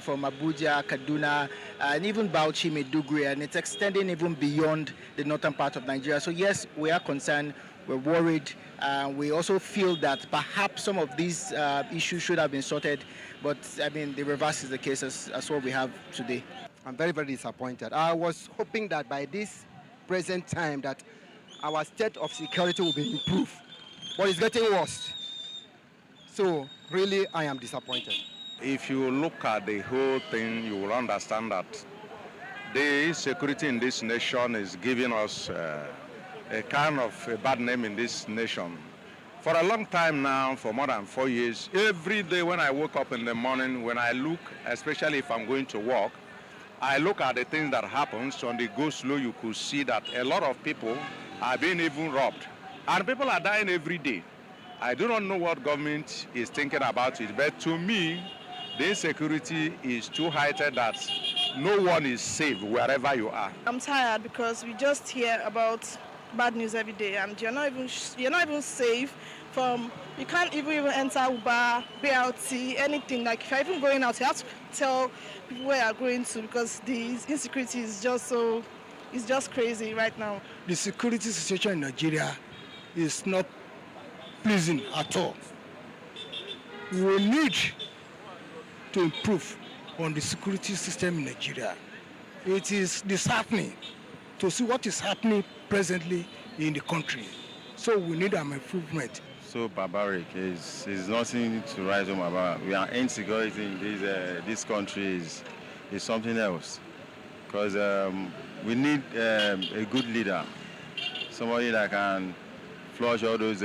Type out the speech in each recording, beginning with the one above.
from Abuja, Kaduna, and even Bauchi, Maiduguri, and it's extending even beyond the northern part of Nigeria. So yes, we are concerned, we're worried. We also feel that perhaps some of these issues should have been sorted, but I mean, the reverse is the case as what we have today. I'm very, very disappointed. I was hoping that by this present time that our state of security will be improved, but it's getting worse. So really, I am disappointed. If you look at the whole thing, you will understand that the security in this nation is giving us a kind of a bad name in this nation. For a long time now, for more than 4 years, every day when I wake up in the morning, when I look, especially if I'm going to work, I look at the things that happens on the go slow. You could see that a lot of people are being even robbed, and people are dying every day. I do not know what government is thinking about it, but to me, the insecurity is too heightened that no one is safe wherever you are. I'm tired because we just hear about bad news every day, and you're not even safe from. You can't even enter Uber, BLT, anything. Like if you're even going out, you have to tell people where you're going to because the insecurity is just crazy right now. The security situation in Nigeria is not pleasing at all. We will need to improve on the security system in Nigeria. It is disheartening to see what is happening presently in the country. So we need an improvement. So barbaric is nothing to write home about. We are insecurity in this country is something else. Because we need a good leader, somebody that can flush all those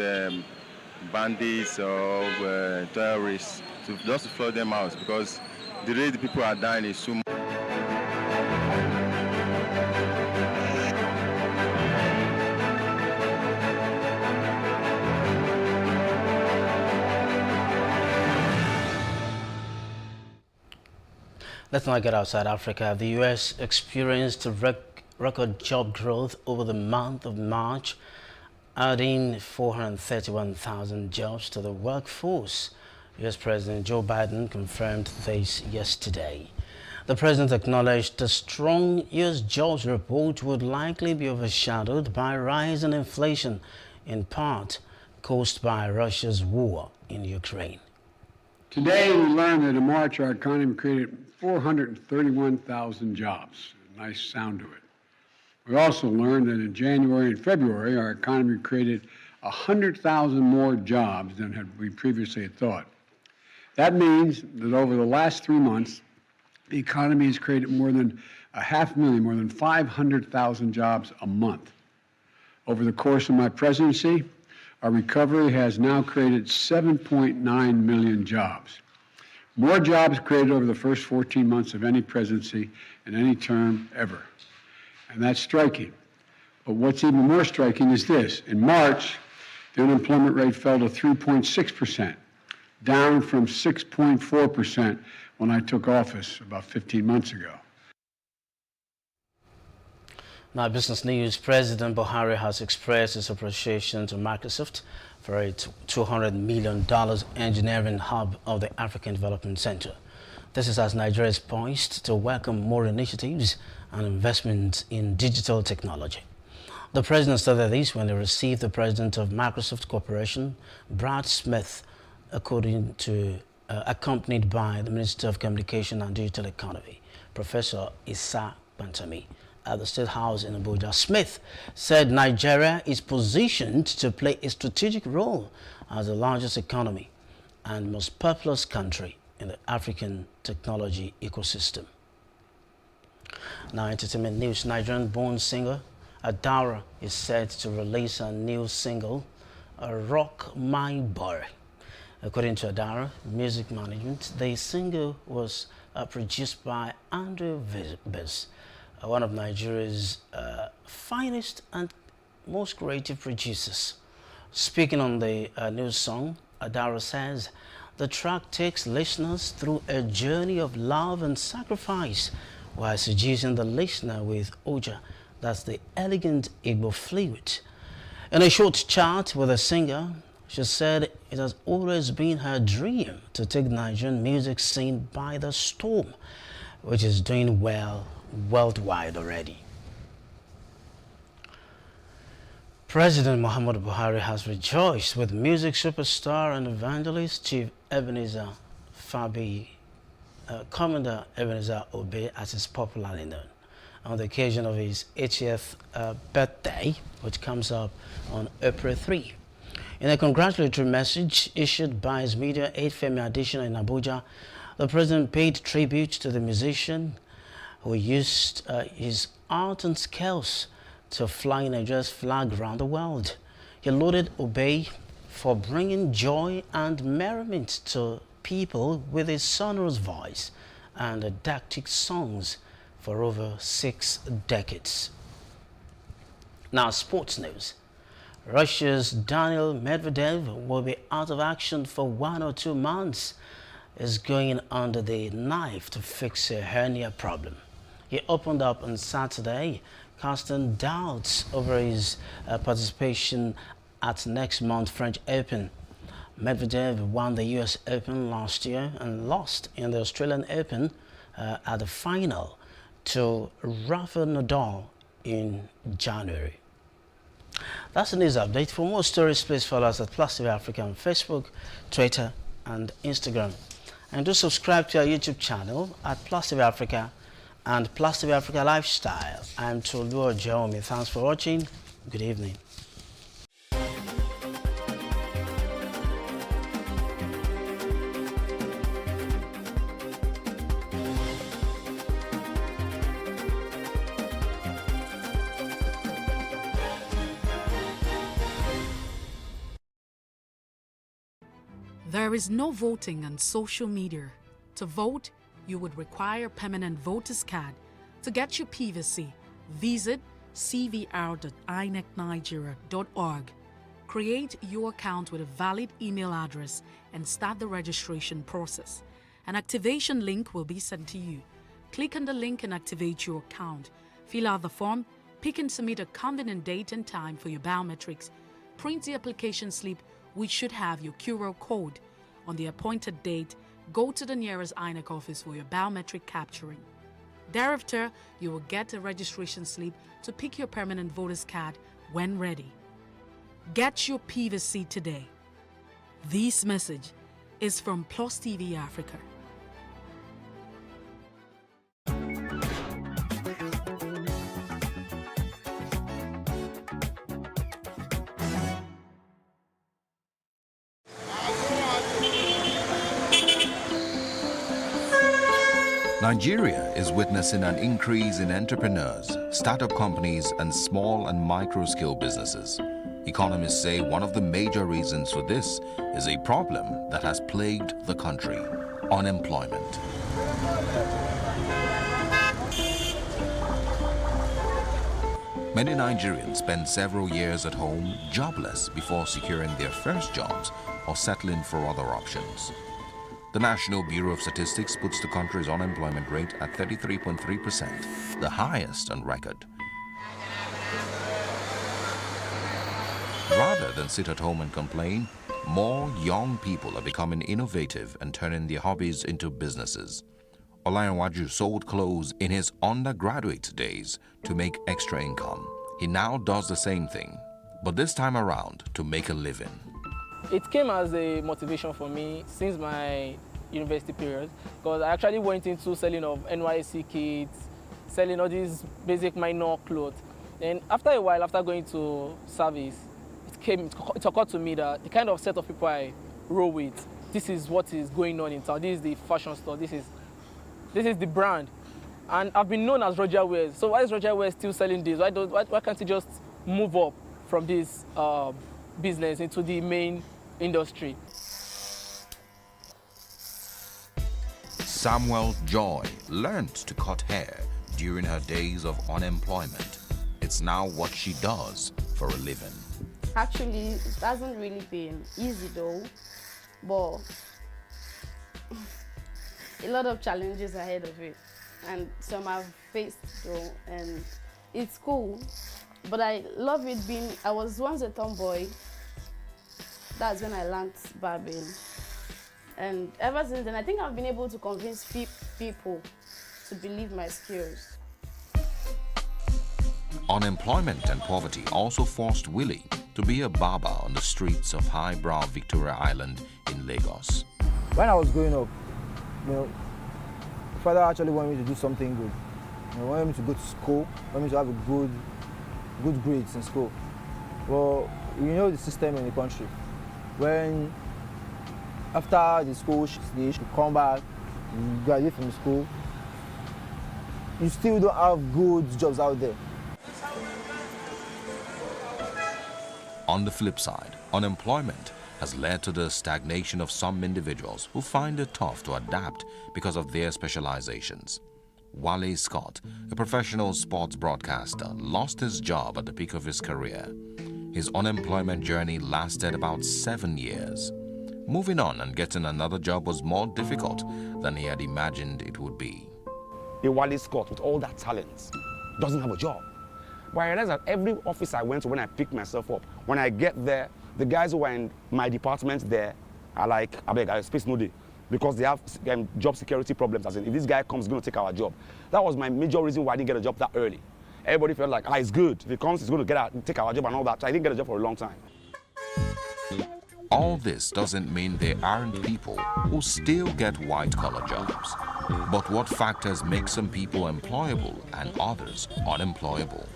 bandits or terrorists, just to flush them out, because the rate the people are dying is too much. Let's now get outside Africa. The U.S. experienced record job growth over the month of March, adding 431,000 jobs to the workforce. U.S. President Joe Biden confirmed this yesterday. The president acknowledged the strong U.S. jobs report would likely be overshadowed by rising inflation, in part caused by Russia's war in Ukraine. Today, we learned that in March, our economy created 431,000 jobs. A nice sound to it. We also learned that in January and February, our economy created 100,000 more jobs than we previously had thought. That means that over the last 3 months, the economy has created more than 500,000, more than 500,000 jobs a month. Over the course of my presidency, our recovery has now created 7.9 million jobs. More jobs created over the first 14 months of any presidency in any term ever. And that's striking. But what's even more striking is this. In March, the unemployment rate fell to 3.6%, down from 6.4% when I took office about 15 months ago. Now, business news. President Buhari has expressed his appreciation to Microsoft for its $200 million engineering hub of the African Development Center. This is as Nigeria is poised to welcome more initiatives and investments in digital technology. The president stated this when he received the president of Microsoft Corporation, Brad Smith, accompanied by the Minister of Communication and Digital Economy, Professor Issa Bantami, at the State House in Abuja. Smith said Nigeria is positioned to play a strategic role as the largest economy and most populous country in the African technology ecosystem. Now, entertainment news. Nigerian-born singer Adara is set to release a new single, Rock My Boy. According to Adara Music Management, the single was produced by Andrew Bez, one of Nigeria's finest and most creative producers. Speaking on the new song, Adara says the track takes listeners through a journey of love and sacrifice while seducing the listener with Oja, that's the elegant Igbo fluid. In a short chat with the singer, She said it has always been her dream to take the Nigerian music scene by the storm, which is doing well worldwide already. President Muhammadu Buhari has rejoiced with music superstar and evangelist Chief Ebenezer Commander Ebenezer Obey, as is popularly known, on the occasion of his 80th birthday, which comes up on April 3. In a congratulatory message issued by his media aide Femi Adesina in Abuja, the president paid tribute to the musician who used his art and skills to fly Nigeria's flag around the world. He lauded Obey for bringing joy and merriment to people with his sonorous voice and didactic songs for over 6 decades. Now, sports news. Russia's Daniil Medvedev will be out of action for 1 or 2 months. Is going under the knife to fix a hernia problem. He opened up on Saturday, casting doubts over his participation at next month's French Open. Medvedev won the US Open last year and lost in the Australian Open at the final to Rafael Nadal in January. That's the news update. For more stories, please follow us at PlusTvAfrica on Facebook, Twitter, and Instagram. And do subscribe to our YouTube channel at PlusTvAfrica and PlusTvAfrica Lifestyle. I'm Tolu Ojomi. Thanks for watching. Good evening. There is no voting on social media. To vote, you would require a permanent voter's card. To get your PVC, visit cvr.inecnigeria.org. Create your account with a valid email address and start the registration process. An activation link will be sent to you. Click on the link and activate your account. Fill out the form, pick and submit a convenient date and time for your biometrics. Print the application slip, which should have your QR code. On the appointed date, go to the nearest INEC office for your biometric capturing. Thereafter, you will get a registration slip to pick your permanent voter's card when ready. Get your PVC today. This message is from PlusTvAfrica. Nigeria is witnessing an increase in entrepreneurs, startup companies, and small and micro-scale businesses. Economists say one of the major reasons for this is a problem that has plagued the country: unemployment. Many Nigerians spend several years at home jobless before securing their first jobs or settling for other options. The National Bureau of Statistics puts the country's unemployment rate at 33.3%, the highest on record. Rather than sit at home and complain, more young people are becoming innovative and turning their hobbies into businesses. Olayanwaju sold clothes in his undergraduate days to make extra income. He now does the same thing, but this time around to make a living. It came as a motivation for me since my university period, because I actually went into selling of NYSC kits, selling all these basic minor clothes. And after a while, after going to service, it occurred to me that the kind of set of people I roll with, this is what is going on in town. This is the fashion store. This is the brand. And I've been known as Roger Wears. So why is Roger Wears still selling this? Why can't he just move up from this business into the main industry? Samuel Joy learned to cut hair during her days of unemployment. It's now what she does for a living. Actually, it hasn't really been easy though, but a lot of challenges ahead of it, and some I've faced though, and it's cool. But I love it being, I was once a tomboy, That's when I learned barbing. And ever since then, I think I've been able to convince people to believe my skills. Unemployment and poverty also forced Willie to be a barber on the streets of highbrow Victoria Island in Lagos. When I was growing up, father actually wanted me to do something good. Wanted me to go to school, wanted me to have a good grades in school. Well, you know the system in the country. When after the school stage, you come back, you graduate from school, you still don't have good jobs out there. On the flip side, unemployment has led to the stagnation of some individuals who find it tough to adapt because of their specializations. Wale Scott, a professional sports broadcaster, lost his job at the peak of his career. His unemployment journey lasted about 7 years. Moving on and getting another job was more difficult than he had imagined it would be. A Wale Scott with all that talent doesn't have a job. But I realized that every office I went to, when I picked myself up, when I get there, the guys who are in my department there are like, I beg, I space no day, because they have job security problems. As in, if this guy comes, he's going to take our job. That was my major reason why I didn't get a job that early. Everybody felt like, it's good. If he comes, he's going to take our job and all that. So I didn't get a job for a long time. All this doesn't mean there aren't people who still get white-collar jobs. But what factors make some people employable and others unemployable?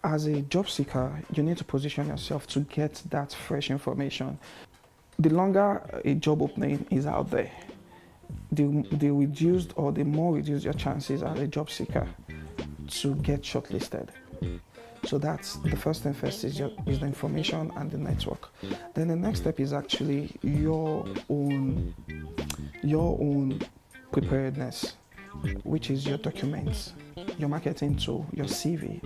As a job seeker, you need to position yourself to get that fresh information. The longer a job opening is out there, the reduced or the more reduced your chances as a job seeker to get shortlisted. So that's the first thing first is the information and the network. Then the next step is actually your own preparedness, which is your documents, your marketing tool, your CV.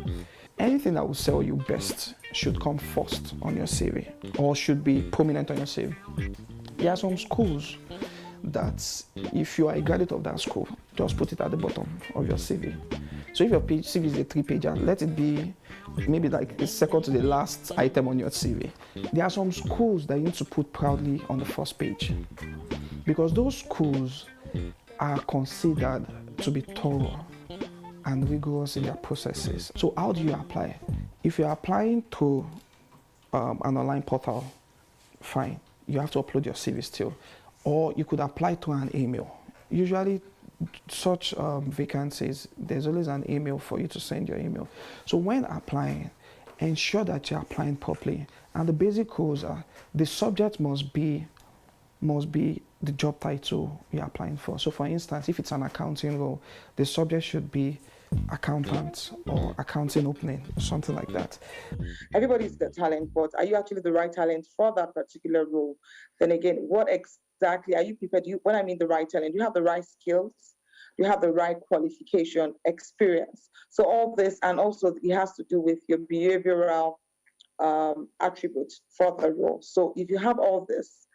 Anything that will sell you best should come first on your CV or should be prominent on your CV. There are some schools that if you are a graduate of that school, just put it at the bottom of your CV. So if your CV is a 3-pager, let it be maybe like the second to the last item on your CV. There are some schools that you need to put proudly on the first page because those schools are considered to be thorough and rigorous in their processes. So how do you apply? If you're applying to an online portal, fine, you have to upload your CV still. Or you could apply to an email. Usually such vacancies, there's always an email for you to send your email. So when applying, ensure that you're applying properly. And the basic rules are, the subject must be the job title you're applying for. So for instance, if it's an accounting role, the subject should be accountant or accounting opening, something like that. Everybody's got talent, but are you actually the right talent for that particular role? Then again, what exactly are you prepared? When I mean the right talent, do you have the right skills? Do you have the right qualification, experience? So all this, and also it has to do with your behavioral attributes for the role. So if you have all this,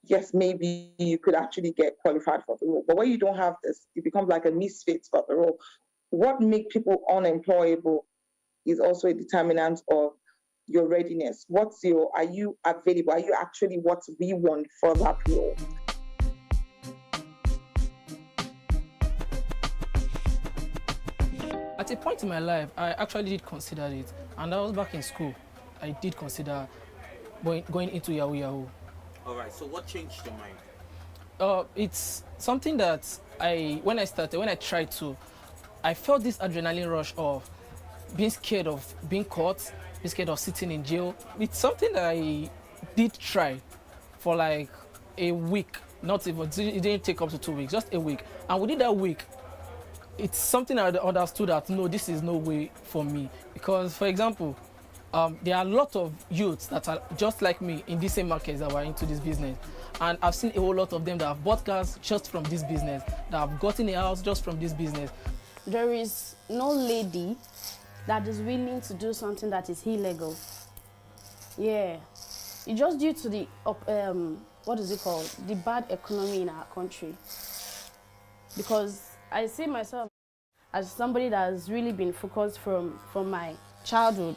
yes, maybe you could actually get qualified for the role. But when you don't have this, it becomes like a misfit for the role. What makes people unemployable is also a determinant of your readiness. Are you available? Are you actually what we want for that role? At a point in my life, I actually did consider it. And I was back in school. I did consider going into Yahoo Yahoo. All right, so what changed your mind? It's something that when I tried to, I felt this adrenaline rush of being scared of being caught, being scared of sitting in jail. It's something that I did try for like a week, not even, it didn't take up to 2 weeks, just a week. And within that week, it's something I understood that, no, this is no way for me. Because, for example, there are a lot of youths that are just like me in the same markets that were into this business. And I've seen a whole lot of them that have bought cars just from this business, that have gotten a house just from this business. There is no lady that is willing to do something that is illegal. Yeah. It's just due to the, what is it called? The bad economy in our country. Because I see myself as somebody that has really been focused from my childhood.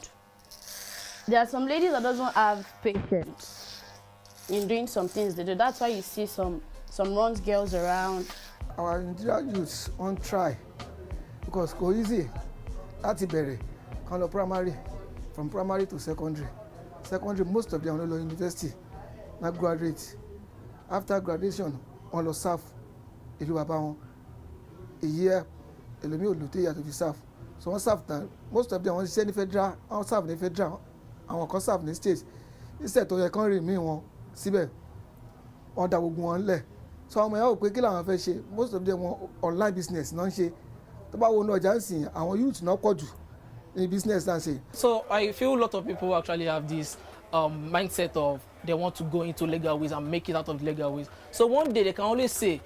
There are some ladies that doesn't have patience. in doing some things they do. That's why you see some runs girls around. Our Nigerian youths won't try because go easy. That's it, kind of primary, from primary to secondary. Secondary, most of them are in university, not graduate. After graduation, on the serve, if you have a year, a little bit to be serve. So on serve that most of them want to send the federal, on serve the federal, and on serve the states. Instead to the country, me one, síbẹ̀, on that one le. So àwọn èèyàn ò pé kí làwọn fẹ́ ṣe, most of them want online business náà ń ṣe. Tó bá wo ní ọjà ń sìn, àwọn youth náà pọ̀ jù in business náà ṣe. So I feel a lot of people actually have this mindset of they want to go into legal ways and make it out of legal ways. So one day they can always say,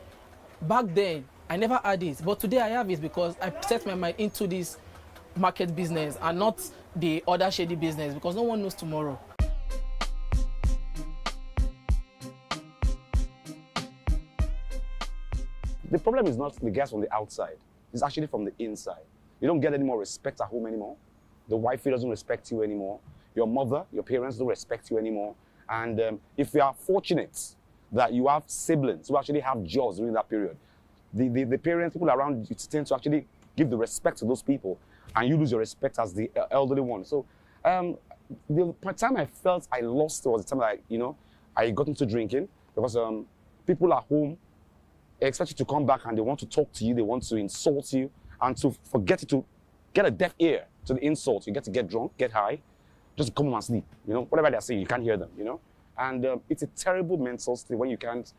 back then I never had it, but today I have it because I set my mind into this market business and not the other shady business, because no one knows tomorrow. The problem is not the guys from the outside. It's actually from the inside. You don't get any more respect at home anymore. The wifey doesn't respect you anymore. Your mother, your parents don't respect you anymore. And if you are fortunate that you have siblings who actually have jobs during that period, the parents, people around you tend to actually give the respect to those people, and you lose your respect as the elderly one. So the time I felt I lost was the time that I got into drinking, because people at home expect you to come back and they want to talk to you, they want to insult you, and to forget it, to get a deaf ear to the insult. You get to get drunk, get high, just come home and sleep. Whatever they're saying, you can't hear them. And it's a terrible mental state when you can't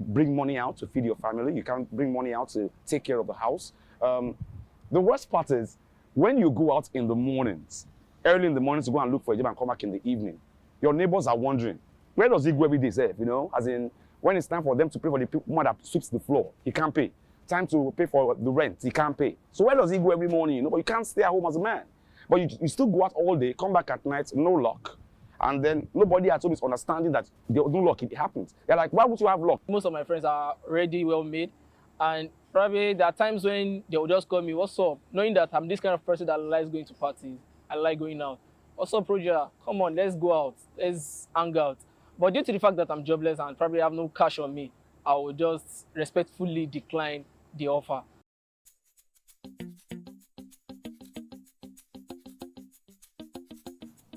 bring money out to feed your family, you can't bring money out to take care of the house. The worst part is when you go out in the mornings, early in the mornings to go and look for a job and come back in the evening, your neighbors are wondering, where does he go every day, Seth? As in, when it's time for them to pay for the woman that sweeps the floor, he can't pay. Time to pay for the rent, he can't pay. So where does he go every morning? But you can't stay at home as a man. But you still go out all day, come back at night, no luck. And then nobody at home is understanding that no luck, it happens. They're like, why would you have luck? Most of my friends are already well made. And probably there are times when they will just call me, what's up? Knowing that I'm this kind of person that likes going to parties. I like going out. What's up, Proja? Come on, let's go out. Let's hang out. But due to the fact that I'm jobless and probably have no cash on me, I will just respectfully decline the offer.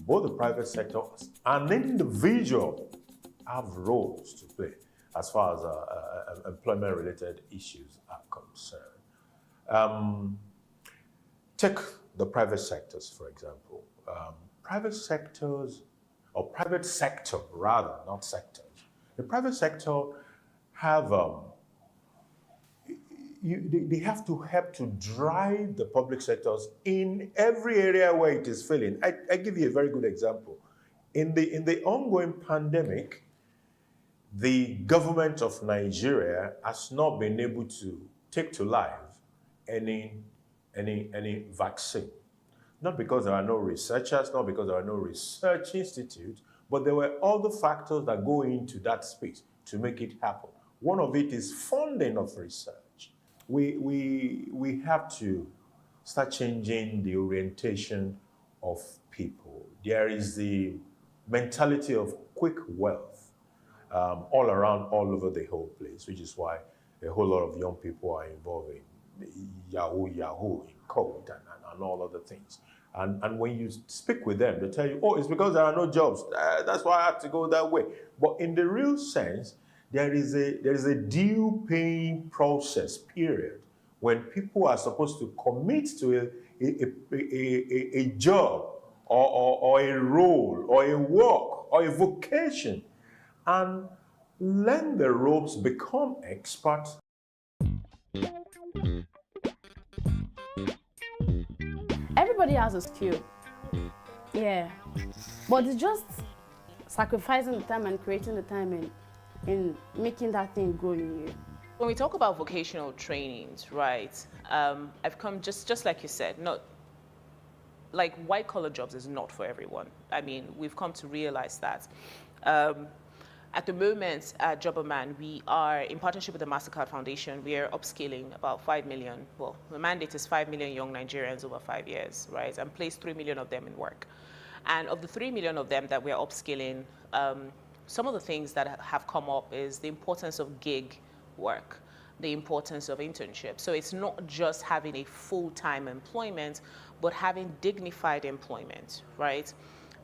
Both the private sector and individual have roles to play as far as employment-related issues are concerned. Take the private sectors, for example. Private sectors, or private sector rather, not sectors. The private sector have, they have to help to drive the public sectors in every area where it is failing. I give you a very good example. In the ongoing pandemic, the government of Nigeria has not been able to take to life any vaccine. Not because there are no researchers, not because there are no research institutes, but there were other factors that go into that space to make it happen. One of it is funding of research. We have to start changing the orientation of people. There is the mentality of quick wealth all around, all over the whole place, which is why a whole lot of young people are involved in Yahoo, in code, and all other things. And when you speak with them, they tell you, oh, it's because there are no jobs. That's why I have to go that way. But in the real sense, there is a due paying process period when people are supposed to commit to a job or a role or a work or a vocation and learn the ropes, become experts. Everybody has a skill. Yeah. But it's just sacrificing the time and creating the time and making that thing grow in you. When we talk about vocational trainings, right, I've come, just like you said, not like white-collar jobs is not for everyone. I mean, we've come to realize that. At the moment, at Jobberman, we are in partnership with the MasterCard Foundation. We are upskilling about 5 million. Well, the mandate is 5 million young Nigerians over 5 years, right? And place 3 million of them in work. And of the 3 million of them that we are upskilling, some of the things that have come up is the importance of gig work, the importance of internship. So it's not just having a full-time employment, but having dignified employment, right?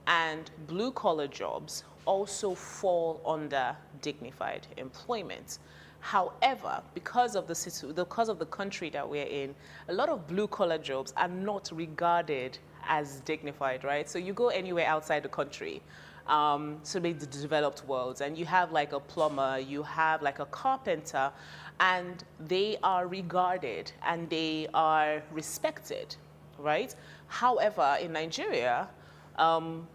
And blue-collar jobs also fall under dignified employment. However, because of the country that we're in, a lot of blue-collar jobs are not regarded as dignified, right? So you go anywhere outside the country, so maybe the developed world, and you have like a plumber, you have like a carpenter, and they are regarded and they are respected, right? However, in Nigeria,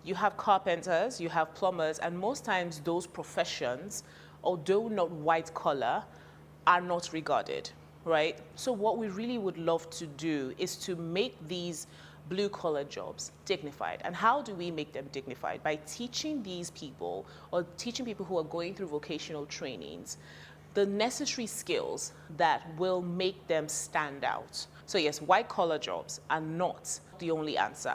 you have carpenters, you have plumbers, and most times those professions, although not white collar, are not regarded, right? So what we really would love to do is to make these blue collar jobs dignified. And how do we make them dignified? By teaching these people, or teaching people who are going through vocational trainings, the necessary skills that will make them stand out. So yes, white collar jobs are not the only answer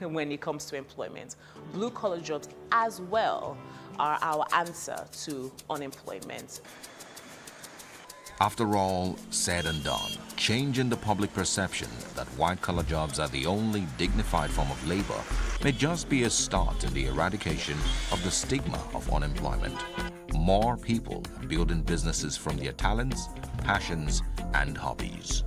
when it comes to employment. Blue collar jobs as well are our answer to unemployment. After all said and done, changing the public perception that white-collar jobs are the only dignified form of labor may just be a start in the eradication of the stigma of unemployment. More people are building businesses from their talents, passions, and hobbies.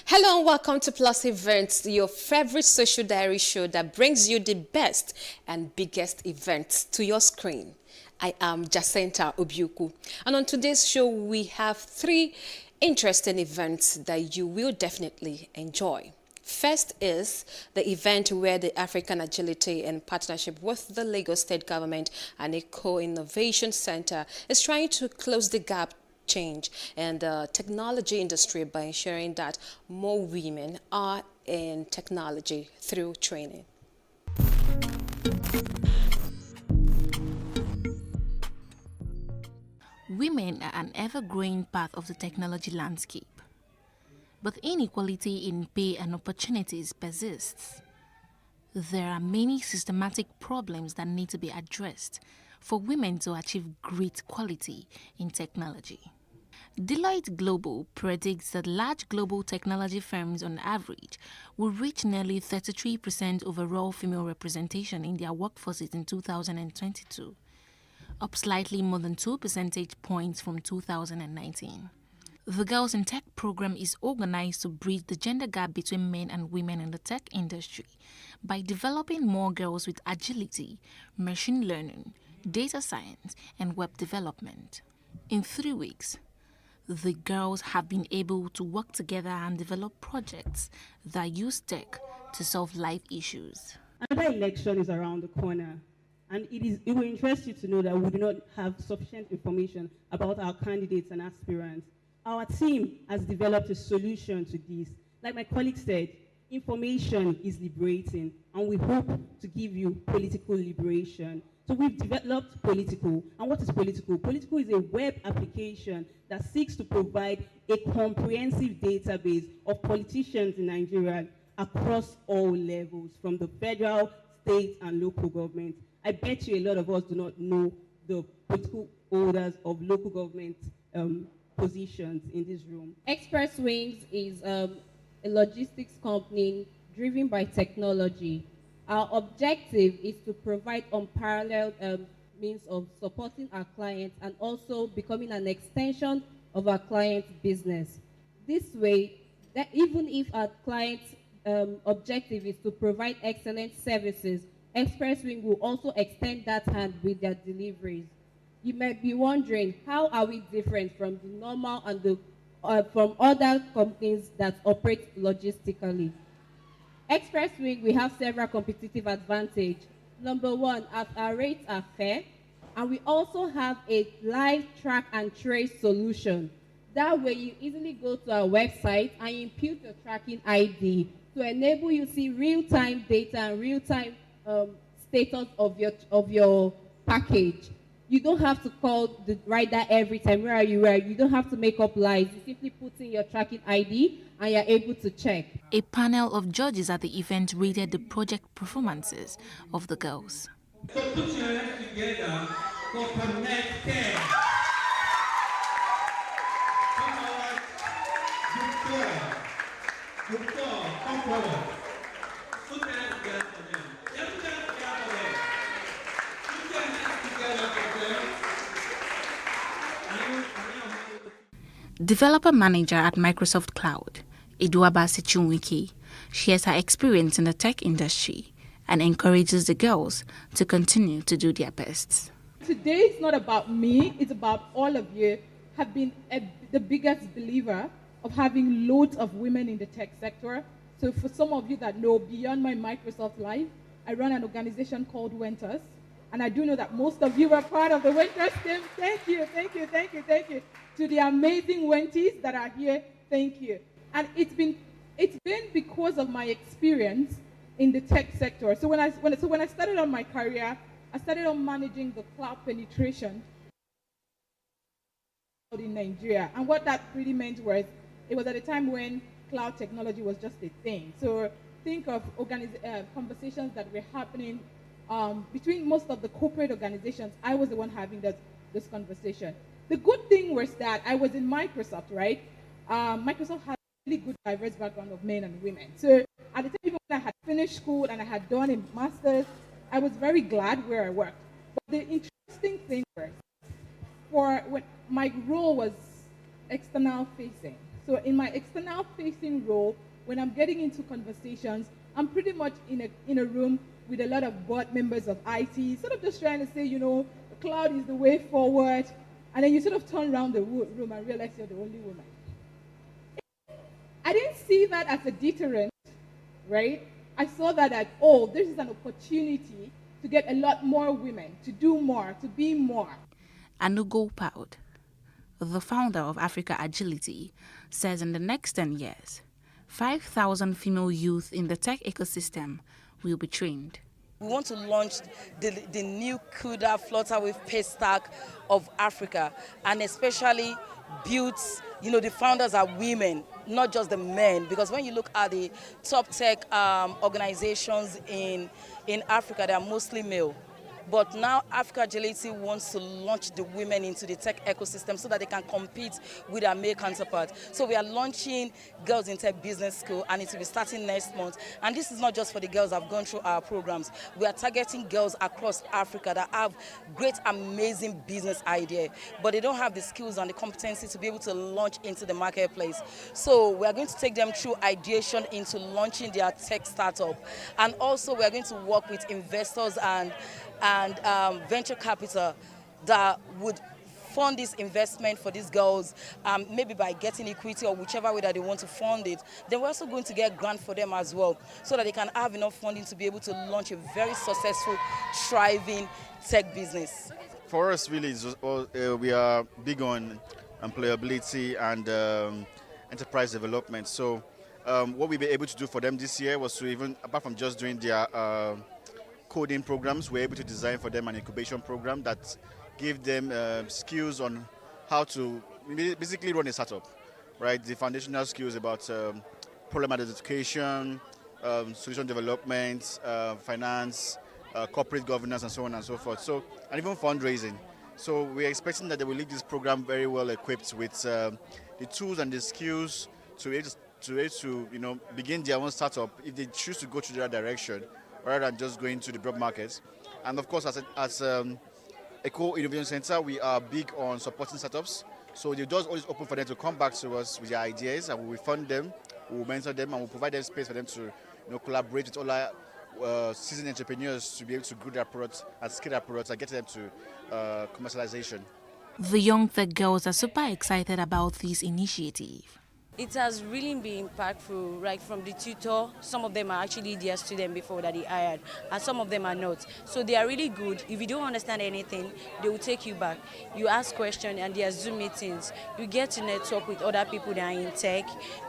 Hello and welcome to Plus Events, your favorite social diary show that brings you the best and biggest events to your screen. I am Jacinta Obiuku, and on today's show we have 3 interesting events that you will definitely enjoy. First is the event where the African Agility in partnership with the Lagos State Government and a Co-Innovation Center is trying to close the gap change in the technology industry by ensuring that more women are in technology through training. Women are an ever-growing part of the technology landscape, but inequality in pay and opportunities persists. There are many systematic problems that need to be addressed for women to achieve great quality in technology. Deloitte Global predicts that large global technology firms on average will reach nearly 33% overall female representation in their workforces in 2022, up slightly more than 2 percentage points from 2019. The Girls in Tech program is organized to bridge the gender gap between men and women in the tech industry by developing more girls with agility, machine learning, data science, and web development. In 3 weeks, the girls have been able to work together and develop projects that use tech to solve life issues. Another election is around the corner, and it will interest you to know that we do not have sufficient information about our candidates and aspirants. Our team has developed a solution to this. Like my colleague said, information is liberating, and we hope to give you political liberation. So we've developed Political. And what is Political? Political is a web application that seeks to provide a comprehensive database of politicians in Nigeria across all levels, from the federal, state, and local government. I bet you a lot of us do not know the political holders of local government positions in this room. Express Wings is a logistics company driven by technology. Our objective is to provide unparalleled means of supporting our clients and also becoming an extension of our client's business. This way, that even if our client's objective is to provide excellent services, Express Wing will also extend that hand with their deliveries. You might be wondering, how are we different from the normal and from other companies that operate logistically? Expressway, we have several competitive advantages. Number one, our rates are fair, and we also have a live track and trace solution. That way, you easily go to our website and input your tracking ID to enable you to see real-time data and real-time status of your package. You don't have to call the rider every time. Where are you? Where? You don't have to make up lies. You simply put in your tracking ID and you're able to check. A panel of judges at the event rated the project performances of the girls. So put your hands together for Connect 10. Come forward. Victor, come forward. Put your hands together for them. Put your hands together for them. Put your hands together for them. Developer manager at Microsoft Cloud, Iduaba Sichunwiki, shares her experience in the tech industry and encourages the girls to continue to do their best. Today it's not about me, it's about all of you. Have been the biggest believer of having loads of women in the tech sector. So for some of you that know, beyond my Microsoft life, I run an organization called Wenters. And I do know that most of you are part of the Wenters team. Thank you, thank you, thank you, thank you. To the amazing Wenties that are here, thank you. And it's been because of my experience in the tech sector. So when I started on my career, I started on managing the cloud penetration in Nigeria. And what that really meant was, it was at a time when cloud technology was just a thing. So think of conversations that were happening between most of the corporate organizations. I was the one having this conversation. The good thing was that I was in Microsoft, right? Microsoft had a really good diverse background of men and women. So at the time even when I had finished school and I had done a master's, I was very glad where I worked. But the interesting thing was, when my role was external facing. So in my external facing role, when I'm getting into conversations, I'm pretty much in a room with a lot of board members of IT, sort of just trying to say, the cloud is the way forward. And then you sort of turn around the room and realize you're the only woman. I didn't see that as a deterrent, right? I saw that as, this is an opportunity to get a lot more women, to do more, to be more. Anugo Poud, the founder of Africa Agility, says in the next 10 years, 5,000 female youth in the tech ecosystem will be trained. We want to launch the new CUDA Flutter Wave Pay Stack of Africa, and especially build, the founders are women, not just the men, because when you look at the top tech organizations in Africa, they are mostly male. But now Africa Agility wants to launch the women into the tech ecosystem so that they can compete with their male counterparts. So we are launching Girls in Tech Business School, and it will be starting next month. And this is not just for the girls that have gone through our programs. We are targeting girls across Africa that have great, amazing business idea, but they don't have the skills and the competency to be able to launch into the marketplace. So we are going to take them through ideation into launching their tech startup. And also we are going to work with investors and venture capital that would fund this investment for these girls, maybe by getting equity or whichever way that they want to fund it. Then we're also going to get grant for them as well, so that they can have enough funding to be able to launch a very successful, thriving tech business. For us, really, we are big on employability and enterprise development. So what we were able to do for them this year was to, even apart from just doing their coding programs, we're able to design for them an incubation program that give them skills on how to basically run a startup, right? The foundational skills about problem identification, solution development, finance, corporate governance, and so on and so forth. So, and even fundraising. So we're expecting that they will leave this program very well equipped with the tools and the skills to begin their own startup if they choose to go to that direction, rather than just going to the broad markets. And of course, as Eco Innovation Center, we are big on supporting startups. So the doors always open for them to come back to us with their ideas, and we will fund them, we will mentor them, and we'll provide them space for them to collaborate with seasoned entrepreneurs to be able to grow their products and scale their products and get them to commercialization. The young tech girls are super excited about this initiative. It has really been impactful, right? From the tutor, some of them are actually their student before that they hired, and some of them are not. So they are really good. If you don't understand anything, they will take you back. You ask questions, and there are Zoom meetings. You get to network with other people that are in tech,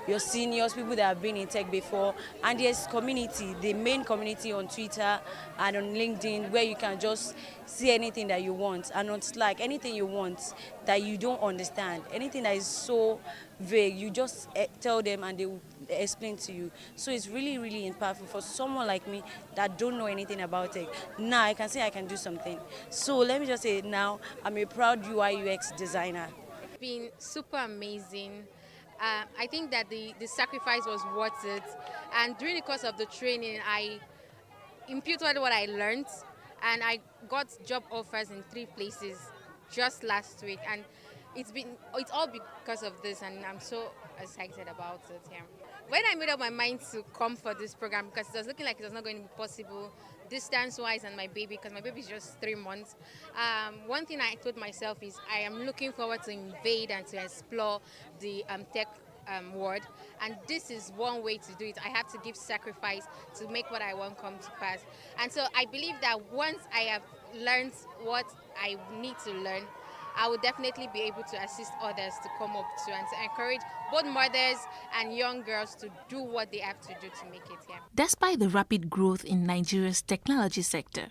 your seniors, people that have been in tech before, and there's community, the main community on Twitter and on LinkedIn, where you can just see anything that you want, and on Slack, anything you want that you don't understand, anything that is so vague, you just tell them and they will explain to you. So it's really, really impactful for someone like me that don't know anything about it. Now I can say I can do something. So let me just say now I'm a proud UI UX designer. It's been super amazing. I think that the sacrifice was worth it. And during the course of the training, I imputed what I learned, and I got job offers in 3 places just last week. And it's all because of this, and I'm so excited about it. Yeah. When I made up my mind to come for this program, because it was looking like it was not going to be possible distance-wise and my baby, because my baby is just 3 months, one thing I told myself is I am looking forward to invade and to explore the tech world, and this is one way to do it. I have to give sacrifice to make what I want come to pass. And so I believe that once I have learned what I need to learn, I will definitely be able to assist others to come up to and to encourage both mothers and young girls to do what they have to do to make it here. Despite the rapid growth in Nigeria's technology sector,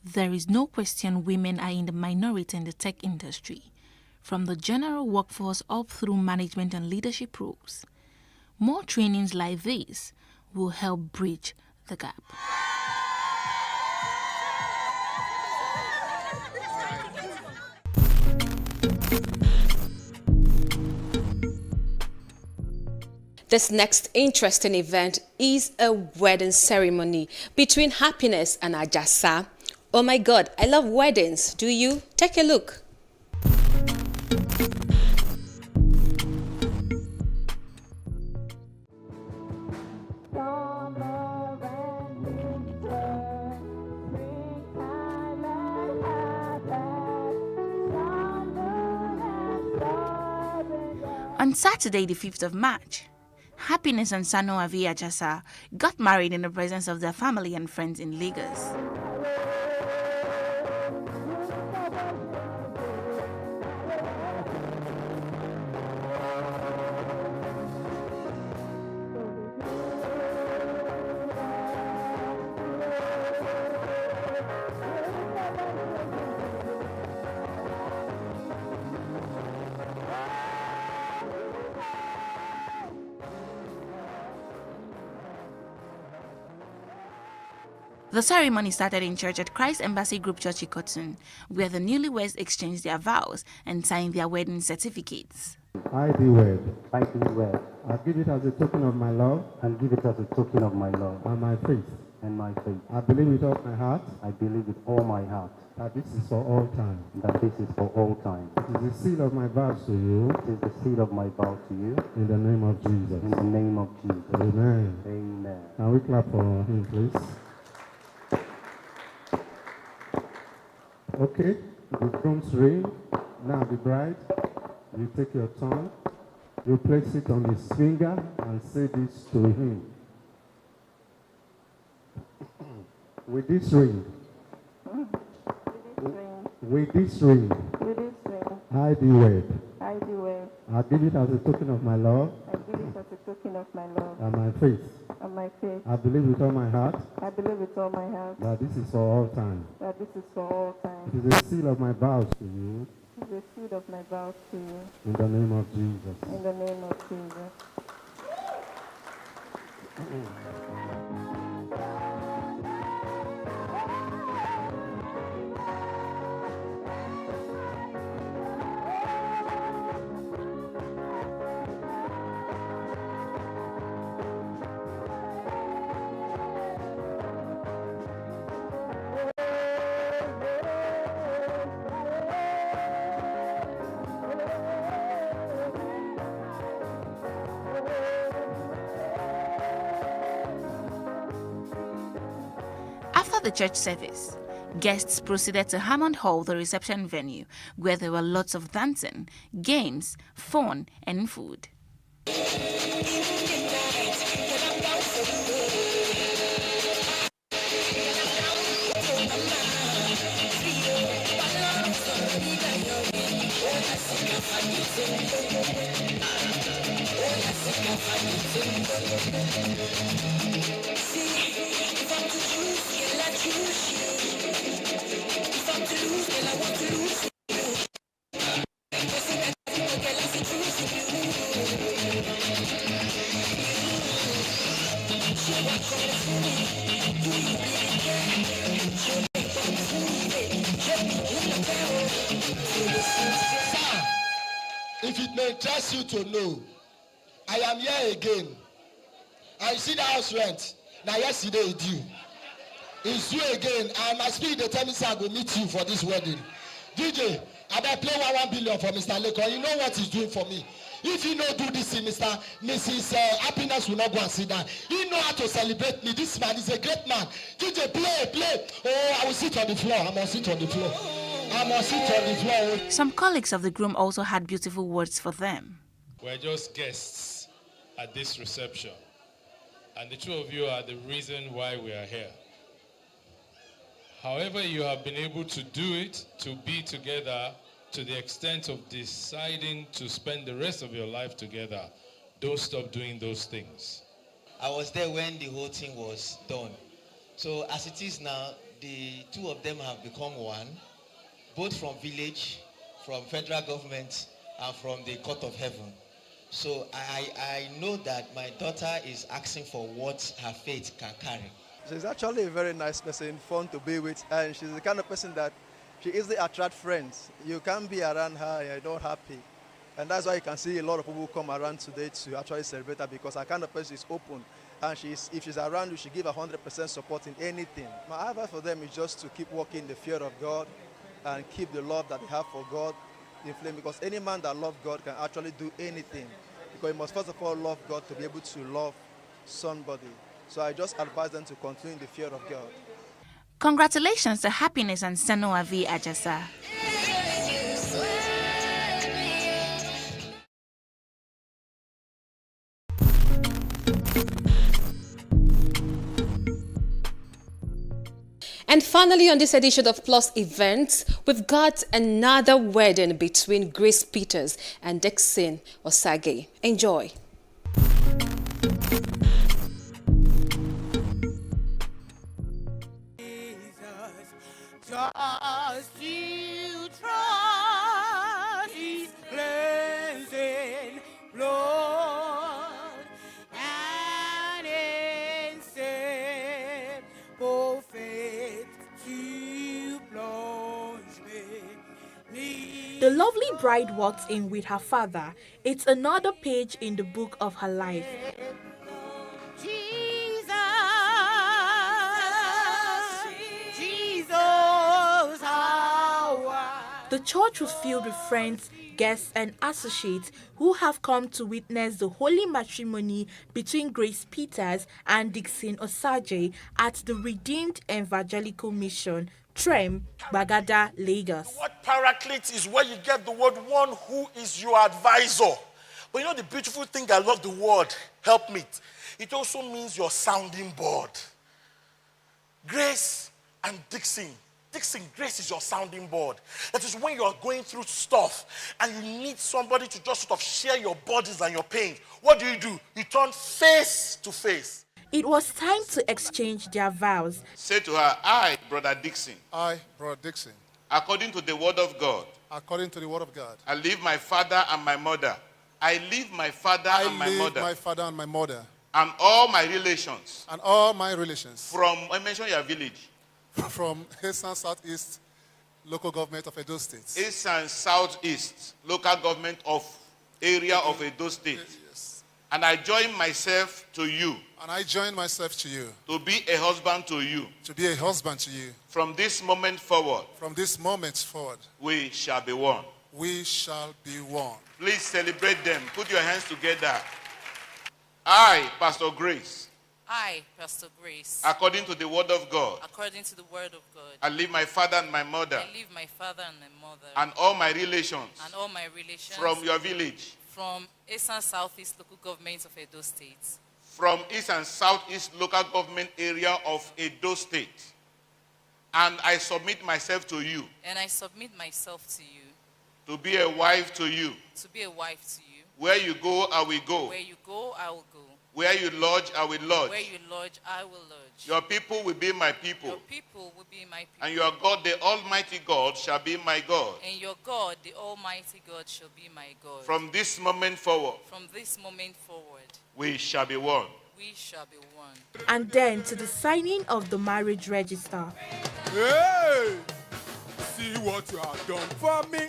there is no question women are in the minority in the tech industry, from the general workforce up through management and leadership roles. More trainings like this will help bridge the gap. This next interesting event is a wedding ceremony between Happiness and Ajasa. Oh my God, I love weddings. Do you? Take a look. On Saturday, the 5th of March, Happiness and Sano Avi Ajasa got married in the presence of their family and friends in Lagos. The ceremony started in church at Christ Embassy Group Church Ikotun, where the newlyweds exchanged their vows and signed their wedding certificates. I do wed. I do wed. I give it as a token of my love. And give it as a token of my love. And my faith. And my faith. I believe with all my heart. I believe with all my heart. That this is for all time. That this is for all time. It is the seal of my vows to you. It is the seal of my vow to you. In the name of Jesus. In the name of Jesus. Amen. Amen. Can we clap for him, please? Okay, the groom's ring. Now the bride, you take your tongue, you place it on his finger and say this to him. With this ring, with this ring, I do wed. I do wed. I give it as a token of my love. I give it as a token of my love. And my faith. And my faith. I believe with all my heart. I believe with all my heart. That this is for all time. That this is for all time. It is the seal of my vows to you. It is the seal of my vows to you. In the name of Jesus. In the name of Jesus. After the church service, guests proceeded to Hammond Hall, the reception venue, where there were lots of dancing, games, fun, and food. If it may interest you to know, I am here again. And you see the house rent. Now yesterday it's due. It's due again. And my spirit they tell me say I go meet you for this wedding. DJ, I better play 1 billion for Mr. Lekon. You know what he's doing for me. If you don't do this, Mrs. Happiness will not go and sit down. He know how to celebrate me. This man is a great man. DJ, play. Oh, I will sit on the floor. I must sit on the floor. Some colleagues of the groom also had beautiful words for them. We're just guests at this reception, and the two of you are the reason why we are here. However, you have been able to do it, to be together to the extent of deciding to spend the rest of your life together. Don't stop doing those things. I was there when the whole thing was done. So as it is now, the two of them have become one, both from village, from federal government, and from the court of heaven. So I know that my daughter is asking for what her faith can carry. She's actually a very nice person, fun to be with, and she's the kind of person that she easily attracts friends. You can't be around her and you're not happy. And that's why you can see a lot of people come around today to actually celebrate her, because her kind of person is open. And if she's around you, she gives 100% support in anything. My advice for them is just to keep walking in the fear of God and keep the love that they have for God in flame, because any man that loves God can actually do anything, because you must first of all love God to be able to love somebody. So I just advise them to continue in the fear of God. Congratulations to Happiness and Sanoa V. Ajasa. And finally, on this edition of Plus Events, we've got another wedding between Grace Peters and Dixon Osage. Enjoy. Just you trust His cleansing blood and in simple faith to plunge me. The lovely bride walks in with her father. It's another page in the book of her life. The church was filled with friends, guests, and associates who have come to witness the holy matrimony between Grace Peters and Dixon Osage at the Redeemed Evangelical Mission, Trem, Bagada, Lagos. What paraclete is where you get the word one who is your advisor. But you know the beautiful thing I love the word, helpmeet. It also means your sounding board. Grace and Dixon, Grace is your sounding board. That is when you are going through stuff and you need somebody to just sort of share your burdens and your pains. What do? You turn face to face. It was time to exchange their vows. Say to her, I, Brother Dixon. I, Brother Dixon. According to the word of God. According to the word of God. I leave my father and my mother. I leave my father and my mother. My father and my mother. And all my relations. And all my relations. From, I mentioned your village. From East and Southeast local government of Edo State. East and Southeast local government of area of Edo State. Yes. And I join myself to you. And I join myself to you. To be a husband to you. To be a husband to you. From this moment forward. From this moment forward. We shall be one. We shall be one. Please celebrate them. Put your hands together. I, Pastor Grace. I, Pastor Grace, according to the word of God, according to the word of God, I leave my father and my mother, I leave my father and my mother, and all my relations, and all my relations, from your village, from East and Southeast local governments of Edo State, from East and Southeast local government area of Edo State, and I submit myself to you, and I submit myself to you, to be a wife to you. to be a wife to you. Where you go, I will go. Where you go, I will go. Where you lodge, I will lodge. Where you lodge, I will lodge. Your people will be my people. Your people will be my people. And your God, the Almighty God, shall be my God. And your God, the Almighty God, shall be my God. From this moment forward, From this moment forward, we shall be one. we shall be one. And then to the signing of the marriage register. Hey, see what you have done for me.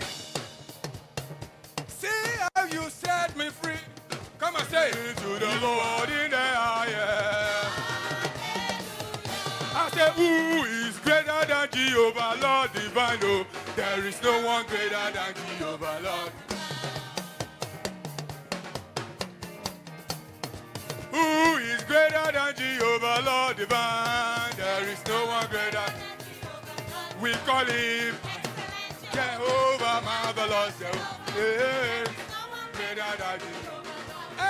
See how you set me free. Come and say it to the Lord in the highest. I say, who is greater than Jehovah, Lord divine? Oh, there is no one greater than Jehovah, Lord. Who is greater than Jehovah, Lord divine? There is no one greater. We call him Jehovah, marvelous. Yeah. Greater than Jehovah.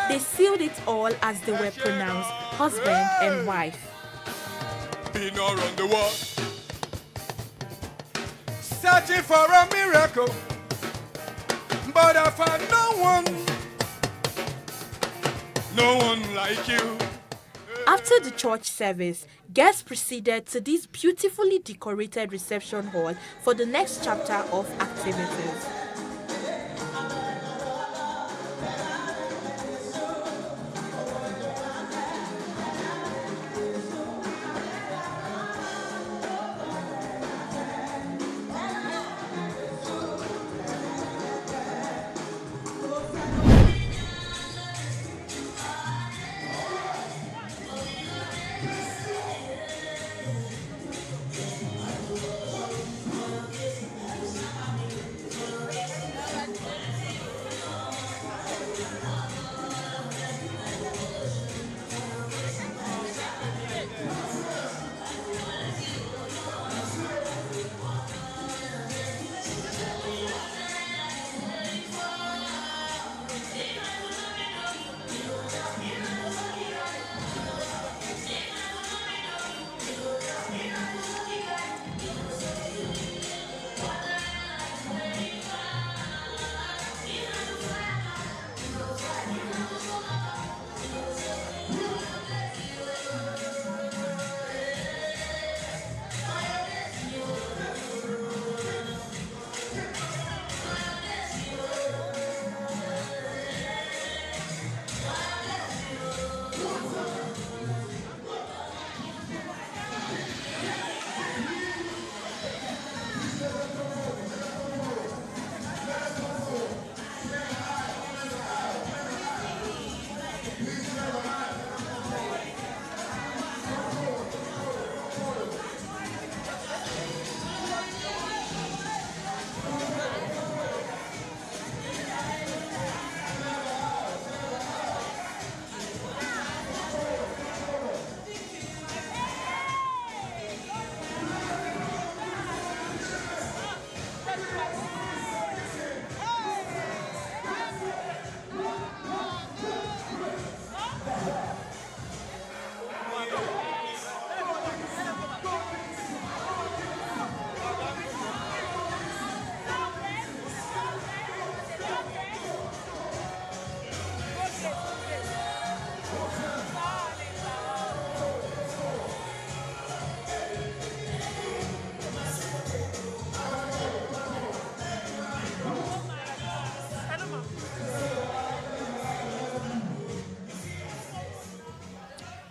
They sealed it all as they were pronounced husband and wife. Been around the world, searching for a miracle, but I found no one like you. After the church service, guests proceeded to this beautifully decorated reception hall for the next chapter of activities.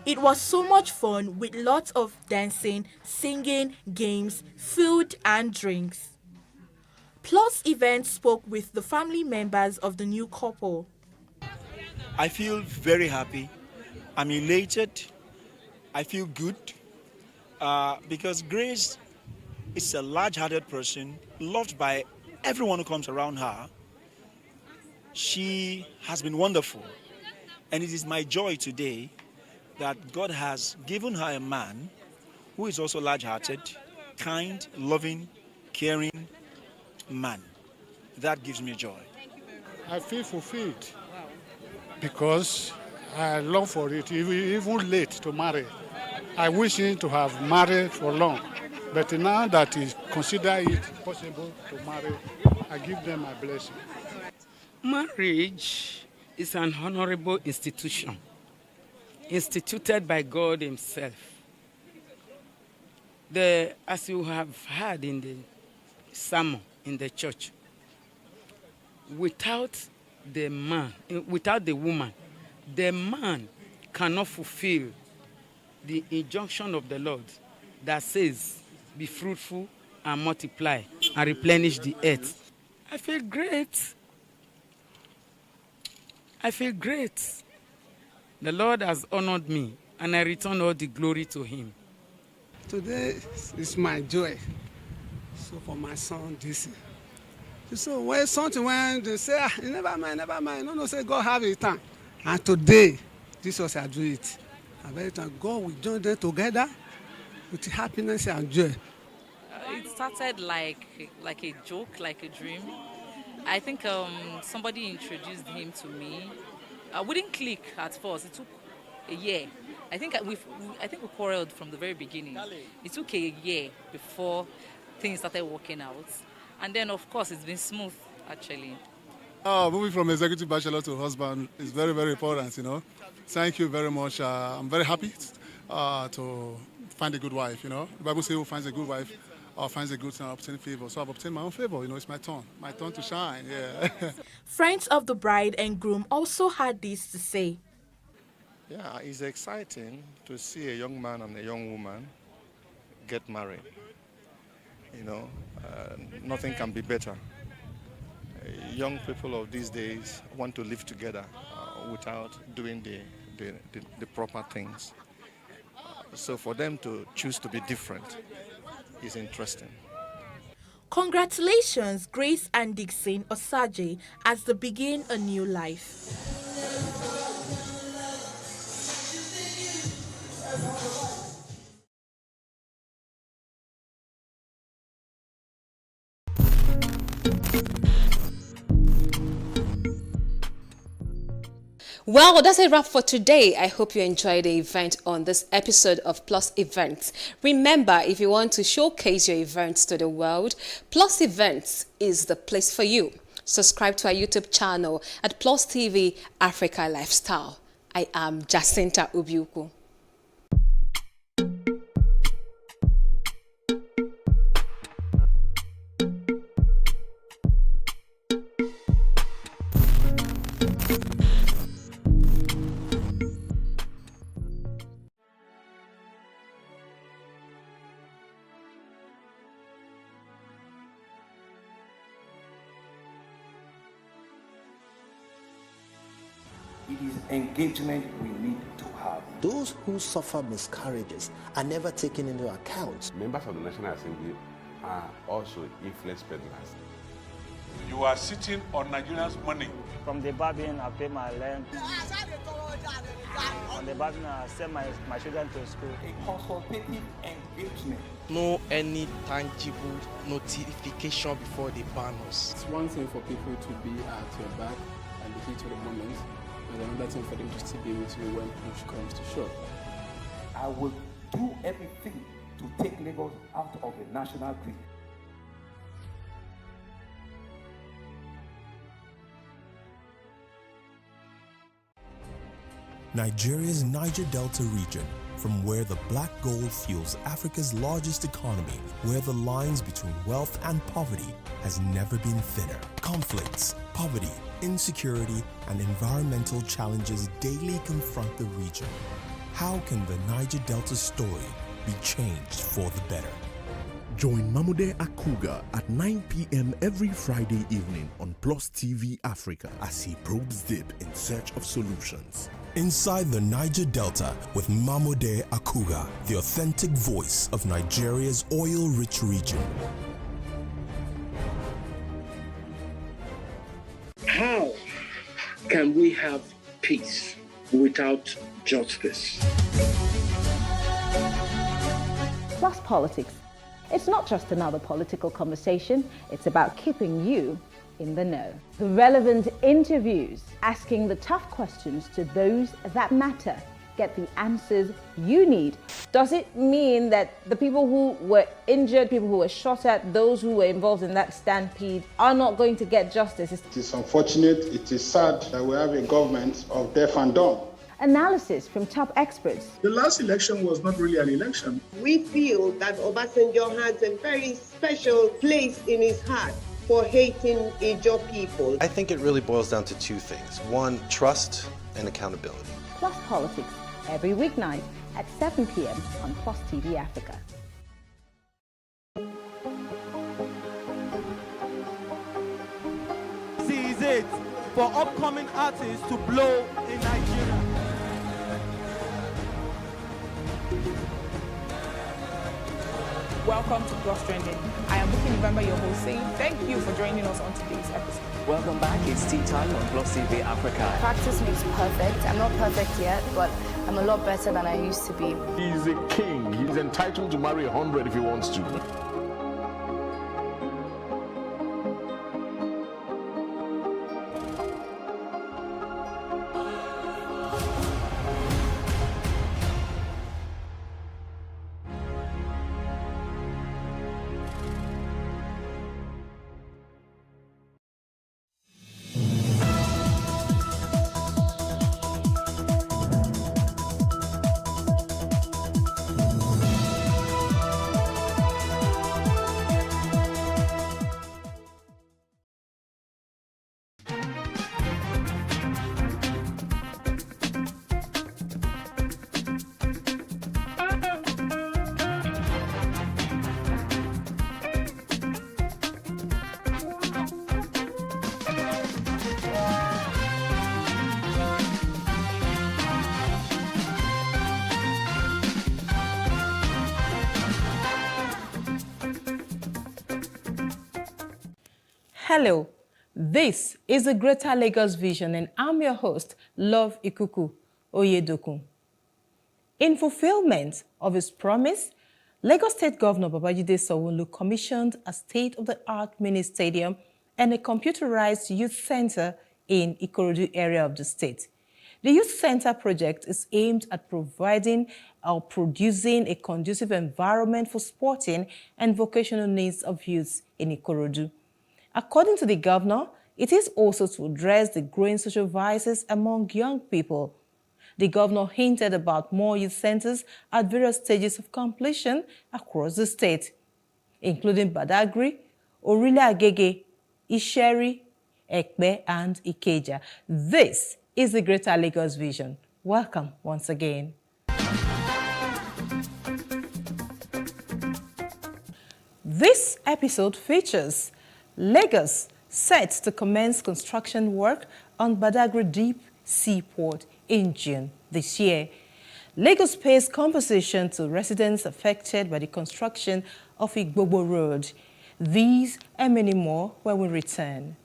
It was so much fun with lots of dancing, singing, games, food and drinks. Plus Events spoke with the family members of the new couple. I feel very happy. I'm elated. I feel good because Grace is a large-hearted person, loved by everyone who comes around her. She has been wonderful, and it is my joy today that God has given her a man who is also large-hearted, kind, loving, caring man. That gives me joy. I feel fulfilled because I long for it, even late to marry. I wish him to have married for long, but now that he consider it possible to marry, I give them my blessing. Marriage is an honorable institution, instituted by God himself. As you have heard in the sermon in the church, without the woman, the man cannot fulfill the injunction of the Lord that says, be fruitful and multiply and replenish the earth. I feel great. I feel great. The Lord has honored me, and I return all the glory to him. Today is my joy. So for my son, this. So when they say, never mind. No, say God have it time. And today, Jesus will do it. I very thank God we join them together with happiness and joy. It started like a joke, like a dream. I think somebody introduced him to me. We didn't click at first. It took a year. I think we quarreled from the very beginning. It took a year before things started working out. And then, of course, it's been smooth, actually. Moving from executive bachelor to husband is very, very important, you know. Thank you very much. I'm very happy to find a good wife, you know. The Bible says who finds a good wife finds a good son, obtain favor. So I've obtained my own favor, you know, it's my turn to shine, yeah. Friends of the bride and groom also had this to say. Yeah, it's exciting to see a young man and a young woman get married. You know, nothing can be better. Young people of these days want to live together without doing the proper things. So for them to choose to be different is interesting. Congratulations, Grace and Dixon Osaje, as they begin a new life. Well, that's a wrap for today. I hope you enjoyed the event on this episode of Plus Events. Remember, if you want to showcase your events to the world, Plus Events is the place for you. Subscribe to our YouTube channel at Plus TV Africa Lifestyle. I am Jacinta Obiuku. It is engagement we need to have. Those who suffer miscarriages are never taken into account. Members of the National Assembly are also influence peddlers. You are sitting on Nigerians' money. From the Babin, I pay my rent. From the Babin, I send my children to school. A consultative engagement. No any tangible notification before they ban us. It's one thing for people to be at your back and the heat of the moment, and another thing for them to still be with you when push comes to shove. I will do everything to take Lagos out of the national grid. Nigeria's Niger Delta region, from where the black gold fuels Africa's largest economy, where the lines between wealth and poverty has never been thinner. Conflicts, poverty, insecurity, and environmental challenges daily confront the region. How can the Niger Delta story be changed for the better? Join Mamude Akuga at 9 p.m. every Friday evening on PlusTvAfrica as he probes deep in search of solutions. Inside the Niger Delta with Mamude Akuga, the authentic voice of Nigeria's oil-rich region. How can we have peace without justice? Plus Politics. It's not just another political conversation, it's about keeping you in the know. The relevant interviews, asking the tough questions to those that matter. Get the answers you need. Does it mean that the people who were injured, people who were shot at, those who were involved in that stampede are not going to get justice? It is unfortunate, it is sad that we have a government of deaf and dumb. Analysis from top experts. The last election was not really an election. We feel that Obasanjo has a very special place in his heart for hating Ijaw people. I think it really boils down to two things. One, trust and accountability. Plus Politics, every weeknight at 7 p.m. on Plus TV Africa. This is it for upcoming artists to blow in Nigeria. Welcome to Plus Trending. I am Booking November, your host, saying thank you for joining us on today's episode. Welcome back. It's tea time on Plus TV Africa. Practice makes perfect. I'm not perfect yet, but I'm a lot better than I used to be. He's a king. He's entitled to marry 100 if he wants to. Hello, this is the Greater Lagos Vision and I'm your host, Love Ikuku Oyedokun. In fulfillment of his promise, Lagos State Governor Babajide Sanwo-Olu commissioned a state-of-the-art mini stadium and a computerized youth center in Ikorodu area of the state. The youth center project is aimed at providing or producing a conducive environment for sporting and vocational needs of youths in Ikorodu. According to the governor, it is also to address the growing social vices among young people. The governor hinted about more youth centers at various stages of completion across the state, including Badagry, Orile-Agege, Isheri, Ekpe, and Ikeja. This is the Greater Lagos Vision. Welcome once again. This episode features Lagos set to commence construction work on Badagry Deep Seaport in June this year. Lagos pays compensation to residents affected by the construction of Igbobo Road. These and many more when we return.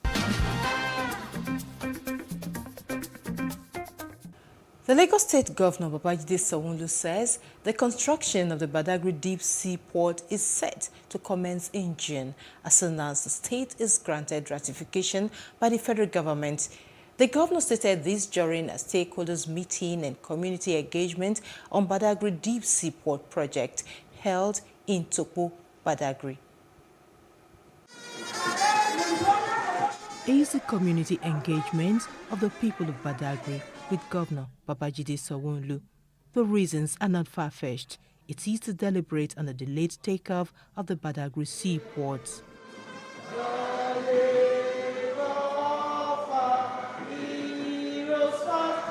The Lagos State Governor Babajide Sanwo-Olu says the construction of the Badagry Deep Seaport is set to commence in June as soon as the state is granted ratification by the federal government. The governor stated this during a stakeholders meeting and community engagement on Badagry Deep Seaport project held in Topo, Badagry. Is the community engagement of the people of Badagry with Governor Babajide Sanwo-Olu. The reasons are not far-fetched. It is to deliberate on the delayed takeoff of the Badagry seaport.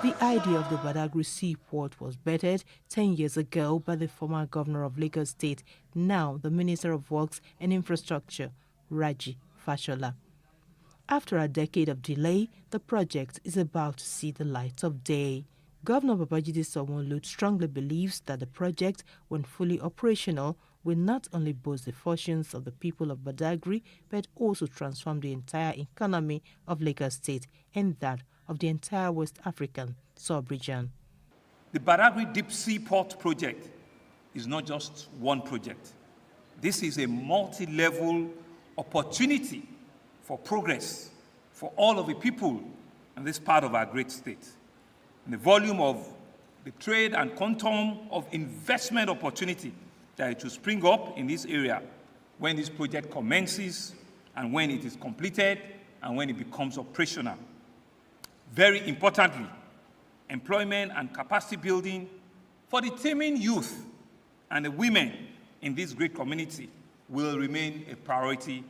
The idea of the Badagry seaport was bettered 10 years ago by the former governor of Lagos State, now the Minister of Works and Infrastructure, Raji Fashola. After a decade of delay, the project is about to see the light of day. Governor Babajide Sanwo-Olu strongly believes that the project, when fully operational, will not only boost the fortunes of the people of Badagry, but also transform the entire economy of Lagos State and that of the entire West African sub-region. The Badagry Deep Seaport project is not just one project. This is a multi-level opportunity for progress for all of the people in this part of our great state. And the volume of the trade and quantum of investment opportunity that it will spring up in this area when this project commences and when it is completed and when it becomes operational. Very importantly, employment and capacity building for the teeming youth and the women in this great community will remain a priority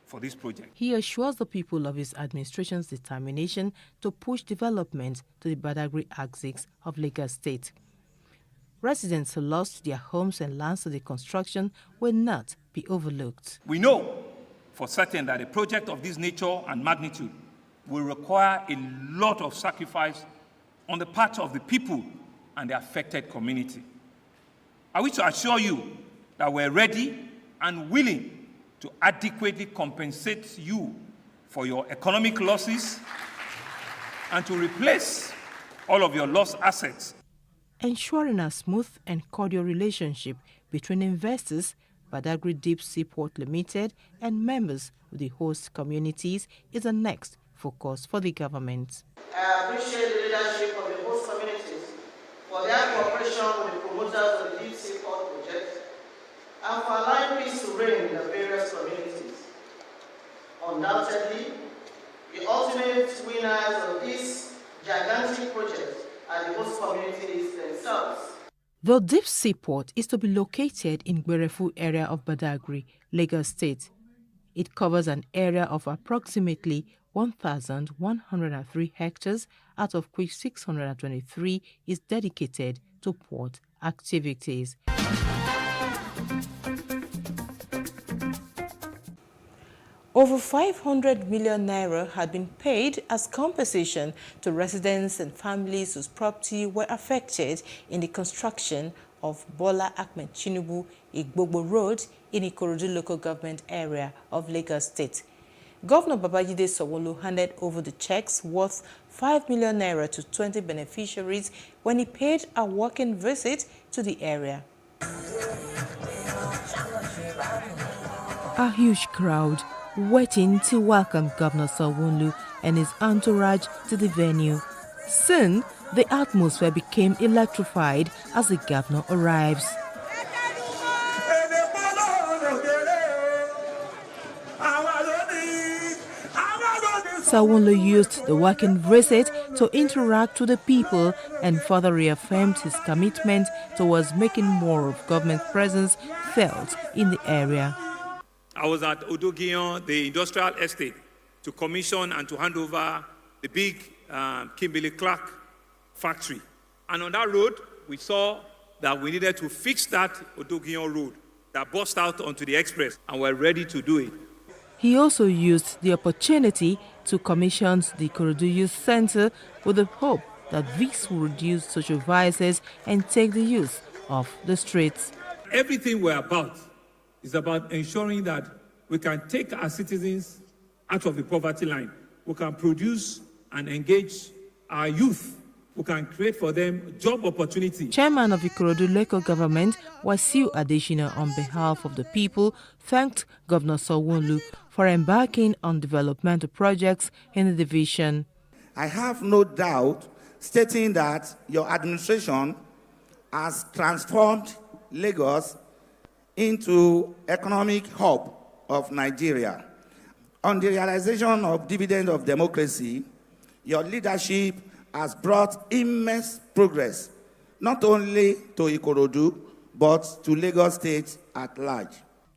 for this project. He assures the people of his administration's determination to push development to the Badagry axis of Lagos State. Residents who lost their homes and lands to the construction will not be overlooked. We know for certain that a project of this nature and magnitude will require a lot of sacrifice on the part of the people and the affected community. I wish to assure you that we're ready and willing to adequately compensate you for your economic losses and to replace all of your lost assets. Ensuring a smooth and cordial relationship between investors, Badagry Deep Seaport Limited, and members of the host communities is the next focus for the government. I appreciate the leadership of the host communities for their cooperation with the promoters of the Deep Seaport project and for allowing peace to reign in the various communities. Undoubtedly, the ultimate winners of this gigantic project are the host communities themselves. The Deep Seaport is to be located in Gberefu area of Badagry, Lagos State. It covers an area of approximately 1,103 hectares, out of which 623 is dedicated to port activities. Over 500 million naira had been paid as compensation to residents and families whose property were affected in the construction of Bola Ahmed Tinubu Igbogbo Road in Ikorodu local government area of Lagos State. Governor Babajide Sanwo-Olu handed over the checks worth 5 million naira to 20 beneficiaries when he paid a walking visit to the area. A huge crowd waiting to welcome Governor Sanwo-Olu and his entourage to the venue. Soon, the atmosphere became electrified as the governor arrives. Sanwo-Olu used the walking visit to interact with the people and further reaffirmed his commitment towards making more of government presence felt in the area. I was at Odogion, the industrial estate, to commission and to hand over the big Kimberly-Clark factory. And on that road, we saw that we needed to fix that Odogion road that burst out onto the express, and we're ready to do it. He also used the opportunity to commission the Ikorodu Youth Center with the hope that this will reduce social vices and take the youth off the streets. Everything we're about is about ensuring that we can take our citizens out of the poverty line. We can produce and engage our youth. We can create for them job opportunities. Chairman of Ikorodu local government, Wasiu Adeshina, on behalf of the people, thanked Governor Sanwo-Olu for embarking on developmental projects in the division. I have no doubt stating that your administration has transformed Lagos into economic hub of Nigeria. On the realization of dividend of democracy, your leadership has brought immense progress, not only to Ikorodu, but to Lagos State at large.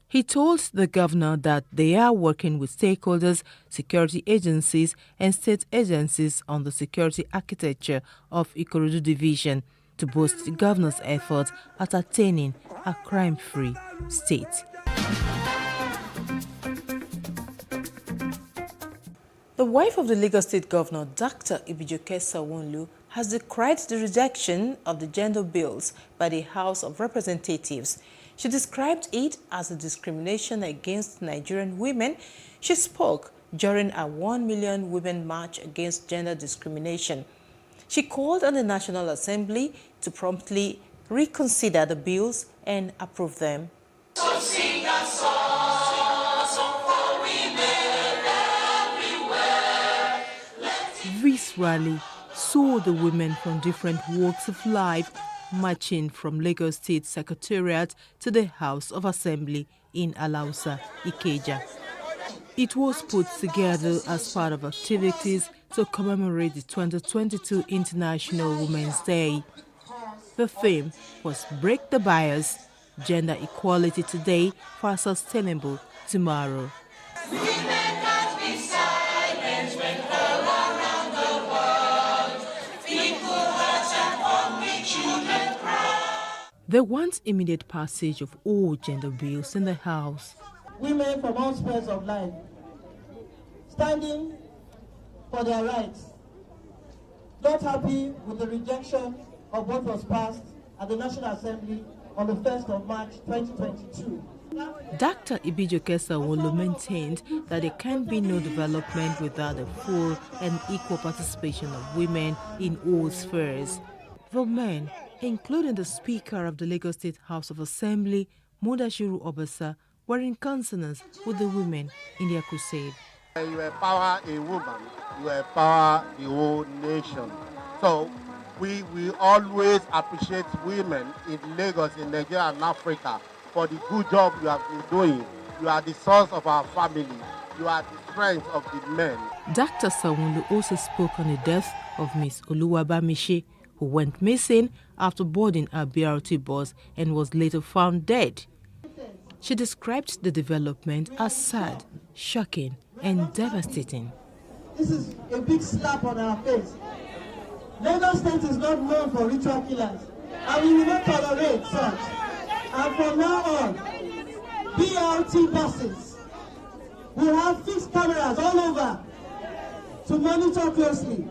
He told the governor that they are working with stakeholders, security agencies, and state agencies on the security architecture of Ikorodu Division to boost the governor's efforts at attaining a crime-free state. The wife of the Lagos State Governor, Dr. Ibijoke Sanwo-Olu, has decried the rejection of the gender bills by the House of Representatives. She described it as a discrimination against Nigerian women. She spoke during a 1 Million Women March against gender discrimination. She called on the National Assembly to promptly reconsider the bills and approve them. So sing a song for women everywhere. This rally saw the women from different walks of life marching from Lagos State Secretariat to the House of Assembly in Alausa, Ikeja. It was put together as part of activities to commemorate the 2022 International Women's Day. The theme was Break the Bias, Gender Equality Today for a Sustainable Tomorrow. They want immediate passage of all gender bills in the House. Women from all spheres of life, standing for their rights, not happy with the rejection of what was passed at the National Assembly on the 1st of March 2022. Dr. Ibijoke Sawolo maintained that there can be no development without the full and equal participation of women in all spheres. The men, including the Speaker of the Lagos State House of Assembly, Mudashiru Obasa, were in consonance with the women in their crusade. You empower a woman, you empower the whole nation. So we always appreciate women in Lagos, in Nigeria and Africa for the good job you have been doing. You are the source of our family. You are the strength of the men. Dr. Sawolo also spoke on the death of Miss Oluwabamishi, who went missing after boarding a BRT bus and was later found dead. She described the development as sad, shocking, and devastating. This is a big slap on our face. Lagos State is not known for ritual killers, and we will not tolerate such. And from now on, BRT buses will have fixed cameras all over to monitor closely.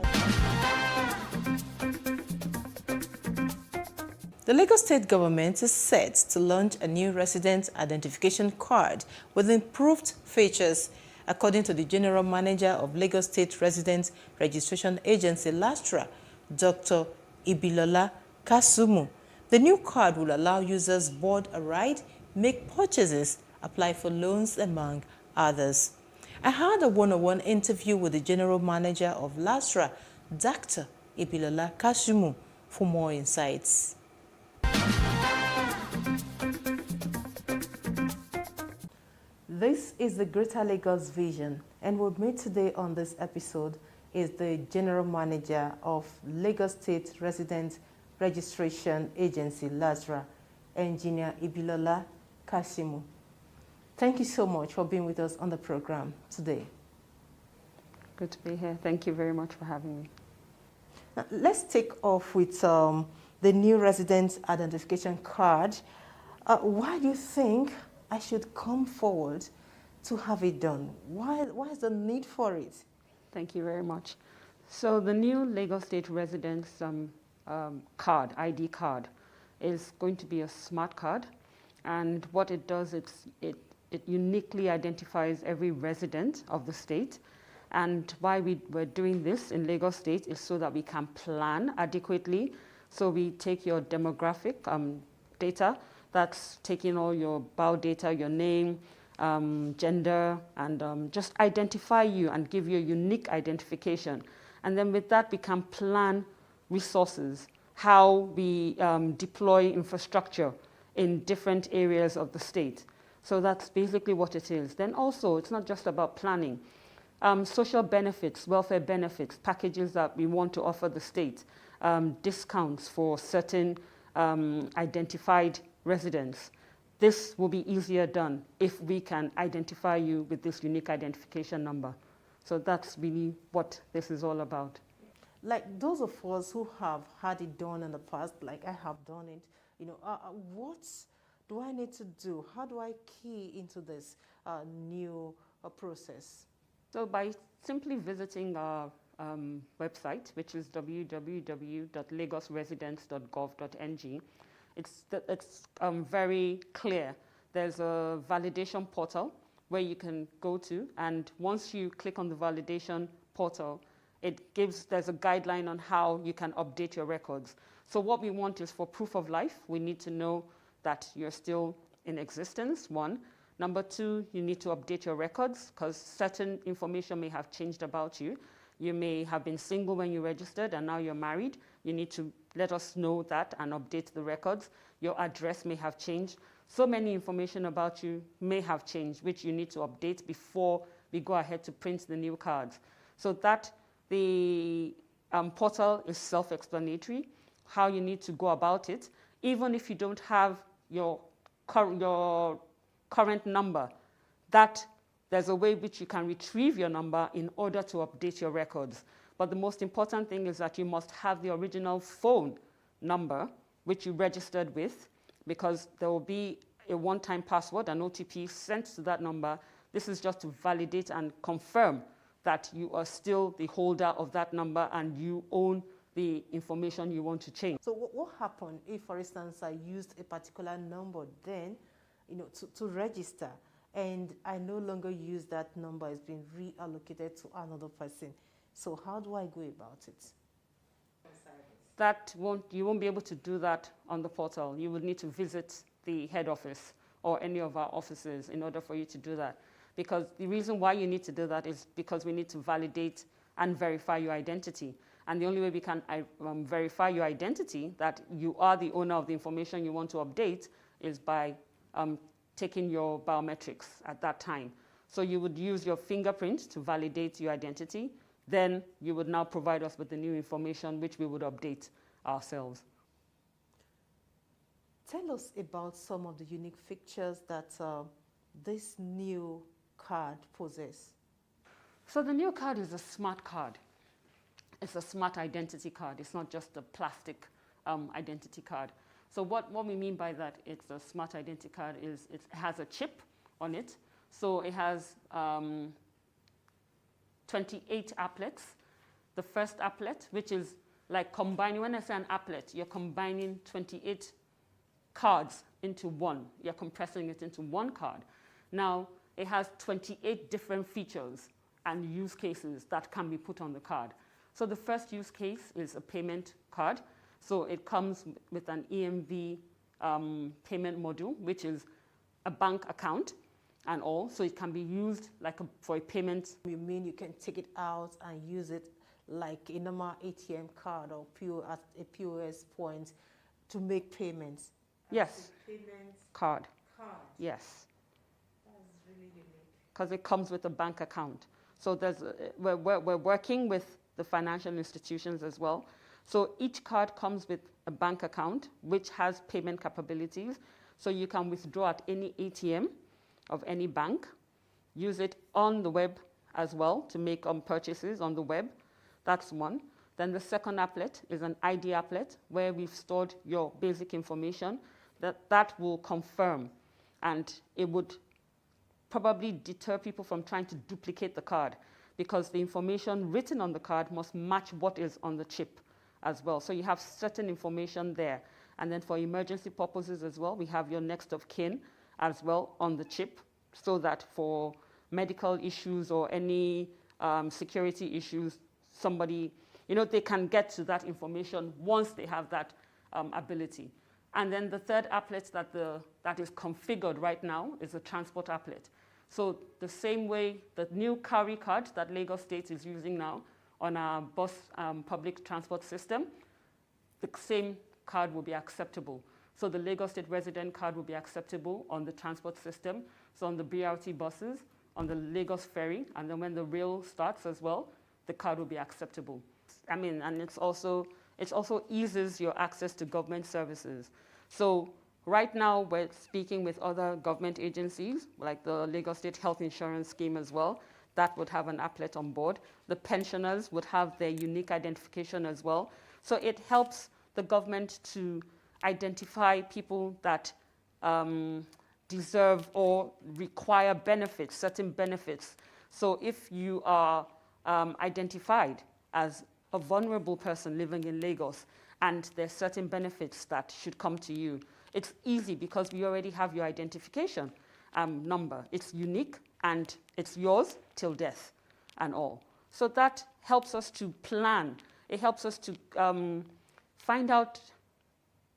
The Lagos State government is set to launch a new resident identification card with improved features, according to the General Manager of Lagos State Resident Registration Agency, LASTRA, Dr. Ibilola Kasumu. The new card will allow users board a ride, make purchases, apply for loans, among others. I had a one-on-one interview with the General Manager of LASTRA, Dr. Ibilola Kasumu, for more insights. This is the Greater Lagos Vision, and with me today on this episode is the General Manager of Lagos State Resident Registration Agency, LASTRA, Engineer Ibilola Kasimu. Thank you so much for being with us on the program today. Good to be here. Thank you very much for having me. Now, let's take off with the new resident identification card. Why do you think I should come forward to have it done? Why is the need for it? Thank you very much. So the new Lagos State Residence card, ID card, is going to be a smart card. And what it does, it uniquely identifies every resident of the state. And why we're doing this in Lagos State is so that we can plan adequately. So we take your demographic data, that's taking all your bio data, your name, gender, and just identify you and give you a unique identification. And then with that, we can plan resources, how we deploy infrastructure in different areas of the state. So that's basically what it is. Then also, it's not just about planning. Social benefits, welfare benefits, packages that we want to offer the state, discounts for certain identified residents. This will be easier done if we can identify you with this unique identification number. So that's really what this is all about. Like those of us who have had it done in the past, like I have done it, what do I need to do? How do I key into this new process? So by simply visiting our website, which is www.lagosresidents.gov.ng, it's very clear. There's a validation portal where you can go to, and once you click on the validation portal, there's a guideline on how you can update your records. So what we want is for proof of life, we need to know that you're still in existence, one. Number two, you need to update your records because certain information may have changed about you. You may have been single when you registered and now you're married. You need to let us know that and update the records. Your address may have changed. So many information about you may have changed, which you need to update before we go ahead to print the new cards. So that the portal is self-explanatory, how you need to go about it. Even if you don't have your current number, that there's a way which you can retrieve your number in order to update your records. But the most important thing is that you must have the original phone number which you registered with, because there will be a one-time password, an OTP sent to that number. This is just to validate and confirm that you are still the holder of that number and you own the information you want to change. So what happened if, for instance, I used a particular number then, to register, and I no longer use that number, it's been reallocated to another person? So how do I go about it? You won't be able to do that on the portal. You would need to visit the head office or any of our offices in order for you to do that. Because the reason why you need to do that is because we need to validate and verify your identity. And the only way we can verify your identity, that you are the owner of the information you want to update, is by taking your biometrics at that time. So you would use your fingerprint to validate your identity. Then you would now provide us with the new information which we would update ourselves. Tell us about some of the unique features that this new card possesses. So the new card is a smart card. It's a smart identity card. It's not just a plastic identity card. So what we mean by that, it's a smart identity card, is it has a chip on it. So it has 28 applets. The first applet, which is like combining, when I say an applet, you're combining 28 cards into one. You're compressing it into one card. Now, it has 28 different features and use cases that can be put on the card. So the first use case is a payment card. So it comes with an EMV payment module, which is a bank account and all. So it can be used for a payment. You mean you can take it out and use it like a normal ATM card or at a POS point to make payments? Yes. Card. Yes. That's really unique. Because it comes with a bank account. So we're working with the financial institutions as well. So each card comes with a bank account which has payment capabilities. So you can withdraw at any ATM of any bank, use it on the web as well to make purchases on the web. That's one. Then the second applet is an ID applet where we've stored your basic information that will confirm, and it would probably deter people from trying to duplicate the card, because the information written on the card must match what is on the chip as well. So you have certain information there. And then for emergency purposes as well, we have your next of kin as well on the chip, so that for medical issues or any security issues, somebody, they can get to that information once they have that ability. And then the third applet that is configured right now is a transport applet. So the same way the new carry card that Lagos State is using now on our bus public transport system, the same card will be acceptable. So the Lagos State resident card will be acceptable on the transport system. So on the BRT buses, on the Lagos ferry, and then when the rail starts as well, the card will be acceptable. And it's also eases your access to government services. So right now we're speaking with other government agencies, like the Lagos State Health Insurance Scheme as well. That would have an applet on board. The pensioners would have their unique identification as well. So it helps the government to identify people that deserve or require benefits, certain benefits. So if you are identified as a vulnerable person living in Lagos and there's certain benefits that should come to you, it's easy because we already have your identification number. It's unique and it's yours till death and all. So that helps us to plan. It helps us to find out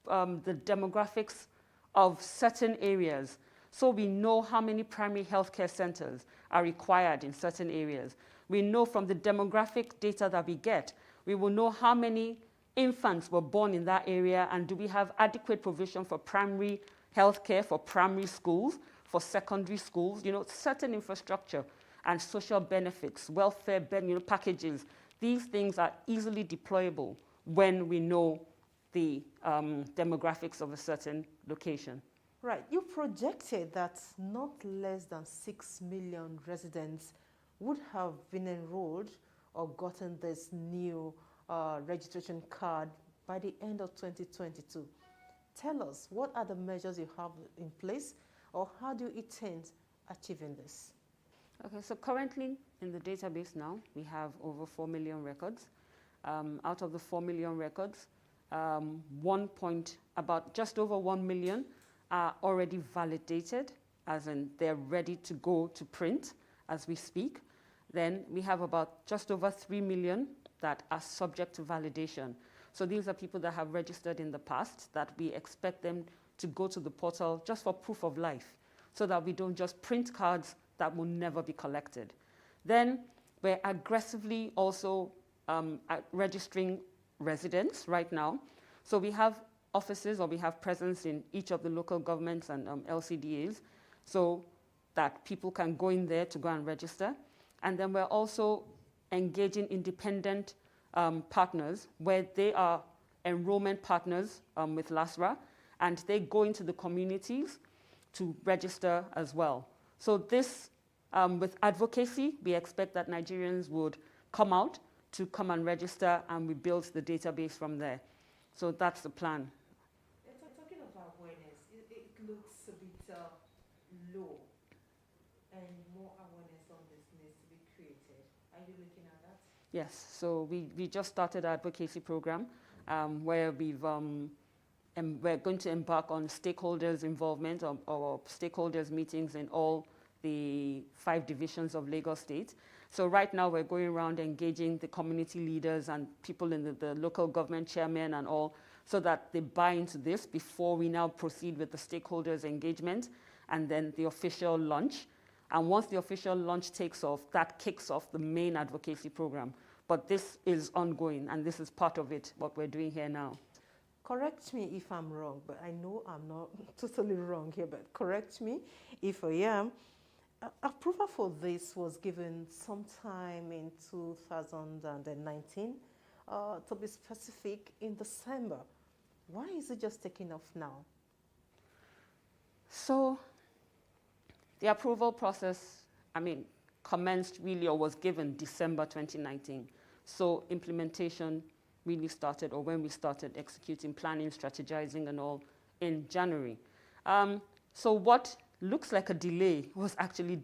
the demographics of certain areas. So we know how many primary healthcare centers are required in certain areas. We know from the demographic data that we get, we will know how many infants were born in that area, and do we have adequate provision for primary healthcare, for primary schools, for secondary schools, certain infrastructure and social benefits, welfare packages. These things are easily deployable when we know the demographics of a certain location. Right. You projected that not less than 6 million residents would have been enrolled or gotten this new registration card by the end of 2022. Tell us, what are the measures you have in place, or how do you intend achieving this? Okay, so currently in the database now, we have over 4 million records. Out of the 4 million records, just over 1 million are already validated, as in they're ready to go to print as we speak. Then we have about just over 3 million that are subject to validation. So these are people that have registered in the past that we expect them to go to the portal just for proof of life, so that we don't just print cards that will never be collected. Then we're aggressively also registering residents right now. So we have offices, or we have presence in each of the local governments and LCDAs, so that people can go in there to go and register. And then we're also engaging independent partners, where they are enrollment partners with LASRA, and they go into the communities to register as well. So this, with advocacy, we expect that Nigerians would come out to come and register, and we build the database from there. So that's the plan. Talking about awareness, it looks a bit low, and more awareness on this needs to be created. Are you looking at that? Yes, so we just started our advocacy program where we're going to embark on stakeholders' involvement or stakeholders' meetings in all the 5 divisions of Lagos State. So right now we're going around engaging the community leaders and people in the local government chairmen and all, so that they buy into this before we now proceed with the stakeholders' engagement and then the official launch. And once the official launch takes off, that kicks off the main advocacy program. But this is ongoing, and this is part of it, what we're doing here now. Correct me if I'm wrong, but I know I'm not totally wrong here, but correct me if I am. Approval for this was given sometime in 2019, to be specific, in December. Why is it just taking off now? So the approval process, commenced really, or was given December 2019. So implementation really started, or when we started executing, planning, strategizing and all, in January. So what looks like a delay was actually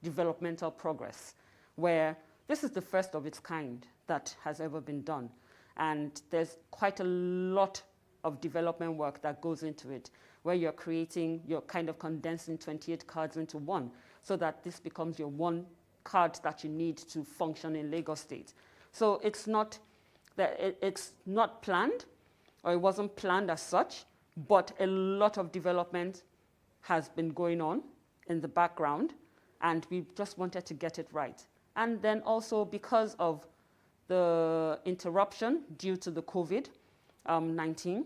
developmental progress, where this is the first of its kind that has ever been done. And there's quite a lot of development work that goes into it, where you're kind of condensing 28 cards into one, so that this becomes your one card that you need to function in Lagos State. So it's not planned, or it wasn't planned as such, but a lot of development has been going on in the background, and we just wanted to get it right. And then also because of the interruption due to the COVID-19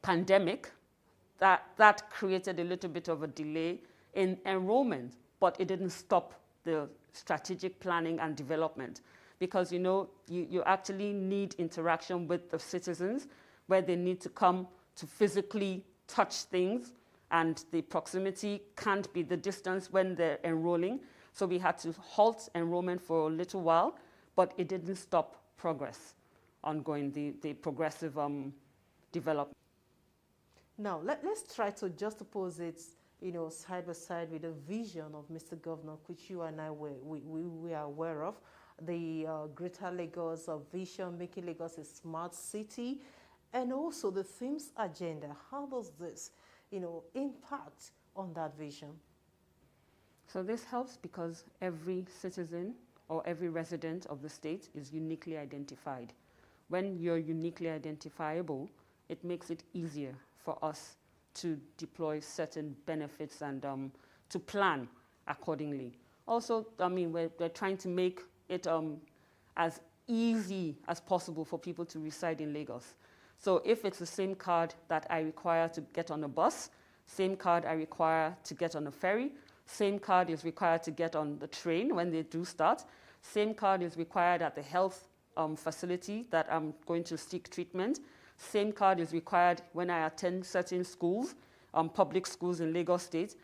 pandemic, that created a little bit of a delay in enrollment, but it didn't stop the strategic planning and development, because you actually need interaction with the citizens, where they need to come to physically touch things, and the proximity can't be the distance when they're enrolling. So we had to halt enrollment for a little while, but it didn't stop progress ongoing, the progressive development. Now, let's try to juxtapose it, side by side with the vision of Mr. Governor, which you and I we are aware of, the Greater Lagos vision, making Lagos a smart city, and also the themes agenda. How does this, impact on that vision? So this helps because every citizen or every resident of the state is uniquely identified when you're uniquely identifiable, it makes it easier for us to deploy certain benefits and to plan accordingly. Also, I mean, we're trying to make it as easy as possible for people to reside in Lagos. So if it's the same card that I require to get on a bus, same card I require to get on a ferry, same card is required to get on the train when they do start, same card is required at the health facility that I'm going to seek treatment, same card is required when I attend certain schools, public schools in Lagos State,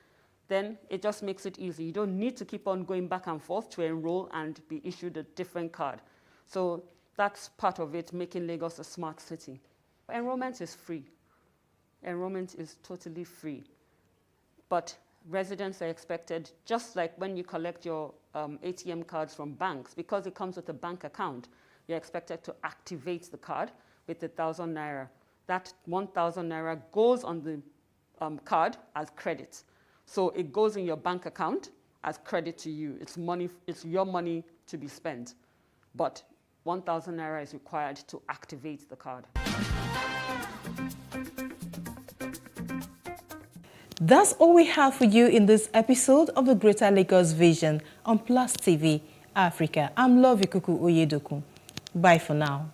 then it just makes it easy. You don't need to keep on going back and forth to enroll and be issued a different card. So that's part of it, making Lagos a smart city. Enrollment is free. Enrollment is totally free. But residents are expected, just like when you collect your ATM cards from banks, because it comes with a bank account, you're expected to activate the card with 1,000 naira. That 1,000 naira goes on the card as credit. So it goes in your bank account as credit to you. It's money, it's your money to be spent. But 1,000 naira is required to activate the card. That's all we have for you in this episode of the Greater Lagos Vision on Plus TV Africa. I'm Love Ikuku Oyedokun. Bye for now.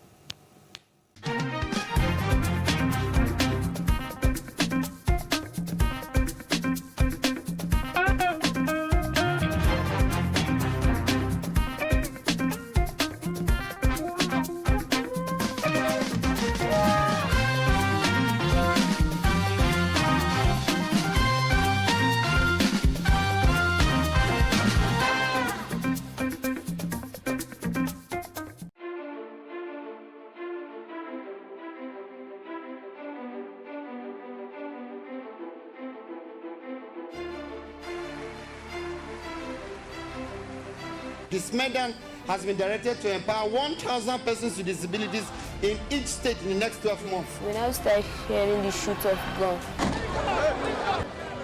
This medal has been directed to empower 1,000 persons with disabilities in each state in the next 12 months. When I start hearing the shoot of gun.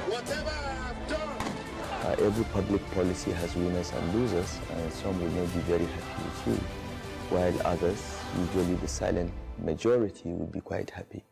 Whatever I have done. Every public policy has winners and losers, and some will not be very happy with you, while others, usually the silent majority, will be quite happy.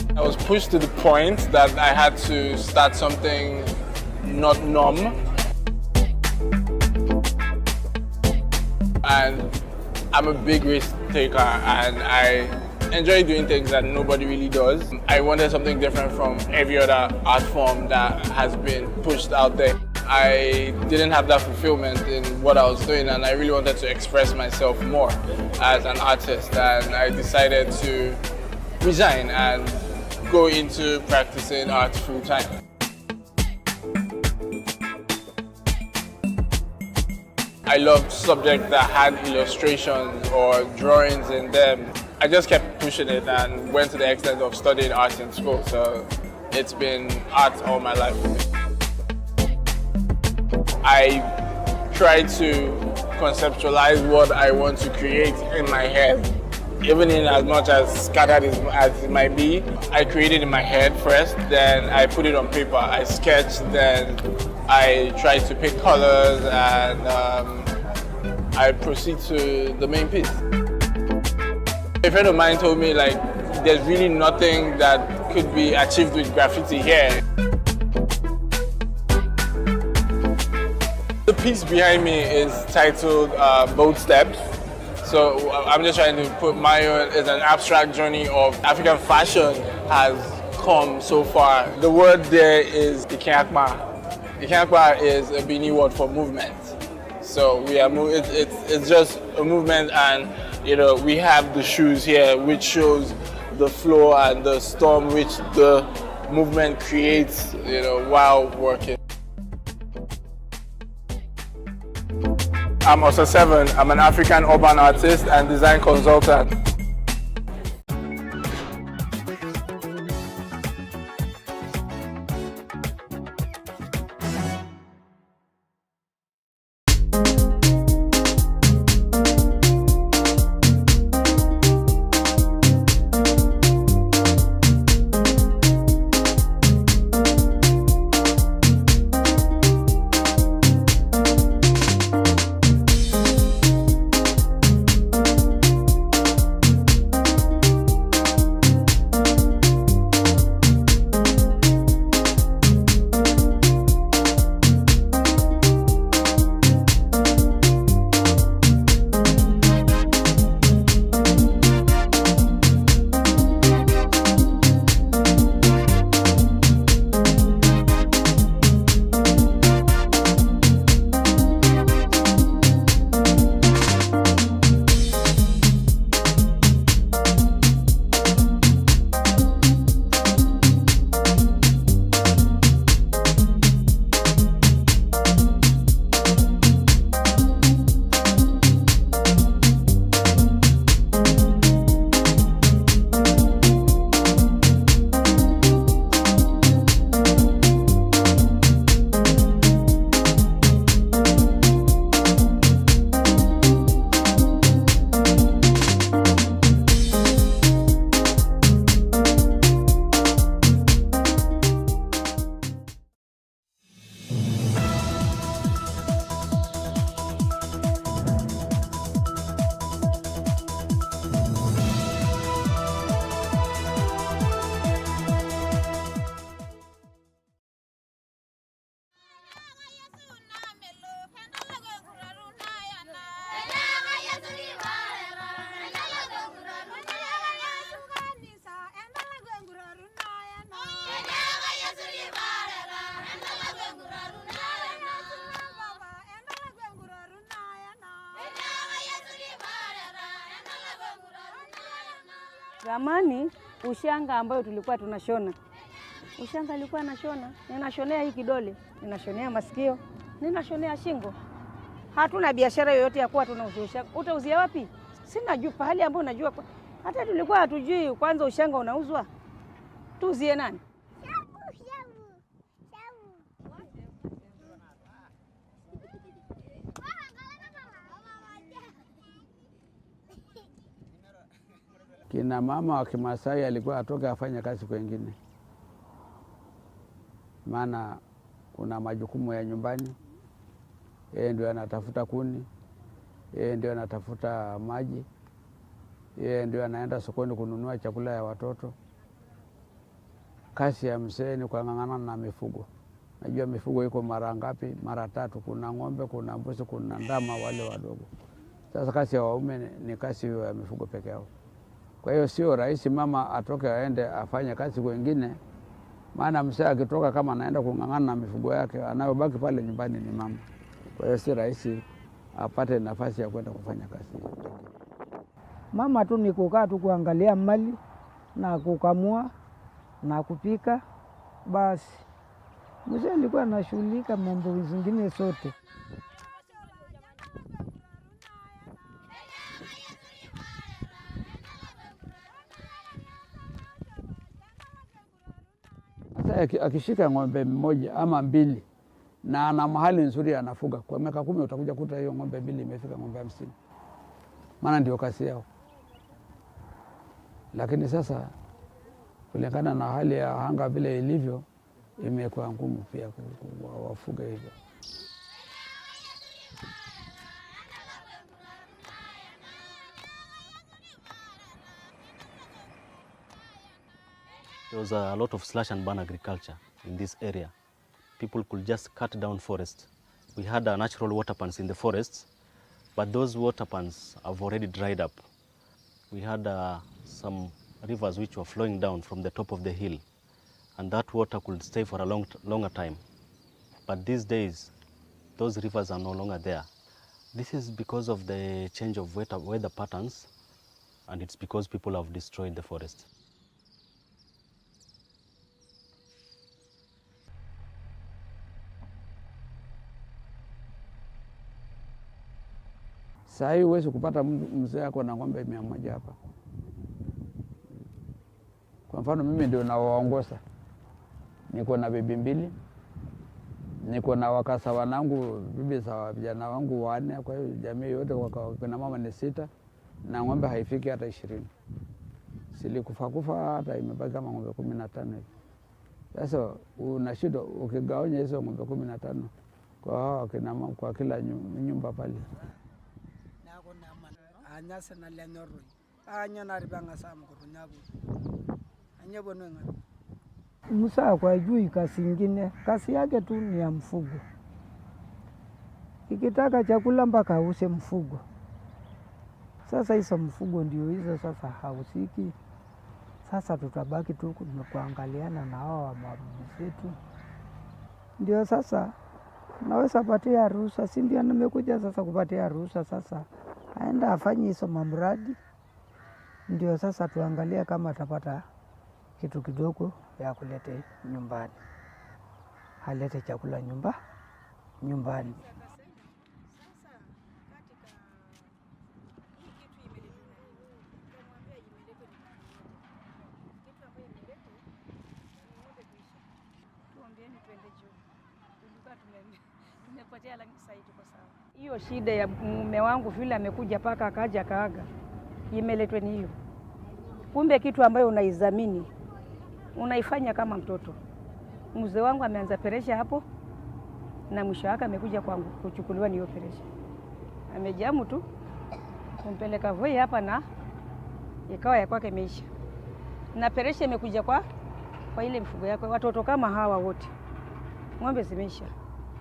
I was pushed to the point that I had to start something not numb. And I'm a big risk taker and I enjoy doing things that nobody really does. I wanted something different from every other art form that has been pushed out there. I didn't have that fulfillment in what I was doing and I really wanted to express myself more as an artist, and I decided to resign and go into practicing art full time. I loved subjects that had illustrations or drawings in them. I just kept pushing it and went to the extent of studying art in school, so it's been art all my life for me. I try to conceptualize what I want to create in my head. Even in as much as scattered as it might be, I create it in my head first, then I put it on paper. I sketch, then I try to pick colors, and I proceed to the main piece. A friend of mine told me, like, there's really nothing that could be achieved with graffiti here. The piece behind me is titled Bold Steps. So I'm just trying to put my own, it's an abstract journey of African fashion has come so far. The word there is Ikeakpa. Ikeakpa is a Bini word for movement. So we are it's just a movement, and we have the shoes here which shows the flow and the storm which the movement creates while working. I'm also 7. I'm an African urban artist and design consultant. Zamani ushanga ambayo tulikuwa tunashona. Ushanga alikuwa anashona, ninashonea hii kidole, ninashonea masikio, ninashonea shingo. Hatuna biashara yoyote ya kuwa tunauza ushanga. Utauzia wapi? Sina juu pahali ambapo najua. Hata tulikuwa hatujui kwanza ushanga unauzwa. Tuuzie nani? Kina mama wa Kimasai alikuwa atoke afanye kazi kwengine, maana kuna majukumu ya nyumbani. Yeye ndio anatafuta kuni, yeye ndio anatafuta maji, yeye ndio anaenda sokoni kununua chakula ya watoto. Kazi ya mzee ni kung'ang'ana na mifugo. Najua mifugo iko mara ngapi? Mara 3. Kuna ng'ombe, kuna mbuzi, kuna ndama wale wadogo. Sasa kazi ya waume ni kazi ya mifugo peke yao. Kwa hiyo sio rahisi mama atoke aende afanye kazi kwengine, maana mzee akitoka kama anaenda kung'ang'ana na mifugo yake, anayobaki pale nyumbani ni mama. Kwa hiyo si rahisi apate nafasi ya kwenda kufanya kazi. Mama tu ni kukaa tu kuangalia mali na kukamua na kupika basi. Mzee alikuwa anashughulika mambo zingine sote. Akishika ng'ombe mmoja ama 2 na ana mahali nzuri anafuga, kwa miaka 10 utakuja kuta hiyo ng'ombe 2 imefika ng'ombe 50. Maana ndio kazi yao. Lakini sasa kulingana na hali ya anga vile ilivyo, imekuwa ngumu pia wafuga hivyo. There was a lot of slash and burn agriculture in this area. People could just cut down forest. We had natural water pans in the forests, but those water pans have already dried up. We had some rivers which were flowing down from the top of the hill, and that water could stay for a longer time. But these days, those rivers are no longer there. This is because of the change of weather patterns, and it's because people have destroyed the forest. Saa hii huwezi kupata mzee ako na ng'ombe 100 hapa. Kwa mfano mimi ndio nawaongoza. Niko na bibi 2. Niko na wakasa wanangu, bibi za vijana wangu 4, kwa hiyo jamii yote kuna mama ni 6 na ng'ombe haifiki hata 20. Silikufa hata imebaki kama ng'ombe 15 hivi. Sasa una shida ukigawanya hizo ng'ombe 15 kwa hao kina mama kwa kila nyumba pale. Anyasa na lenyoroi. Anya na ribanga samu kurunyabu. Anya bonwenga. Musa kwa juu kasi nyingine, kasi yake tu ni ya mfugo. Ikitaka chakula mpaka use mfugo. Sasa hizo mfugo ndio hizo sasa hausiki. Sasa tutabaki tu kuangaliana na hao mabibi zetu. Ndio sasa naweza patia ruhusa, si ndio nimekuja sasa kupatia ruhusa sasa. Aenda afanye hizo mamradi. Ndio sasa tuangalia kama atapata kitu kidogo ya kulete nyumbani. Halete chakula nyumbani. Hiyo shida ya mume wangu vile amekuja paka akaja kaaga, imeletwa ni hiyo. Kumbe kitu ambayo unaizamini unaifanya kama mtoto. Mzee wangu ameanza peresha hapo na mwisho wake amekuja kwangu kuchukuliwa ni hiyo peresha. Amejamu tu kumpeleka Voi hapa na ikawa ya kwake imeisha. Na peresha imekuja kwa ile mfugo yake. Watoto kama hawa wote ng'ombe zimeisha,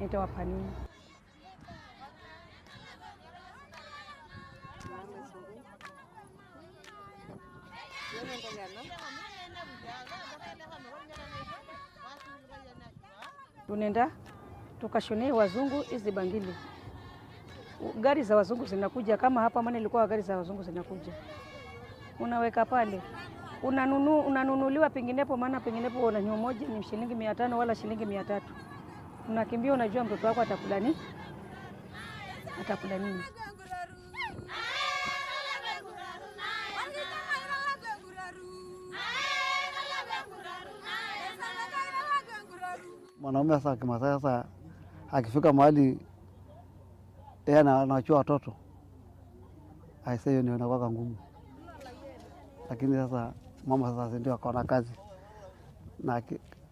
nitawapa nini? Tunenda tukashonee wazungu hizi bangili. Gari za wazungu zinakuja kama hapa, maana ilikuwa gari za wazungu zinakuja. Unaweka pale. Unanunuliwa penginepo, maana penginepo una nyoo moja ni shilingi 500 wala shilingi 300. Unakimbia, unajua mtoto wako atakula nini? Atakula nini? Mwanaume sasa Kimasai sasa akifika mahali yeye anachua watoto, aisee, hiyo ndio inakuwa ngumu. Lakini sasa mama sasa ndio akaona kazi, na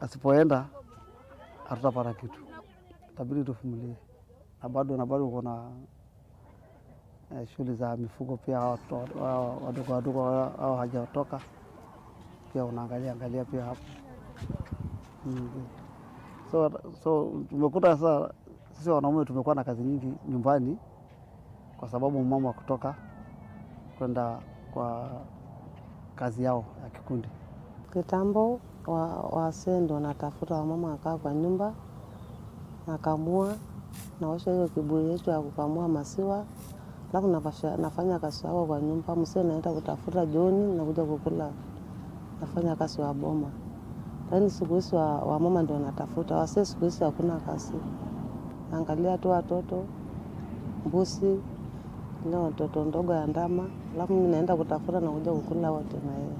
asipoenda hatutapata kitu, itabidi tuvumilie. Na bado kuna shughuli za mifugo pia, wadogo hao hajatoka pia, unaangalia pia hapo. So tumekuta sasa sisi wanaume tumekuwa na kazi nyingi nyumbani kwa sababu mama kutoka kwenda kwa kazi yao ya kikundi. Kitambo wasee ndio natafuta wamama wakaa kwa nyumba, nakamua, naosha hiyo kibuyu yetu ya kukamua maziwa, alafu nafanya kazi yao kwa nyumba. Mzee naenda kutafuta jioni na kuja kukula, nafanya kazi wa boma. Lakini siku hizi wamama ndio natafuta, wasee siku hizi hakuna kazi. Naangalia tu watoto, mbuzi, ile watoto ndogo ya ndama, alafu mimi naenda kutafuta na kuja kukula wote na yeye.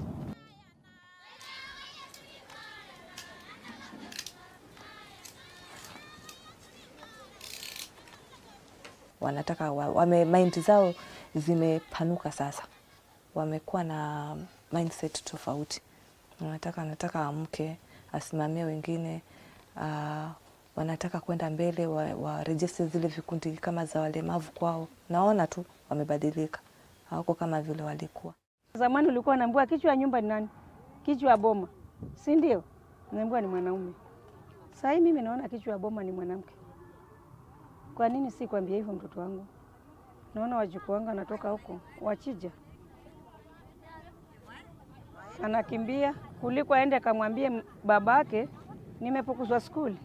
Wanataka mind zao zimepanuka sasa. Wamekuwa na mindset tofauti. Wanataka amke, asimamie wengine, wanataka kwenda mbele, warejeshe zile vikundi kama za walemavu kwao. Naona tu wamebadilika. Hawako kama vile walikuwa. Zamani ulikuwa unaambiwa kichwa ya nyumba ni nani? Kichwa ya boma. Si ndio? Unaambiwa ni mwanaume. Sasa hivi mimi naona kichwa ya boma ni mwanamke. Kwa nini si kwambia hivyo mtoto wangu? Naona wajukuu wangu anatoka huko, wachija. Anakimbia kuliko aende akamwambie babake nimepokuzwa skuli.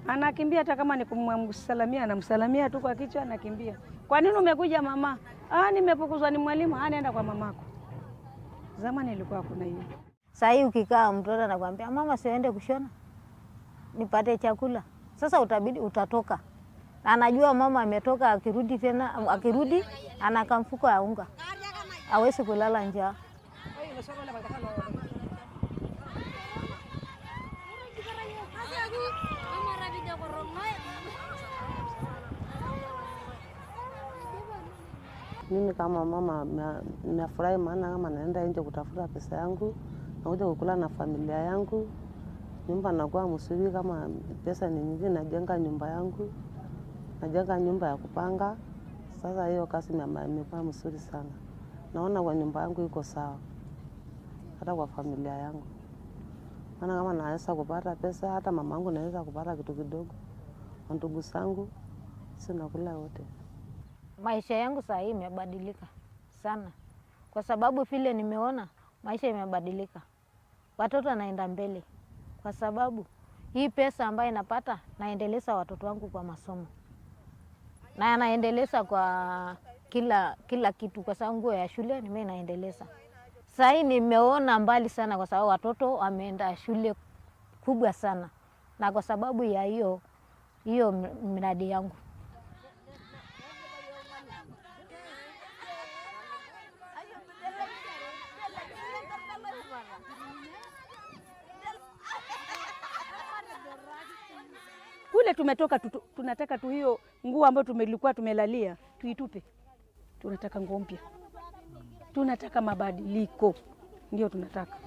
Anakimbia hata kama ni kumsalamia, anamsalamia tu kwa kichwa, anakimbia. Kwa nini umekuja mama? Nimepokuzwa ni mwalimu, anaenda kwa mamako. Zamani ilikuwa kuna hiyo. Sasa hii ukikaa mtoto anakuambia mama siende kushona, nipate chakula. Sasa utabidi utatoka. Anajua mama ametoka, akirudi tena, akirudi anaka mfuko ya unga, hawezi kulala njaa. Mimi kama mama ninafurahi, maana kama naenda nje kutafuta pesa yangu, nakuja kukula na familia yangu, nyumba nakuwa mzuri. Kama pesa ni nyingi, najenga nyumba yangu, najenga nyumba ya kupanga. Sasa hiyo kazi imekuwa mzuri sana. Naona kwa nyumba yangu iko sawa, hata kwa familia yangu. Maana kama naweza kupata pesa, hata mamangu naweza kupata kitu kidogo, ndugu zangu sina kula wote. Maisha yangu sasa hii imebadilika sana, kwa sababu vile nimeona maisha imebadilika. Watoto naenda mbele, kwa sababu hii pesa ambayo napata naendeleza watoto wangu kwa masomo, na naendeleza kwa kila kitu, kwa sababu nguo ya shule mimi naendeleza. Sasa hii nimeona mbali sana, kwa sababu watoto wameenda shule kubwa sana, na kwa sababu ya hiyo miradi yangu. Kule tumetoka tunataka tu hiyo nguo ambayo tumelikuwa tumelalia tuitupe. Tunataka nguo mpya. Tunataka mabadiliko. Ndio tunataka.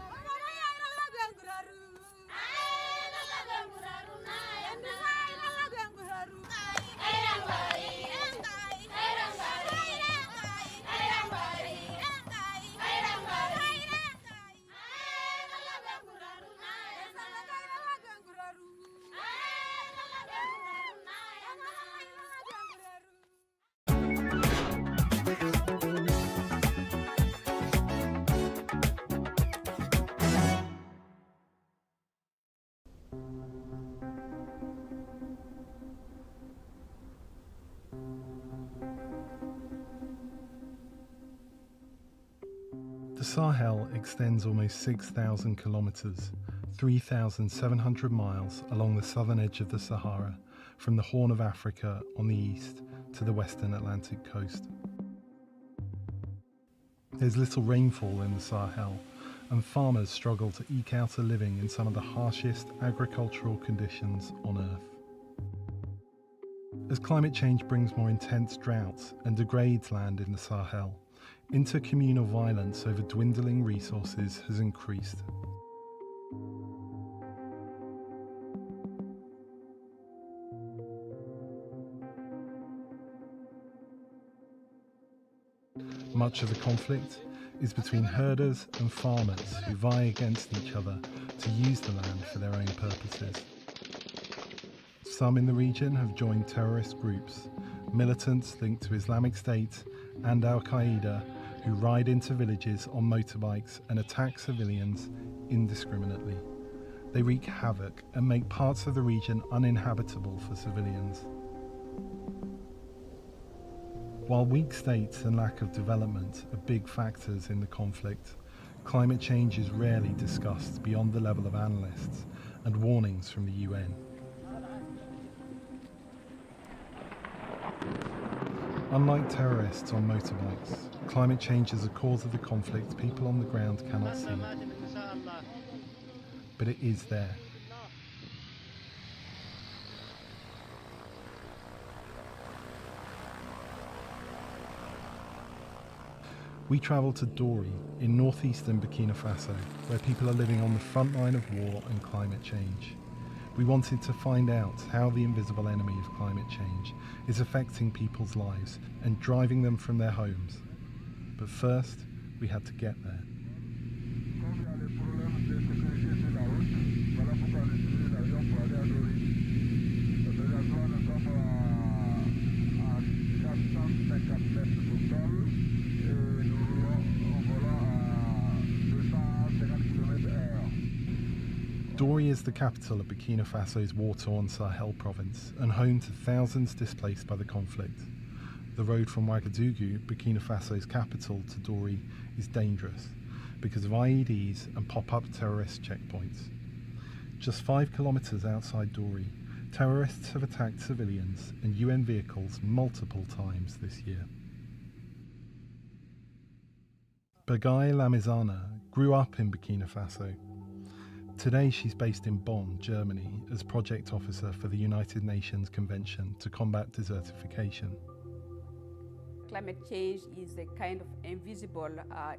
The Sahel extends almost 6,000 kilometers, 3,700 miles along the southern edge of the Sahara, from the Horn of Africa on the east to the western Atlantic coast. There's little rainfall in the Sahel, and farmers struggle to eke out a living in some of the harshest agricultural conditions on Earth. As climate change brings more intense droughts and degrades land in the Sahel, intercommunal violence over dwindling resources has increased. Much of the conflict is between herders and farmers who vie against each other to use the land for their own purposes. Some in the region have joined terrorist groups, militants linked to Islamic State and Al-Qaeda, who ride into villages on motorbikes and attack civilians indiscriminately. They wreak havoc and make parts of the region uninhabitable for civilians. While weak states and lack of development are big factors in the conflict, climate change is rarely discussed beyond the level of analysts and warnings from the UN. Unlike terrorists on motorbikes, climate change is a cause of the conflict people on the ground cannot see. But it is there. We travelled to Dori in northeastern Burkina Faso, where people are living on the front line of war and climate change. We wanted to find out how the invisible enemy of climate change is affecting people's lives and driving them from their homes. But first, we had to get there. Dori is the capital of Burkina Faso's war-torn Sahel province and home to thousands displaced by the conflict. The road from Ouagadougou, Burkina Faso's capital, to Dori is dangerous because of IEDs and pop-up terrorist checkpoints. Just 5 kilometers outside Dori, Terrorists have attacked civilians and UN vehicles multiple times this year. Bagai Lamizana grew up in Burkina Faso. Today she's based in Bonn, Germany, as project officer for the United Nations Convention to Combat Desertification. Climate change is a kind of invisible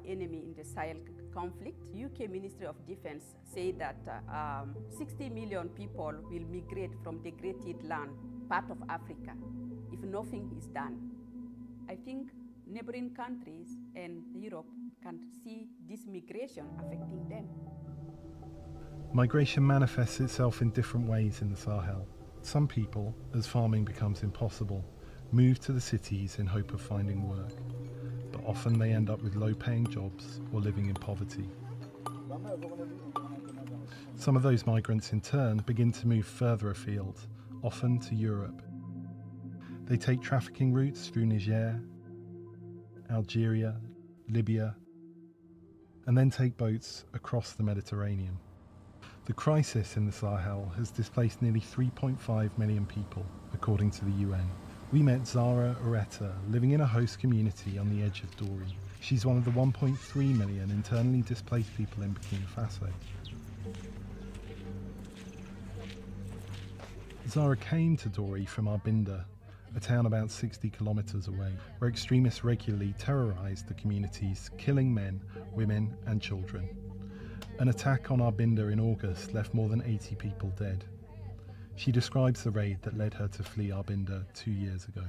enemy in the Sahel conflict. UK Ministry of Defense say that 60 million people will migrate from degraded land, part of Africa, if nothing is done. I think neighboring countries and Europe can see this migration affecting them. Migration manifests itself in different ways in the Sahel. Some people, as farming becomes impossible, move to the cities in hope of finding work, but often they end up with low-paying jobs or living in poverty. Some of those migrants in turn begin to move further afield, often to Europe. They take trafficking routes through Niger, Algeria, Libya, and then take boats across the Mediterranean. The crisis in the Sahel has displaced nearly 3.5 million people, according to the UN. We met Zara Ureta, living in a host community on the edge of Dori. She's one of the 1.3 million internally displaced people in Burkina Faso. Zara came to Dori from Arbinda, a town about 60 kilometers away, where extremists regularly terrorized the communities, killing men, women and children. An attack on Arbinda in August left more than 80 people dead. She describes the raid that led her to flee Arbinda 2 years ago.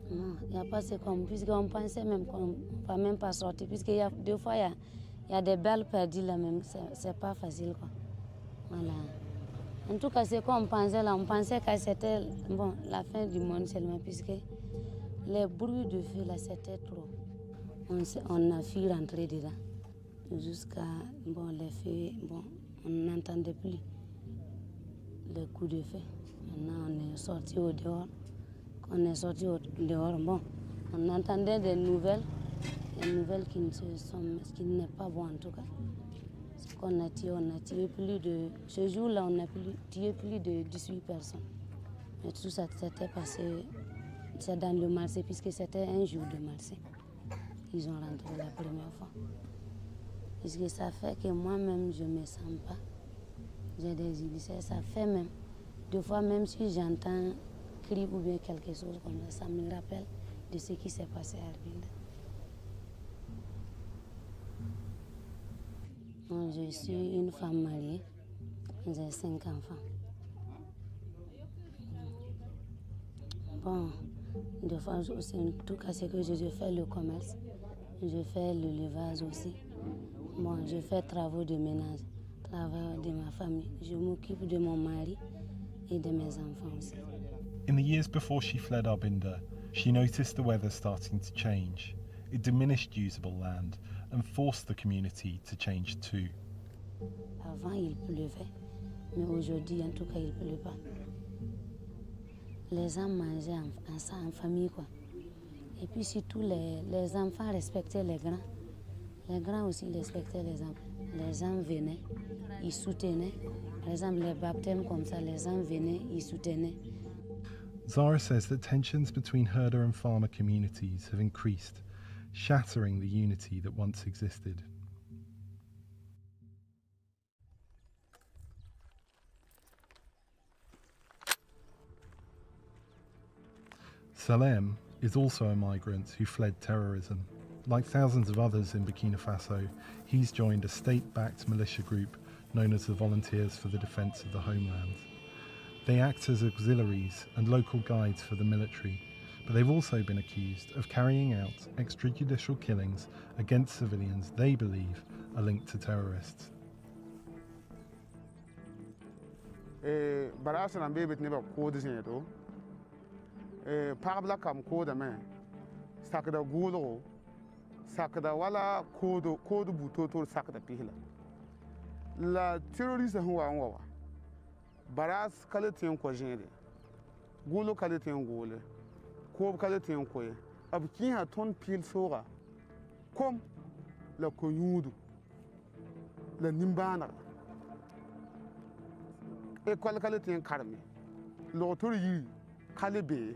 Il n'y a pas ce qu'on, puisqu'on pensait même qu'on ne va même pas sortir, puisqu'il y a deux fois, il y a des balles perdues là même, c'est pas facile quoi. Voilà. En tout cas, c'est qu'on pensait là, on pensait que c'était bon, la fin du monde seulement, puisque les bruits de feu là, c'était trop. On a fui rentrer dedans jusqu'à bon, les feux, bon, on n'entendait plus les coups de feu. Maintenant, on est sorti au dehors. Quand on est sorti au dehors, bon, on entendait des nouvelles qui n'est pas bon en tout cas. Ce qu'on a tué plus de. Ce jour-là, on a tué plus de 18 personnes. Mais tout ça s'était passé, c'est dans le marché, puisque c'était un jour de marché. Ils ont rentré la première fois. Puisque ça fait que moi-même, je ne me sens pas. J'ai des ulcères, ça fait même. Deux fois, même si j'entends cri ou bien quelque chose comme ça, ça me rappelle de ce qui s'est passé à Arbinda. Je suis une femme mariée, j'ai 5 enfants. Bon, deux fois aussi, en tout cas, c'est que je fais le commerce, je fais le levage aussi. Bon, je fais travaux de ménage, travail de ma famille. Je m'occupe de mon mari et de mes enfants aussi. In the years before she fled Arbinda, she noticed the weather starting to change. It diminished usable land and forced the community to change too. Avant, il pleuvait, mais aujourd'hui, en tout cas, il ne pleut pas. Les gens mangeaient en famille, quoi. Et puis surtout, les enfants respectaient les grands. Les grands aussi respectaient les enfants. Les gens venaient, ils soutenaient. Par exemple, les baptêmes comme ça, les gens venaient, ils soutenaient. Zara says that tensions between herder and farmer communities have increased, shattering the unity that once existed. Salem is also a migrant who fled terrorism. Like thousands of others in Burkina Faso, he's joined a state-backed militia group known as the Volunteers for the Defence of the Homeland. They act as auxiliaries and local guides for the military, but they've also been accused of carrying out extrajudicial killings against civilians they believe are linked to terrorists. Pagla kam koda me sakda gulo sakda wala kodo butoto sakda pihla la terroriste huwa baras kalatin ko jende gulo kalatin gole ko kalatin ko abkin ha ton pil sora kom la konyudu la nimbana école qualité karmi l'autre yi kalebe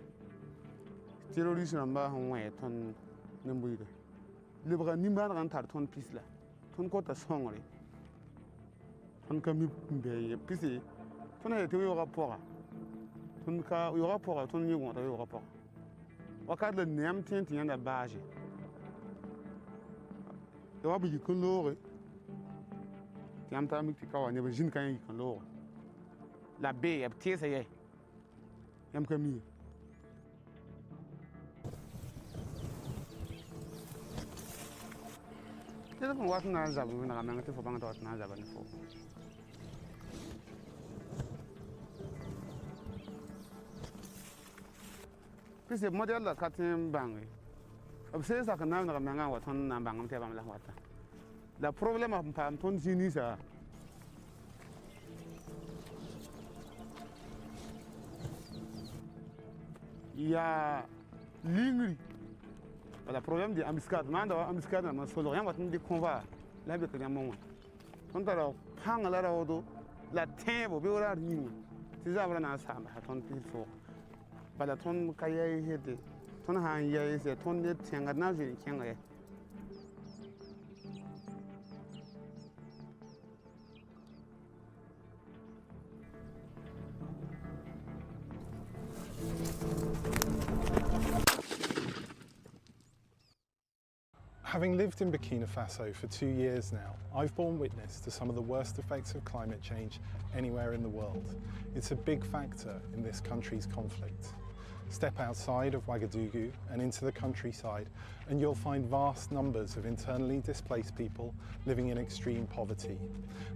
terroriste namba ouais ton nembuide libre nimba ran tar ton pisla ton ko ta songre ton kami be pisi ton a été au rapport ton ka au rapport ton yi gonta au rapport wakad le nem tien da base do wa bi ko lore tiam ta mi ti ka wa ne ba jin kan yi kan lore la be ya tiesa ye yam kami Thế còn what na giờ mình làm mang cái phô bang đó na giờ mình phô. Cái gì model là cái thêm bang ấy. अब से ऐसा करना है ना मंगा हुआ थोन ना bang हम थे बंगला हुआ था. La problem हम पाम थोन जीनी सा. Ya lingri. Le problème de embuscade, embuscade na solo rien wat ndi conva la be kana mon ton tara panga la rawodo la tembo be ora ni ti za bra na sa ma ton ti fo bala ton kayai hede ton han yayi se ton ne tenga na je kenga ye Having lived in Burkina Faso for 2 years now, I've borne witness to some of the worst effects of climate change anywhere in the world. It's a big factor in this country's conflict. Step outside of Ouagadougou and into the countryside and you'll find vast numbers of internally displaced people living in extreme poverty.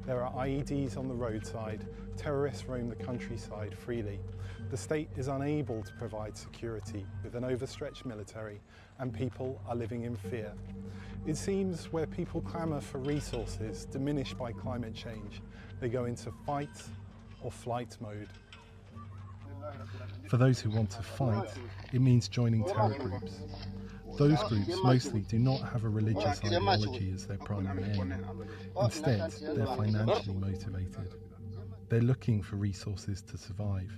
There are IEDs on the roadside, terrorists roam the countryside freely. The state is unable to provide security with an overstretched military and people are living in fear. It seems where people clamour for resources diminished by climate change, they go into fight or flight mode. For those who want to fight, it means joining terror groups. Those groups mostly do not have a religious ideology as their primary aim. Instead, they're financially motivated. They're looking for resources to survive,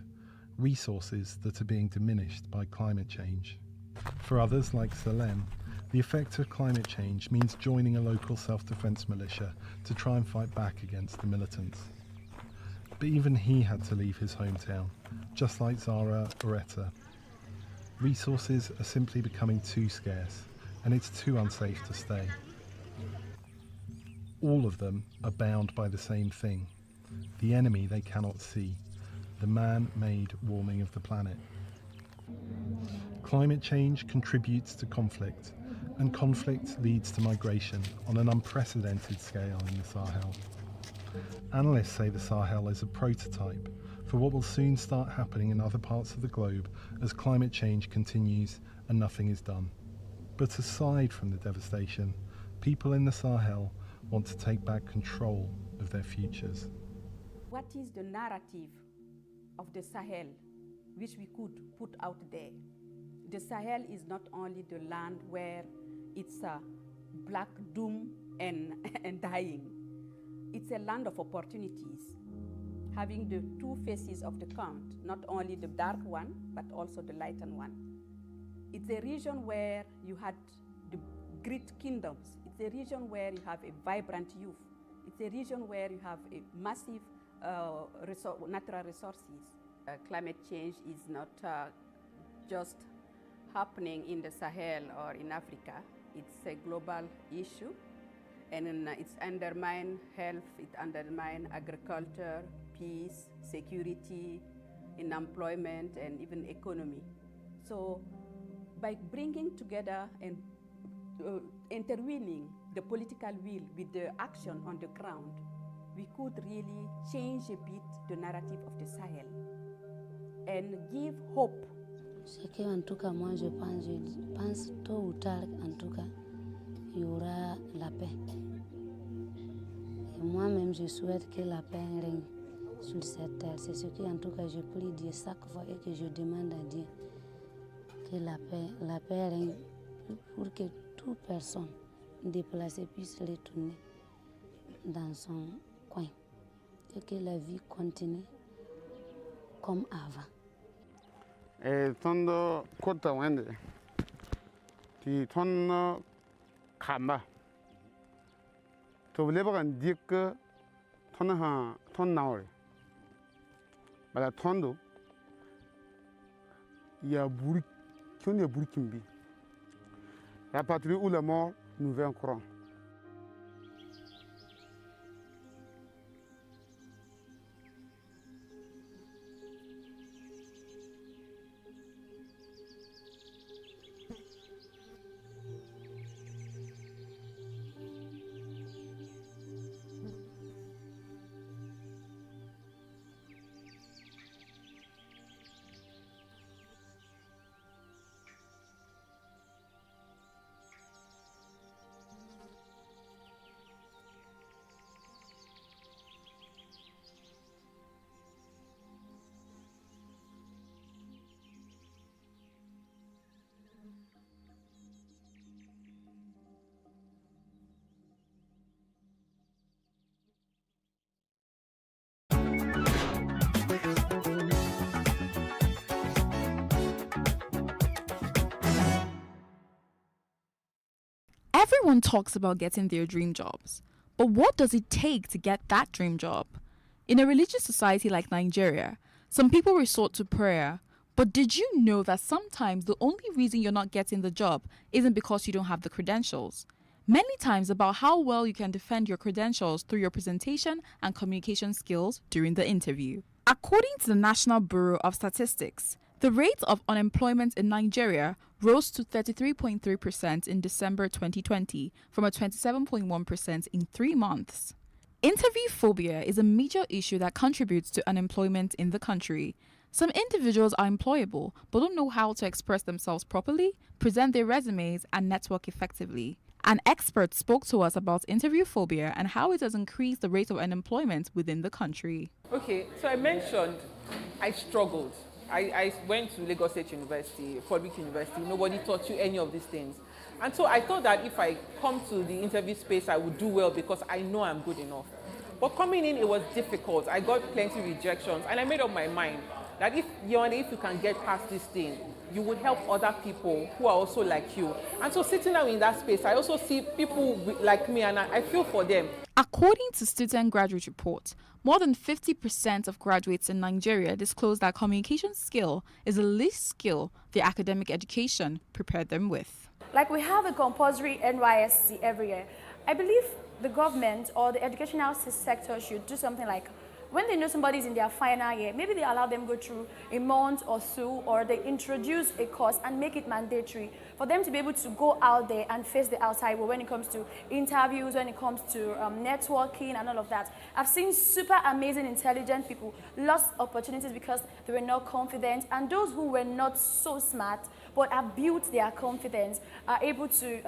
resources that are being diminished by climate change. For others, like Salem, the effect of climate change means joining a local self-defense militia to try and fight back against the militants. But even he had to leave his hometown, just like Zara or Etta. Resources are simply becoming too scarce, and it's too unsafe to stay. All of them are bound by the same thing, the enemy they cannot see, the man-made warming of the planet. Climate change contributes to conflict, and conflict leads to migration on an unprecedented scale in the Sahel. Analysts say the Sahel is a prototype for what will soon start happening in other parts of the globe as climate change continues and nothing is done. But aside from the devastation, people in the Sahel want to take back control of their futures. What is the narrative of the Sahel which we could put out there? The Sahel is not only the land where it's a black doom and dying. It's a land of opportunities, having the two faces of the coin, not only the dark one, but also the lightened one. It's a region where you had the great kingdoms. It's a region where you have a vibrant youth. It's a region where you have a massive natural resources. Climate change is not just happening in the Sahel or in Africa. It's a global issue. And it's undermine health, it undermine agriculture, peace, security, in employment, and even economy. So by bringing together and intervening the political will with the action on the ground, we could really change a bit the narrative of the Sahel and give hope. Ce que, en tout cas, moi, je pense tôt ou tard, en tout cas, il y aura la paix. Et moi-même, je souhaite que la paix règne sur cette terre. C'est ce que, en tout cas, je prie Dieu chaque fois et que je demande à Dieu que la paix règne pour que toute personne déplacée puisse retourner dans son coin et que la vie continue comme avant. Tondo kota wende. Ti tondo kamba. To leba kan dik tondo ha ton naure. Bala tondo ya buri kionde buri kimbi. La patrie où la mort nous vaincrons. Everyone talks about getting their dream jobs, but what does it take to get that dream job? In a religious society like Nigeria, some people resort to prayer, but did you know that sometimes the only reason you're not getting the job isn't because you don't have the credentials? Many times about how well you can defend your credentials through your presentation and communication skills during the interview. According to the National Bureau of Statistics, the rate of unemployment in Nigeria rose to 33.3% in December 2020 from a 27.1% in 3 months. Interview phobia is a major issue that contributes to unemployment in the country. Some individuals are employable but don't know how to express themselves properly, present their resumes, and network effectively. An expert spoke to us about interview phobia and how it has increased the rate of unemployment within the country. Okay, so I mentioned I struggled. I went to Lagos State University, public university. Nobody taught you any of these things. And so I thought that if I come to the interview space, I would do well because I know I'm good enough. But coming in, it was difficult. I got plenty of rejections. And I made up my mind that if you can get past this thing, you would help other people who are also like you. And so sitting down in that space, I also see people like me and I feel for them. According to Student Graduate Report, more than 50% of graduates in Nigeria disclose that communication skill is the least skill their academic education prepared them with. Like we have a compulsory NYSC every year. I believe the government or the educational sector should do something like when they know somebody's in their final year, maybe they allow them go through a month or so, or they introduce a course and make it mandatory for them to be able to go out there and face the outside world when it comes to interviews, when it comes to networking and all of that. I've seen super amazing, intelligent people lost opportunities because they were not confident, and those who were not so smart but have built their confidence are able to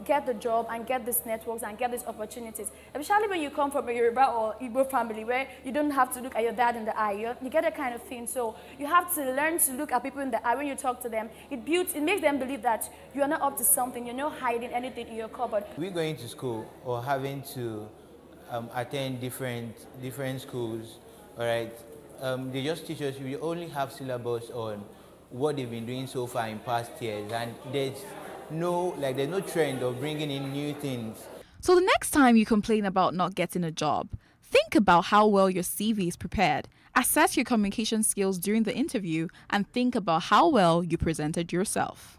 get the job and get these networks and get these opportunities. Especially when you come from a Yoruba or Igbo family where you don't have to look at your dad in the eye. You get that kind of thing. So you have to learn to look at people in the eye when you talk to them. It makes them believe that you are not up to something. You're not hiding anything in your cupboard. We're going to school or having to attend different schools, all right? They just teach us, we only have syllabus on what they've been doing so far in past years, and there's no trend of bringing in new things. So the next time you complain about not getting a job, think about how well your CV is prepared. Assess your communication skills during the interview and think about how well you presented yourself.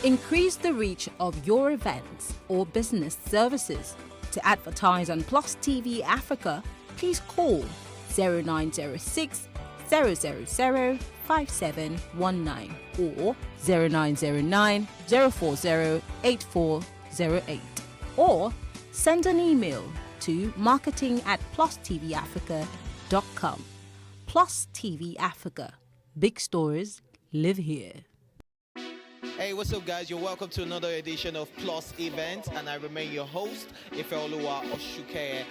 Increase the reach of your events or business services. To advertise on PlusTvAfrica, please call 0906 000 5719 or 0909 040 8408, or send an email to marketing@PlusTvAfrica.com. Plus TV Africa. Big stories live here. Hey, what's up, guys? You're welcome to another edition of Plus Event, and I remain your host, Ifeoluwa Oshuke.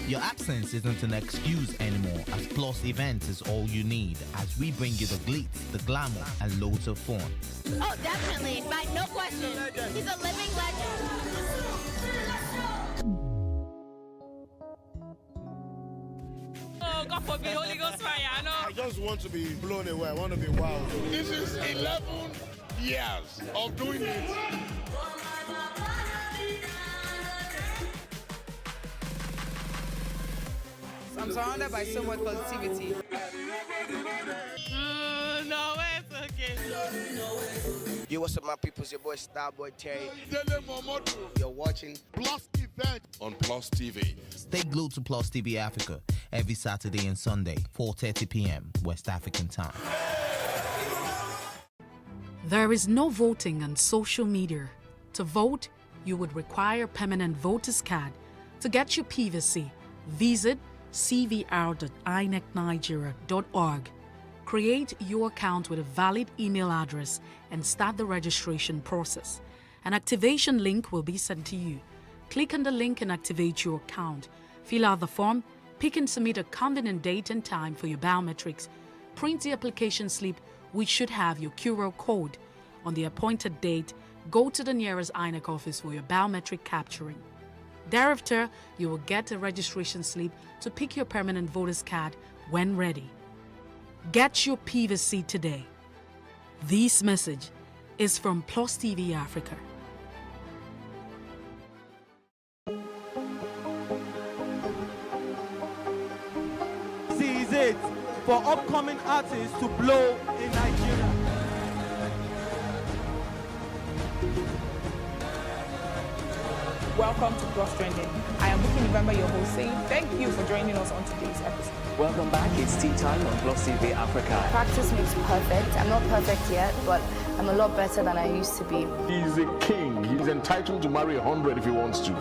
Your absence isn't an excuse anymore, as Plus Plus Events is all you need as we bring you the glitz, the glamour, and loads of fun. Oh, definitely. No question. He's a living legend. Oh, God forbid, Holy Ghost fire, I know. I just want to be blown away. I want to be wild. This is 11 years of doing it. I'm surrounded by so much positivity. No, it's okay. Yo, what's up, my people? It's your boy Starboy Terry. You're watching Plus Event on Plus TV. Stay glued to Plus TV Africa every Saturday and Sunday, 4:30 p.m. West African time. There is no voting on social media. To vote, you would require a permanent voter's card. To get your PVC, visit cvr.inecnigeria.org. Create your account with a valid email address and start the registration process. An activation link will be sent to you. Click on the link and activate your account. Fill out the form, pick and submit a convenient date and time for your biometrics. Print the application slip, which should have your QR code. On the appointed date, go to the nearest INEC office for your biometric capturing. Thereafter, you will get a registration slip to pick your permanent voter's card when ready. Get your PVC today. This message is from Plus TV Africa. This is it for upcoming artists to blow in Nigeria. Welcome to Plus Trending. I am Bookie November, your host, saying thank you for joining us on today's episode. Welcome back. It's tea time on Plus TV Africa. Practice makes perfect. I'm not perfect yet, but I'm a lot better than I used to be. He's a king. He's entitled to marry 100 if he wants to.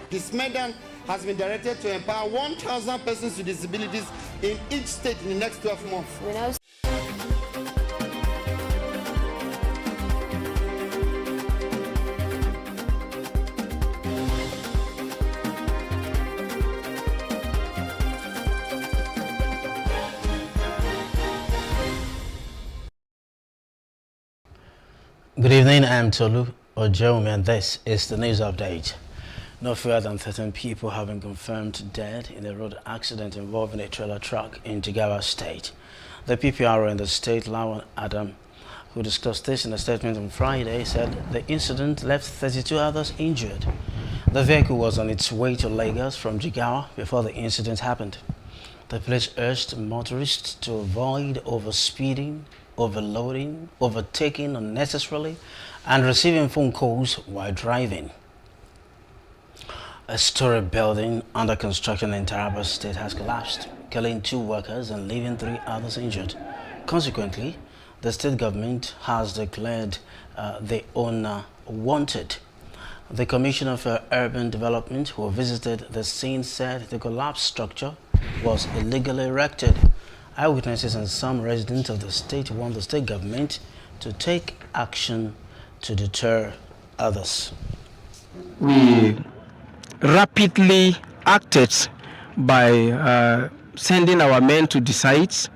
This medal has been directed to empower 1,000 persons with disabilities in each state in the next 12 months. Good evening, I'm Tolu Ojomi, and this is the news update. No fewer than 13 people have been confirmed dead in a road accident involving a trailer truck in Jigawa State. The PPRO in the state, Lawan Adam, who discussed this in a statement on Friday, said the incident left 32 others injured. The vehicle was on its way to Lagos from Jigawa before the incident happened. The police urged motorists to avoid overspeeding, overloading, overtaking unnecessarily, and receiving phone calls while driving. A story building under construction in Taraba State has collapsed, killing 2 workers and leaving 3 others injured. Consequently, the state government has declared the owner wanted. The Commissioner for Urban Development, who visited the scene, said the collapsed structure was illegally erected. Eyewitnesses and some residents of the state want the state government to take action to deter others. We rapidly acted by sending our men to the sites,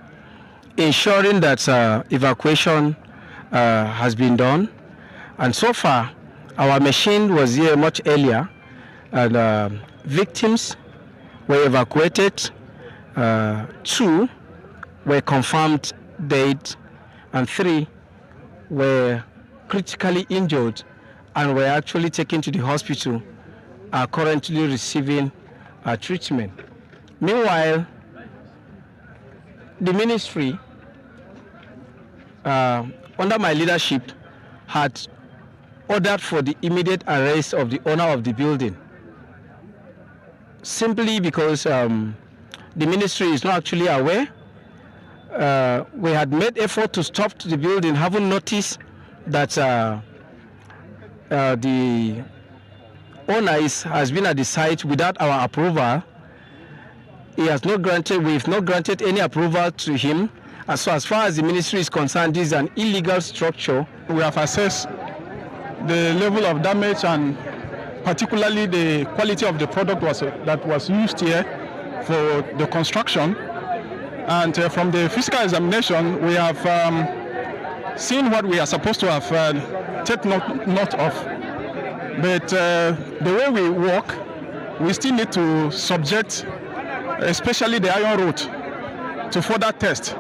ensuring that evacuation has been done. And so far, our machine was here much earlier, and victims were evacuated. 2 were confirmed dead, and 3 were critically injured and were actually taken to the hospital, are currently receiving treatment. Meanwhile, the ministry, under my leadership, had ordered for the immediate arrest of the owner of the building, simply because the ministry is not actually aware. We had made effort to stop the building, haven't noticed that the owner has been at the site without our approval. We've not granted any approval to him. So as far as the ministry is concerned, this is an illegal structure. We have assessed the level of damage and particularly the quality of the product that was used here for the construction. And from the physical examination, we have seen what we are supposed to have taken note of. But the way we work, we still need to subject, especially the iron rod, to further test.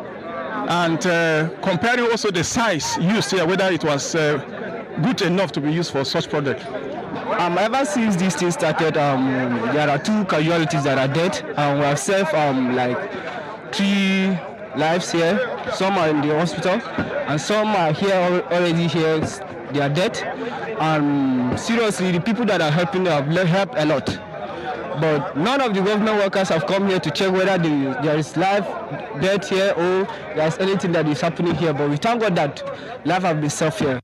And comparing also the size used here, whether it was good enough to be used for such product. Ever since this thing started, there are 2 casualties that are dead, and we have saved like 3 lives here. Some are in the hospital, and some are here already here. They are dead. Seriously, the people that are helping have helped a lot. But none of the government workers have come here to check whether there is life, death here, or there's anything that is happening here. But we thank God that life has been saved here.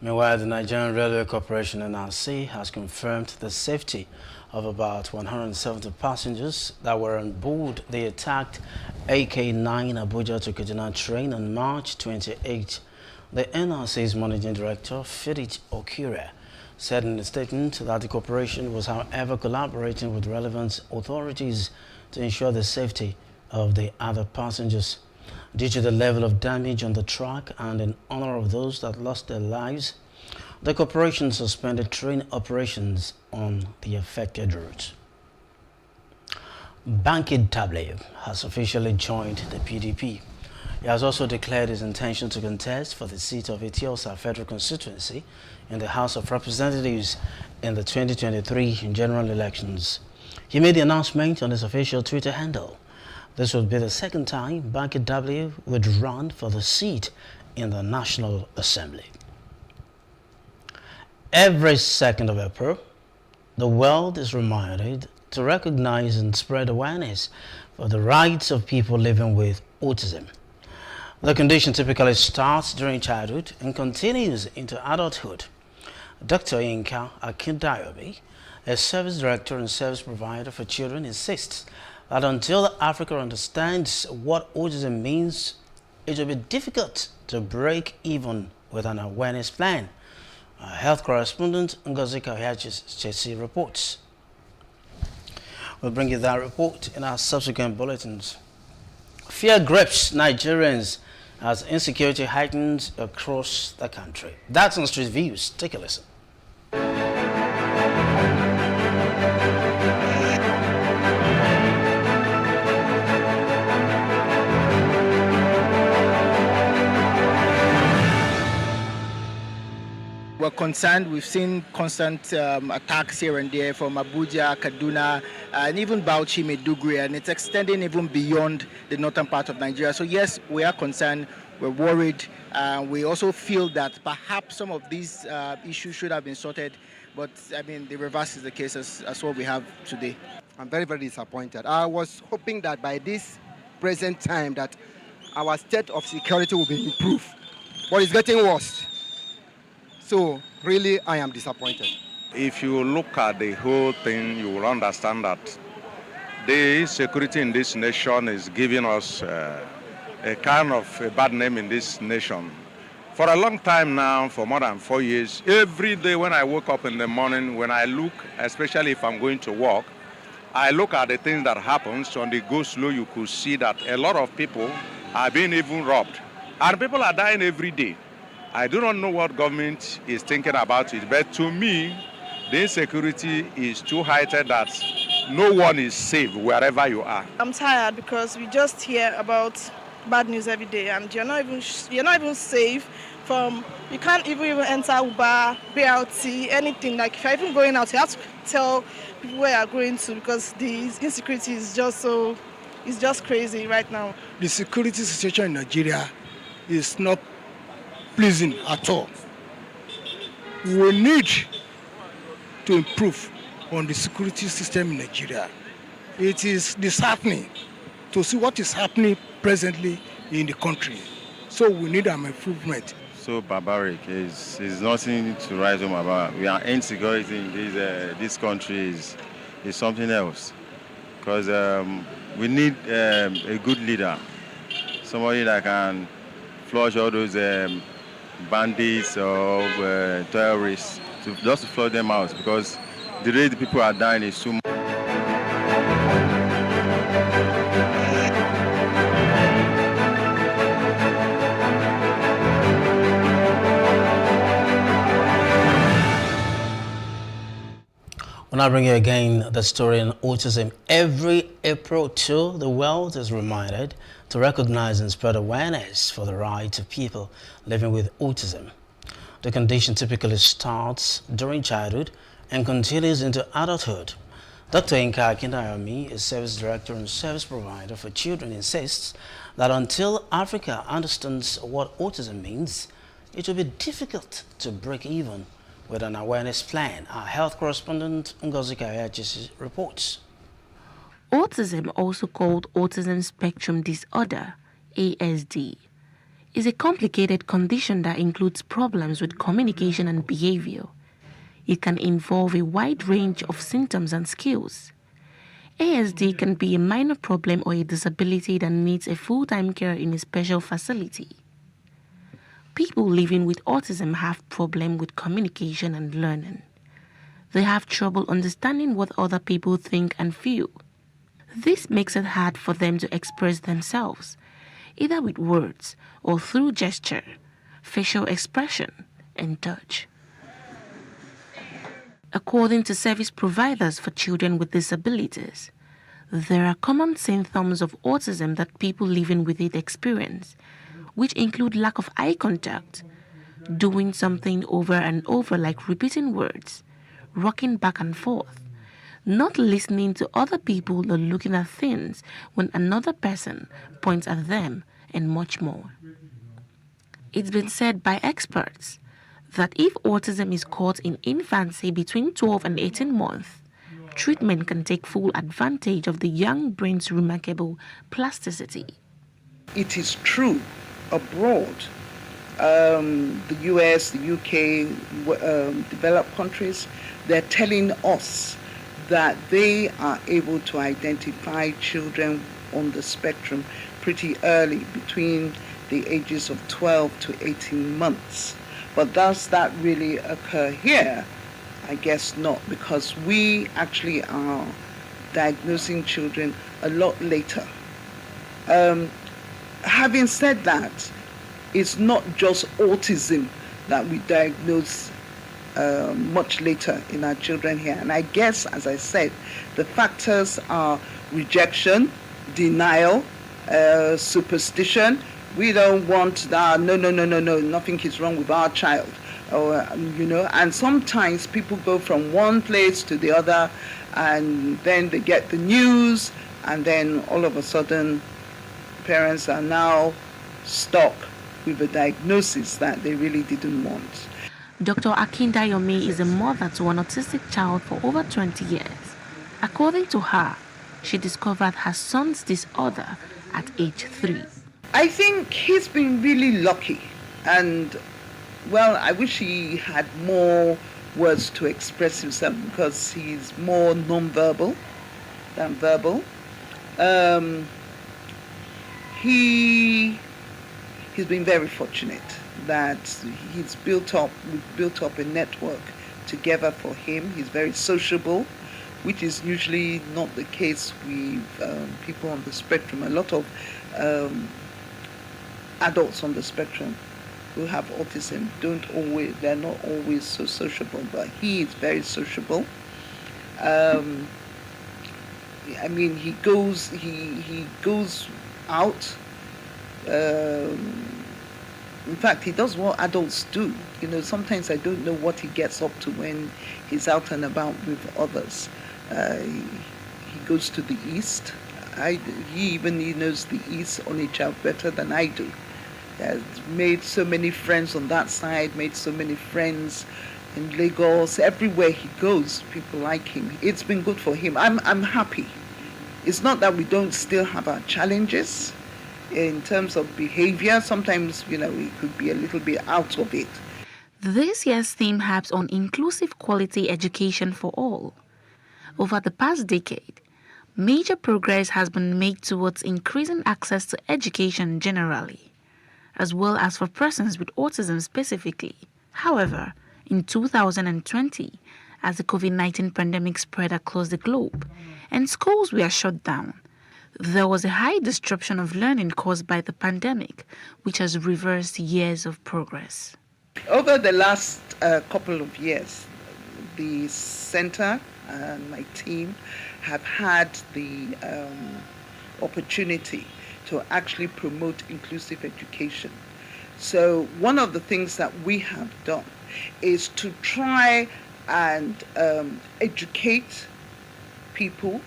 Meanwhile, the Nigerian Railway Corporation (NRC) has confirmed the safety of about 170 passengers that were on board the attacked AK-9 Abuja to Kaduna train on March 28. The NRC's Managing Director, Fidich Okire, said in a statement that the corporation was, however, collaborating with relevant authorities to ensure the safety of the other passengers. Due to the level of damage on the track and in honor of those that lost their lives, the corporation suspended train operations on the affected route. Banky W has officially joined the PDP. He has also declared his intention to contest for the seat of Etiosa Federal Constituency in the House of Representatives in the 2023 general elections. He made the announcement on his official Twitter handle. This would be the second time Banky W would run for the seat in the National Assembly. Every 2nd of April, the world is reminded to recognize and spread awareness for the rights of people living with autism. The condition typically starts during childhood and continues into adulthood. Dr. Yinka Akindayobi, a service director and service provider for children, insists that until Africa understands what autism means, it will be difficult to break even with an awareness plan. Our health correspondent Ngozi Kahiachis reports. We'll bring you that report in our subsequent bulletins. Fear grips Nigerians as insecurity heightens across the country. That's on Street Views. Take a listen. We're concerned. We've seen constant attacks here and there from Abuja, Kaduna, and even Bauchi, Maiduguri, and it's extending even beyond the northern part of Nigeria. So yes, we are concerned. We're worried. We also feel that perhaps some of these issues should have been sorted, but I mean, the reverse is the case as what we have today. I'm very, very disappointed. I was hoping that by this present time that our state of security will be improved, but it's getting worse. So really, I am disappointed. If you look at the whole thing, you will understand that the insecurity in this nation is giving us a kind of a bad name in this nation. For a long time now, for more than 4 years, every day when I wake up in the morning, when I look, especially if I'm going to work, I look at the things that happens. On the go slow, you could see that a lot of people are being even robbed. And people are dying every day. I do not know what government is thinking about it, but to me, the insecurity is too heightened that no one is safe wherever you are. I'm tired because we just hear about bad news every day, and you're not even safe from. You can't even enter Uber, BLT, anything. Like if you're even going out, you have to tell people where you're going to because the insecurity is just crazy right now. The security situation in Nigeria is not pleasing at all. We need to improve on the security system in Nigeria. It is disheartening to see what is happening presently in the country. So we need an improvement. So barbaric is nothing to write home about. We are insecurity in this country is something else. Because we need a good leader, somebody that can flush all those bandits or terrorists, just to flush them out, because the rate the people are dying is too much. When I bring you again the story on autism, every April 2, the world is reminded to recognize and spread awareness for the rights of people living with autism. The condition typically starts during childhood and continues into adulthood. Dr. Inka Akindayomi, a service director and service provider for children, insists that until Africa understands what autism means, it will be difficult to break even with an awareness plan. Our health correspondent Ngozi Kayachisi reports. Autism, also called Autism Spectrum Disorder, ASD, is a complicated condition that includes problems with communication and behavior. It can involve a wide range of symptoms and skills. ASD can be a minor problem or a disability that needs a full-time care in a special facility. People living with autism have problems with communication and learning. They have trouble understanding what other people think and feel. This makes it hard for them to express themselves, either with words or through gesture, facial expression, and touch. According to service providers for children with disabilities, there are common symptoms of autism that people living with it experience, which include lack of eye contact, doing something over and over like repeating words, rocking back and forth, not listening to other people or looking at things when another person points at them, and much more. It's been said by experts that if autism is caught in infancy between 12 and 18 months, treatment can take full advantage of the young brain's remarkable plasticity. It is true abroad, the US, the UK, developed countries, they're telling us that they are able to identify children on the spectrum pretty early, between the ages of 12 to 18 months. But does that really occur here? I guess not, because we actually are diagnosing children a lot later. Having said that, it's not just autism that we diagnose much later in our children here. And I guess, as I said, the factors are rejection, denial, superstition. We don't want that, no, nothing is wrong with our child. Or, and sometimes people go from one place to the other, and then they get the news, and then all of a sudden parents are now stuck with a diagnosis that they really didn't want. Dr. Akindayomi is a mother to an autistic child for over 20 years. According to her, she discovered her son's disorder at age 3. I think he's been really lucky, and well, I wish he had more words to express himself, because he's more non-verbal than verbal. He's been very fortunate that we've built up a network together for him. He's very sociable, which is usually not the case with people on the spectrum. A lot of adults on the spectrum who have autism they're not always so sociable, but he is very sociable. I mean, he goes out. In fact, he does what adults do. Sometimes I don't know what he gets up to when he's out and about with others. He goes to the East. He knows the East Onitsha better than I do. He has made so many friends on that side, made so many friends in Lagos, everywhere he goes, people like him. It's been good for him. I'm happy. It's not that we don't still have our challenges in terms of behavior. Sometimes, we could be a little bit out of it. This year's theme harps on inclusive quality education for all. Over the past decade, major progress has been made towards increasing access to education generally, as well as for persons with autism specifically. However, in 2020, as the COVID-19 pandemic spread across the globe and schools were shut down, there was a high disruption of learning caused by the pandemic, which has reversed years of progress. Over the last couple of years, the center and my team have had the opportunity to actually promote inclusive education. So one of the things that we have done is to try and educate people,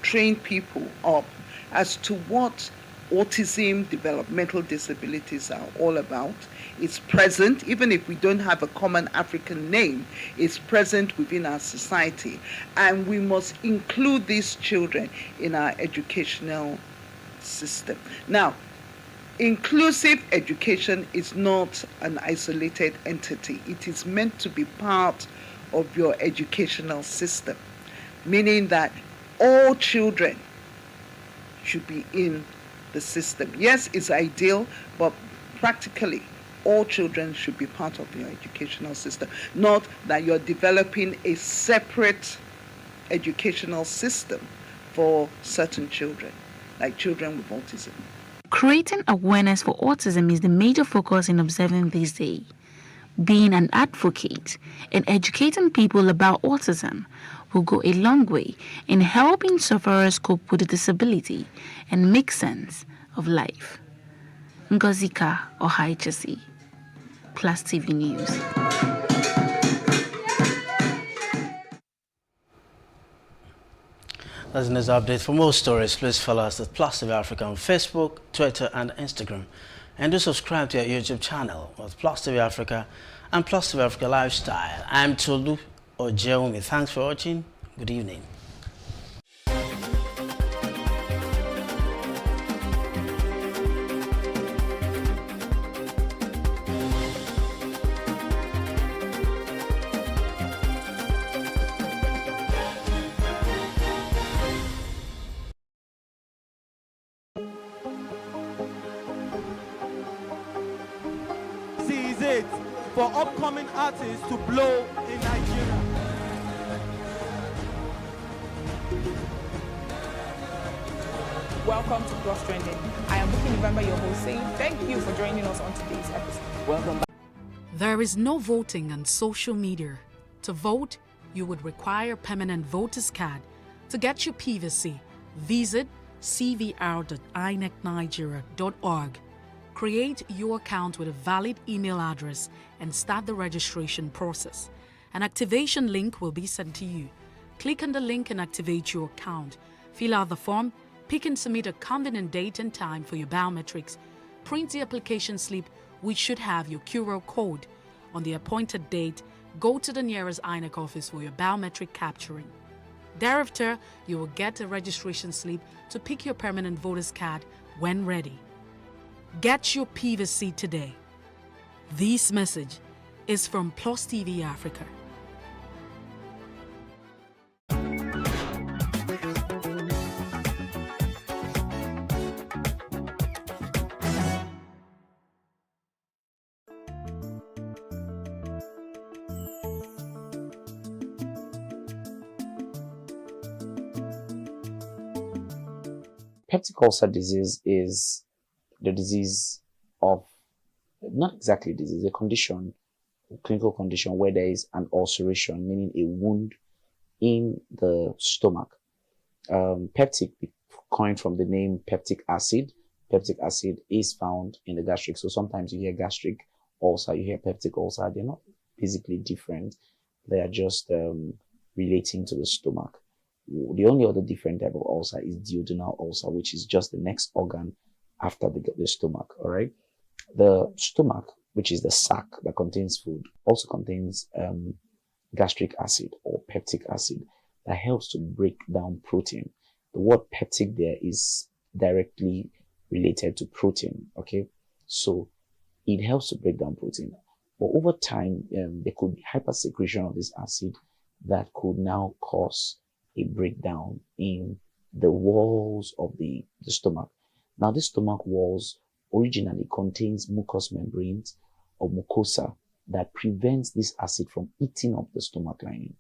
train people up as to what autism, developmental disabilities are all about. It's present, even if we don't have a common African name, it's present within our society. And we must include these children in our educational system. Now, inclusive education is not an isolated entity. It is meant to be part of your educational system, meaning that all children should be in the system. Yes, it's ideal, but practically all children should be part of your educational system. Not that you're developing a separate educational system for certain children, like children with autism. Creating awareness for autism is the major focus in Observing This Day. Being an advocate and educating people about autism will go a long way in helping sufferers cope with the disability and make sense of life. Ngozika Ohaichesi, Plus TV News. That's the news update. For more stories, please follow us at PlusTvAfrica on Facebook, Twitter, and Instagram. And do subscribe to our YouTube channel with PlusTvAfrica and PlusTvAfrica Lifestyle. I'm Tolu Ojeumi. Thanks for watching. Good evening. Is it for upcoming artists to blow in Nigeria. Welcome to Plus Trending. I am Bookie November, your host, saying thank you for joining us on today's episode. Welcome back. There is no voting on social media. To vote, you would require permanent voter's card. To get your PVC, visit cvr.inecnigeria.org. Create your account with a valid email address and start the registration process. An activation link will be sent to you. Click on the link and activate your account. Fill out the form, pick and submit a convenient date and time for your biometrics. Print the application slip, which should have your QR code. On the appointed date, go to the nearest INEC office for your biometric capturing. Thereafter, you will get a registration slip to pick your permanent voter's card when ready. Get your PVC today. This message is from PlusTvAfrica. Peptic ulcer disease is the disease of, not exactly disease, a condition, a clinical condition where there is an ulceration, meaning a wound in the stomach. Peptic, coined from the name peptic acid. Peptic acid is found in the gastric. So sometimes you hear gastric ulcer, you hear peptic ulcer. They're not physically different. They are just relating to the stomach. The only other different type of ulcer is duodenal ulcer, which is just the next organ after the stomach. All right. The stomach, which is the sac that contains food, also contains gastric acid or peptic acid that helps to break down protein. The word peptic there is directly related to protein, okay? So it helps to break down protein. But over time, there could be hypersecretion of this acid that could now cause a breakdown in the walls of the stomach. Now, the stomach walls originally contains mucous membranes or mucosa that prevents this acid from eating up the stomach lining.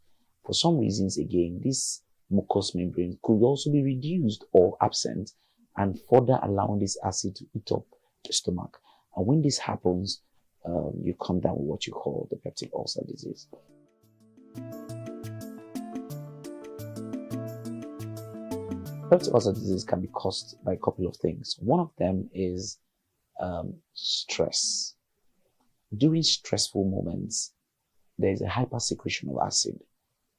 For some reasons, again, this mucous membrane could also be reduced or absent and further allowing this acid to eat up the stomach. And when this happens, you come down with what you call the peptic ulcer disease. Peptic ulcer disease can be caused by a couple of things. One of them is stress. During stressful moments, there is a hypersecretion of acid,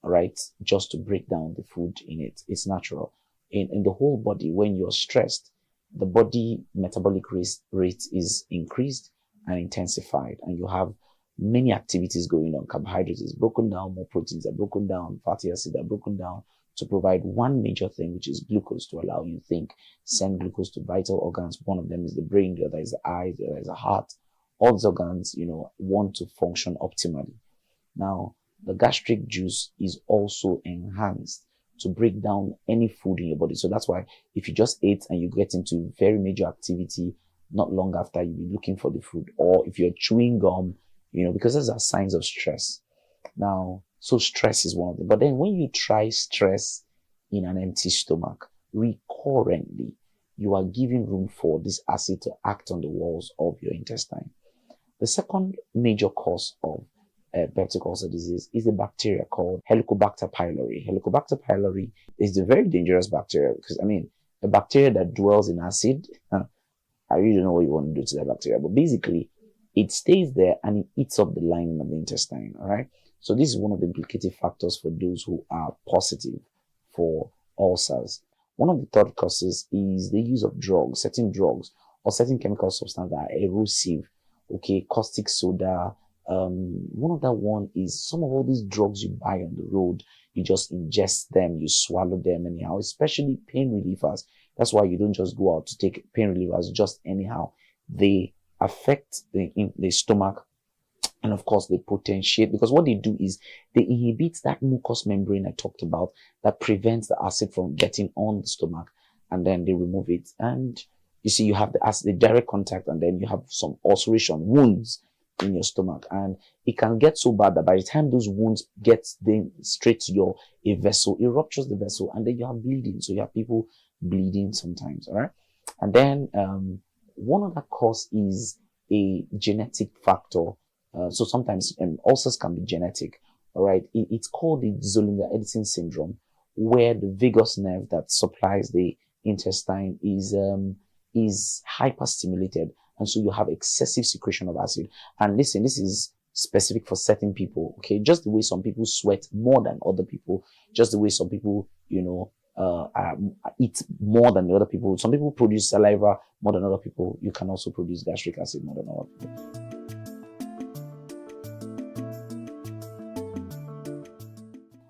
right? Just to break down the food in it. It's natural. In the whole body, when you're stressed, the body metabolic rate is increased and intensified, and you have many activities going on. Carbohydrates is broken down, more proteins are broken down, fatty acids are broken down to provide one major thing, which is glucose, to allow you to think, send glucose to vital organs. One of them is the brain, the other is the eye, the other is the heart. All these organs, want to function optimally. Now, the gastric juice is also enhanced to break down any food in your body. So that's why if you just ate and you get into very major activity, not long after you'll be looking for the food. Or if you're chewing gum, because those are signs of stress. Now, so stress is one of them. But then when you try stress in an empty stomach, recurrently, you are giving room for this acid to act on the walls of your intestine. The second major cause of peptic ulcer disease is a bacteria called Helicobacter pylori. Helicobacter pylori is a very dangerous bacteria because, a bacteria that dwells in acid, I really don't know what you want to do to that bacteria, but basically, it stays there and it eats up the lining of the intestine, all right? So this is one of the implicative factors for those who are positive for ulcers. One of the third causes is the use of drugs, certain drugs, or certain chemical substances that are erosive, okay, caustic soda. One of that one is some of all these drugs you buy on the road, you just ingest them, you swallow them anyhow, especially pain relievers. That's why you don't just go out to take pain relievers just anyhow. They affect the stomach, and of course they potentiate, because what they do is they inhibit that mucous membrane I talked about that prevents the acid from getting on the stomach, and then they remove it. And you see, you have the acid, the direct contact, and then you have some ulceration, wounds in your stomach, and it can get so bad that by the time those wounds get then straight to a vessel, it ruptures the vessel, and then you have bleeding. So you have people bleeding sometimes, all right? And then one other cause is a genetic factor. So sometimes ulcers can be genetic, all right? It's called the Zollinger-Ellison syndrome, where the vagus nerve that supplies the intestine is hyperstimulated, and so you have excessive secretion of acid. And listen, this is specific for certain people, okay? Just the way some people sweat more than other people, just the way some people, eat more than the other people. Some people produce saliva more than other people. You can also produce gastric acid more than other people.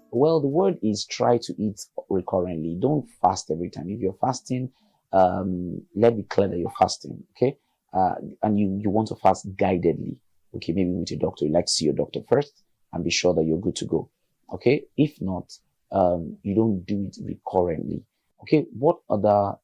Well, the word is try to eat recurrently. Don't fast every time. If you're fasting, let it clear that you're fasting, okay? And you want to fast guidedly, okay? Maybe with your doctor. You like to see your doctor first and be sure that you're good to go, okay? If not, you don't do it recurrently, okay? What other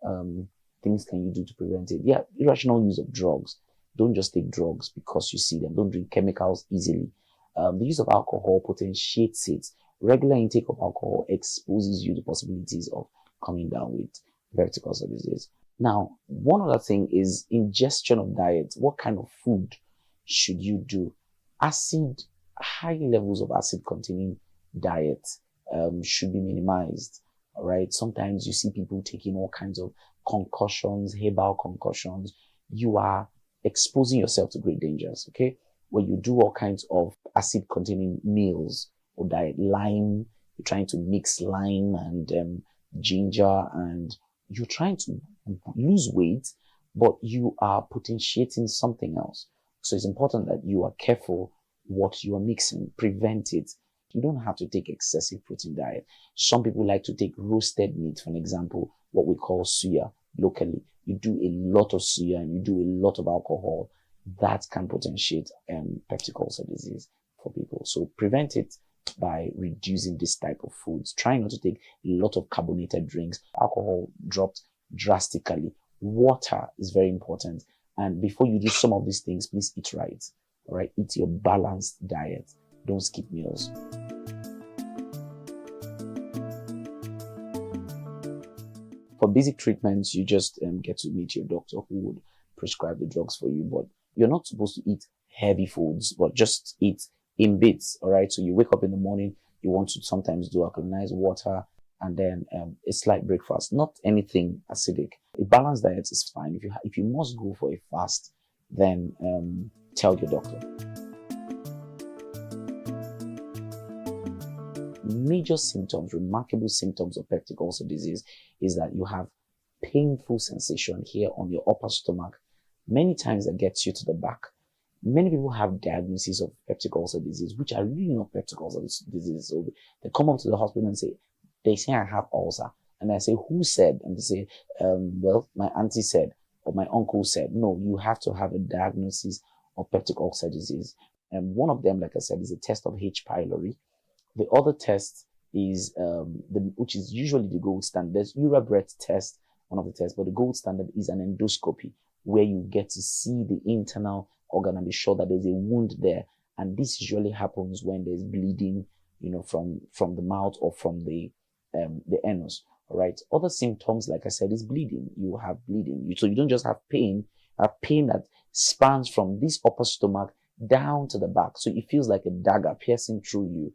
things can you do to prevent it? Yeah, irrational use of drugs. Don't just take drugs because you see them. Don't drink chemicals easily. The use of alcohol potentiates it. Regular intake of alcohol exposes you to possibilities of coming down with peptic ulcer disease. Now, one other thing is ingestion of diet. What kind of food should you do? High levels of acid containing diet should be minimized. All right. Sometimes you see people taking all kinds of concussions, herbal concussions. You are exposing yourself to great dangers. Okay. When you do all kinds of acid containing meals or diet, lime, you're trying to mix lime and ginger, and you're trying to lose weight, but you are potentiating something else. So it's important that you are careful what you are mixing, prevent it. You don't have to take excessive protein diet. Some people like to take roasted meat, for example, what we call suya locally. You do a lot of suya and you do a lot of alcohol. That can potentiate peptic ulcer disease for people. So prevent it by reducing this type of foods. Try not to take a lot of carbonated drinks. Alcohol dropped drastically. Water is very important. And before you do some of these things, please eat right. All right, eat your balanced diet. Don't skip meals. For basic treatments, you just get to meet your doctor who would prescribe the drugs for you. But you're not supposed to eat heavy foods, but just eat in bits. All right, so you wake up in the morning, you want to sometimes do alkalinized water and then a slight breakfast. Not anything acidic. A balanced diet is fine. If you must go for a fast, then tell your doctor. Major symptoms, remarkable symptoms of peptic ulcer disease is that you have painful sensation here on your upper stomach. Many times that gets you to the back. Many people have diagnoses of peptic ulcer disease, which are really not peptic ulcer disease. So they come up to the hospital and they say I have ulcer. And I say, who said? And they say, well, my auntie said, or my uncle said. No, you have to have a diagnosis of peptic ulcer disease. And one of them, like I said, is a test of H. pylori. The other test is, which is usually the gold standard. There's urine breath test, one of the tests, but the gold standard is an endoscopy, where you get to see the internal organ and be sure that there's a wound there. And this usually happens when there's bleeding, from the mouth or from the anus. All right. Other symptoms, like I said, is bleeding. You have bleeding. So you don't just have pain. You have pain that spans from this upper stomach down to the back. So it feels like a dagger piercing through you,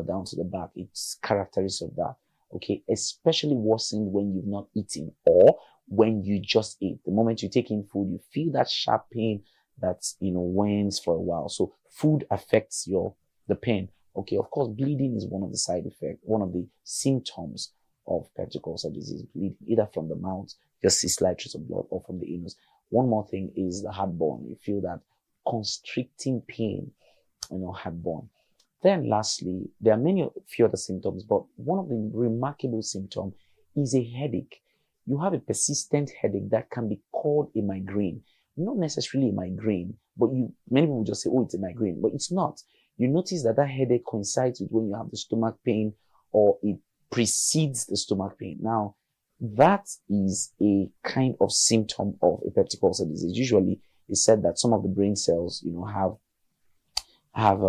down to the back. It's characteristic of that. Okay. Especially worsened when you've not eaten or when you just ate. The moment you take in food, you feel that sharp pain that, wanes for a while. So food affects the pain. Okay. Of course, bleeding is one of the side effects, one of the symptoms of peptic ulcer disease, bleeding, either from the mouth, just see slight trace of blood, or from the anus. One more thing is the heartburn. You feel that constricting pain, heartburn. Then lastly, there are few other symptoms, but one of the remarkable symptoms is a headache. You have a persistent headache that can be called a migraine. Not necessarily a migraine, but many people just say, oh, it's a migraine, but it's not. You notice that headache coincides with when you have the stomach pain, or it precedes the stomach pain. Now, that is a kind of symptom of a peptic ulcer disease. Usually, it's said that some of the brain cells, have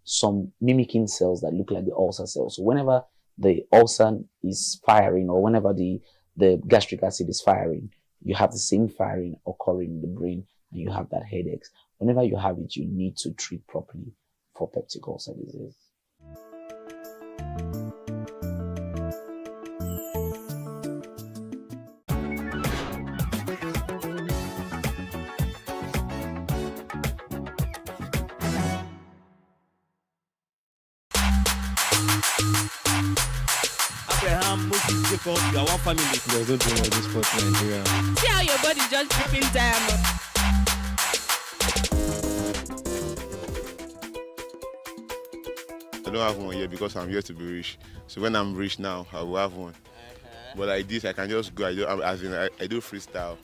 some mimicking cells that look like the ulcer cells. So whenever the ulcer is firing, or whenever the gastric acid is firing, you have the same firing occurring in the brain, and you have that headaches. Whenever you have it, you need to treat properly for peptic ulcer disease. You are one family. There's no dream of this sport in Nigeria. See how your body just dripping diamond. I don't have one yet because I'm yet to be rich. So when I'm rich now, I will have one. But like this, I can just go. I do freestyle,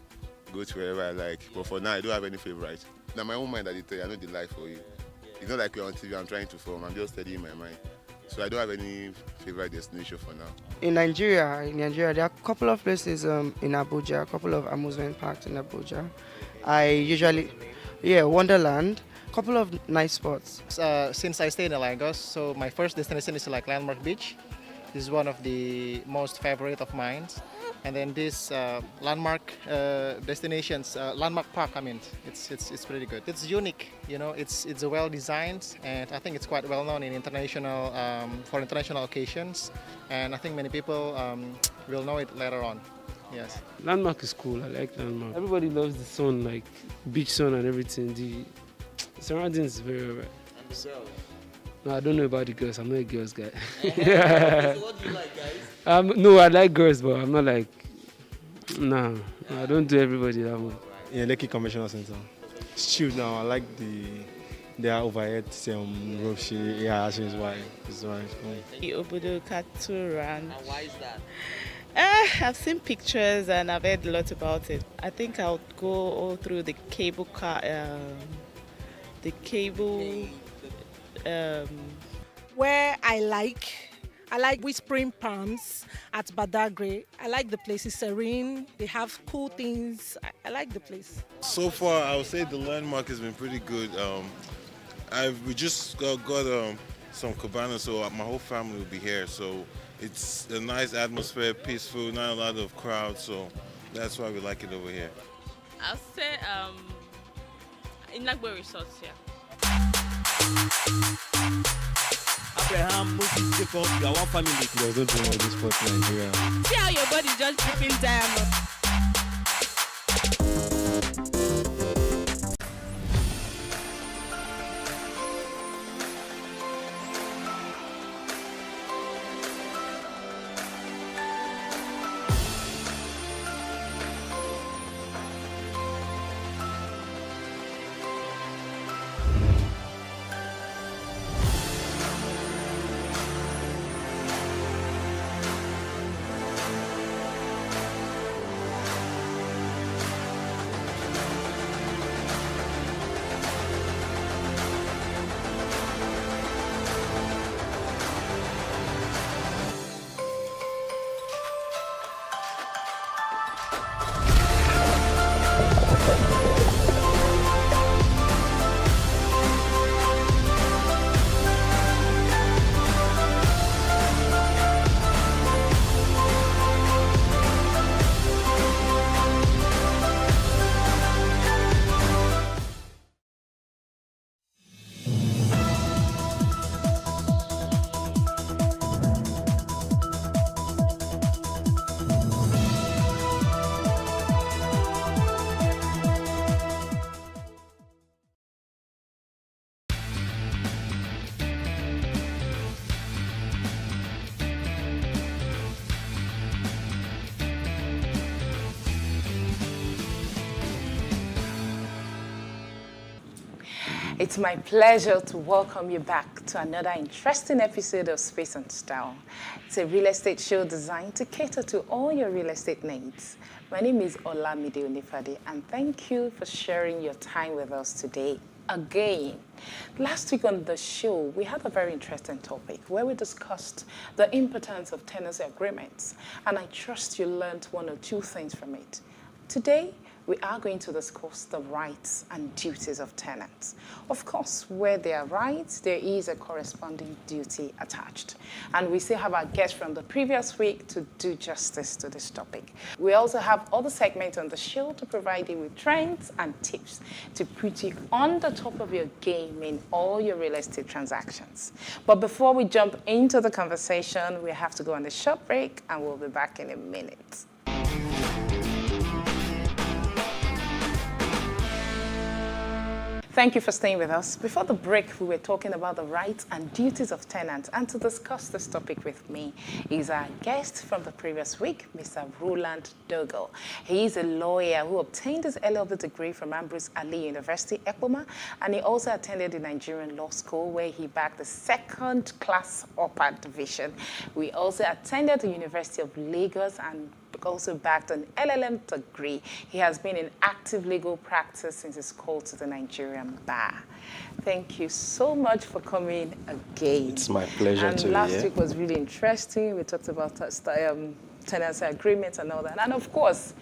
go to wherever I like. But for now, I don't have any favorite. Now my own mind, I tell you, I know the life for you. It's not like you're on TV. I'm trying to film. I'm just studying my mind. So I don't have any favorite destination for now. In Nigeria, there are a couple of places in Abuja, a couple of amusement parks in Abuja. I usually, Wonderland, a couple of nice spots. Since I stay in Lagos, so my first destination is like Landmark Beach. This is one of the most favorite of mine. And then this landmark destinations, landmark park. I mean, it's pretty good. It's unique, It's well designed, and I think it's quite well known in international for international occasions. And I think many people will know it later on. Yes. Landmark is cool. I like Landmark. Everybody loves the sun, like beach sun and everything. The surroundings is very alright. And the girls? No, I don't know about the girls. I'm not a girls guy. So what do you like, guys? No, I like girls, but I'm not like, nah, I don't do everybody that way. In Lekki Conventional Center. It's chill now. I like They are overhead roofs. Yeah, that's why. That's why it's cool. Obodo Katuran. And why is that? I've seen pictures and I've heard a lot about it. I think I'll go all through the cable car, the cable. Where I like Whispering Palms at Badagry. I like the place. It's serene. They have cool things. I like the place. So far, I would say the landmark has been pretty good. We just got some cabanas, so my whole family will be here. So it's a nice atmosphere, peaceful, not a lot of crowds. So that's why we like it over here. I'll say in Nagbo Resorts here. Abraham, Moses, Jacob, you are one family. There's no dream of this sport in Nigeria. See how your body just dripping diamond. It's my pleasure to welcome you back to another interesting episode of Space and Style. It's a real estate show designed to cater to all your real estate needs. My name is Olamide Onifade, and thank you for sharing your time with us today. Again, last week on the show, we had a very interesting topic where we discussed the importance of tenancy agreements, and I trust you learned one or two things from it. Today, we are going to discuss the rights and duties of tenants. Of course, where there are rights, there is a corresponding duty attached. And we still have our guest from the previous week to do justice to this topic. We also have other segments on the show to provide you with trends and tips to put you on the top of your game in all your real estate transactions. But before we jump into the conversation, we have to go on a short break, and we'll be back in a minute. Thank you for staying with us. Before the break, we were talking about the rights and duties of tenants, and to discuss this topic with me is our guest from the previous week, Mr. Roland Dogal. He is a lawyer who obtained his LLB degree from Ambrose Ali University, Ekpoma, and he also attended the Nigerian Law School, where he bagged the second-class upper division. We also attended the University of Lagos and also backed an LLM degree. He has been in active legal practice since his call to the Nigerian bar. Thank you so much for coming again. It's my pleasure to be here. Last week was really interesting. We talked about tenancy agreements and all that. And of course,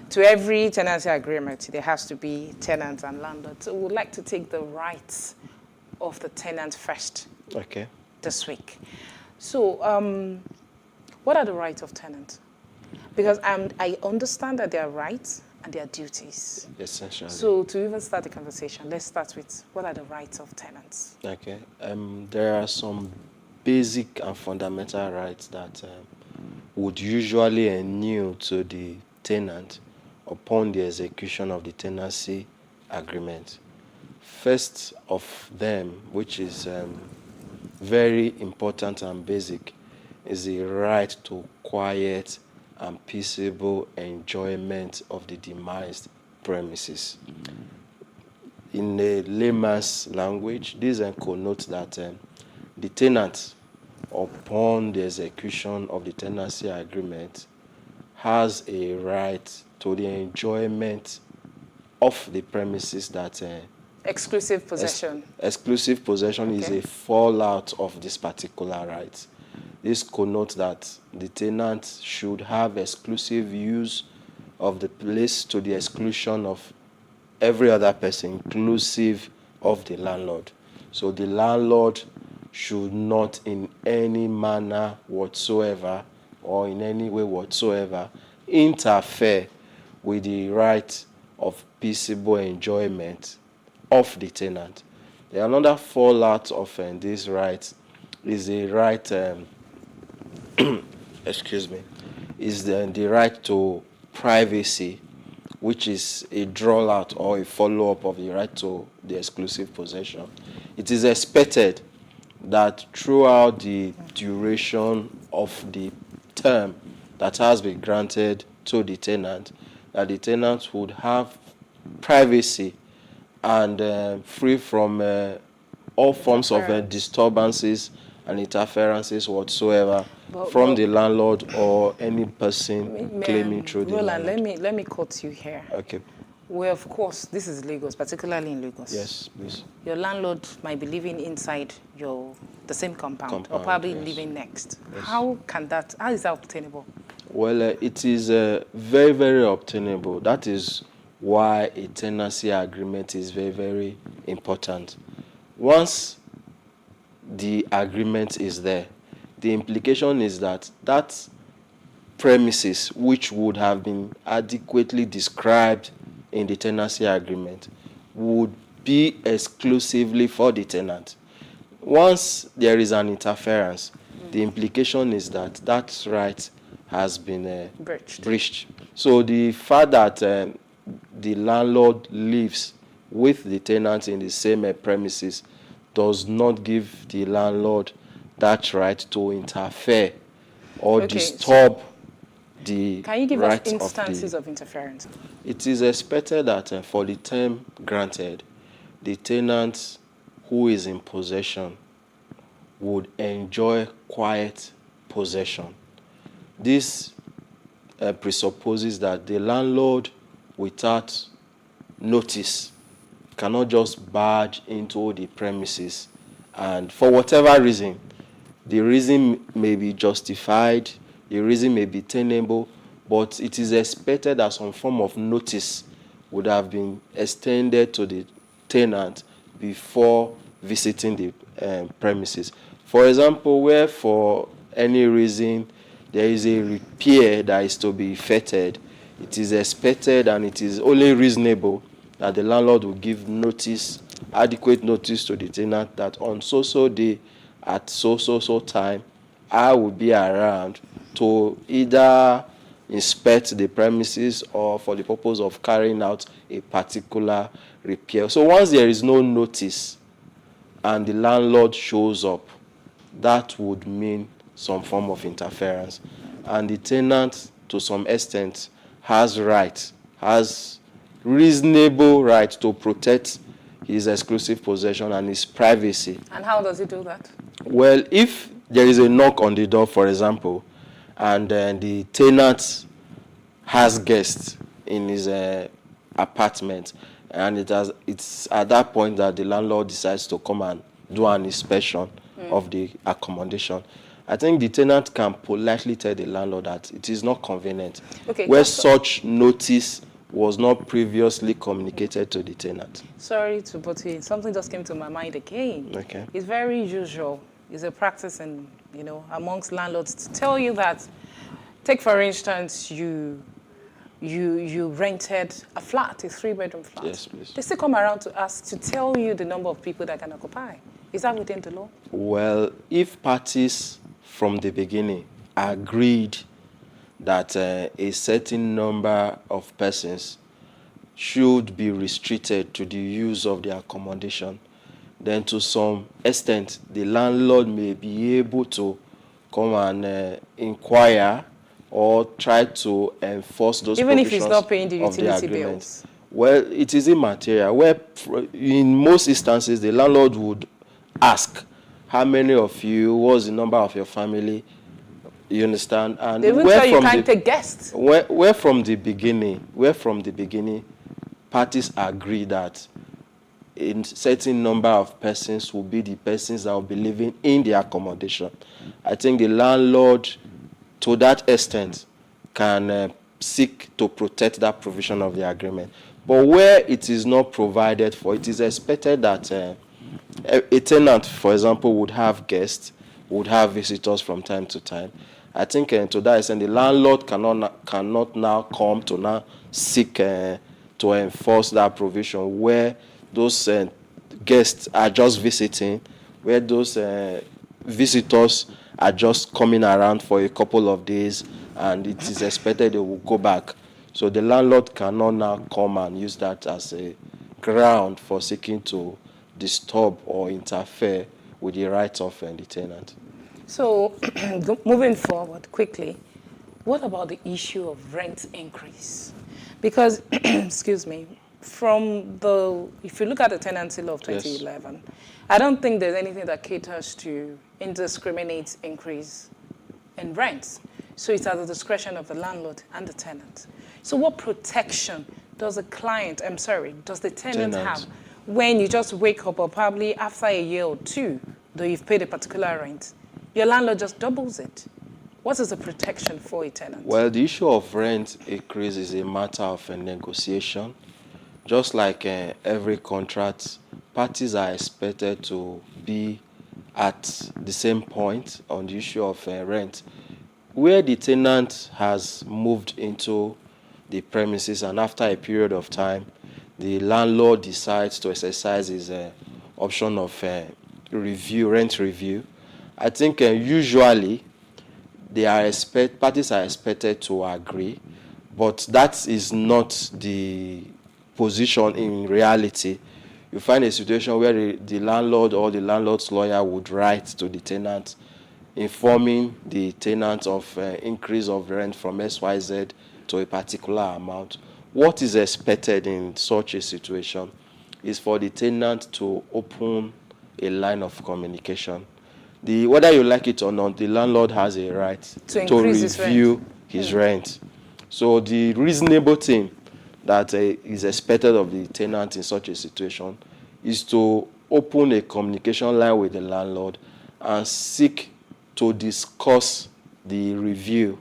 to every tenancy agreement, there has to be tenants and landlords. So we'd like to take the rights of the tenant first. Okay. This week. So what are the rights of tenants? Because I understand that there are rights and there are duties. Essentially. So to even start the conversation, let's start with what are the rights of tenants? Okay. There are some basic and fundamental rights that would usually inure to the tenant upon the execution of the tenancy agreement. First of them, which is very important and basic, is the right to quiet and peaceable enjoyment of the demised premises. in a layman's language, this connotes that the tenant, upon the execution of the tenancy agreement, has a right to the enjoyment of the premises that Exclusive possession. Exclusive possession is a fallout of this particular right. This connotes that the tenant should have exclusive use of the place to the exclusion of every other person, inclusive of the landlord. So the landlord should not in any manner whatsoever or in any way whatsoever interfere with the right of peaceable enjoyment of the tenant. Another fallout of this right is the right, excuse me, is the right to privacy, which is a draw-out or a follow-up of the right to the exclusive possession. It is expected that throughout the duration of the term that has been granted to the tenant, that the tenant would have privacy and free from all forms of disturbances and interferences whatsoever from the landlord or any person claiming through the landlord. Let me cut you here. Okay. Well, of course, this is Lagos, particularly in Lagos. Yes, please. Your landlord might be living inside the same compound or probably living next. Yes. How is that obtainable? Well, it is very, very obtainable. That is why a tenancy agreement is very, very important. Once the agreement is there, the implication is that that premises which would have been adequately described in the tenancy agreement would be exclusively for the tenant. Once there is an interference, the implication is that that right has been breached. So the fact that the landlord lives with the tenant in the same premises does not give the landlord that right to interfere or disturb the Can you give right us instances of interference? It is expected that for the term granted, the tenant who is in possession would enjoy quiet possession. This presupposes that the landlord, without notice, cannot just barge into the premises, and for whatever reason, the reason may be justified, the reason may be tenable, but it is expected that some form of notice would have been extended to the tenant before visiting the premises. For example, where for any reason there is a repair that is to be effected, it is expected and it is only reasonable that the landlord will give notice, adequate notice to the tenant that on so day at so time I will be around to either inspect the premises or for the purpose of carrying out a particular repair. So once there is no notice and the landlord shows up, that would mean some form of interference. And the tenant, to some extent, has reasonable right to protect his exclusive possession and his privacy. And how does he do that? Well, if there is a knock on the door, for example, and the tenant has guests in his apartment, and it's at that point that the landlord decides to come and do an inspection of the accommodation, I think the tenant can politely tell the landlord that it is not convenient, where such notice was not previously communicated to the tenant. Sorry to put in, something just came to my mind again. Okay. It's very usual. It's a practice amongst landlords to tell you that, take for instance, you rented a flat, a 3-bedroom flat. Yes, please. They still come around to ask to tell you the number of people that can occupy. Is that within the law? Well, if parties from the beginning agreed that a certain number of persons should be restricted to the use of the accommodation, then to some extent the landlord may be able to come and inquire or try to enforce those even provisions if he's not paying the of utility agreement. bills. Well, it is immaterial. Where in most instances, the landlord would ask, how many of you, what's the number of your family, you understand? And They even tell you can't take guests. Where from the beginning, parties agree that a certain number of persons will be the persons that will be living in the accommodation. I think the landlord, to that extent, can seek to protect that provision of the agreement. But where it is not provided for, it is expected that a tenant, for example, would have guests, would have visitors from time to time. I think to that extent, the landlord cannot now come to now seek to enforce that provision where those guests are just visiting, where those visitors are just coming around for a couple of days, and it is expected they will go back. So the landlord cannot now come and use that as a ground for seeking to disturb or interfere with the rights of the tenant. So, moving forward quickly, what about the issue of rent increase? Because, excuse me, if you look at the tenancy law of 2011, yes, I don't think there's anything that caters to indiscriminate increase in rents. So it's at the discretion of the landlord and the tenant. So what protection does the tenant have when you just wake up, or probably after a year or two, though you've paid a particular rent, your landlord just doubles it? What is the protection for a tenant? Well, the issue of rent increase is a matter of a negotiation. Just like every contract, parties are expected to be at the same point on the issue of rent. Where the tenant has moved into the premises and after a period of time, the landlord decides to exercise his option of rent review, I think usually parties are expected to agree, but that is not the position in reality. You find a situation where the landlord or the landlord's lawyer would write to the tenant informing the tenant of increase of rent from XYZ to a particular amount. What is expected in such a situation is for the tenant to open a line of communication. Whether you like it or not, the landlord has a right to review his rent. So the reasonable thing that is expected of the tenant in such a situation is to open a communication line with the landlord and seek to discuss the review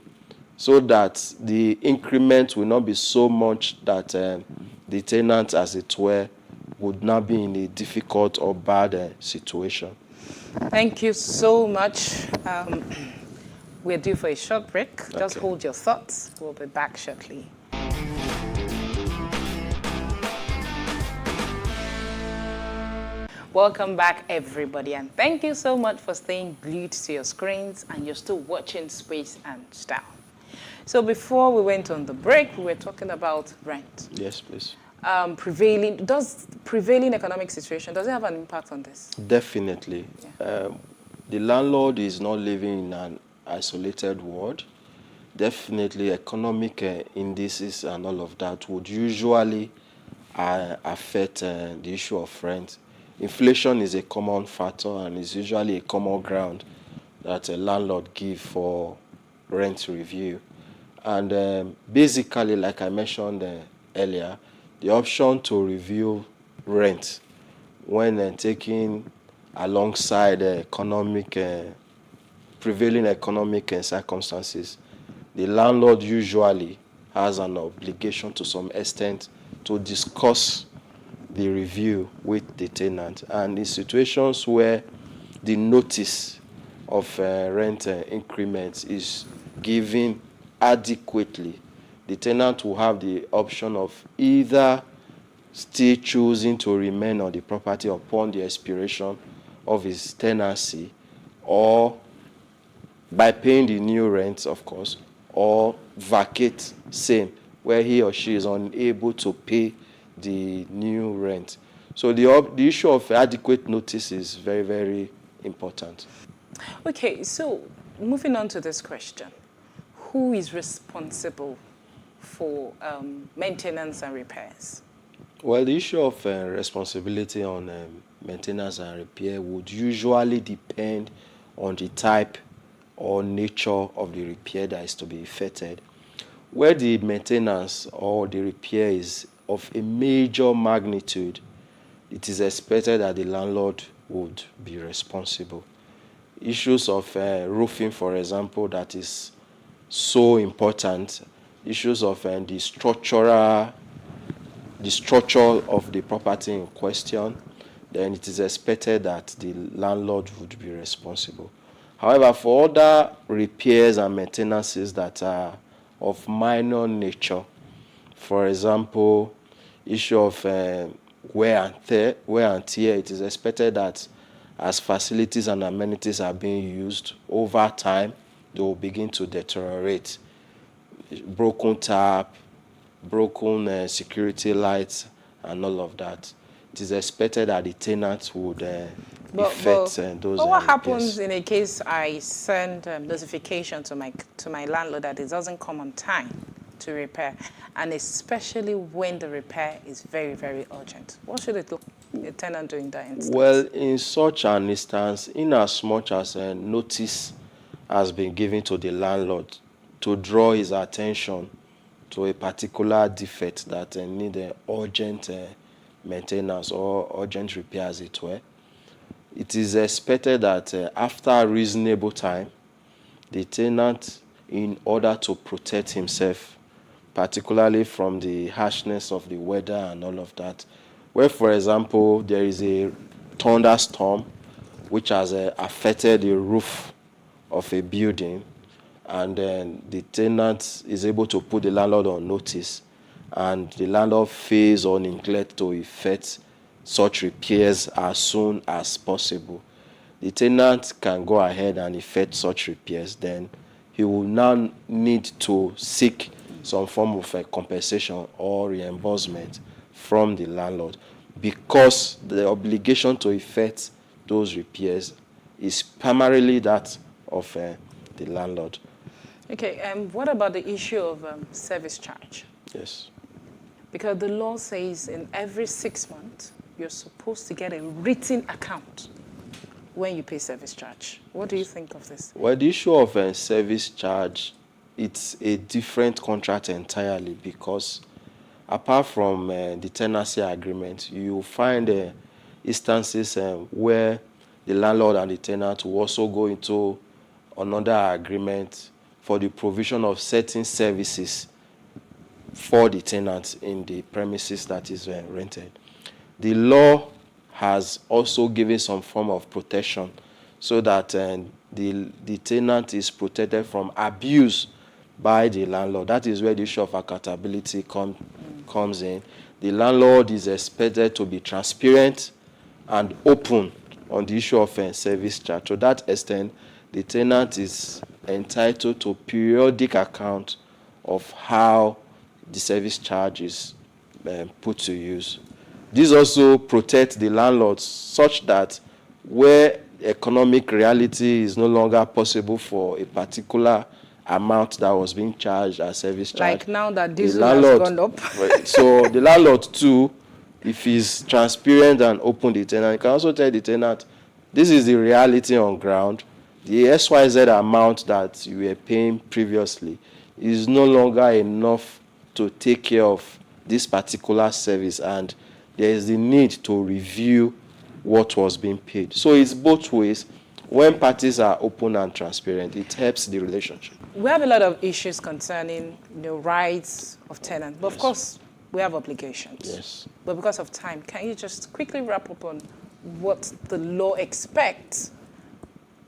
so that the increment will not be so much that the tenant, as it were, would not be in a difficult or bad situation. Thank you so much. We're due for a short break. Okay. Just hold your thoughts. We'll be back shortly. Welcome back, everybody, and thank you so much for staying glued to your screens, and you're still watching Space and Style. So before we went on the break, we were talking about rent. Yes, please. Prevailing economic situation, does it have an impact on this? Definitely. Yeah. The landlord is not living in an isolated world. Definitely economic indices and all of that would usually affect the issue of rent. Inflation is a common factor and is usually a common ground that a landlord gives for rent review. And basically, like I mentioned earlier, the option to review rent when taking alongside prevailing economic circumstances, the landlord usually has an obligation to some extent to discuss the review with the tenant. And in situations where the notice of rent increments is given adequately, the tenant will have the option of either still choosing to remain on the property upon the expiration of his tenancy, or by paying the new rent, of course, or vacate same, where he or she is unable to pay the new rent. So the issue of adequate notice is very, very important. Okay, so moving on to this question. Who is responsible for maintenance and repairs? Well, the issue of responsibility on maintenance and repair would usually depend on the type or nature of the repair that is to be effected. Where the maintenance or the repair is of a major magnitude, it is expected that the landlord would be responsible. Issues of roofing, for example, that is so important. Issues of the structure of the property in question, then it is expected that the landlord would be responsible. However, for other repairs and maintenances that are of minor nature, for example, issue of wear and tear, it is expected that as facilities and amenities are being used over time, they will begin to deteriorate. Broken tap, broken security lights, and all of that. It is expected that the tenant would effect those. But what happens in a case I send notification to my landlord that it doesn't come on time to repair, and especially when the repair is very, very urgent? What should the tenant do in that instance? Well, in such an instance, in as much as a notice has been given to the landlord to draw his attention to a particular defect that need urgent maintenance or urgent repair, as it were, it is expected that after a reasonable time, the tenant, in order to protect himself, particularly from the harshness of the weather and all of that, where, for example, there is a thunderstorm which has affected the roof of a building, and then the tenant is able to put the landlord on notice, and the landlord fails or neglects to effect such repairs as soon as possible, the tenant can go ahead and effect such repairs. Then he will now need to seek some form of a compensation or reimbursement from the landlord, because the obligation to effect those repairs is primarily that of the landlord. Okay, what about the issue of service charge? Yes. Because the law says in every 6 months, you're supposed to get a written account when you pay service charge. What do you think of this? Well, the issue of service charge, it's a different contract entirely, because apart from the tenancy agreement, you find instances where the landlord and the tenant will also go into another agreement for the provision of certain services for the tenant in the premises that is rented. The law has also given some form of protection so that the tenant is protected from abuse by the landlord. That is where the issue of accountability comes in. The landlord is expected to be transparent and open on the issue of service charge. To that extent, the tenant is entitled to periodic account of how the service charge is put to use. This also protects the landlord such that where economic reality is no longer possible for a particular amount that was being charged as service charge. Like now that diesel has gone up. So the landlord too, if he's transparent and open the tenant, he can also tell the tenant, this is the reality on ground. The XYZ amount that you were paying previously is no longer enough to take care of this particular service, and there is the need to review what was being paid. So it's both ways. When parties are open and transparent, it helps the relationship. We have a lot of issues concerning the rights of tenants, but of course, we have obligations. Yes. But because of time, can you just quickly wrap up on what the law expects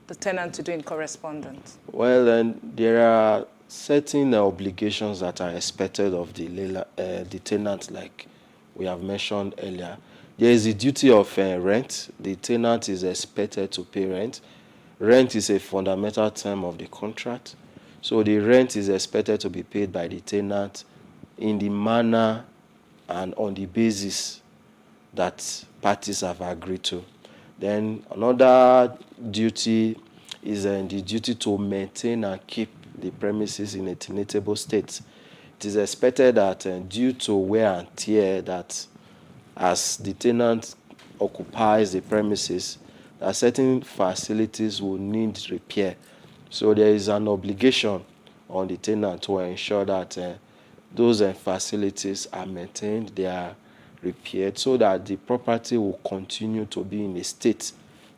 the tenant to do in correspondence? Well, then there are certain obligations that are expected of the tenant, like we have mentioned earlier. There is the duty of rent. The tenant is expected to pay rent. Rent is a fundamental term of the contract. So the rent is expected to be paid by the tenant in the manner and on the basis that parties have agreed to. Then another duty is the duty to maintain and keep the premises in a tenantable state. It is expected that due to wear and tear that as the tenant occupies the premises, that certain facilities will need repair. So there is an obligation on the tenant to ensure that those facilities are maintained, they are repaired, so that the property will continue to be in a state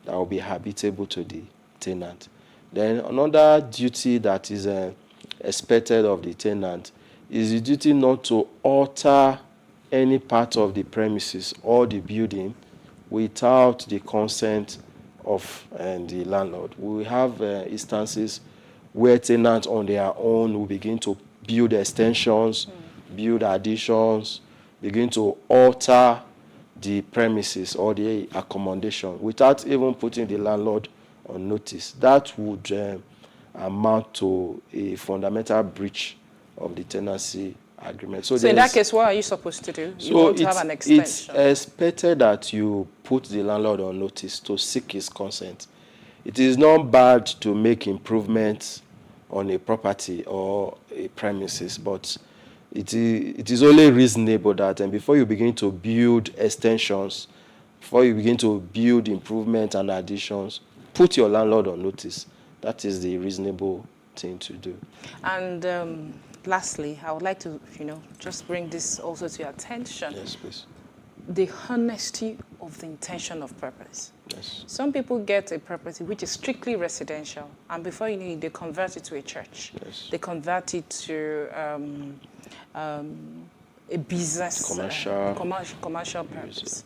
that will be habitable to the tenant. Then another duty that is expected of the tenant is the duty not to alter any part of the premises or the building without the consent of the landlord. We have instances where tenants on their own will begin to build extensions, build additions, begin to alter the premises or the accommodation without even putting the landlord on notice. That would amount to a fundamental breach of the tenancy agreement. So in that case, what are you supposed to do? You want to have an extension? It's expected that you put the landlord on notice to seek his consent. It is not bad to make improvements on a property or a premises, but it is only reasonable that before you begin to build extensions, before you begin to build improvements and additions, put your landlord on notice. That is the reasonable thing to do. And lastly, I would like to, just bring this also to your attention. Yes, please. The honesty of the intention of purpose. Yes. Some people get a property which is strictly residential, and before you know it, they convert it to a church. Yes. They convert it to a business, commercial purpose.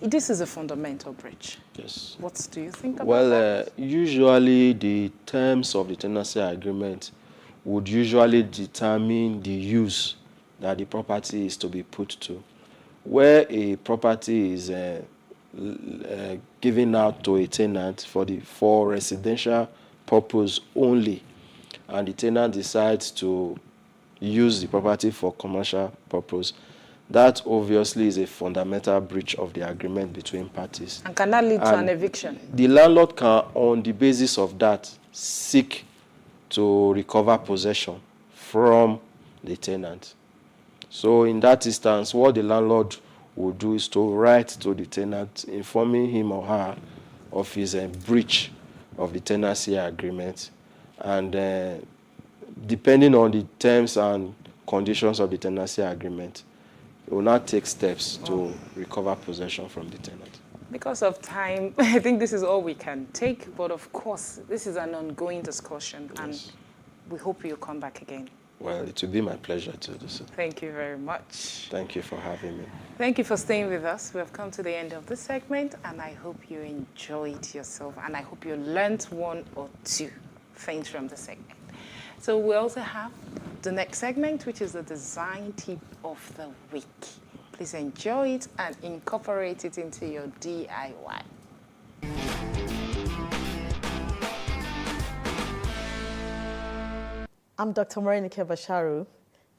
This is a fundamental breach. Yes. What do you think about that? Usually the terms of the tenancy agreement would usually determine the use that the property is to be put to. Where a property is given out to a tenant for residential purpose only, and the tenant decides to use the property for commercial purpose, that obviously is a fundamental breach of the agreement between parties. And can that lead to an eviction? The landlord can, on the basis of that, seek to recover possession from the tenant. So in that instance, what the landlord will do is to write to the tenant, informing him or her of his breach of the tenancy agreement. And depending on the terms and conditions of the tenancy agreement, it will not take steps to recover possession from the tenant. Because of time, I think this is all we can take. But of course, this is an ongoing discussion, and we hope you'll come back again. Well, it will be my pleasure to do so. Thank you very much. Thank you for having me. Thank you for staying with us. We have come to the end of this segment, and I hope you enjoyed yourself, and I hope you learned one or two things from the segment. So we also have the next segment, which is the design tip of the week. Please enjoy it and incorporate it into your DIY. I'm Dr. Morenike Basharu,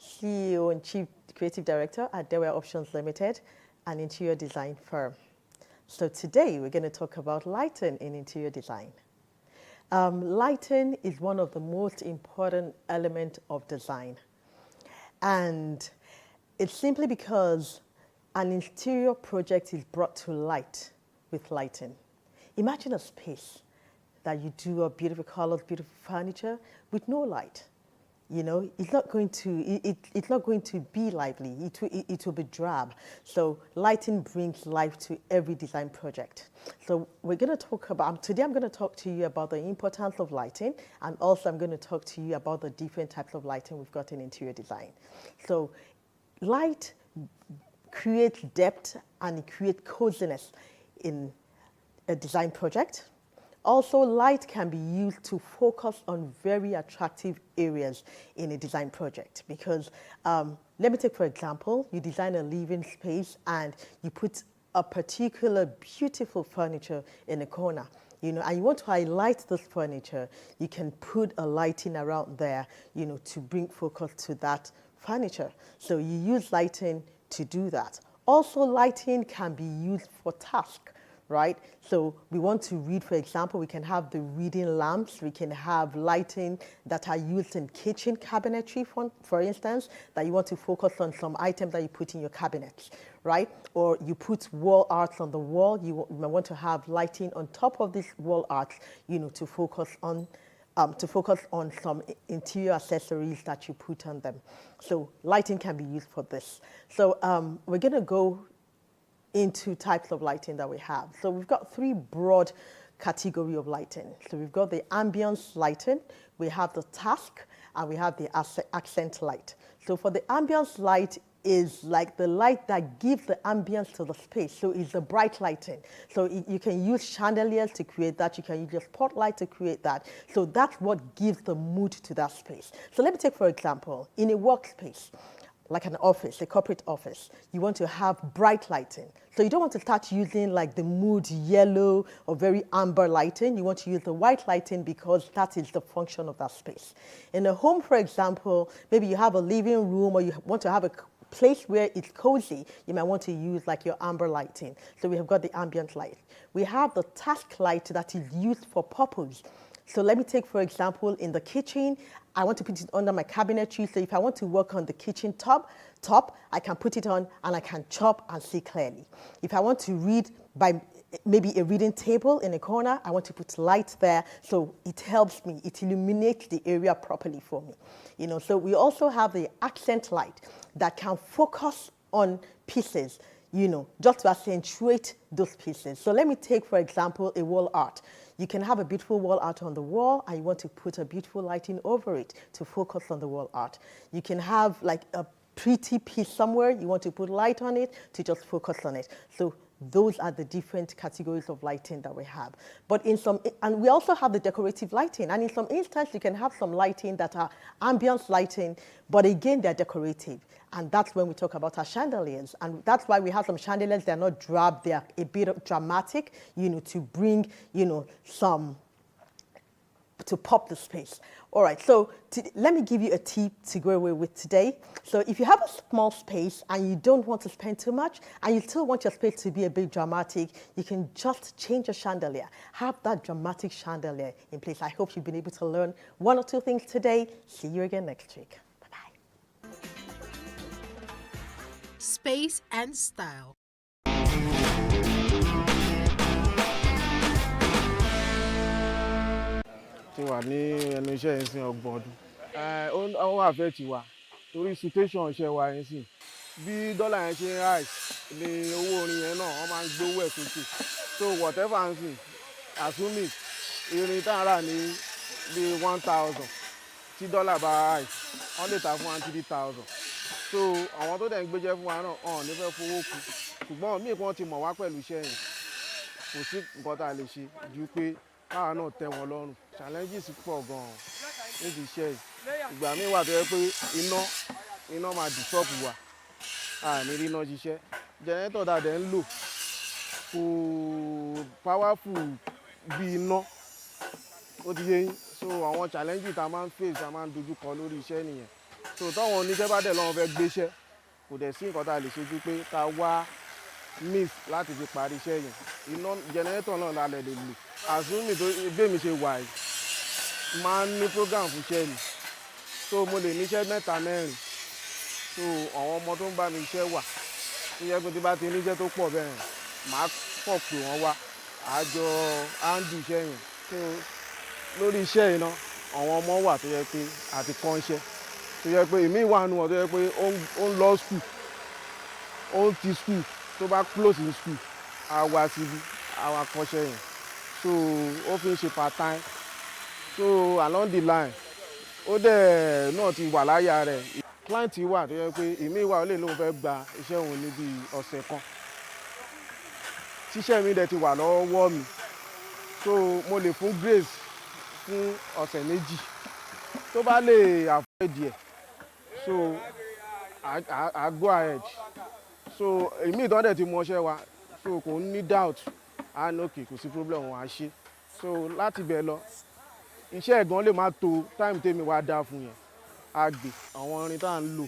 CEO and Chief Creative Director at Dewey Options Limited, an interior design firm. So today we're going to talk about lighting in interior design. Lighting is one of the most important elements of design. And it's simply because an interior project is brought to light with lighting. Imagine a space that you do a beautiful colors, beautiful furniture with no light. It's not going to be lively. It will be drab. So lighting brings life to every design project. So we're going to talk about, today I'm going to talk to you about the importance of lighting, and also I'm going to talk to you about the different types of lighting we've got in interior design. So light creates depth and it creates coziness in a design project. Also, light can be used to focus on very attractive areas in a design project because, let me take for example, you design a living space and you put a particular beautiful furniture in a corner, and you want to highlight this furniture, you can put a lighting around there, to bring focus to that furniture. So you use lighting to do that. Also, lighting can be used for tasks. right? So we want to read, for example, we can have the reading lamps, we can have lighting that are used in kitchen cabinetry, for instance, that you want to focus on some items that you put in your cabinets, right? Or you put wall art on the wall, you may want to have lighting on top of this wall art, to focus on some interior accessories that you put on them. So lighting can be used for this. So we're going to go into types of lighting that we have. So we've got three broad category of lighting. So we've got the ambience lighting, we have the task, and we have the accent light. So for the ambience light is like the light that gives the ambience to the space. So it's the bright lighting. So you can use chandeliers to create that. You can use your spotlight to create that. So that's what gives the mood to that space. So let me take, for example, in a workspace, like an office, a corporate office, you want to have bright lighting. So you don't want to start using like the mood yellow or very amber lighting. You want to use the white lighting because that is the function of that space. In a home, for example, maybe you have a living room or you want to have a place where it's cozy, you might want to use like your amber lighting. So we have got the ambient light. We have the task light that is used for purpose. So let me take, for example, in the kitchen, I want to put it under my cabinetry. So if I want to work on the kitchen top, I can put it on and I can chop and see clearly. If I want to read by maybe a reading table in a corner, I want to put light there so it helps me, it illuminates the area properly for me. So we also have the accent light that can focus on pieces, just to accentuate those pieces. So let me take, for example, a wall art. You can have a beautiful wall art on the wall and you want to put a beautiful lighting over it to focus on the wall art. You can have like a pretty piece somewhere, you want to put light on it to just focus on it. So those are the different categories of lighting that we have. But and we also have the decorative lighting. And in some instances, you can have some lighting that are ambience lighting, but again, they're decorative. And that's when we talk about our chandeliers. And that's why we have some chandeliers, they're not drab, they're a bit dramatic, to bring, to pop the space. All right, so let me give you a tip to go away with today. So if you have a small space and you don't want to spend too much and you still want your space to be a bit dramatic, you can just change your chandelier. Have that dramatic chandelier in place. I hope you've been able to learn one or two things today. See you again next week. Bye-bye. Space and style. Ti wà ní ẹnu iṣẹ́ yẹn sí ọgbọ̀n ọdún. Ó wà fẹ́ ti wà torí situation iṣẹ́ wa yẹn sì. Bí dọ́là yẹn ṣe ń rise ni owó orin yẹn náà wọ́n máa ń gbé owó ẹ̀ sókè. So whatever ń sìn, assuming irin tá à ń rà ní bí 1,000 tí dọ́là bá rise, wọ́n lè ta fún wa 3,000. So àwọn tó dẹ̀ ń gbéjẹ́ fún wa náà ọ̀n ní fẹ́ fowó kù. Ṣùgbọ́n míì kan ti mọ̀ wá pẹ̀lú iṣẹ́ yẹn. Kò sí nǹkan tá a lè ṣe ju pé káwa náà tẹ́ wọn lọ́rùn. Challenges pọ̀ gan-an níbi iṣẹ́ yìí. Ìgbà míì wà tó yẹ pé iná máa disturb wa. Àní rí iná ṣiṣẹ́. Generator tá a dẹ̀ ń lò kò powerful bí iná. Ó ti yé yín. So àwọn challenges tá a máa ń face, tá a máa ń dojú kọ lórí iṣẹ́ nìyẹn. So táwọn oníṣẹ́ bá dẹ̀ lọ́wọ́ fẹ́ gbéṣẹ́, kò dẹ̀ sí nǹkan tá a lè ṣe ju pé ká wá means láti fi parí iṣẹ́ yẹn. Iná generator náà la lè lò. Àsúnmì tó bí èmi ṣe wà yìí, máa ń ní program fún iṣẹ́ mi. So mo lè níṣẹ́ 3 4. So àwọn ọmọ tó ń bá mi iṣẹ́ wà. Tó yẹ pé tí bá ti níṣẹ́ tó pọ̀ bẹ́ẹ̀, màá kọ̀ pé wọ́n wá. Àjọ handle iṣẹ́ yẹn. So lórí iṣẹ́ yìí náà, àwọn ọmọ wà tó yẹ pé àti kọ́ iṣẹ́. Tó yẹ pé èmi wà nù wọn tó yẹ pé ó ń lọ school, ó ń ti school, tó bá close in school, á wá síbi, á wá kọ́ṣẹ́ yẹn. So ó fi ń ṣe part time. So along the line, ó dẹ̀ náà ti wà láyà rẹ̀. Client wà tó yẹ pé èmi wà ó lè lóun fẹ́ gba iṣẹ́ òun níbi ọ̀sẹ̀ kan. Tíṣẹ́ mi dẹ̀ ti wà lọ́wọ́ mi. So mo lè fún grace fún ọ̀sẹ̀ 2. Tó bá lè afford ẹ̀, so I go ahead. So èmi ìtàn dẹ̀ ti mọ iṣẹ́ wa, so kò ní doubt. Okay, kò sí problem wọn á ṣe. So láti bẹ̀ lọ, iṣẹ́ ẹ̀gbọ́n lè má tó time tèmi wá dá fún yẹn. A gbé àwọn irin tá à ń lò,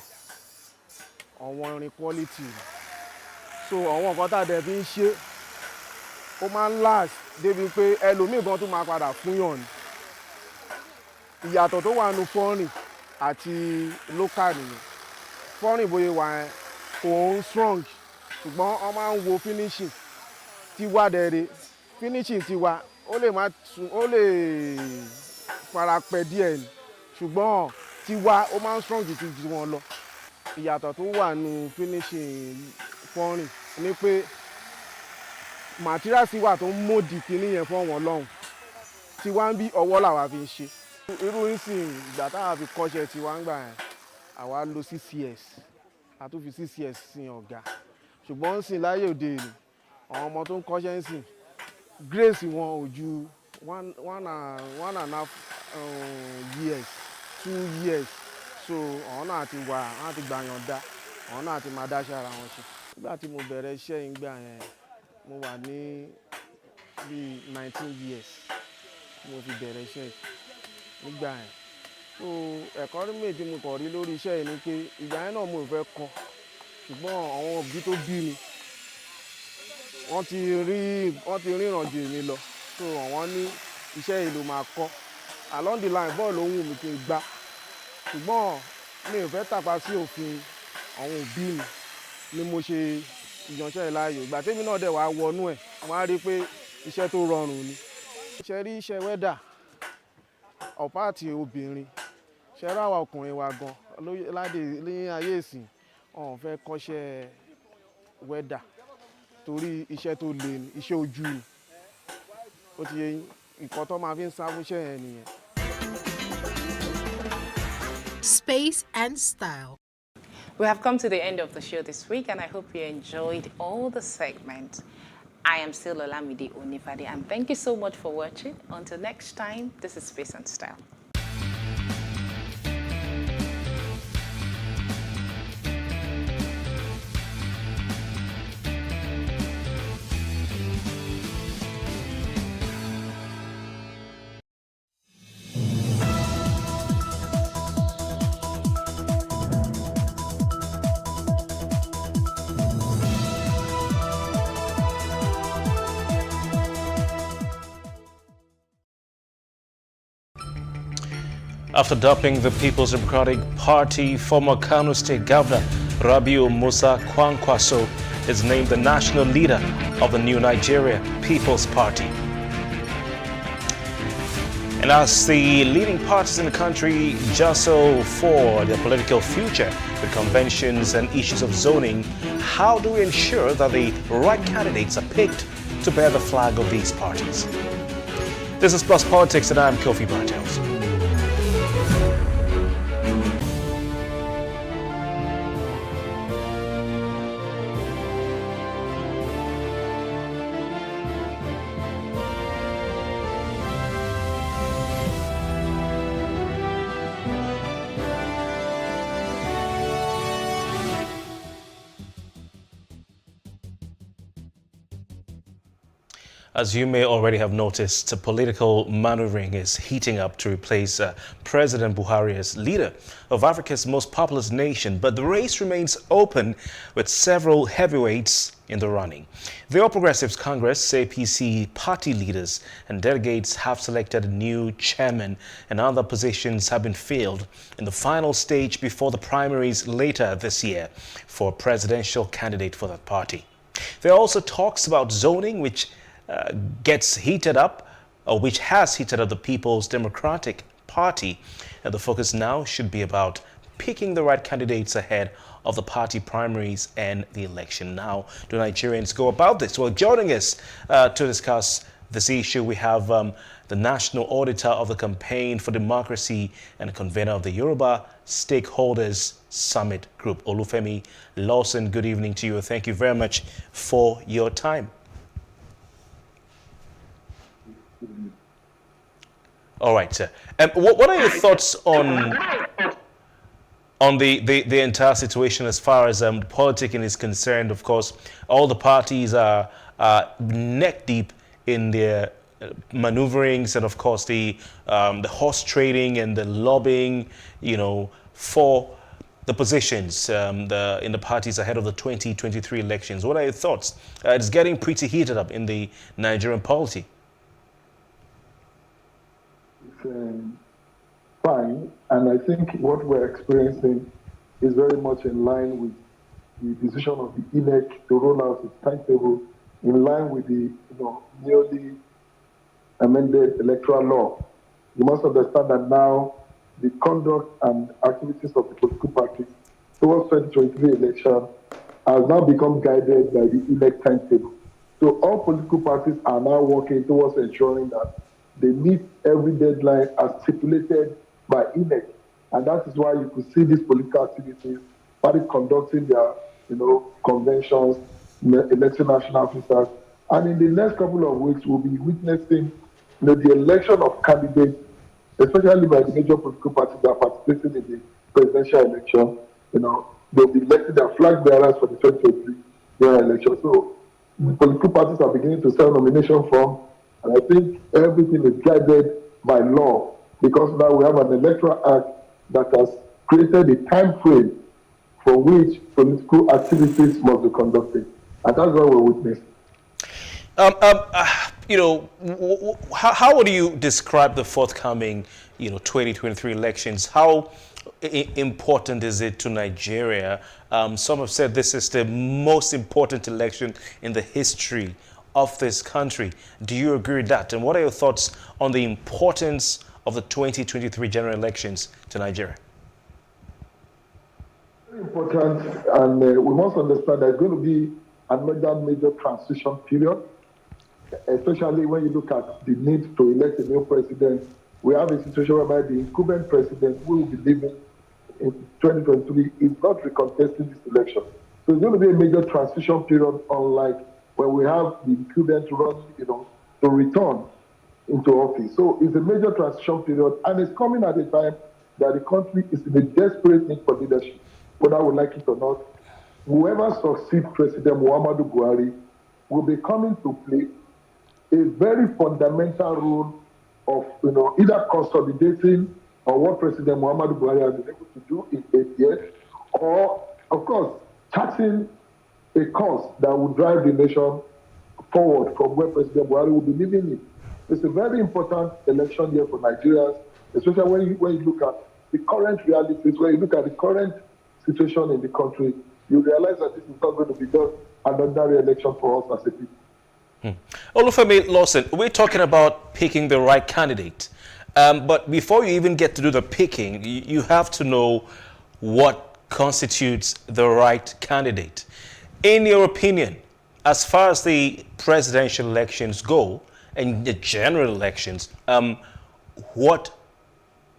àwọn irin quality. So àwọn nǹkan tá a dẹ̀ fi ń ṣe, ó máa ń last débi pé ẹlòmíì gan tó máa padà fún yàn ni. Ìyàtọ̀ tó wà nínú foreign àti local nìyẹn. Foreign bóyá wà yẹn kò ń strong ṣùgbọ́n wọ́n máa ń wo finishing tiwa dẹ̀rẹ̀ finishing tiwa ó lè farapẹ́ díẹ̀ ni ṣùgbọ́n tiwa ó máa ń strong ju ti wọn lọ. Ìyàtọ̀ tó wà nínú finishing foreign ni pé material tiwa tó ń mòdì kíní yẹn fún wọn lọ́hùn tiwa ń bí ọwọ́ làwa fi ń ṣe. Irú ìsìn ìgbà táwa fi kọ́ṣẹ́ tiwa ń gbà yẹn àwa lo 6 years a tún fi 6 years sin ọ̀gá ṣùgbọ́n ń sìn láyé òde ni àwọn ọmọ tó ń kọ́ṣẹ́ ń sìn grace wọn ò ju one and a half years 2 years so àwọn náà ti wà àwọn ti gbàyàn dá àwọn náà ti máa dáṣẹ́ ara wọn ṣe. Nígbà tí mo bẹ̀rẹ̀ iṣẹ́ yìí gbà yẹn mo wà ní bíi 19 years mo fi bẹ̀rẹ̀ iṣẹ́ yìí nígbà yẹn. So ẹ̀kọ́ méjì mo kàn rí lórí iṣẹ́ yìí ni pé ìgbà yẹn náà mo fẹ́ kọ́ ṣùgbọ́n àwọn òbí tó bí mi wọ́n ti ríran jù èmi lọ so àwọn ní iṣẹ́ yìí ló máa kọ́ along the line bọ́ọ̀lù ohun mi kì í gbá ṣùgbọ́n mi ò fẹ́ tàpá sí òfin àwọn òbí mi ni mo ṣe ìyànṣẹ́ láàyò ìgbà tèmi náà dẹ̀ wá wọnú ẹ̀ wọ́n á rí i pé iṣẹ́ tó rọrùn ni. Ṣe rí iṣẹ́ wẹ́dà ọ̀pá àti obìnrin ṣe ráwa ọkùnrin wa gan ládé ní ayé ìsìn ọ̀hún fẹ́ kọ́ṣẹ́ wẹ́dà torí iṣẹ́ tó le ni iṣẹ́ ojú ni ó ti yẹ nǹkan tó máa fi ń sá fúnṣẹ́ yẹn nìyẹn. Space and style. We have come to the end of the show this week, and I hope you enjoyed all the segments. I am still Olamide Onifade, and thank you so much for watching. Until next time, this is Space and Style. After dumping the People's Democratic Party, former Kano State Governor Rabiu Musa Kwankwaso is named the national leader of the new Nigeria People's Party. And as the leading parties in the country jostle for their political future with conventions and issues of zoning, how do we ensure that the right candidates are picked to bear the flag of these parties? This is Plus Politics, and I'm Kofi Bartels. As you may already have noticed, political maneuvering is heating up to replace President Buhari as leader of Africa's most populous nation, but the race remains open with several heavyweights in the running. The All Progressives Congress, APC party leaders and delegates have selected a new chairman, and other positions have been filled in the final stage before the primaries later this year for a presidential candidate for that party. There are also talks about zoning, which gets heated up, or which has heated up the People's Democratic Party. And the focus now should be about picking the right candidates ahead of the party primaries and the election. Now, do Nigerians go about this? Well, joining us to discuss this issue, we have the National Auditor of the Campaign for Democracy and convener of the Yoruba Stakeholders Summit Group, Olufemi Lawson. Good evening to you. Thank you very much for your time. All right, sir. What are your thoughts on the entire situation as far as politicking is concerned? Of course, all the parties are neck deep in their maneuverings, and of course the horse trading and the lobbying, for the positions in the parties ahead of the 2023 elections. What are your thoughts? It's getting pretty heated up in the Nigerian polity. It's fine, and I think what we're experiencing is very much in line with the decision of the INEC to roll out its timetable, in line with the newly amended electoral law. You must understand that now the conduct and activities of the political parties towards 2023 election has now become guided by the INEC timetable. So all political parties are now working towards ensuring that they meet every deadline as stipulated by INEC. And that is why you could see these political activities, parties conducting their conventions, electing national officers. And in the next couple of weeks, we'll be witnessing the election of candidates, especially by the major political parties that are participating in the presidential election. They'll be electing their flag bearers for the 2023 general election. So the political parties are beginning to sell nomination forms, and I think everything is guided by law, because now we have an electoral act that has created a time frame for which political activities must be conducted. And that's what we're witnessing. How would you describe the forthcoming, 2023 elections? How important is it to Nigeria? Some have said this is the most important election in the history of this country. Do you agree with that? And what are your thoughts on the importance of the 2023 general elections to Nigeria? Very important, and we must understand there's going to be another major transition period, especially when you look at the need to elect a new president. We have a situation whereby the incumbent president who will be leaving in 2023 is not recontesting this election. So it's going to be a major transition period, unlike when we have the incumbent run, to return into office. So it's a major transition period, and it's coming at a time that the country is in a desperate need for leadership, whether we like it or not. Whoever succeeds President Muhammadu Buhari will be coming to play a very fundamental role of, either consolidating on what President Muhammadu Buhari has been able to do in 8 years, or, of course, charting a course that will drive the nation forward from where President Buhari will be leaving it. It's a very important election year for Nigerians, especially when you look at the current realities, when you look at the current situation in the country, you realize that this is not going to be just another election for us as a people. Olufemi Lawson, we're talking about picking the right candidate. But before you even get to do the picking, you have to know what constitutes the right candidate. In your opinion, as far as the presidential elections go and the general elections, what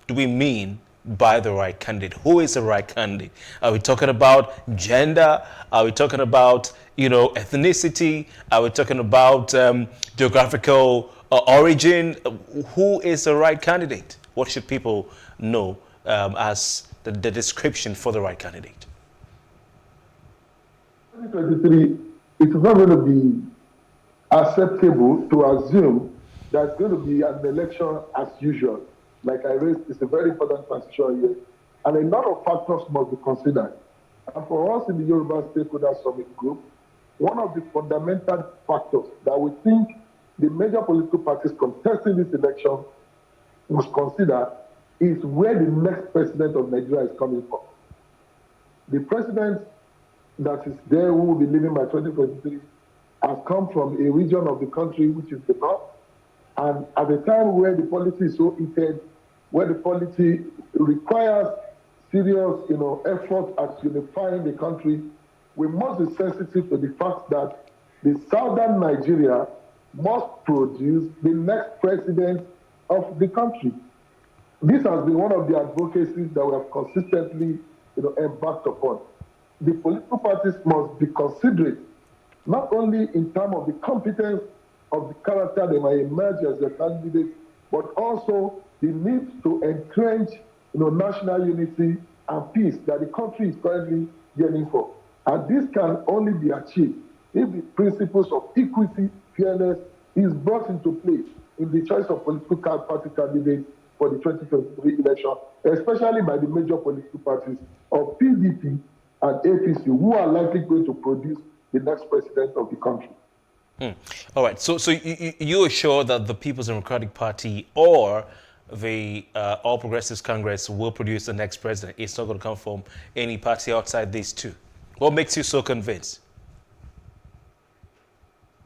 do we mean by the right candidate? Who is the right candidate? Are we talking about gender? Are we talking about, ethnicity? Are we talking about geographical origin? Who is the right candidate? What should people know as the description for the right candidate? 2023, it is not going to be acceptable to assume there's going to be an election as usual. Like I raised, it's a very important transition year. And a lot of factors must be considered. And for us in the Yoruba Stakeholder Summit Group, one of the fundamental factors that we think the major political parties contesting this election must consider is where the next president of Nigeria is coming from. The president that is there who will be leaving by 2023 has come from a region of the country which is the north. And at a time where the policy is so heated, where the policy requires serious, effort at unifying the country, we must be sensitive to the fact that the southern Nigeria must produce the next president of the country. This has been one of the advocacies that we have consistently, embarked upon. The political parties must be considerate, not only in terms of the competence of the character they might emerge as their candidates, but also the need to entrench, national unity and peace that the country is currently yearning for. And this can only be achieved if the principles of equity, fairness is brought into play in the choice of political party candidates for the 2023 election, especially by the major political parties of PDP and APC, who are likely going to produce the next president of the country. All right. So you're sure that the People's Democratic Party or the All Progressives Congress will produce the next president? It's not going to come from any party outside these two. What makes you so convinced?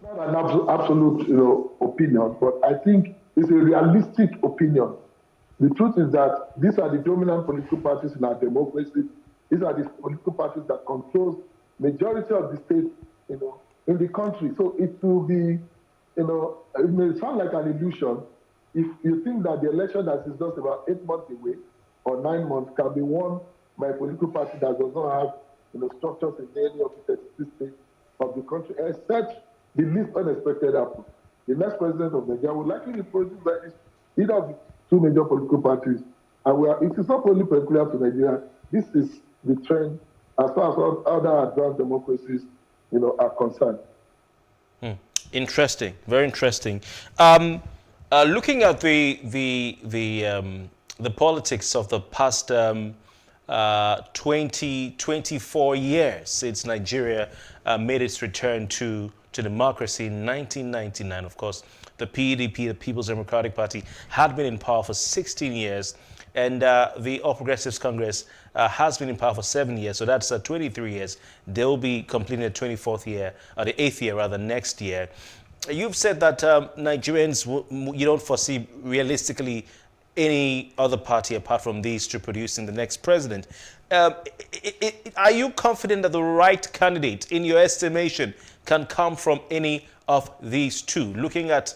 Not an absolute opinion, but I think it's a realistic opinion. The truth is that these are the dominant political parties in our democracy. These are the political parties that control majority of the states, in the country. So it will be, it may sound like an illusion if you think that the election that is just about 8 months away or 9 months can be won by a political party that does not have, structures in any of the 36 states of the country, except the least unexpected happen. The next president of Nigeria will likely be produced by either of the two major political parties. And it is not only peculiar to Nigeria, this is the trend as far as other advanced democracies, are concerned. Interesting, very interesting. Looking at the politics of the past 24 years since Nigeria made its return to democracy in 1999, of course, the PDP, the People's Democratic Party, had been in power for 16 years, and the All Progressives Congress has been in power for 7 years, so that's 23 years. They'll be completing the 24th year, or the 8th year rather, next year. You've said that Nigerians, you don't foresee realistically any other party apart from these two producing the next president. Are you confident that the right candidate, in your estimation, can come from any of these two, looking at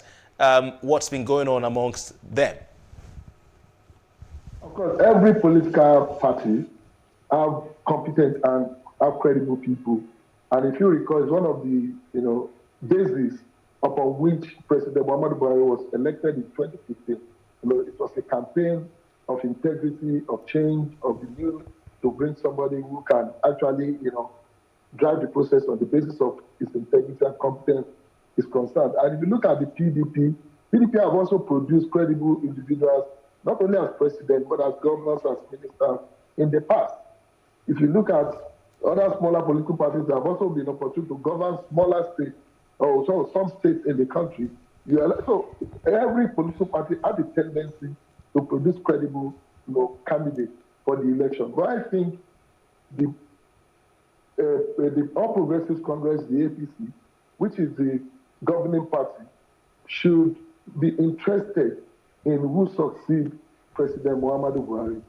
what's been going on amongst them? Of course, every political party have competent and have credible people. And if you recall, it's one of the bases upon which President Muhammadu Buhari was elected in 2015. It was a campaign of integrity, of change, of renewal, to bring somebody who can actually, drive the process on the basis of his integrity and competence is concerned. And if you look at the PDP have also produced credible individuals, not only as president, but as governors, as ministers in the past. If you look at other smaller political parties that have also been opportune to govern smaller states, or some states in the country, so every political party has a tendency to produce credible candidates for the election. But I think the All Progressives Congress, the APC, which is the governing party, should be interested in who succeeds President Muhammadu Buhari.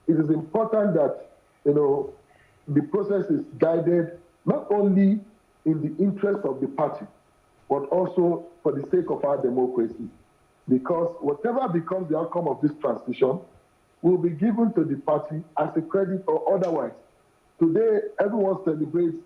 It is important that the process is guided not only in the interest of the party, but also for the sake of our democracy. Because whatever becomes the outcome of this transition will be given to the party as a credit or otherwise. Today, everyone celebrates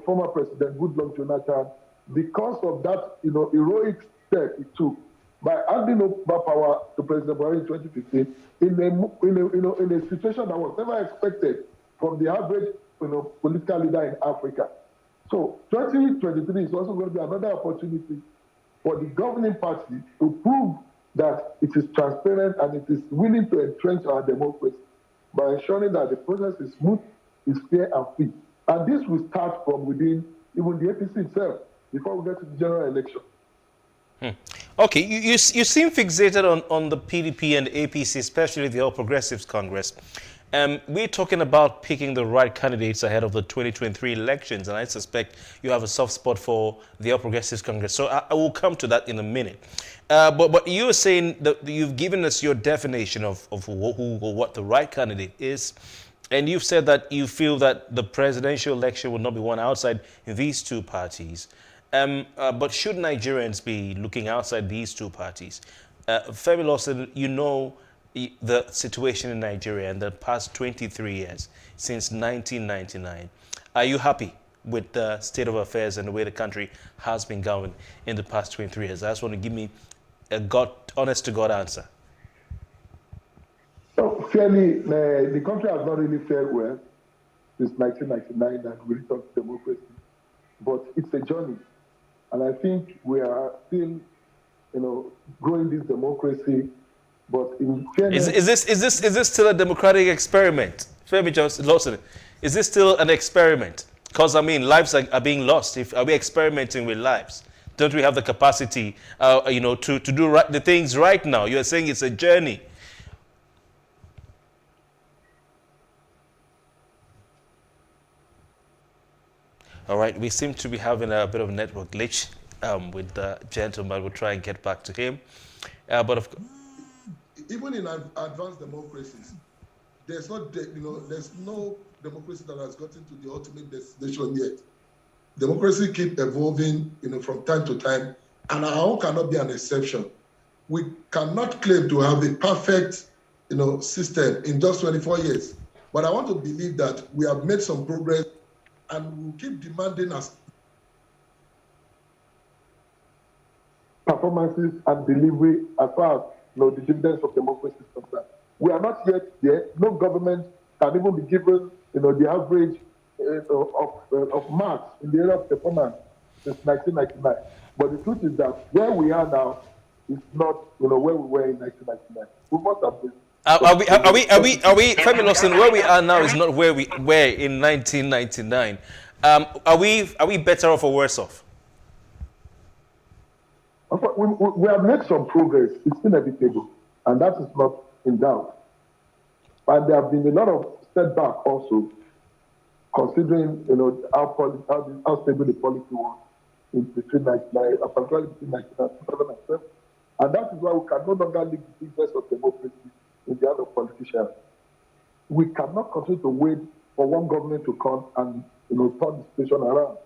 former President Goodluck Jonathan because of that heroic step he took by handing over power to President Buhari in 2015 in a situation that was never expected from the average political leader in Africa. So 2023 is also going to be another opportunity for the governing party to prove that it is transparent and it is willing to entrench our democracy by ensuring that the process is smooth, is fair and free. And this will start from within even the APC itself before we get to the general election. Okay, you seem fixated on the PDP and APC, especially the All Progressives Congress. We're talking about picking the right candidates ahead of the 2023 elections, and I suspect you have a soft spot for the All Progressives Congress. So I will come to that in a minute. But you're saying that you've given us your definition of who or what the right candidate is, and you've said that you feel that the presidential election will not be won outside these two parties. But should Nigerians be looking outside these two parties? Femi Lawson, the situation in Nigeria in the past 23 years, since 1999. Are you happy with the state of affairs and the way the country has been going in the past 23 years? I just want to give me a honest-to-God answer. So, fairly, the country has not really fared well since 1999 and we returned to democracy. But it's a journey. And I think we are still, growing this democracy. But in fairness, Is this still a democratic experiment? Femi Johnson Lawson, is this still an experiment? Because I mean, lives are being lost. Are we experimenting with lives? Don't we have the capacity, to do the things right now? You are saying it's a journey. All right, we seem to be having a bit of a network glitch with the gentleman. We'll try and get back to him. But of course, even in advanced democracies, there's no democracy that has gotten to the ultimate destination yet. Democracy keep evolving, from time to time, and our own cannot be an exception. We cannot claim to have a perfect, system in just 24 years. But I want to believe that we have made some progress, and we'll keep demanding as performances and delivery as far as the dividends of democracy is concerned. We are not yet there. No government can even be given, the average of marks in the area of performance since 1999. But the truth is that where we are now is not, where we were in 1999. We must have been. Are we, Femi Lawson, where we are now is not where we were in 1999. Are we better off or worse off? We have made some progress. It's inevitable, and that is not in doubt. And there have been a lot of setback also, considering how stable the policy was between 1999, particularly between 1999 and 2007. And that is why we can no longer leave the business of democracy in the hands of politicians. We cannot continue to wait for one government to come and turn the situation around.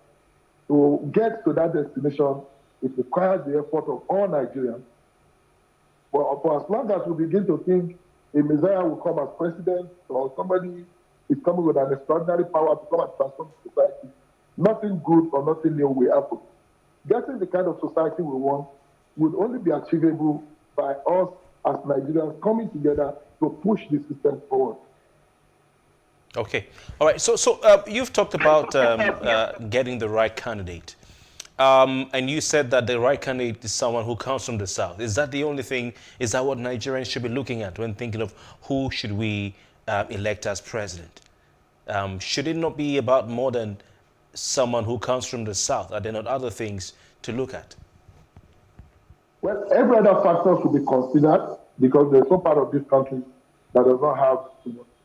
To get to that destination, it requires the effort of all Nigerians. But for as long as we begin to think a Messiah will come as president or somebody is coming with an extraordinary power to come and transform society, nothing good or nothing new will happen. Getting the kind of society we want would only be achievable by us as Nigerians coming together to push the system forward. Okay. All right. So you've talked about getting the right candidate. And you said that the right candidate is someone who comes from the South. Is that the only thing? Is that what Nigerians should be looking at when thinking of who should we elect as president? Should it not be about more than someone who comes from the South? Are there not other things to look at? Well, every other factor should be considered because there's no part of this country that does not have,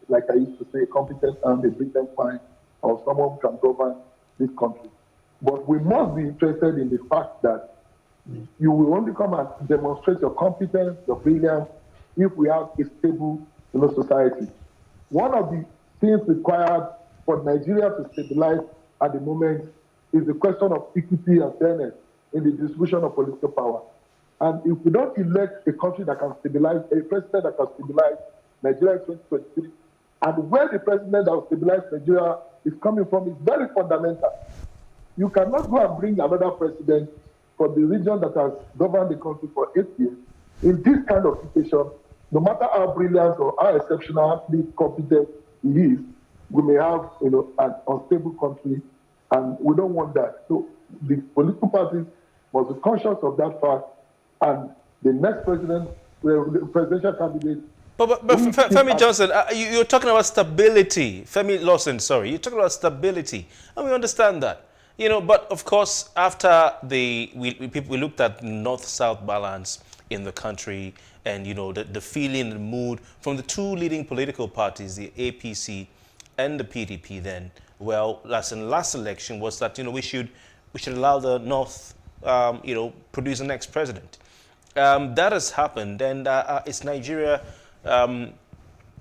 like I used to say, competent and a brilliant mind or someone who can govern this country. But we must be interested in the fact that you will only come and demonstrate your competence, your brilliance, if we have a stable society. One of the things required for Nigeria to stabilize at the moment is the question of equity and fairness in the distribution of political power. And if we don't elect a country that can stabilize, a president that can stabilize Nigeria in 2023, and where the president that will stabilize Nigeria is coming from is very fundamental. You cannot go and bring another president for the region that has governed the country for 8 years in this kind of situation. No matter how brilliant or how exceptionally competent he is, we may have an unstable country, and we don't want that. So the political parties must be conscious of that fact, and the next president, the presidential candidate. But Femi Johnson, you're talking about stability. Femi Lawson, sorry, you're talking about stability, and we understand that. But of course, after we looked at north-south balance in the country, and the feeling, the mood from the two leading political parties, the APC and the PDP. Then, well, last election was that we should allow the North, produce the next president. That has happened, and is Nigeria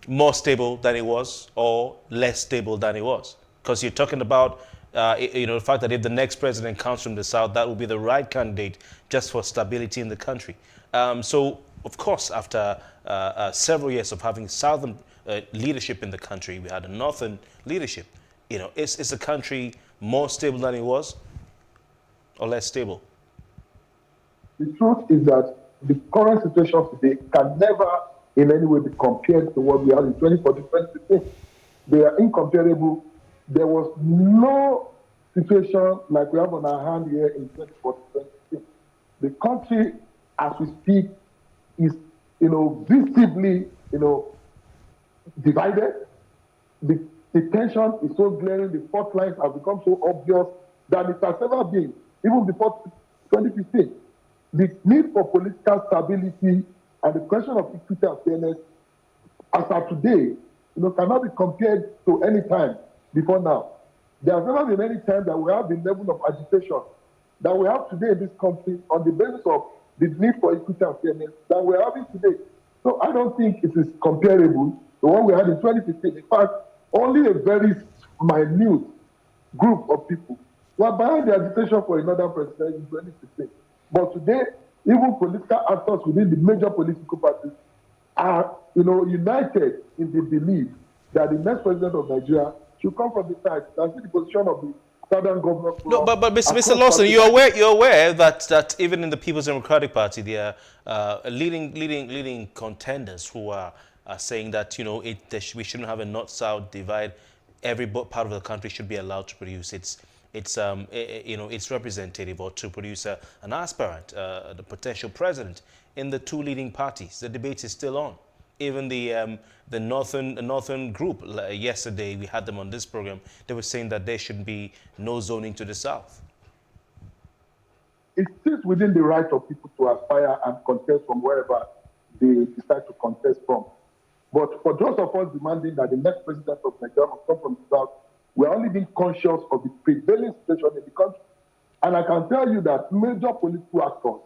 more stable than it was, or less stable than it was? Because you're talking about the fact that if the next president comes from the South, that will be the right candidate just for stability in the country. So, of course, after several years of having Southern leadership in the country, we had a Northern leadership. Is the country more stable than it was, or less stable? The truth is that the current situation today can never in any way be compared to what we had in 2014, 2015. They are incomparable. There was no situation like we have on our hand here in 2014, 2015. The country, as we speak, is visibly, divided. The tension is so glaring, the fault lines have become so obvious that it has never been, even before 2015. The need for political stability and the question of equity and fairness, as of today, cannot be compared to any time before now. There has never been any time that we have the level of agitation that we have today in this country on the basis of the need for equity and fairness that we're having today. So I don't think it is comparable to what we had in 2015. In fact, only a very minute group of people were behind the agitation for another president in 2016. But today, even political actors within the major political parties are, united in the belief that the next president of Nigeria should come from the side. That's the position of the Southern Governor. No, but Mr. Lawson, you're aware that even in the People's Democratic Party, there are leading contenders who are saying that we shouldn't have a north-south divide. Every part of the country should be allowed to produce its representative or to produce an aspirant, the potential president in the two leading parties. The debate is still on. Even the northern group, yesterday we had them on this program, they were saying that there should be no zoning to the south. It is within the right of people to aspire and contest from wherever they decide to contest from. But for those of us demanding that the next president of Nigeria must come from the south, we're only being conscious of the prevailing situation in the country. And I can tell you that major political actors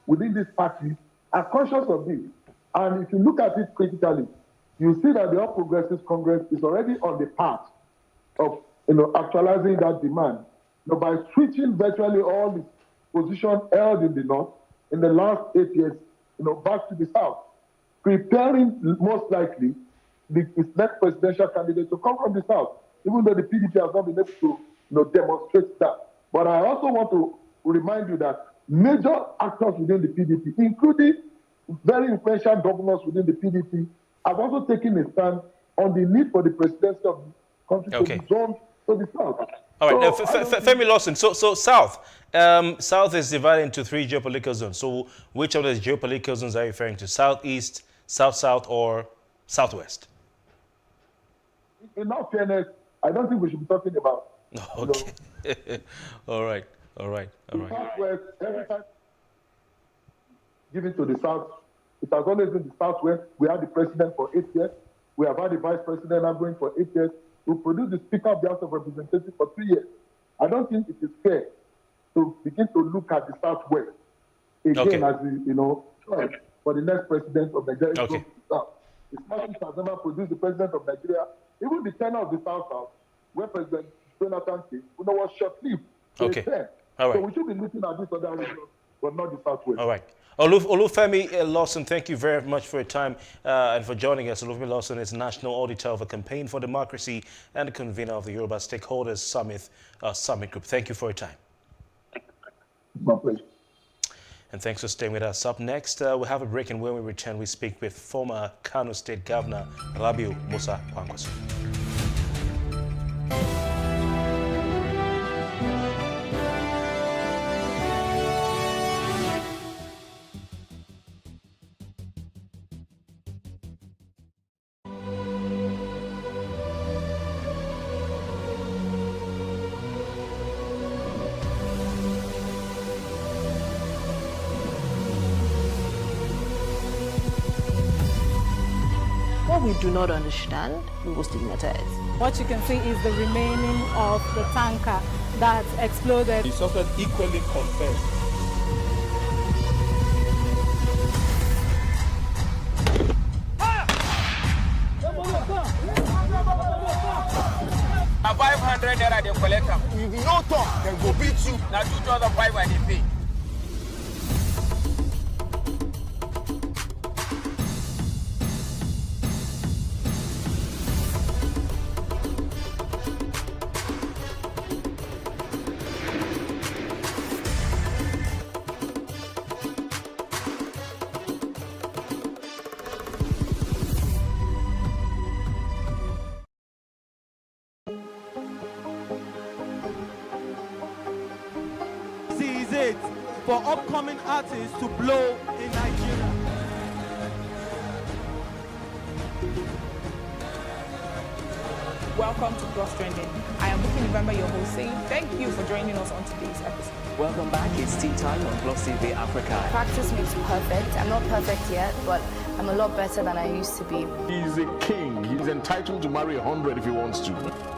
within this party are conscious of this. And if you look at it critically, you see that the All Progressives Congress is already on the path of actualizing that demand by switching virtually all the positions held in the north in the last 8 years back to the south, preparing most likely its next presidential candidate to come from the south, even though the PDP has not been able to demonstrate that. But I also want to remind you that major actors within the PDP, including very influential governors within the PDP, have also taken a stand on the need for the presidency of the country to be zoned to the south. All right, Femi Lawson, so South is divided into 3 geopolitical zones. So which of the geopolitical zones are you referring to? Southeast, South-South, or Southwest? In all fairness, I don't think we should be talking about. Okay. All right. Southwest, every time given to the south, it has always been the southwest. We had the president for 8 years. We have had the vice president now going for 8 years. We produced the Speaker of the House of Representatives for 3 years. I don't think it is fair to begin to look at the southwest again as choice for the next president of Nigeria. The South has never produced the president of Nigeria. Even the tenure of the South, where President Jonathan came, was short-lived. Okay. All right. So we should be looking at this other region, but not the southwest. All right. Olufemi Lawson, thank you very much for your time and for joining us. Olufemi Lawson is National Auditor of the Campaign for Democracy and the convener of the Yoruba Stakeholders Summit Group. Thank you for your time. My pleasure. And thanks for staying with us. Up next, we'll have a break, and when we return, we speak with former Kano State Governor Rabiu Musa Kwankwaso. What we do not understand, we will stigmatize. What you can see is the remaining of the tanker that exploded. It's also equally confessed. Now 500 naira they collect them. If you no talk, then go beat you. Now 2,500 they pay. For upcoming artists to blow in Nigeria. Welcome to Plus Trending. I am Buki November, your host, saying thank you for joining us on today's episode. Welcome back. It's tea time on PlusTvAfrica. Practice makes perfect. I'm not perfect yet, but I'm a lot better than I used to be. He's a king. He's entitled to marry 100 if he wants to.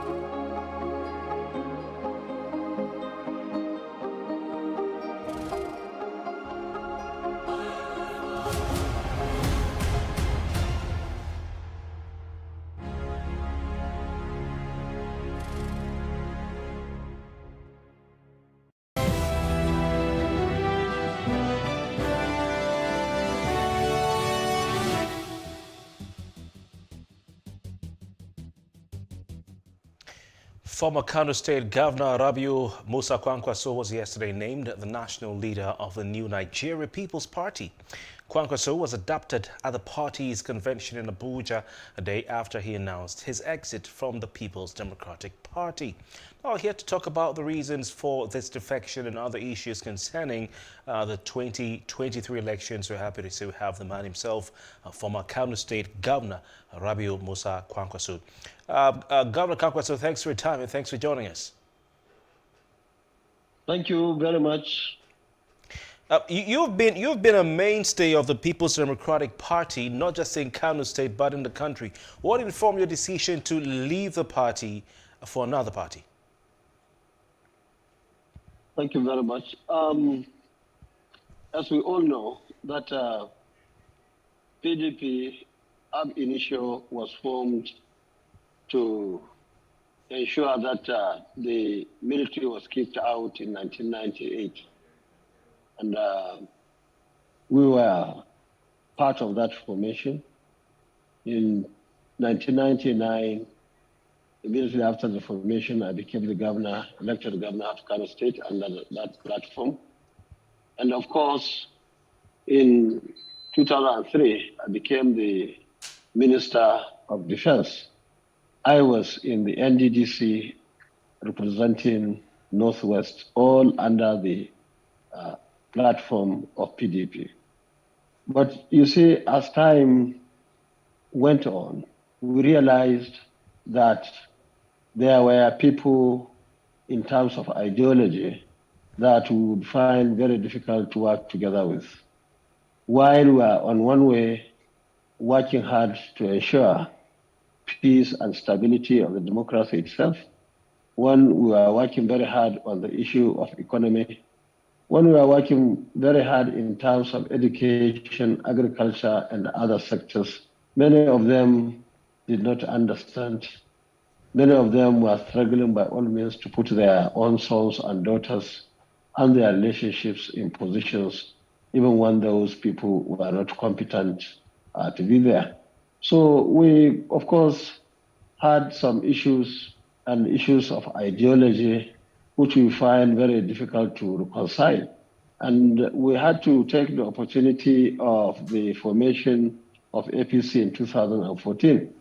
Former Kano State Governor Rabiu Musa Kwankwaso was yesterday named the national leader of the new Nigeria People's Party. Kwankwaso was adopted at the party's convention in Abuja a day after he announced his exit from the People's Democratic Party. Now, here to talk about the reasons for this defection and other issues concerning the 2023 elections, we're happy to say we have the man himself, former Kano State Governor Rabiu Musa Kwankwaso. Governor Kwankwaso, thanks for your time and thanks for joining us. Thank you very much. You've been a mainstay of the People's Democratic Party, not just in Kano State, but in the country. What informed your decision to leave the party for another party? Thank you very much. As we all know, that PDP ab initio was formed to ensure that the military was kicked out in 1998. And we were part of that formation. In 1999, immediately after the formation, I became the governor, elected governor of Kano State under that platform. And of course, in 2003, I became the Minister of Defense. I was in the NDDC representing Northwest, all under the platform of PDP. But you see, as time went on, we realized that there were people in terms of ideology that we would find very difficult to work together with. While we are on one way working hard to ensure peace and stability of the democracy itself, when we are working very hard on the issue of economy, when we are working very hard in terms of education, agriculture, and other sectors, many of them did not understand. Many of them were struggling by all means to put their own sons and daughters and their relationships in positions, even when those people were not competent to be there. So we, of course, had some issues and issues of ideology which we find very difficult to reconcile. And we had to take the opportunity of the formation of APC in 2014.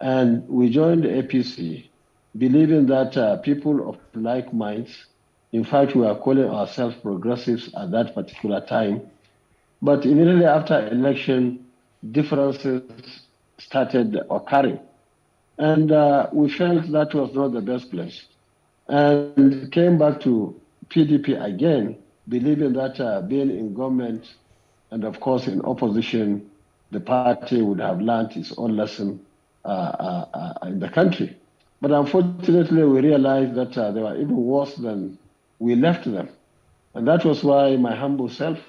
And we joined the APC, believing that people of like minds, in fact, we were calling ourselves progressives at that particular time. But immediately after election, differences started occurring. And we felt that was not the best place. And came back to PDP again, believing that being in government and, of course, in opposition, the party would have learned its own lesson in the country. But unfortunately, we realized that they were even worse than we left them. And that was why my humble self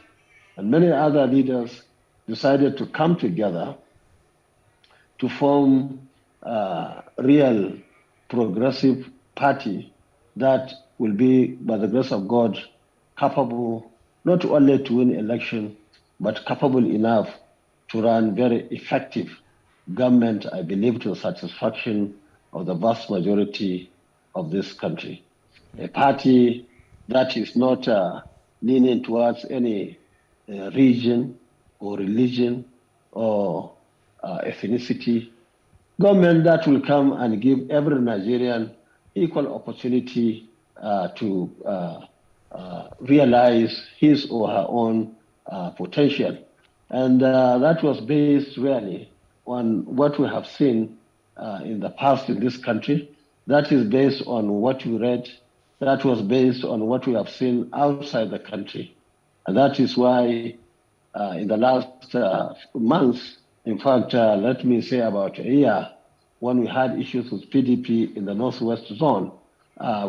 and many other leaders decided to come together to form a real progressive party that will be, by the grace of God, capable not only to win election, but capable enough to run very effective government, I believe, to the satisfaction of the vast majority of this country. A party that is not leaning towards any region or religion or ethnicity. Government that will come and give every Nigerian equal opportunity to realize his or her own potential. And that was based really on what we have seen in the past in this country. That is based on what we read. That was based on what we have seen outside the country. And that is why in the last months, in fact, let me say about a year, when we had issues with PDP in the Northwest Zone,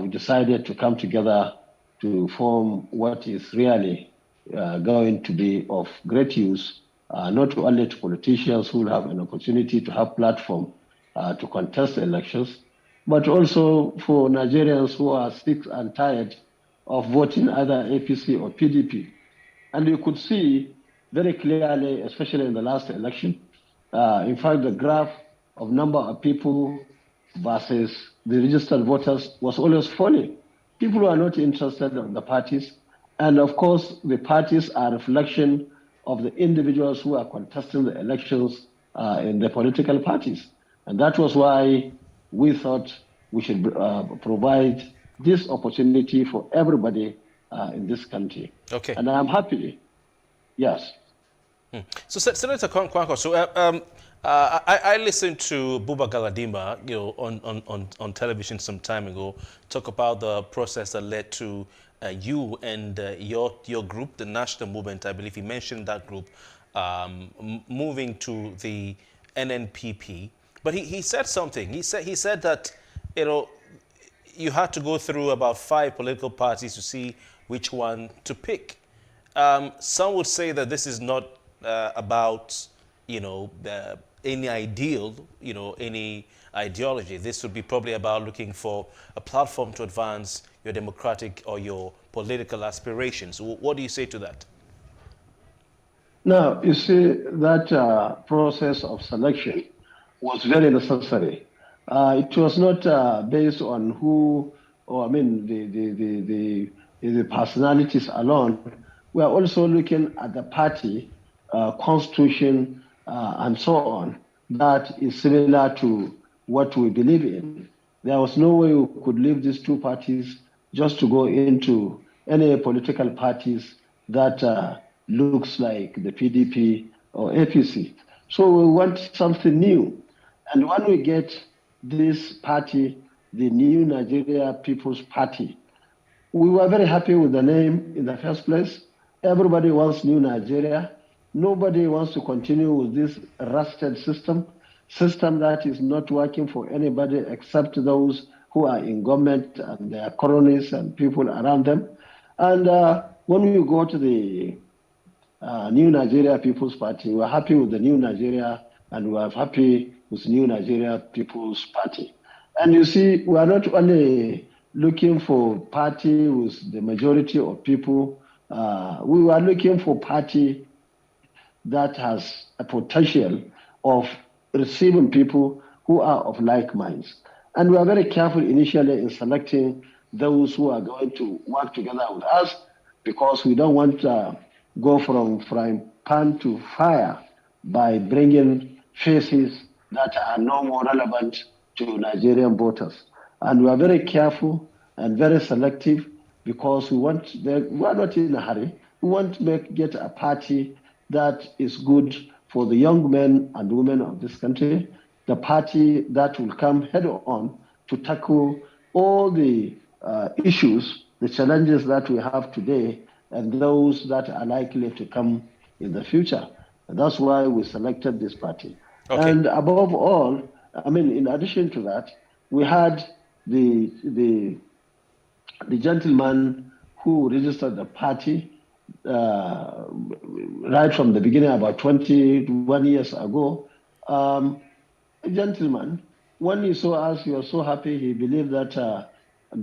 we decided to come together to form what is really going to be of great use, not only to politicians who will have an opportunity to have platform to contest the elections, but also for Nigerians who are sick and tired of voting either APC or PDP. And you could see very clearly, especially in the last election, in fact, the graph of number of people versus the registered voters was always falling. People are not interested in the parties. And of course, the parties are a reflection of the individuals who are contesting the elections in the political parties. And that was why we thought we should provide this opportunity for everybody in this country. Okay. And I'm happy. Yes. So, Senator Kwankwa, so I listened to Buba Galadima, on television some time ago, talk about the process that led to you and your group, the National Movement. I believe he mentioned that group moving to the NNPP. But he said something. He said that you had to go through about 5 political parties to see which one to pick. Some would say that this is not about, any ideal, any ideology. This would be probably about looking for a platform to advance your democratic or your political aspirations. What do you say to that? Now, you see, that process of selection was very necessary. It was not based on who, or the personalities alone. We are also looking at the party, constitution, and so on, that is similar to what we believe in. There was no way we could leave these 2 parties just to go into any political parties that looks like the PDP or APC. So we want something new. And when we get this party, the New Nigeria People's Party, we were very happy with the name in the first place. Everybody wants New Nigeria. Nobody wants to continue with this rusted system that is not working for anybody except those who are in government and their cronies and people around them. And when we go to the New Nigeria People's Party, we're happy with the New Nigeria, and we're happy with New Nigeria People's Party. And you see, we are not only looking for party with the majority of people. We were looking for party that has a potential of receiving people who are of like minds. And we are very careful initially in selecting those who are going to work together with us, because we don't want to go from frying pan to fire by bringing faces that are no more relevant to Nigerian voters. And we are very careful and very selective, because we are not in a hurry. We want to get a party that is good for the young men and women of this country, the party that will come head on to tackle all the issues, the challenges that we have today, and those that are likely to come in the future. And that's why we selected this party. Okay. And above all, in addition to that, we had the gentleman who registered the party right from the beginning, about 21 years ago. A gentleman, when he saw us, he was so happy. He believed that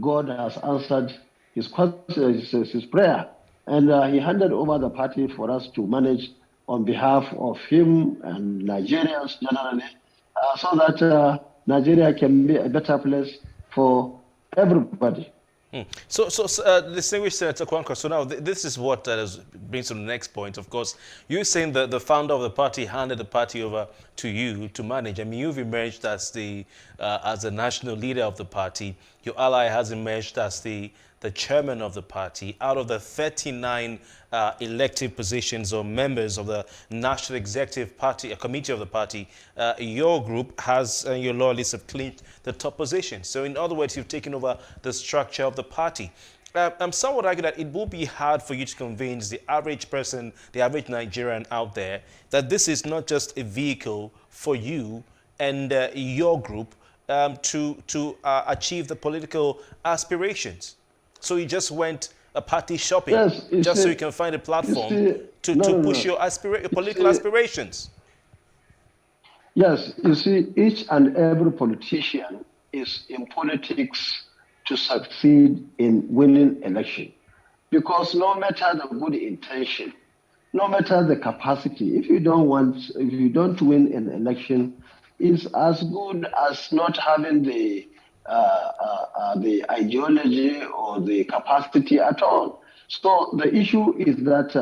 God has answered his prayer. And he handed over the party for us to manage on behalf of him and Nigerians generally, so that Nigeria can be a better place for everybody. So, distinguished Senator Kwankwa, so now this is what brings to the next point. Of course, you're saying that the founder of the party handed the party over to you to manage. I mean, you've emerged as the national leader of the party. Your ally has emerged as the the chairman of the party. Out of the 39 elective positions or members of the National Executive Party, a committee of the party, your group has, your loyalists have clinched the top position. So in other words, you've taken over the structure of the party. Some would argue that it will be hard for you to convince the average person, the average Nigerian out there, that this is not just a vehicle for you and your group to achieve the political aspirations. So you just went party shopping, just so you can find a platform to push your political aspirations. Yes, you see, each and every politician is in politics to succeed in winning election. Because no matter the good intention, no matter the capacity, if you don't win an election, it's as good as not having the ideology or the capacity at all. So the issue is that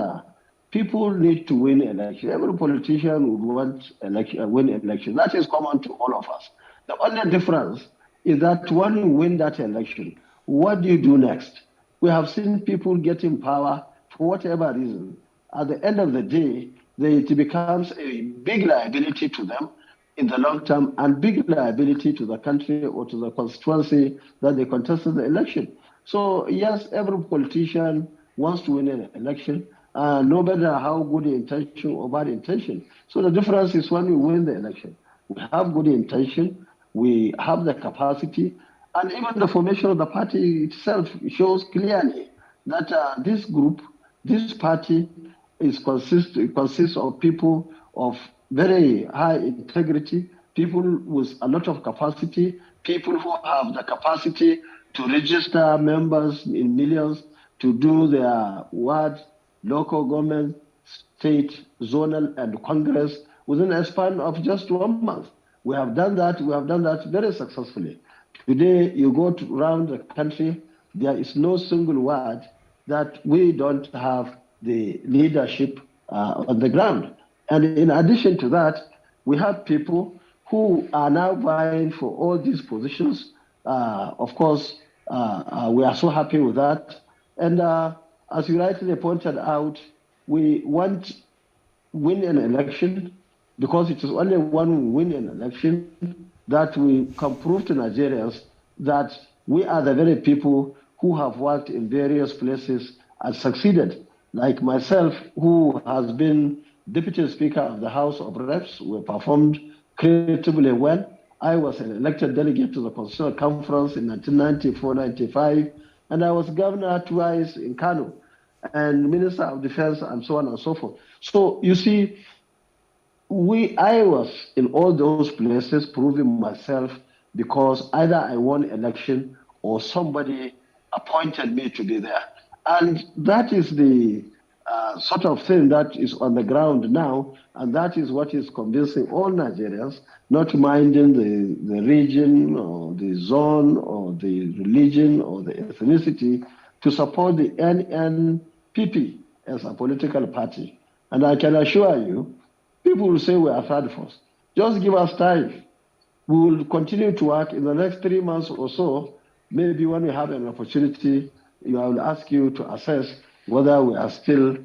people need to win election. Every politician would want win election. That is common to all of us. The only difference is that when you win that election, what do you do next? We have seen people get in power for whatever reason. At the end of the day, it becomes a big liability to them in the long term and big liability to the country or to the constituency that they contested the election. So yes, every politician wants to win an election, no matter how good the intention or bad intention. So the difference is when we win the election, we have good intention, we have the capacity, and even the formation of the party itself shows clearly that this party consists of people of very high integrity, people with a lot of capacity, people who have the capacity to register members in millions, to do their ward, local government, state, zonal, and Congress within a span of just 1 month. We have done that very successfully. Today, you go around the country, there is no single ward that we don't have the leadership on the ground. And in addition to that, we have people who are now vying for all these positions. Of course, we are so happy with that. And as you rightly pointed out, we want win an election because it is only one win an election that we can prove to Nigerians that we are the very people who have worked in various places and succeeded. Like myself, who has been Deputy Speaker of the House of Reps, we performed creatively well. I was an elected delegate to the Constitutional Conference in 1994-95, and I was governor twice in Kano, and Minister of Defense, and so on and so forth. So you see, I was in all those places proving myself because either I won election or somebody appointed me to be there. And that is the sort of thing that is on the ground now, and that is what is convincing all Nigerians, not minding the region or the zone or the religion or the ethnicity, to support the NNPP as a political party. And I can assure you, people will say we are third force. Just give us time. We will continue to work in the next 3 months or so. Maybe when we have an opportunity, I will ask you to assess whether we are still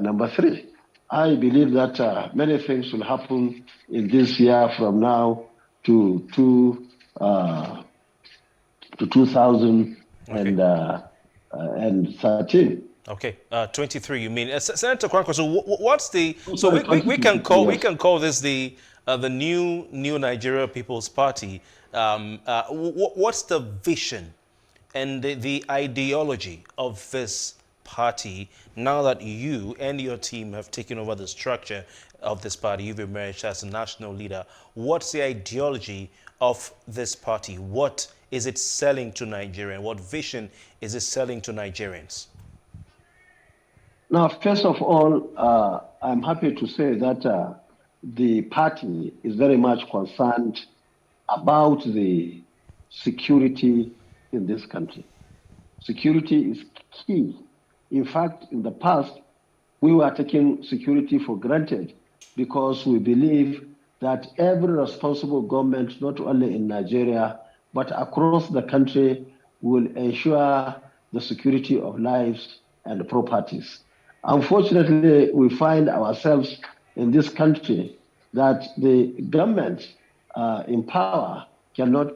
number 3. I believe that many things will happen in this year from now to 2013. Okay, 23. You mean, Senator Kwankwa? So what's the? So we can call this the new Nigeria People's Party. What's the vision and the ideology of this party now that you and your team have taken over the structure of this party? You've emerged as a national leader. What's the ideology of this party? What is it selling to Nigerians? What vision is it selling to Nigerians? Now, first of all, I'm happy to say that the party is very much concerned about the security in this country. Security is key. In fact, in the past, we were taking security for granted because we believe that every responsible government, not only in Nigeria, but across the country, will ensure the security of lives and properties. Unfortunately, we find ourselves in this country that the government in power cannot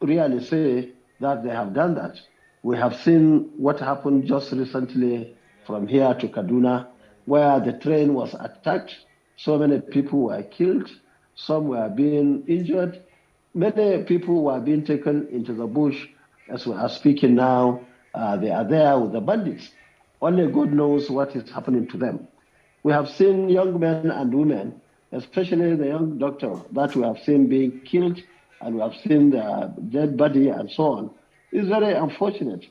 really say that they have done that. We have seen what happened just recently from here to Kaduna, where the train was attacked. So many people were killed, some were being injured. Many people were being taken into the bush. As we are speaking now, they are there with the bandits. Only God knows what is happening to them. We have seen young men and women, especially the young doctor that we have seen being killed, and we have seen the dead body and so on. It's very unfortunate.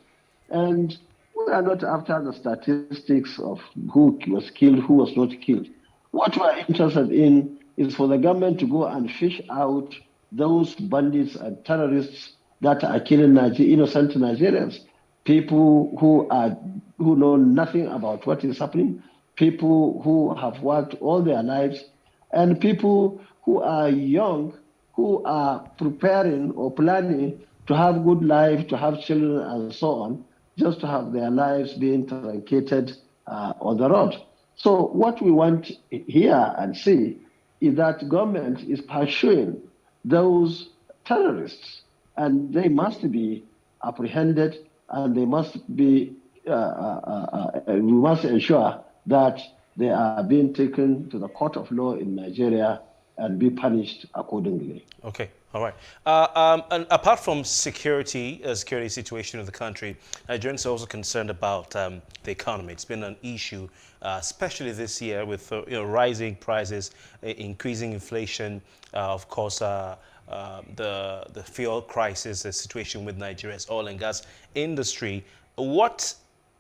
And we are not after the statistics of who was killed, who was not killed. What we are interested in is for the government to go and fish out those bandits and terrorists that are killing innocent Nigerians, people who know nothing about what is happening, people who have worked all their lives, and people who are young, who are preparing or planning to have good life, to have children and so on, just to have their lives being truncated on the road. So what we want here and see is that government is pursuing those terrorists, and they must be apprehended, and they must be. We must ensure that they are being taken to the court of law in Nigeria and be punished accordingly. Okay, all right. And apart from security situation of the country, Nigerians are also concerned about the economy. It's been an issue, especially this year with rising prices, increasing inflation, of course, the fuel crisis, the situation with Nigeria's oil and gas industry. What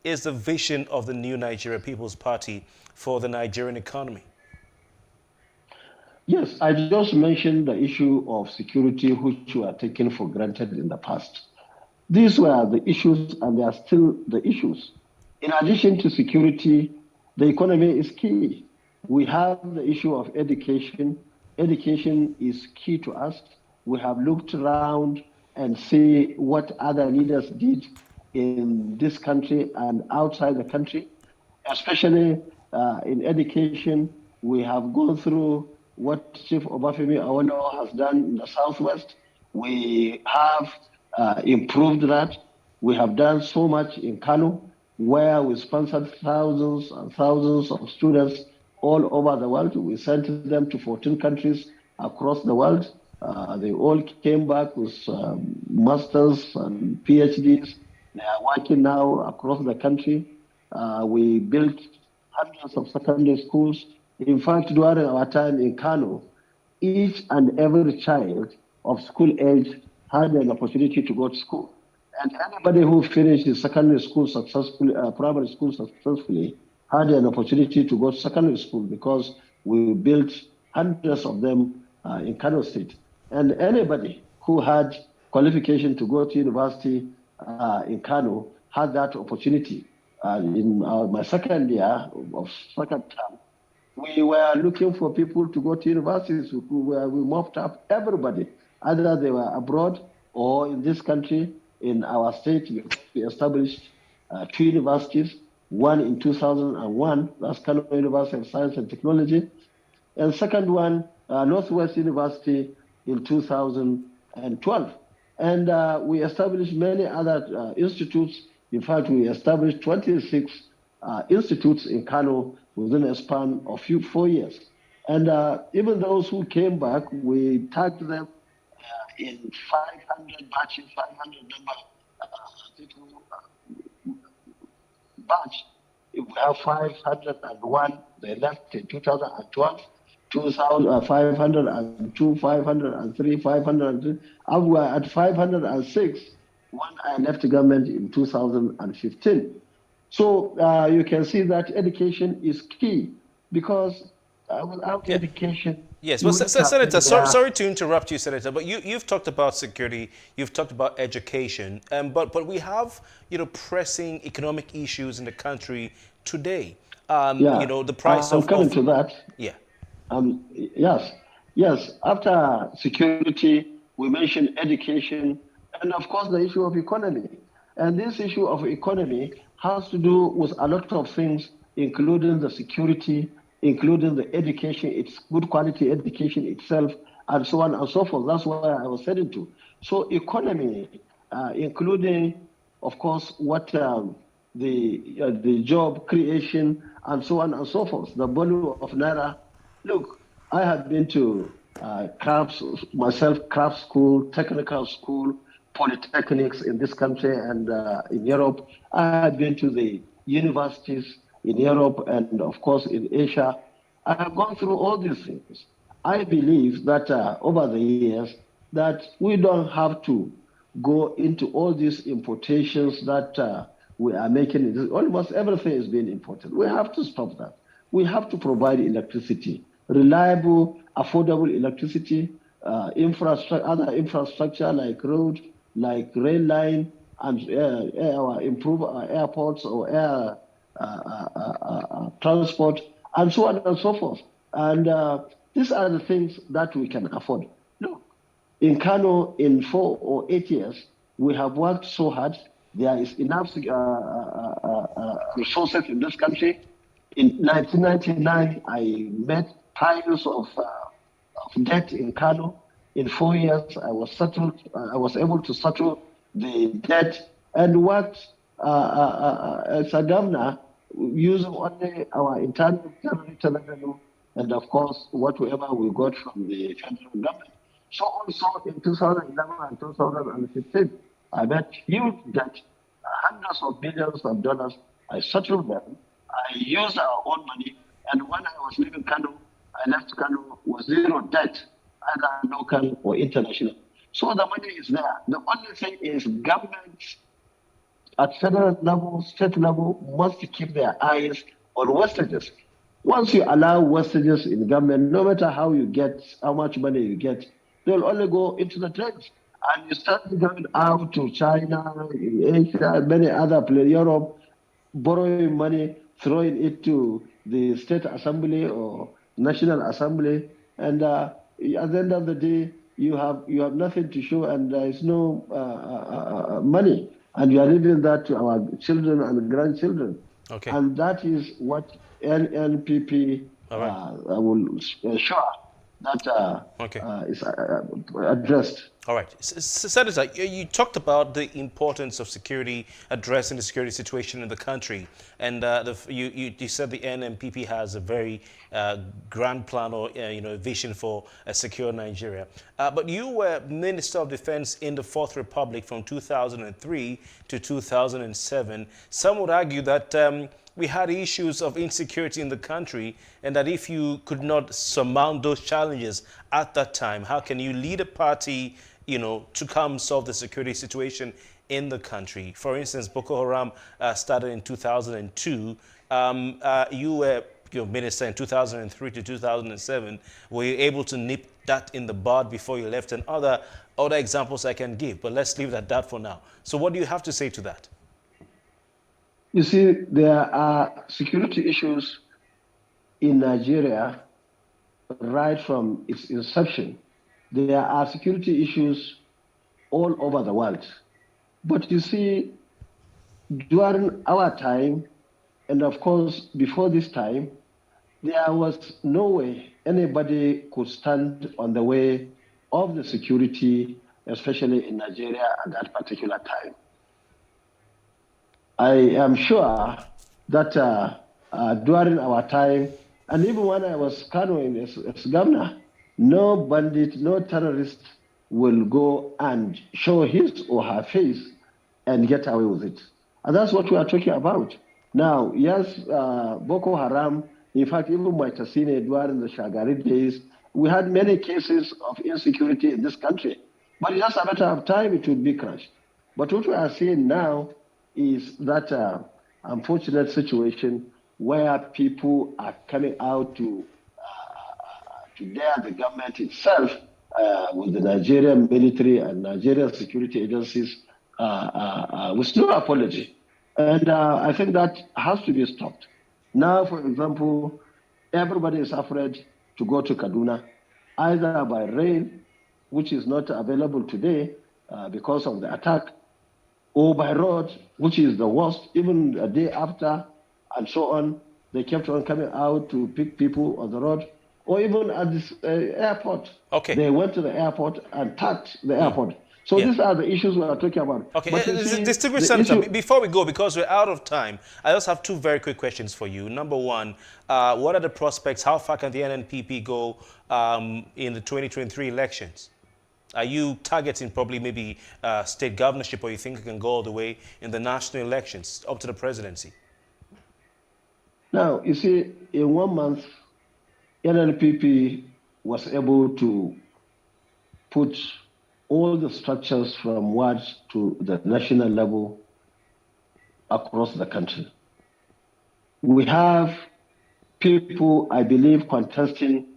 is the vision of the new Nigeria People's Party for the Nigerian economy? Yes, I just mentioned the issue of security, which were taken for granted in the past. These were the issues, and they are still the issues. In addition to security, the economy is key. We have the issue of education. Education is key to us. We have looked around and see what other leaders did in this country and outside the country, especially in education. We have gone through what Chief Obafemi Awolowo has done in the Southwest. We have improved that. We have done so much in Kano, where we sponsored thousands and thousands of students all over the world. We sent them to 14 countries across the world. They all came back with masters and PhDs. They are working now across the country. We built hundreds of secondary schools. In fact, during our time in Kano, each and every child of school age had an opportunity to go to school. And anybody who finished his secondary school successfully, primary school successfully, had an opportunity to go to secondary school, because we built hundreds of them in Kano State. And anybody who had qualification to go to university in Kano had that opportunity. In my second year of second term, we were looking for people to go to universities. We mopped up everybody, either they were abroad or in this country. In our state, we established 2 universities, one in 2001, that's Kano University of Science and Technology, and second one, Northwest University in 2012. And we established many other institutes. In fact, we established 26 institutes in Kano within a span of 4 years. And even those who came back, we tagged them in 500 batches, 500 number people batch. If we have 501, they left in 2012, 502, 503, 503. And we are at 506 when I left the government in 2015. So you can see that education is key, because without education... Yes, well, Senator, sorry to interrupt you, Senator, but you've talked about security, you've talked about education, but we have, pressing economic issues in the country today. The price of... I'm coming to that. Yeah. Yes. After security, we mentioned education, and of course the issue of economy. And this issue of economy has to do with a lot of things, including the security, including the education, it's good quality education itself, and so on and so forth. That's where I was heading to. So economy, including, of course, what the job creation and so on and so forth, the value of Naira. Look, I have been to crafts, myself, craft school, technical school, polytechnics in this country and in Europe. I have been to the universities in Europe and, of course, in Asia. I have gone through all these things. I believe that over the years, that we don't have to go into all these importations that we are making. Almost everything is being imported. We have to stop that. We have to provide electricity, reliable, affordable electricity, other infrastructure like road, like rail line, and improve our airports or air transport, and so on and so forth. And these are the things that we can afford. Look, in Kano, in 4 or 8 years, we have worked so hard. There is enough resources in this country. In 1999, I met piles of debt in Kano. In 4 years, I was able to settle the debt and worked as a governor using only our internal revenue and, of course, whatever we got from the federal government. So also in 2011 and 2015, I met huge debt, hundreds of billions of dollars. I settled them. I used our own money. And when I was leaving Kano, I left Kano with zero debt, either local or international. So the money is there. The only thing is governments at federal level, state level, must keep their eyes on wastages. Once you allow wastages in government, no matter how much money you get, they'll only go into the trades. And you start going out to China, Asia, many other places, Europe, borrowing money, throwing it to the state assembly or national assembly, and at the end of the day, you have nothing to show, and there is no money, and you are leaving that to our children and grandchildren. Okay. And that is what NPP will ensure that is addressed. All right. Senator, you talked about the importance of security, addressing the security situation in the country. And you said the NMPP has a very grand plan or vision for a secure Nigeria. But you were Minister of Defense in the Fourth Republic from 2003 to 2007. Some would argue that we had issues of insecurity in the country, and that if you could not surmount those challenges at that time, how can you lead a party, to come solve the security situation in the country? For instance, Boko Haram started in 2002. You were minister in 2003 to 2007. Were you able to nip that in the bud before you left? And other examples I can give, but let's leave it at that for now. So what do you have to say to that? You see, there are security issues in Nigeria right from its inception. There are security issues all over the world. But you see, during our time, and of course before this time, there was no way anybody could stand on the way of the security, especially in Nigeria at that particular time. I am sure that during our time, and even when I was Kanoing as governor, no bandit, no terrorist will go and show his or her face and get away with it. And that's what we are talking about. Now, yes, Boko Haram, in fact, even Maitasine during the Shagari days, we had many cases of insecurity in this country. But it's just a matter of time it will be crushed. But what we are seeing now is that unfortunate situation where people are coming out to dare the government itself with the Nigerian military and Nigerian security agencies with no apology. And I think that has to be stopped. Now, for example, everybody is afraid to go to Kaduna, either by rail, which is not available today because of the attack, or by road, which is the worst, even a day after, and so on. They kept on coming out to pick people on the road, or even at this airport. Okay. They went to the airport and tagged the airport. So these are the issues we are talking about. Okay, But you see, Distinguished the Senator, issue- before we go, because we're out of time, I just have two very quick questions for you. Number one, what are the prospects? How far can the NNPP go in the 2023 elections? Are you targeting probably maybe state governorship, or you think it can go all the way in the national elections up to the presidency? Now, you see, in 1 month, NNPP was able to put all the structures from wards to the national level across the country. We have people, I believe, contesting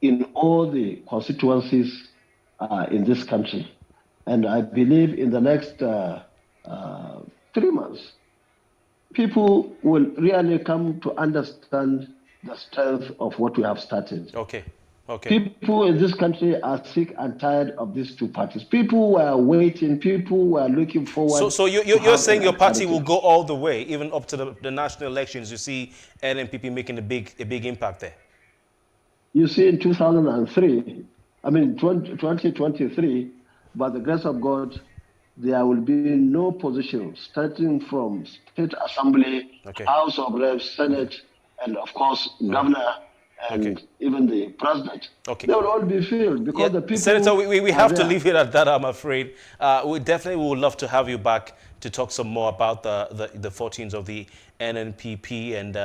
in all the constituencies in this country. And I believe in the next 3 months, people will really come to understand the strength of what we have started. Okay. People in this country are sick and tired of these two parties. People were waiting, people were looking forward. So you're saying your party will go all the way, even up to the national elections? You see NNPP making a big impact there? You see, in 2023, by the grace of God, there will be no position starting from State Assembly, House of Reps, Senate, and of course, Governor, and even the President. They will all be filled because the people... Senator, we have to leave it at that, I'm afraid. We definitely would love to have you back to talk some more about the fortunes of the NNPP, and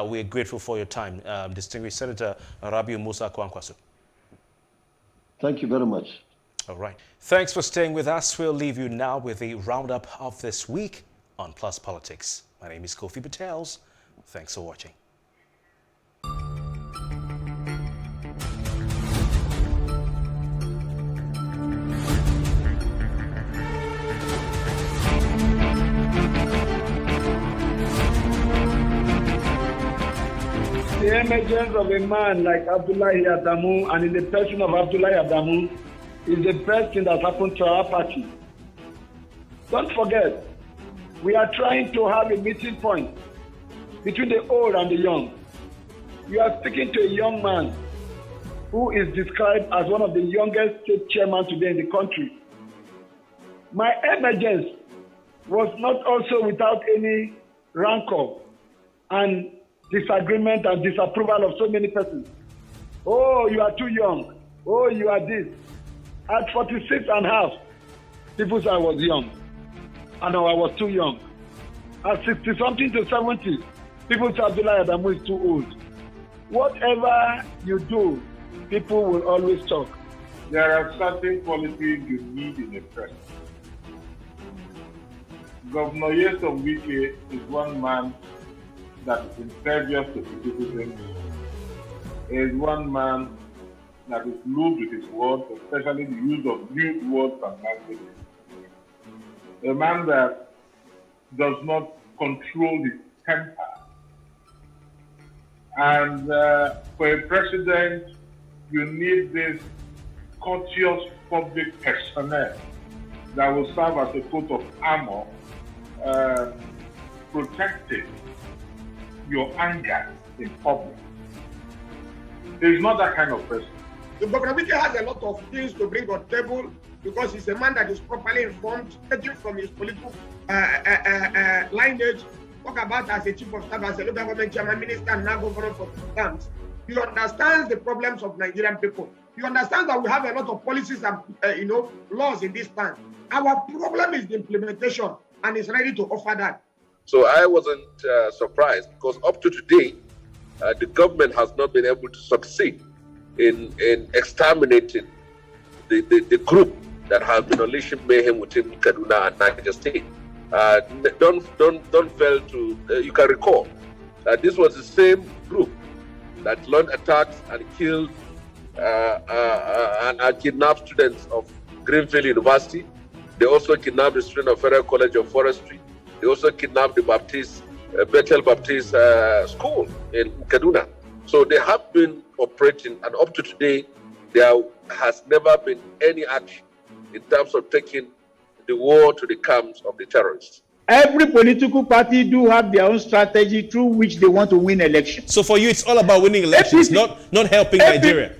we're grateful for your time. Distinguished Senator Rabiu Musa Kwankwaso. Thank you very much. All right. Thanks for staying with us. We'll leave you now with a roundup of this week on Plus Politics. My name is Kofi Patels. Thanks for watching. The emergence of a man like Abdullahi Adamu, and in the person of Abdullahi Adamu, is the best thing that happened to our party. Don't forget, we are trying to have a meeting point between the old and the young. You are speaking to a young man who is described as one of the youngest state chairmen today in the country. My emergence was not also without any rancor and disagreement and disapproval of so many persons. Oh, you are too young. Oh, you are this. At 46 and a half, people said I was young. And I was too young. At 60-something to 70, people said Abdullahi Adamu is too old. Whatever you do, people will always talk. There are certain qualities you need in a president. Governor Yesom Wike is one man that is impervious to criticism. He is one man that is loose with his words, especially the use of new words and language. A man that does not control his temper. And for a president, you need this courteous public personnel that will serve as a coat of armor, protecting your anger in public. He's not that kind of person. The Governor Wike has a lot of things to bring on the table because he's a man that is properly informed, taking from his political lineage, talk about as a chief of staff, as a local government chairman, minister, and now governor for 2 terms. He understands the problems of Nigerian people. He understands that we have a lot of policies and laws in this time. Our problem is the implementation, and he's ready to offer that. So I wasn't surprised because up to today, the government has not been able to succeed in exterminating the group that has been unleashing mayhem within Kaduna and Niger State. Don't fail to, you can recall that this was the same group that launched attacks and killed and kidnapped students of Greenfield University. They also kidnapped the student of Federal College of Forestry. They also kidnapped the Bethel Baptist School in Kaduna. So they have been operating, and up to today, there has never been any action in terms of taking the war to the camps of the terrorists. Every political party do have their own strategy through which they want to win elections. So for you, it's all about winning elections, not helping Nigeria.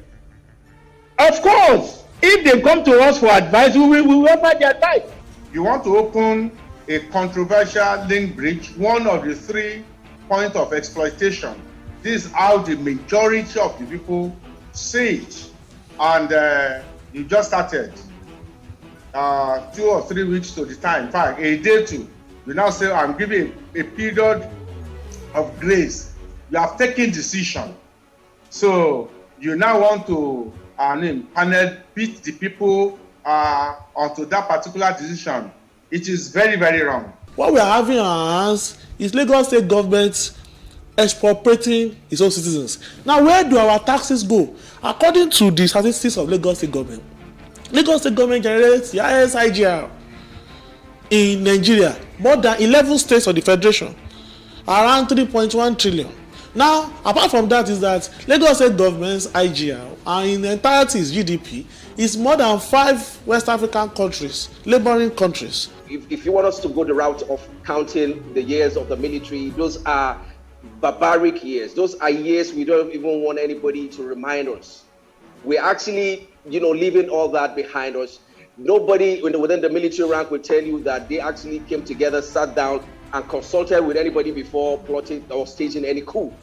Of course, if they come to us for advice, we will offer the advice. You want to open a controversial link bridge, one of the 3 points of exploitation. This is how the majority of the people see it. And you just started 2 or 3 weeks to the time, in fact, a day too. You now say, I'm giving a period of grace. You have taken decision. So you now want to panel beat the people onto that particular decision. It is very, very wrong. What we are having in our hands is Lagos State government expropriating its own citizens. Now, where do our taxes go? According to the statistics of Lagos State government generates the highest IGR in Nigeria, more than 11 states of the federation, around 3.1 trillion. Now, apart from that, is that Lagos State government's IGR and in entirety its GDP is more than 5 West African countries, neighboring countries. If you want us to go the route of counting the years of the military, those are barbaric years. Those are years we don't even want anybody to remind us. We're actually, leaving all that behind us. Nobody within the military rank will tell you that they actually came together, sat down, and consulted with anybody before plotting or staging any coup.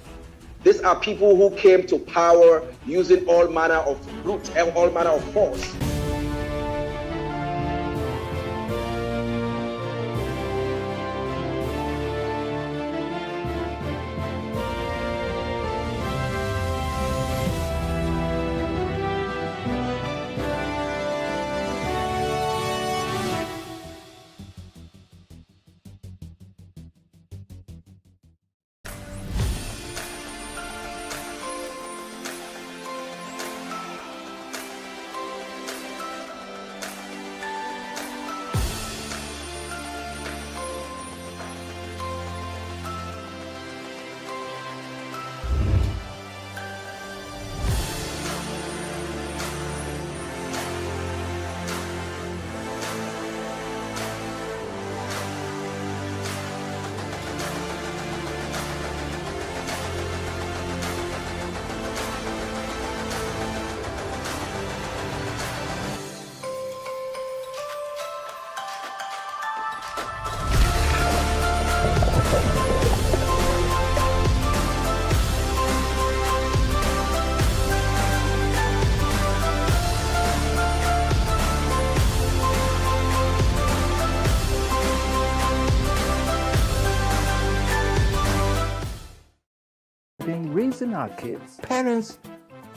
These are people who came to power using all manner of brute and all manner of force. Raising our kids, parents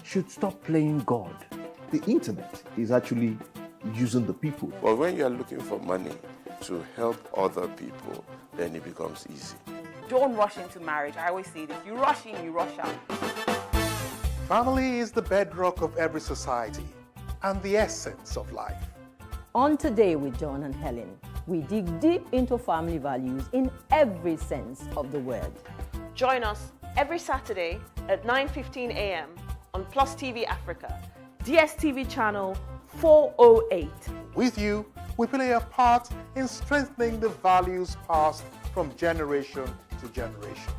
should stop playing God. The internet is actually using the people. But when you're looking for money to help other people, then it becomes easy. Don't rush into marriage. I always say this. You rush in, you rush out. Family is the bedrock of every society and the essence of life. On Today with John and Helen, we dig deep into family values in every sense of the word. Join us every Saturday at 9:15 a.m. on PlusTvAfrica, DSTV channel 408. With you, we play a part in strengthening the values passed from generation to generation.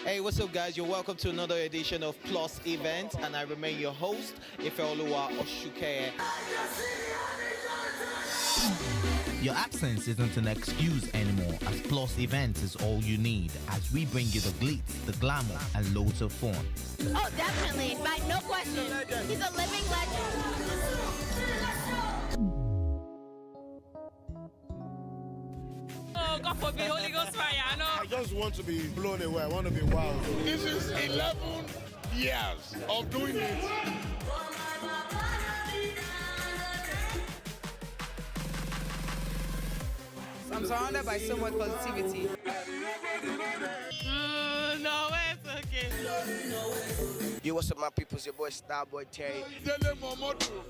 Hey, what's up, guys? You're welcome to another edition of Plus Event, and I remain your host, Ifeoluwa Oshukeye. Your absence isn't an excuse anymore, as Plus Events is all you need, as we bring you the glitz, the glamour, and loads of fun. Oh, definitely. By no question. He's a living legend. Oh, God forbid, Holy Ghost fire, I know. I just want to be blown away. I want to be wild. This is 11 years of doing it. I'm surrounded by so much positivity. No, it's okay. Yo, what's up, my people? It's your boy Starboy Terry.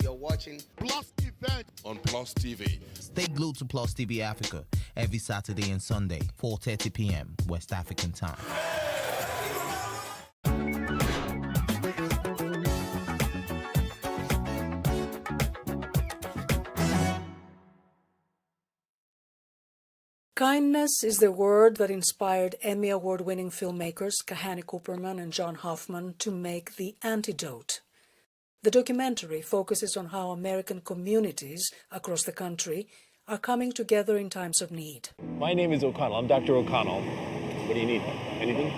You're watching Plus Event on Plus TV. Stay glued to Plus TV Africa every Saturday and Sunday, 4:30 p.m. West African time. Kindness is the word that inspired Emmy Award-winning filmmakers Kahani Cooperman and John Hoffman to make The Antidote. The documentary focuses on how American communities across the country are coming together in times of need. My name is O'Connell. I'm Dr. O'Connell. What do you need? Anything?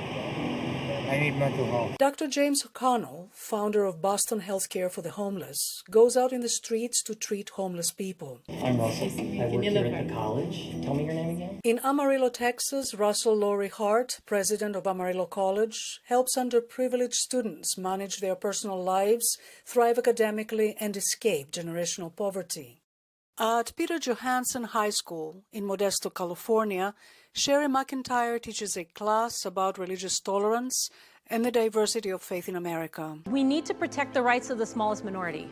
I need mental health. Dr. James O'Connell, founder of Boston Healthcare for the Homeless, goes out in the streets to treat homeless people. I'm Russell. I work here at the college. Tell me your name again. In Amarillo, Texas, Russell Laurie Hart, president of Amarillo College, helps underprivileged students manage their personal lives, thrive academically, and escape generational poverty. At Peter Johansson High School in Modesto, California, Sherry McIntyre teaches a class about religious tolerance and the diversity of faith in America. We need to protect the rights of the smallest minority,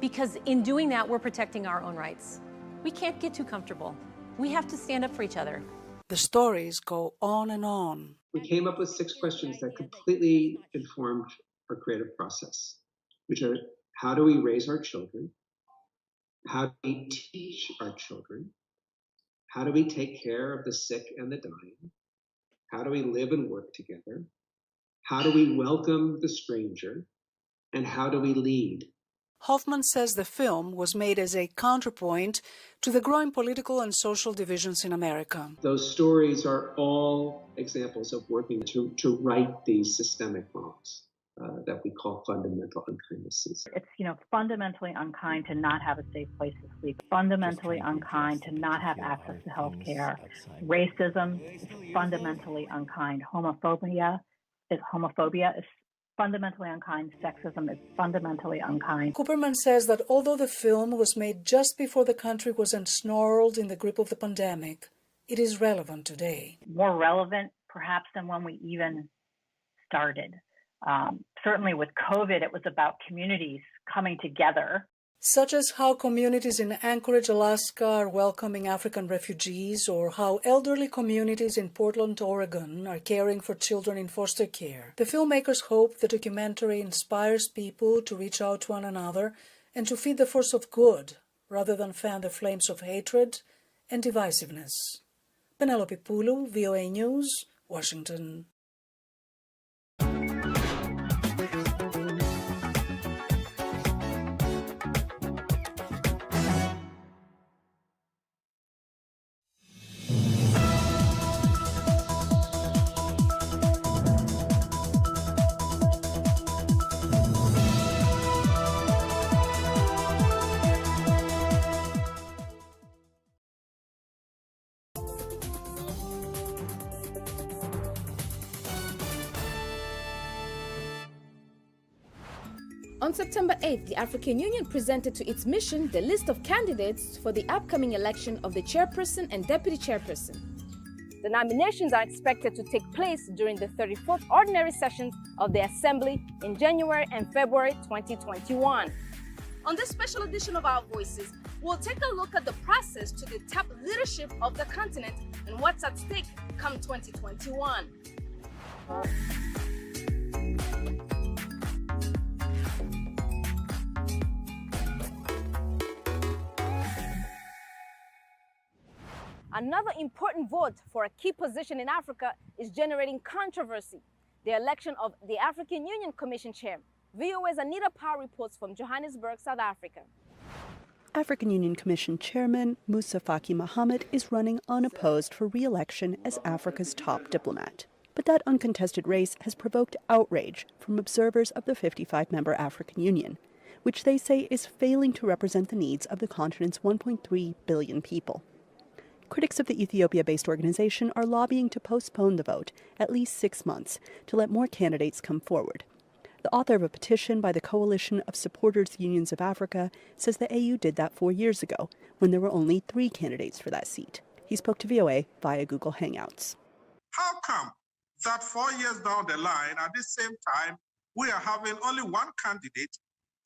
because in doing that, we're protecting our own rights. We can't get too comfortable. We have to stand up for each other. The stories go on and on. We came up with 6 questions that completely informed our creative process, which are: how do we raise our children? How do we teach our children? How do we take care of the sick and the dying? How do we live and work together? How do we welcome the stranger? And how do we lead? Hoffman says the film was made as a counterpoint to the growing political and social divisions in America. Those stories are all examples of working to right these systemic wrongs that we call fundamental unkindnesses. It's, fundamentally unkind to not have a safe place to sleep. Fundamentally unkind to not have access to health care. Racism is fundamentally unkind. Homophobia is fundamentally unkind. Sexism is fundamentally unkind. Cooperman says that although the film was made just before the country was ensnarled in the grip of the pandemic, it is relevant today. More relevant, perhaps, than when we even started. Certainly with COVID, it was about communities coming together. Such as how communities in Anchorage, Alaska are welcoming African refugees, or how elderly communities in Portland, Oregon are caring for children in foster care. The filmmakers hope the documentary inspires people to reach out to one another and to feed the force of good rather than fan the flames of hatred and divisiveness. Penelope Pulu, VOA News, Washington. On September 8th, the African Union presented to its mission the list of candidates for the upcoming election of the chairperson and deputy chairperson. The nominations are expected to take place during the 34th ordinary sessions of the Assembly in January and February 2021. On this special edition of Our Voices, we'll take a look at the process to the top leadership of the continent and what's at stake come 2021. Another important vote for a key position in Africa is generating controversy: the election of the African Union Commission Chair. VOA's Anita Powell reports from Johannesburg, South Africa. African Union Commission Chairman Musa Faki Mohammed is running unopposed for re-election as Africa's top diplomat. But that uncontested race has provoked outrage from observers of the 55-member African Union, which they say is failing to represent the needs of the continent's 1.3 billion people. Critics of the Ethiopia-based organization are lobbying to postpone the vote at least 6 months to let more candidates come forward. The author of a petition by the Coalition of Supporters Unions of Africa says the AU did that 4 years ago, when there were only 3 candidates for that seat. He spoke to VOA via Google Hangouts. How come that 4 years down the line, at the same time, we are having only 1 candidate,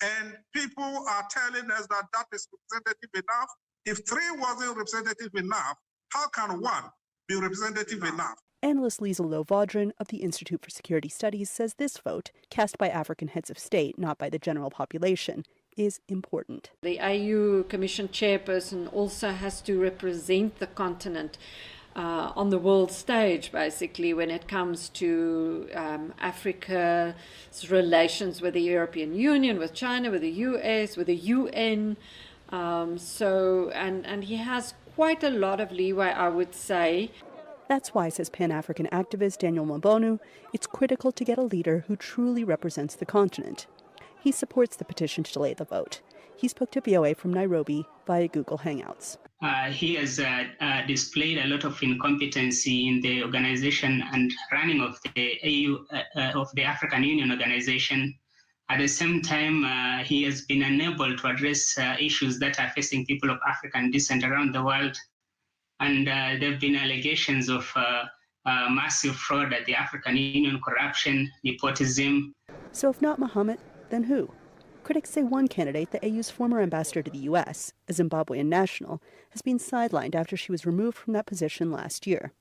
and people are telling us that that is representative enough? If 3 wasn't representative enough, how can 1 be representative enough? Analyst Liesl Loh-Vaudran of the Institute for Security Studies says this vote, cast by African heads of state, not by the general population, is important. The AU Commission chairperson also has to represent the continent on the world stage, basically, when it comes to Africa's relations with the European Union, with China, with the US, with the UN. And he has quite a lot of leeway, I would say. That's why, says Pan-African activist Daniel Mabonu, it's critical to get a leader who truly represents the continent. He supports the petition to delay the vote. He spoke to VOA from Nairobi via Google Hangouts. He has displayed a lot of incompetency in the organization and running of the AU, of the African Union organization. At the same time, he has been unable to address issues that are facing people of African descent around the world. And there have been allegations of massive fraud at the African Union, corruption, nepotism. So if not Mohammed, then who? Critics say one candidate, the AU's former ambassador to the U.S., a Zimbabwean national, has been sidelined after she was removed from that position last year.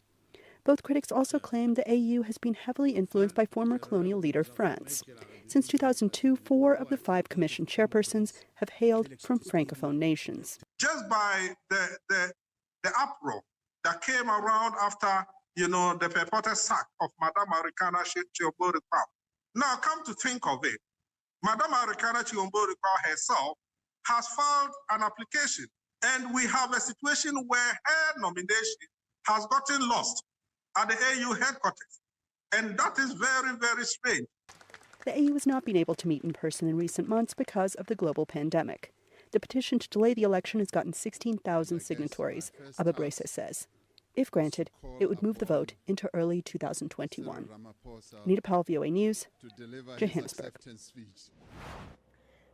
Both critics also claim the AU has been heavily influenced by former colonial leader France. Since 2002, 4 of the 5 commission chairpersons have hailed from Francophone nations. Just by the uproar that came around after, the purported sack of Madame Arikana Chiombo-Rikpao. Now, come to think of it, Madame Arikana Chiombo-Rikpao herself has filed an application, and we have a situation where her nomination has gotten lost at the AU headquarters. And that is very, very strange. The AU has not been able to meet in person in recent months because of the global pandemic. The petition to delay the election has gotten 16,000 signatories, Ababresa says. If granted, it would move the vote into early 2021. Anita Powell, VOA News, Johannesburg.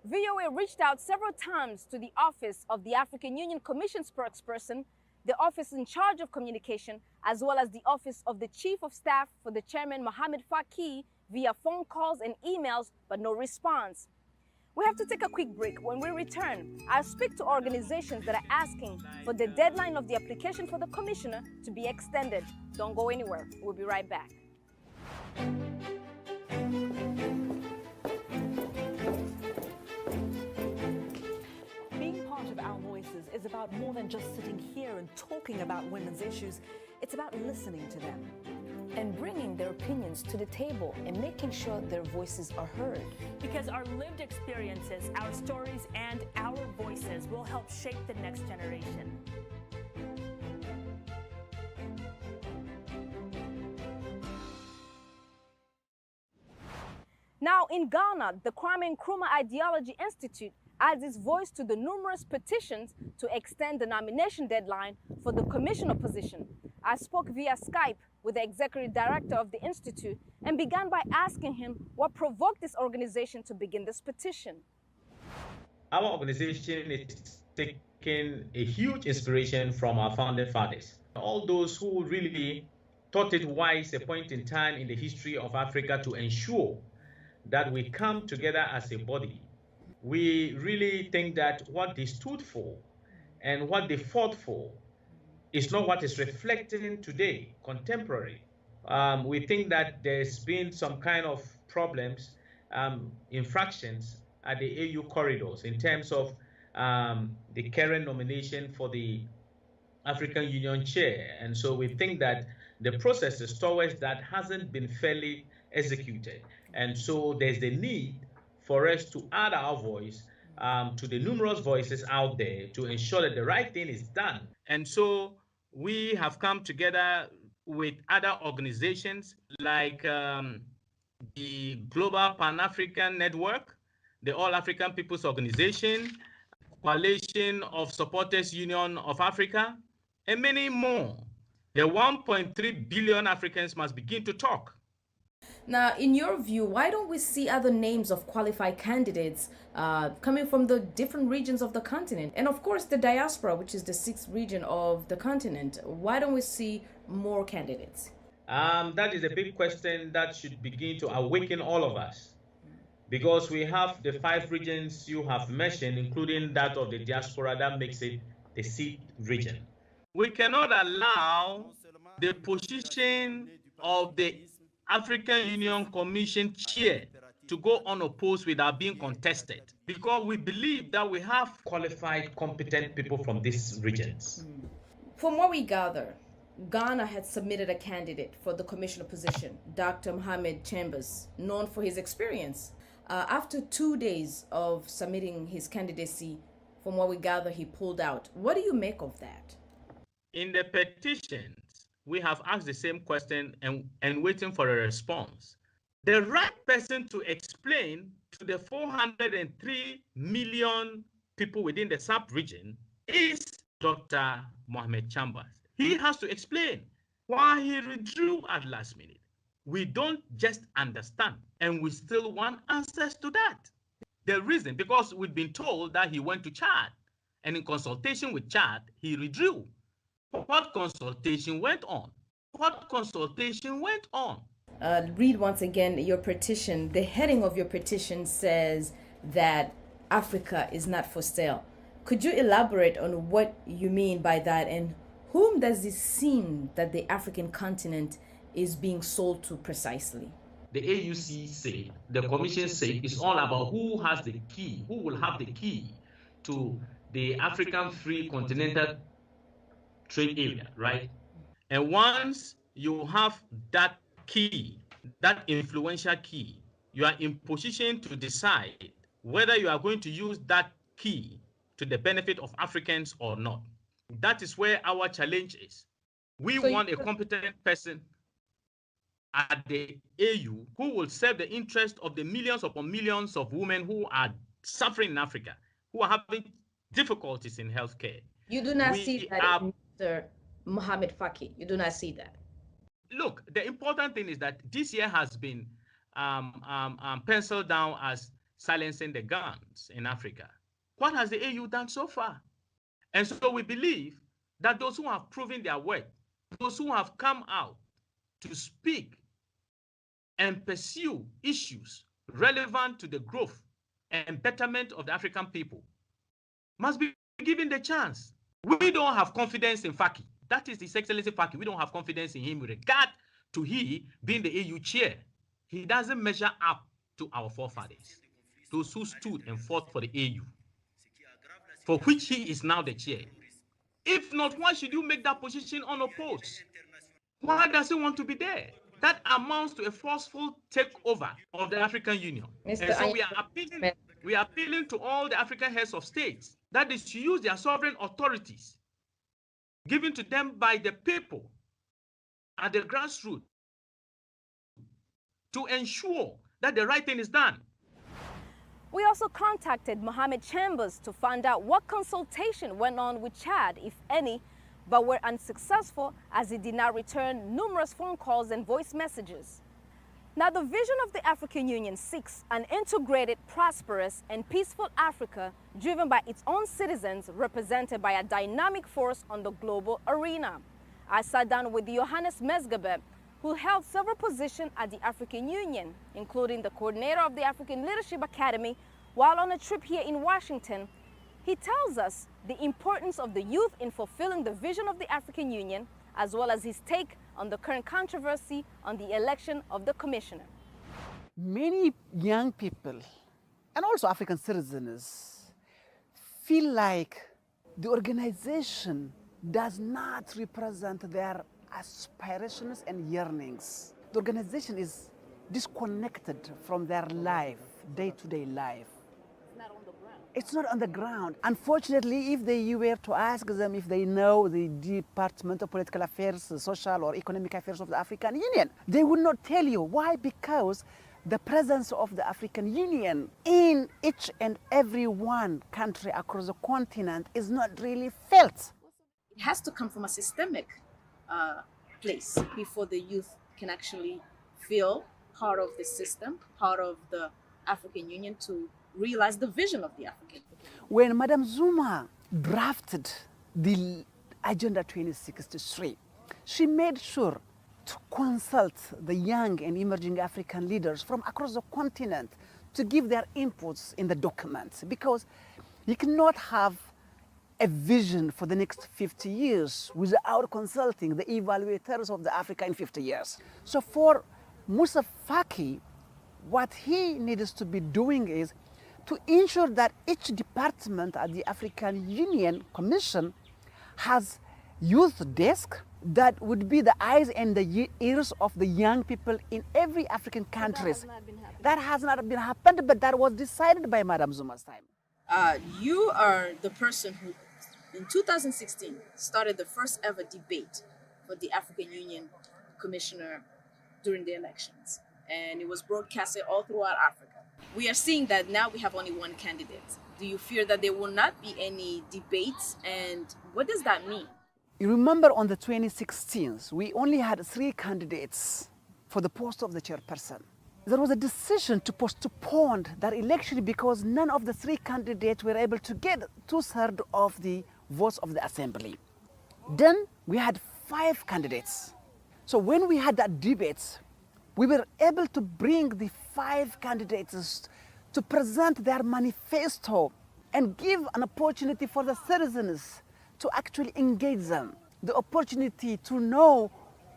VOA reached out several times to the office of the African Union Commission spokesperson, the office in charge of communication, as well as the office of the Chief of Staff for the Chairman Mohamed Faki via phone calls and emails, but no response. We have to take a quick break. When we return, I'll speak to organizations that are asking for the deadline of the application for the commissioner to be extended. Don't go anywhere. We'll be right back. Being part of Our Voices is about more than just sitting here and talking about women's issues. It's about listening to them and bringing their opinions to the table and making sure their voices are heard. Because our lived experiences, our stories, and our voices will help shape the next generation. Now in Ghana, the Kwame Nkrumah Ideology Institute adds its voice to the numerous petitions to extend the nomination deadline for the commissioner position. I spoke via Skype with the executive director of the institute and began by asking him what provoked this organization to begin this petition. Our organization is taking a huge inspiration from our founding fathers, all those who really thought it wise a point in time in the history of Africa to ensure that we come together as a body. We really think that what they stood for and what they fought for is not what is reflecting today, contemporary. We think that there's been some kind of problems, infractions at the AU corridors in terms of the current nomination for the African Union chair. And so we think that the processes towards that hasn't been fairly executed. And so there's the need for us to add our voice to the numerous voices out there to ensure that the right thing is done. And so we have come together with other organizations like the Global Pan-African Network, the All African People's Organization, Coalition of Supporters Union of Africa, and many more. The 1.3 billion Africans must begin to talk. Now, in your view, why don't we see other names of qualified candidates coming from the different regions of the continent? And of course, the diaspora, which is the 6th region of the continent. Why don't we see more candidates? That is a big question that should begin to awaken all of us. Because we have the 5 regions you have mentioned, including that of the diaspora, that makes it the 6th region. We cannot allow the position of the African Union Commission chair to go unopposed without being contested, because we believe that we have qualified, competent people from these regions. From what we gather, Ghana had submitted a candidate for the commissioner position, Dr. Mohamed Chambers, known for his experience. After 2 days of submitting his candidacy, from what we gather, he pulled out. What do you make of that? In the petitions, we have asked the same question and waiting for a response. The right person to explain to the 403 million people within the sub-region is Dr. Mohamed Chambers. He has to explain why he withdrew at last minute. We don't just understand, and we still want answers to that. The reason, because we've been told that he went to Chad, and in consultation with Chad, he withdrew. What consultation went on? What consultation went on? Read once again your petition. The heading of your petition says that Africa is not for sale. Could you elaborate on what you mean by that, and whom does it seem that the African continent is being sold to precisely? The AUC say, the commission say, it's all about who has the key, who will have the key to the African Free Continental Trade Area, right? And once you have that key, that influential key, you are in position to decide whether you are going to use that key to the benefit of Africans or not. That is where our challenge is. We want a competent person at the AU who will serve the interest of the millions upon millions of women who are suffering in Africa, who are having difficulties in healthcare. You do not see that in Mr. Mohamed Faki. You do not see that. Look, the important thing is that this year has been penciled down as silencing the guns in Africa. What has the AU done so far? And so we believe that those who have proven their worth, those who have come out to speak and pursue issues relevant to the growth and betterment of the African people must be given the chance. We don't have confidence in Faki. That is His Excellency Faki. We don't have confidence in him with regard to he being the AU chair. He doesn't measure up to our forefathers, those who stood and fought for the AU, for which he is now the chair. If not, why should you make that position unopposed? Why does he want to be there? That amounts to a forceful takeover of the African Union. And so we are appealing to all the African heads of states that they should use their sovereign authorities given to them by the people at the grassroots to ensure that the right thing is done. We also contacted Mohamed Chambers to find out what consultation went on with Chad, if any, but were unsuccessful as he did not return numerous phone calls and voice messages. Now, the vision of the African Union seeks an integrated, prosperous, and peaceful Africa driven by its own citizens, represented by a dynamic force on the global arena. I sat down with Johannes Mesgabe, who held several positions at the African Union, including the coordinator of the African Leadership Academy, while on a trip here in Washington. He tells us the importance of the youth in fulfilling the vision of the African Union, as well as his take on the current controversy on the election of the commissioner. Many young people, and also African citizens, feel like the organization does not represent their aspirations and yearnings. The organization is disconnected from their life, day-to-day life. It's not on the ground. Unfortunately, if you were to ask them if they know the Department of Political Affairs, Social or Economic Affairs of the African Union, they would not tell you. Why? Because the presence of the African Union in each and every one country across the continent is not really felt. It has to come from a systemic place before the youth can actually feel part of the system, part of the African Union, to realize the vision of the African. When Madam Zuma drafted the Agenda 2063, she made sure to consult the young and emerging African leaders from across the continent to give their inputs in the document, because you cannot have a vision for the next 50 years without consulting the evaluators of the Africa in 50 years. So for Moussa Faki, what he needs to be doing is to ensure that each department at the African Union Commission has youth desk that would be the eyes and the ears of the young people in every African countries. That has not been happened, but that was decided by Madam Zuma's time. You are the person who, in 2016, started the first ever debate for the African Union Commissioner during the elections. And it was broadcasted all throughout Africa. We are seeing that now we have only one candidate. Do you fear that there will not be any debates? And what does that mean? You remember on the 2016, we only had 3 candidates for the post of the chairperson. There was a decision to postpone that election because none of the 3 candidates were able to get 2/3 of the votes of the assembly. Then we had 5 candidates. So when we had that debate, we were able to bring the 5 candidates to present their manifesto and give an opportunity for the citizens to actually engage them, the opportunity to know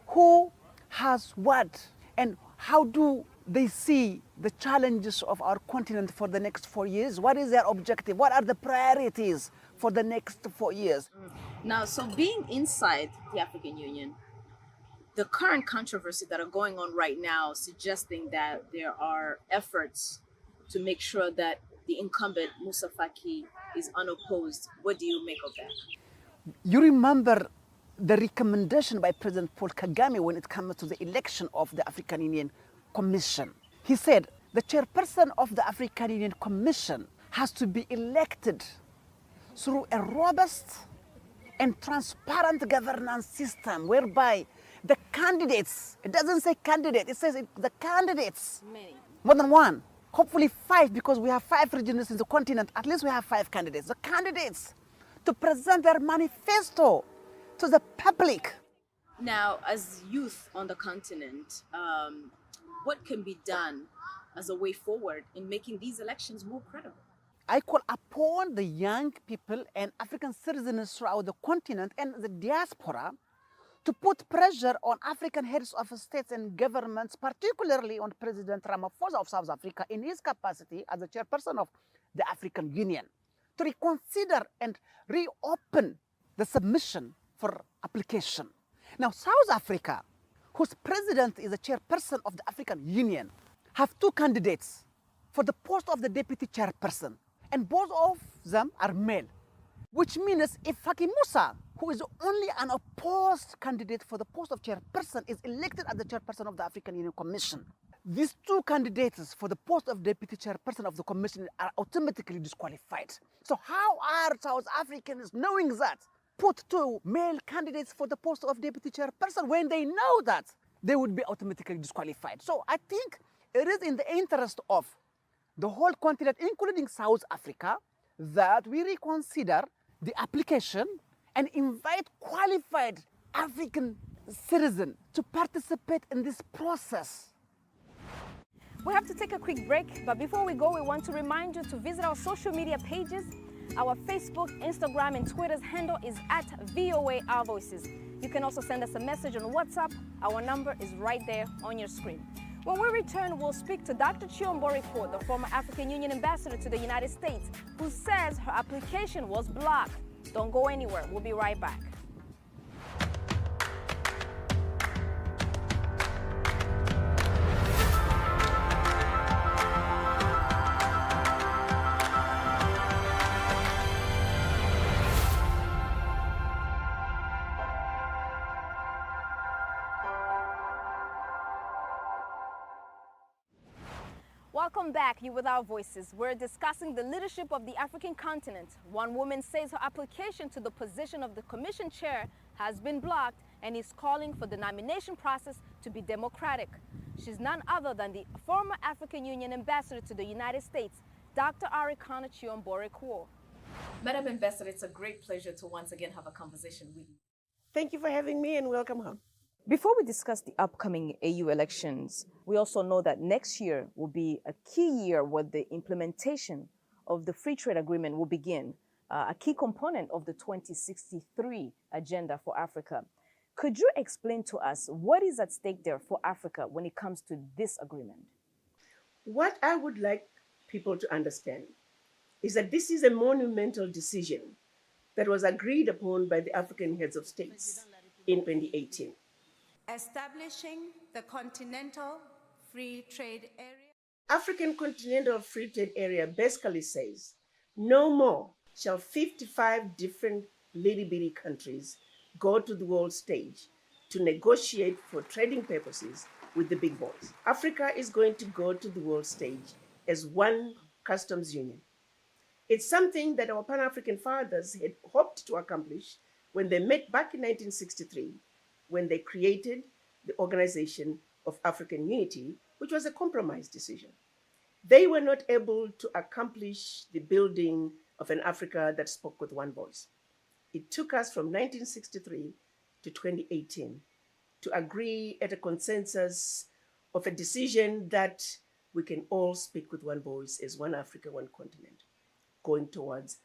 who has what and how do they see the challenges of our continent for the next 4 years. What is their objective? What are the priorities for the next 4 years? Now, so being inside the African Union, the current controversy that are going on right now suggesting that there are efforts to make sure that the incumbent Moussa Faki is unopposed. What do you make of that? You remember the recommendation by President Paul Kagame when it comes to the election of the African Union Commission. He said the chairperson of the African Union Commission has to be elected through a robust and transparent governance system whereby the candidates, it doesn't say candidate, it says the candidates, Many. more than one, hopefully 5 because we have 5 regions in the continent, at least we have 5 candidates. The candidates to present their manifesto to the public. Now, as youth on the continent, what can be done as a way forward in making these elections more credible? I call upon the young people and African citizens throughout the continent and the diaspora to put pressure on African heads of states and governments, particularly on President Ramaphosa of South Africa in his capacity as the chairperson of the African Union, to reconsider and reopen the submission for application. Now, South Africa, whose president is the chairperson of the African Union, have 2 candidates for the post of the deputy chairperson, and both of them are male, which means if Faki Moussa, who is only an opposed candidate for the post of chairperson, is elected as the chairperson of the African Union Commission, these 2 candidates for the post of deputy chairperson of the commission are automatically disqualified. So how are South Africans knowing that? Put 2 male candidates for the post of deputy chairperson when they know that they would be automatically disqualified. So I think it is in the interest of the whole continent, including South Africa, that we reconsider the application and invite qualified African citizens to participate in this process. We have to take a quick break, but before we go, we want to remind you to visit our social media pages. Our Facebook, Instagram, and Twitter's handle is at VOA Our Voices. You can also send us a message on WhatsApp. Our number is right there on your screen. When we return, we'll speak to Dr. Chiombori Ford, the former African Union ambassador to the United States, who says her application was blocked. Don't go anywhere. We'll be right back. Welcome back, you with our voices. We're discussing the leadership of the African continent. One woman says her application to the position of the commission chair has been blocked and is calling for the nomination process to be democratic. She's none other than the former African Union ambassador to the United States, Dr. Arikana Chiombori Quo. Madam Ambassador, it's a great pleasure to once again have a conversation with you. Thank you for having me and welcome home. Before we discuss the upcoming AU elections, we also know that next year will be a key year where the implementation of the free trade agreement will begin, a key component of the 2063 agenda for Africa. Could you explain to us what is at stake there for Africa when it comes to this agreement? What I would like people to understand is that this is a monumental decision that was agreed upon by the African heads of states in 2018. Establishing the Continental Free Trade Area. African Continental Free Trade Area basically says no more shall 55 different little-bitty countries go to the world stage to negotiate for trading purposes with the big boys. Africa is going to go to the world stage as one customs union. It's something that our Pan-African fathers had hoped to accomplish when they met back in 1963, when they created the Organization of African Unity, which was a compromise decision. They were not able to accomplish the building of an Africa that spoke with one voice. It took us from 1963 to 2018 to agree at a consensus of a decision that we can all speak with one voice as one Africa, one continent, going towards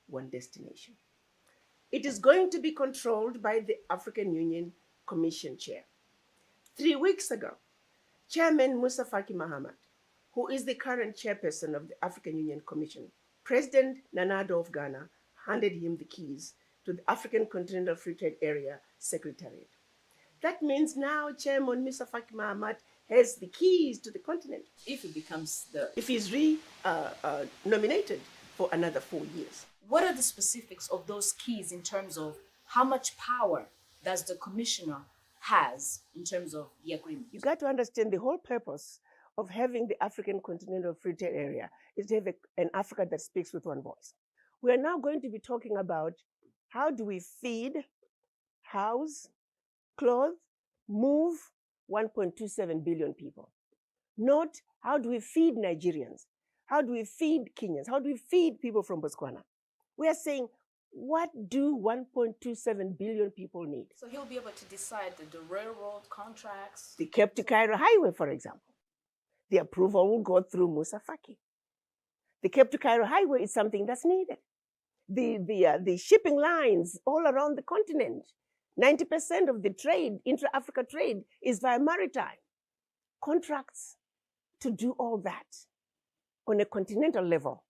one destination. It is going to be controlled by the African Union Commission Chair. 3 weeks ago, Chairman Moussa Faki Mahamat, who is the current chairperson of the African Union Commission, President Nana Addo of Ghana handed him the keys to the African Continental Free Trade Area Secretariat. That means now Chairman Moussa Faki Mahamat has the keys to the continent if he's nominated for another 4 years. What are the specifics of those keys in terms of how much power does the commissioner has in terms of the agreement? You got to understand the whole purpose of having the African Continental Free Trade Area is to have an Africa that speaks with one voice. We are now going to be talking about how do we feed, house, clothe, move 1.27 billion people. Not how do we feed Nigerians, how do we feed Kenyans, how do we feed people from Botswana. We are saying, what do 1.27 billion people need? So he'll be able to decide the railroad contracts. The Cape to Cairo Highway, for example. The approval will go through Moussa Faki. The Cape to Cairo Highway is something that's needed. The shipping lines all around the continent, 90% of the trade, intra-Africa trade, is via maritime. Contracts to do all that on a continental level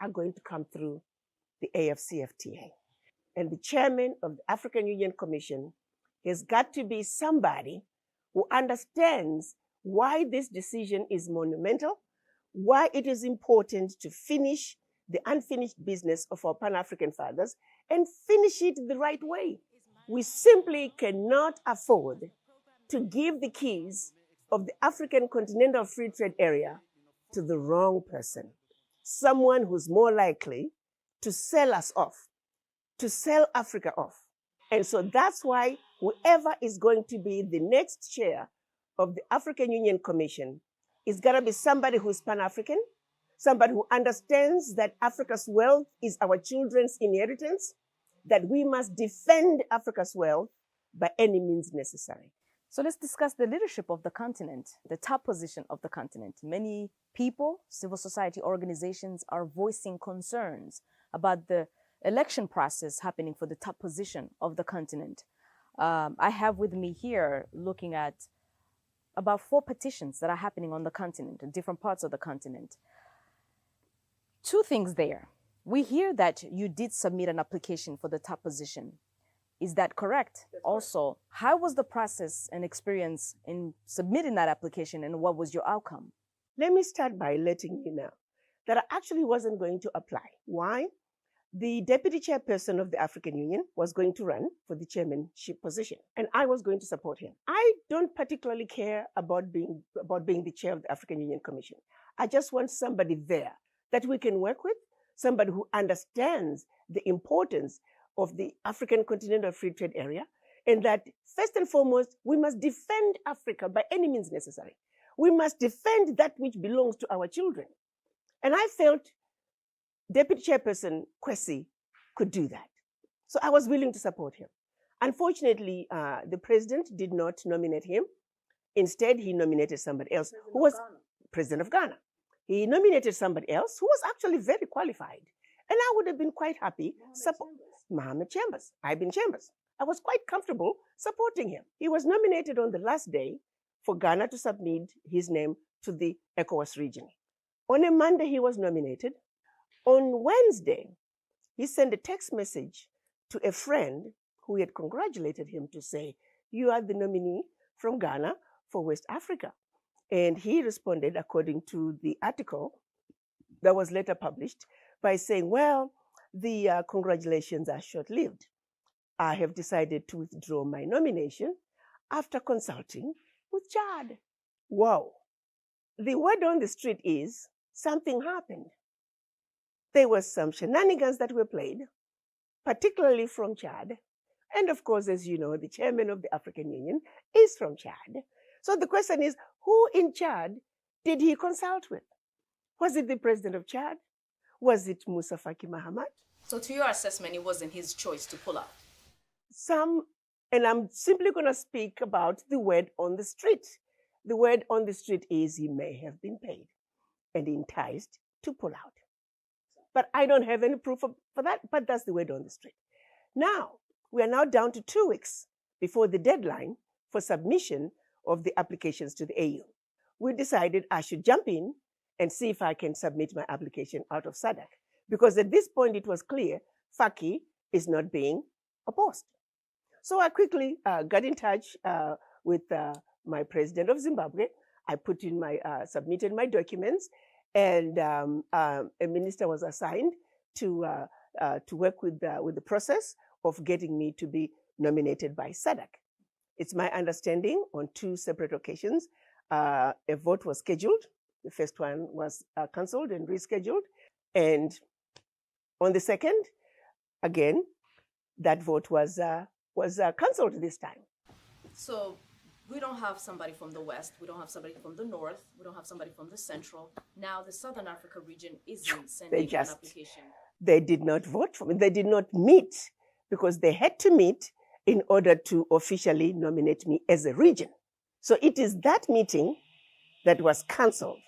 are going to come through the AFCFTA. And the chairman of the African Union Commission has got to be somebody who understands why this decision is monumental, why it is important to finish the unfinished business of our Pan-African fathers and finish it the right way. We simply cannot afford to give the keys of the African Continental Free Trade Area to the wrong person, someone who's more likely to sell us off, to sell Africa off. And so that's why whoever is going to be the next chair of the African Union Commission is going to be somebody who's Pan-African, somebody who understands that Africa's wealth is our children's inheritance, that we must defend Africa's wealth by any means necessary. So let's discuss the leadership of the continent, the top position of the continent. Many people, civil society organizations are voicing concerns about the election process happening for the top position of the continent. I have with me here looking at about 4 petitions that are happening on the continent, in different parts of the continent. 2 things there. We hear that you did submit an application for the top position. Is that correct? That's also, correct. How was the process and experience in submitting that application and what was your outcome? Let me start by letting you know that I actually wasn't going to apply. Why? The deputy chairperson of the African Union was going to run for the chairmanship position, and I was going to support him. I don't particularly care about being the chair of the African Union Commission. I just want somebody there that we can work with, somebody who understands the importance of the African Continental Free Trade Area, and that first and foremost, we must defend Africa by any means necessary. We must defend that which belongs to our children. And I felt Deputy Chairperson Kwesi could do that. So I was willing to support him. Unfortunately, the president did not nominate him. Instead, he nominated somebody else who was president of Ghana. He nominated somebody else who was actually very qualified. And I would have been quite happy. Mohamed Chambers, Ibn Chambers. I was quite comfortable supporting him. He was nominated on the last day for Ghana to submit his name to the ECOWAS region. On a Monday, he was nominated. On Wednesday, he sent a text message to a friend who had congratulated him to say, "You are the nominee from Ghana for West Africa." And he responded, according to the article that was later published, by saying, "Well, the congratulations are short-lived. I have decided to withdraw my nomination after consulting with Chad." Wow. The word on the street is something happened. There were some shenanigans that were played, particularly from Chad. And of course, as you know, the chairman of the African Union is from Chad. So the question is, who in Chad did he consult with? Was it the president of Chad? Was it Moussa Faki Mahamat? So to your assessment, it wasn't his choice to pull out? And I'm simply going to speak about the word on the street. The word on the street is he may have been paid and enticed to pull out. But I don't have any proof for that, but that's the word on the street. Now, we are now down to 2 weeks before the deadline for submission of the applications to the AU. We decided I should jump in and see if I can submit my application out of SADC, because at this point it was clear Faki is not being opposed. So I quickly got in touch with my president of Zimbabwe. I submitted my documents, and a minister was assigned to work with the process of getting me to be nominated by SADC. It's my understanding on 2 separate occasions, a vote was scheduled. The first one was cancelled and rescheduled. And on the second, again, that vote was cancelled this time. So we don't have somebody from the West, we don't have somebody from the North, we don't have somebody from the Central. Now the Southern Africa region isn't sending an application. They did not vote for me. They did not meet because they had to meet in order to officially nominate me as a region. So it is that meeting that was cancelled.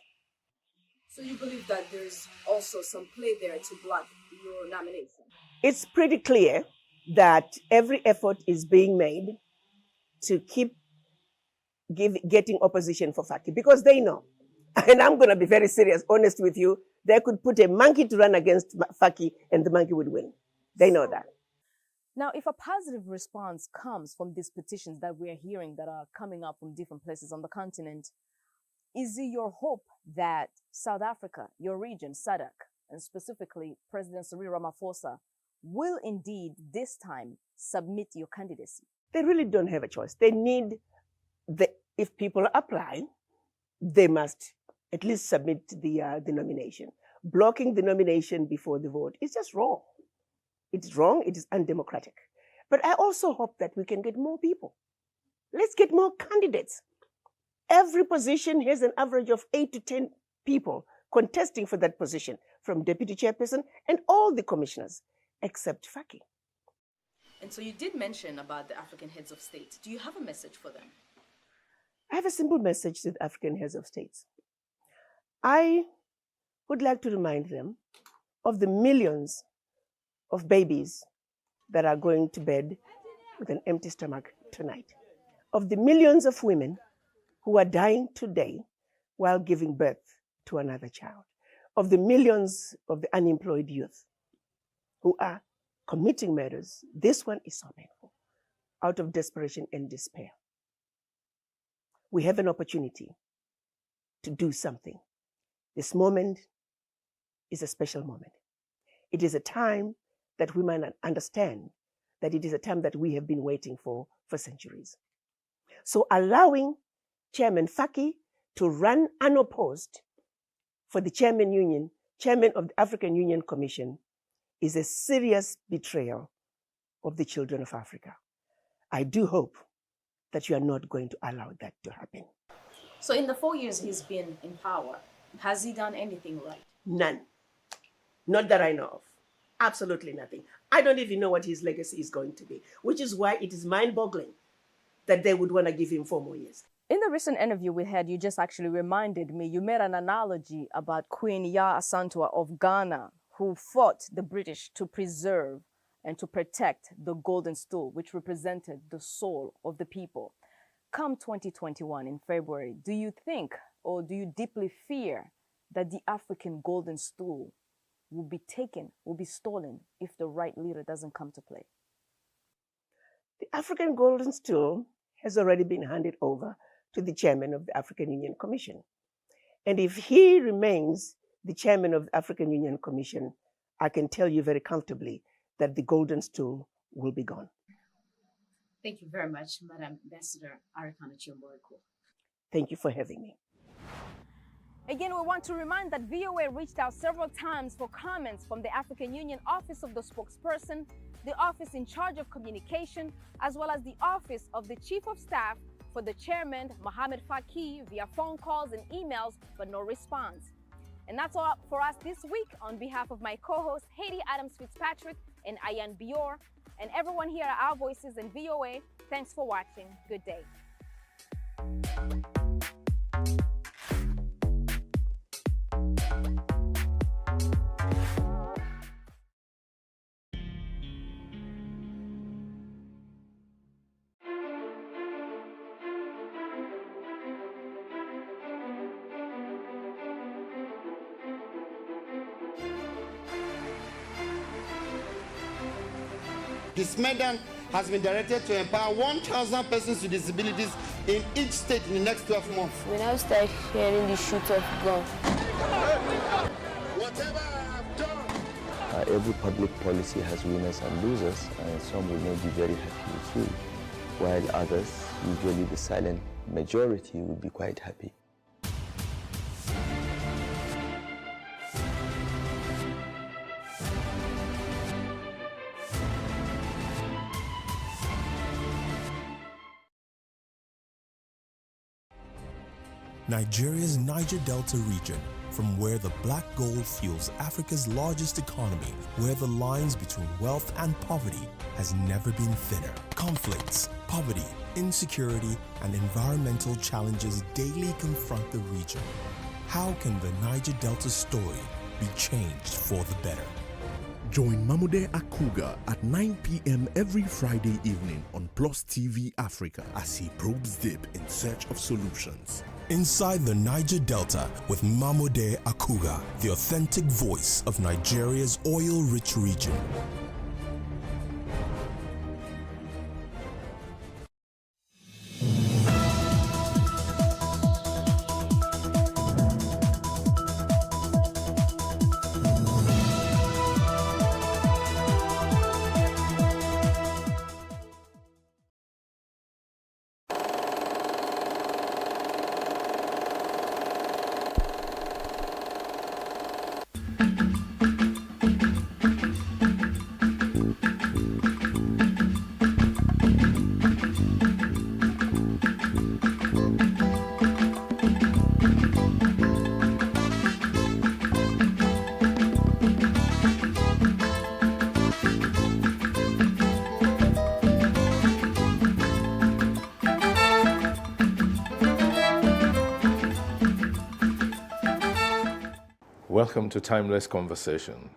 So you believe that there's also some play there to block your nomination? It's pretty clear that every effort is being made to keep getting opposition for Faki, because they know, and I'm going to be very serious, honest with you, they could put a monkey to run against Faki and the monkey would win. They know that. Now, if a positive response comes from these petitions that we're hearing that are coming up from different places on the continent, is it your hope that South Africa, your region, SADC, and specifically President Cyril Ramaphosa, will indeed this time submit your candidacy? They really don't have a choice. They need, if people apply, they must at least submit the nomination. Blocking the nomination before the vote is just wrong. It's wrong, it is undemocratic. But I also hope that we can get more people. Let's get more candidates. Every position has an average of 8 to 10 people contesting for that position, from deputy chairperson and all the commissioners, except Faki. And so you did mention about the African heads of state. Do you have a message for them? I have a simple message to the African heads of states. I would like to remind them of the millions of babies that are going to bed with an empty stomach tonight, of the millions of women who are dying today while giving birth to another child, of the millions of the unemployed youth who are committing murders. This one is so painful, out of desperation and despair. We have an opportunity to do something. This moment is a special moment. It is a time that we might understand that it is a time that we have been waiting for centuries. So allowing Chairman Faki to run unopposed for the chairman of the African Union Commission is a serious betrayal of the children of Africa. I do hope that you are not going to allow that to happen. So in the 4 years he's been in power, has he done anything right? None. Not that I know of. Absolutely nothing. I don't even know what his legacy is going to be, which is why it is mind-boggling that they would want to give him 4 more years. In the recent interview we had, you just actually reminded me, you made an analogy about Queen Yaa Asantewaa of Ghana, who fought the British to preserve and to protect the golden stool, which represented the soul of the people. Come 2021 in February, do you think or do you deeply fear that the African golden stool will be taken, will be stolen if the right leader doesn't come to play? The African golden stool has already been handed over to the chairman of the African Union Commission. And if he remains the chairman of the African Union Commission, I can tell you very comfortably that the golden stool will be gone. Thank you very much, Madam Ambassador Arikana Chiomboriko. Thank you for having me. Again, we want to remind that VOA reached out several times for comments from the African Union Office of the Spokesperson, the Office in charge of Communication, as well as the Office of the Chief of Staff for the Chairman, Mohamed Faki, via phone calls and emails, but no response. And that's all for us this week. On behalf of my co-hosts, Haiti Adams-Fitzpatrick and Ayan Bior, and everyone here at Our Voices and VOA, thanks for watching. Good day. This medal has been directed to empower 1,000 persons with disabilities in each state in the next 12 months. When I start hearing the shoot of gun, whatever I've done. Every public policy has winners and losers, and some will not be very happy with you, while others, usually the silent majority, will be quite happy. Nigeria's Niger Delta region, from where the black gold fuels Africa's largest economy, where the lines between wealth and poverty has never been thinner. Conflicts, poverty, insecurity, and environmental challenges daily confront the region. How can the Niger Delta story be changed for the better? Join Mamude Akuga at 9 p.m. every Friday evening on PlusTvAfrica as he probes deep in search of solutions. Inside the Niger Delta with Mamude Akuga, the authentic voice of Nigeria's oil-rich region. Welcome to Timeless Conversations.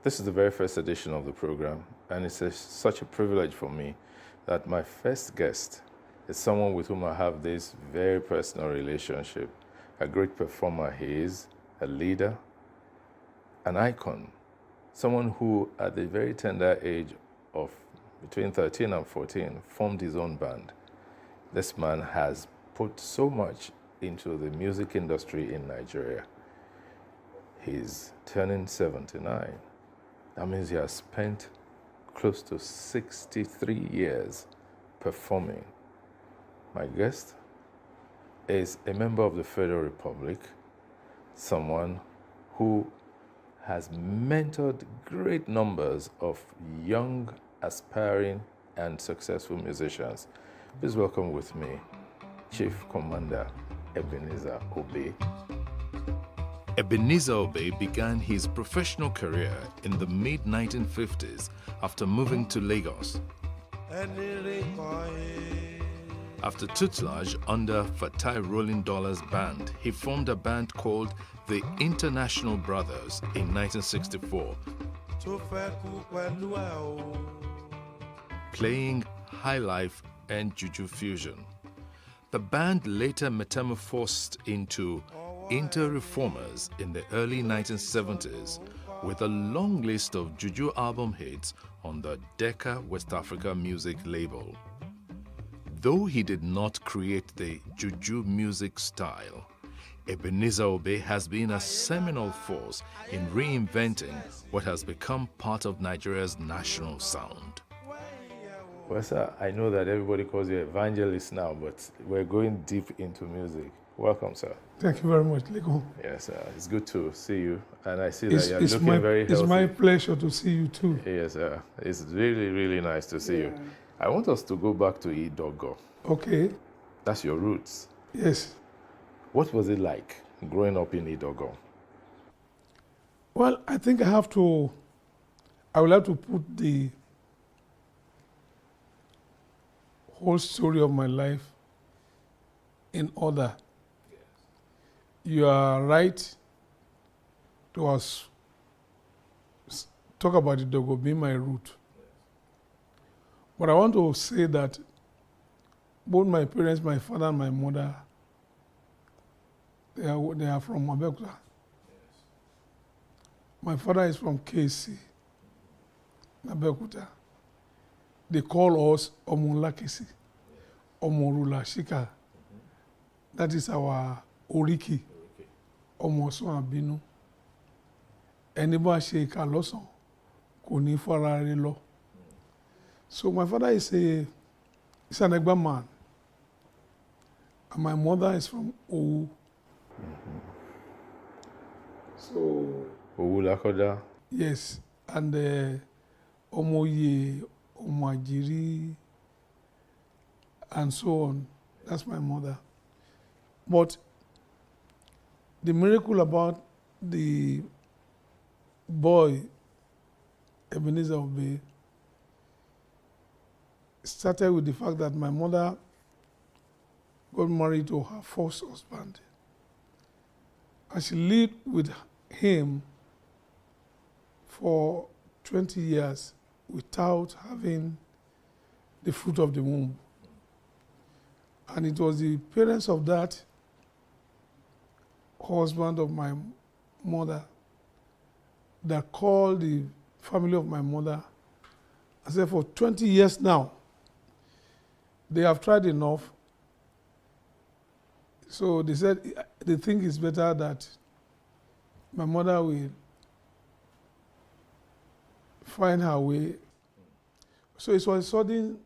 This is the very first edition of the program, and it's such a privilege for me that my first guest is someone with whom I have this very personal relationship. A great performer he is, a leader, an icon, someone who at the very tender age of between 13 and 14 formed his own band. This man has put so much into the music industry in Nigeria. He's turning 79. That means he has spent close to 63 years performing. My guest is a member of the Federal Republic, someone who has mentored great numbers of young, aspiring, and successful musicians. Please welcome with me Chief Commander Ebenezer Obey. Ebenezer Obey began his professional career in the mid-1950s after moving to Lagos. After tutelage under Fatai Rolling Dollars Band, he formed a band called the International Brothers in 1964, playing high life and juju fusion. The band later metamorphosed into Inter-Reformers in the early 1970s with a long list of Juju album hits on the Decca West Africa music label. Though he did not create the Juju music style, Ebenezer Obey has been a seminal force in reinventing what has become part of Nigeria's national sound. Well, sir, I know that everybody calls you evangelist now, but we're going deep into music. Welcome, sir. Thank you very much, Lego. Yes, sir. It's good to see you. And I see that you're looking very healthy. It's my pleasure to see you too. Yes, sir. It's really, really nice to see you. I want us to go back to Idogo. Okay. That's your roots. Yes. What was it like growing up in Idogo? Well, I think I will have to put the whole story of my life in order. You are right to talk about Idogo being my root. But I want to say that both my parents, my father and my mother, they are from Abeokuta. My father is from KC, Abeokuta. They call us Omulakesi, Omorula Shika. That is our Oriki, Omosun Abinu. Anybody ṣe ìkà lọ́sàn kò ní fara rẹ̀ lọ. So my father is an Egba man, and my mother is from Owu. So Owu Lakoda. Yes, and Omoye, Omajiri, and so on. That's my mother. But the miracle about the boy, Ebenezer Obey, started with the fact that my mother got married to her first husband. And she lived with him for 20 years without having the fruit of the womb. And it was the parents of that husband of my mother that called the family of my mother and said, for 20 years now, they have tried enough. So they said they think it's better that my mother will find her way. So it was a sudden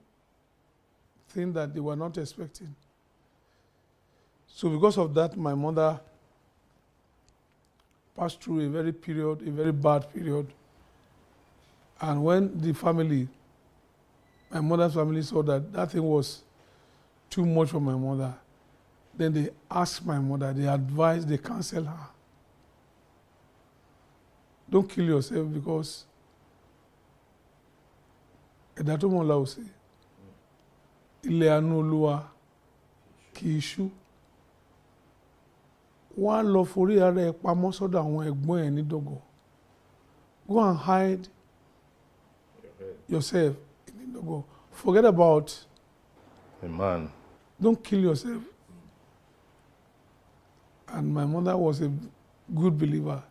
thing that they were not expecting. So because of that, my mother passed through a very bad period. And when the family, my mother's family, saw that that thing was too much for my mother, then they asked my mother, they advised, they counseled her. Don't kill yourself because ẹ̀dá tó mọ̀ la ò sí. Ilé àánú Olúwa kì í ṣú. Wọ́n á lọ forí ara ẹ̀ pamọ́ sọ́dọ̀ àwọn ẹ̀gbọ́n ẹ̀ ní Dọ̀gọ̀. Go and hide yourself in Dọ̀gọ̀. Forget about a man. Don't kill yourself. And my mother was a good believer.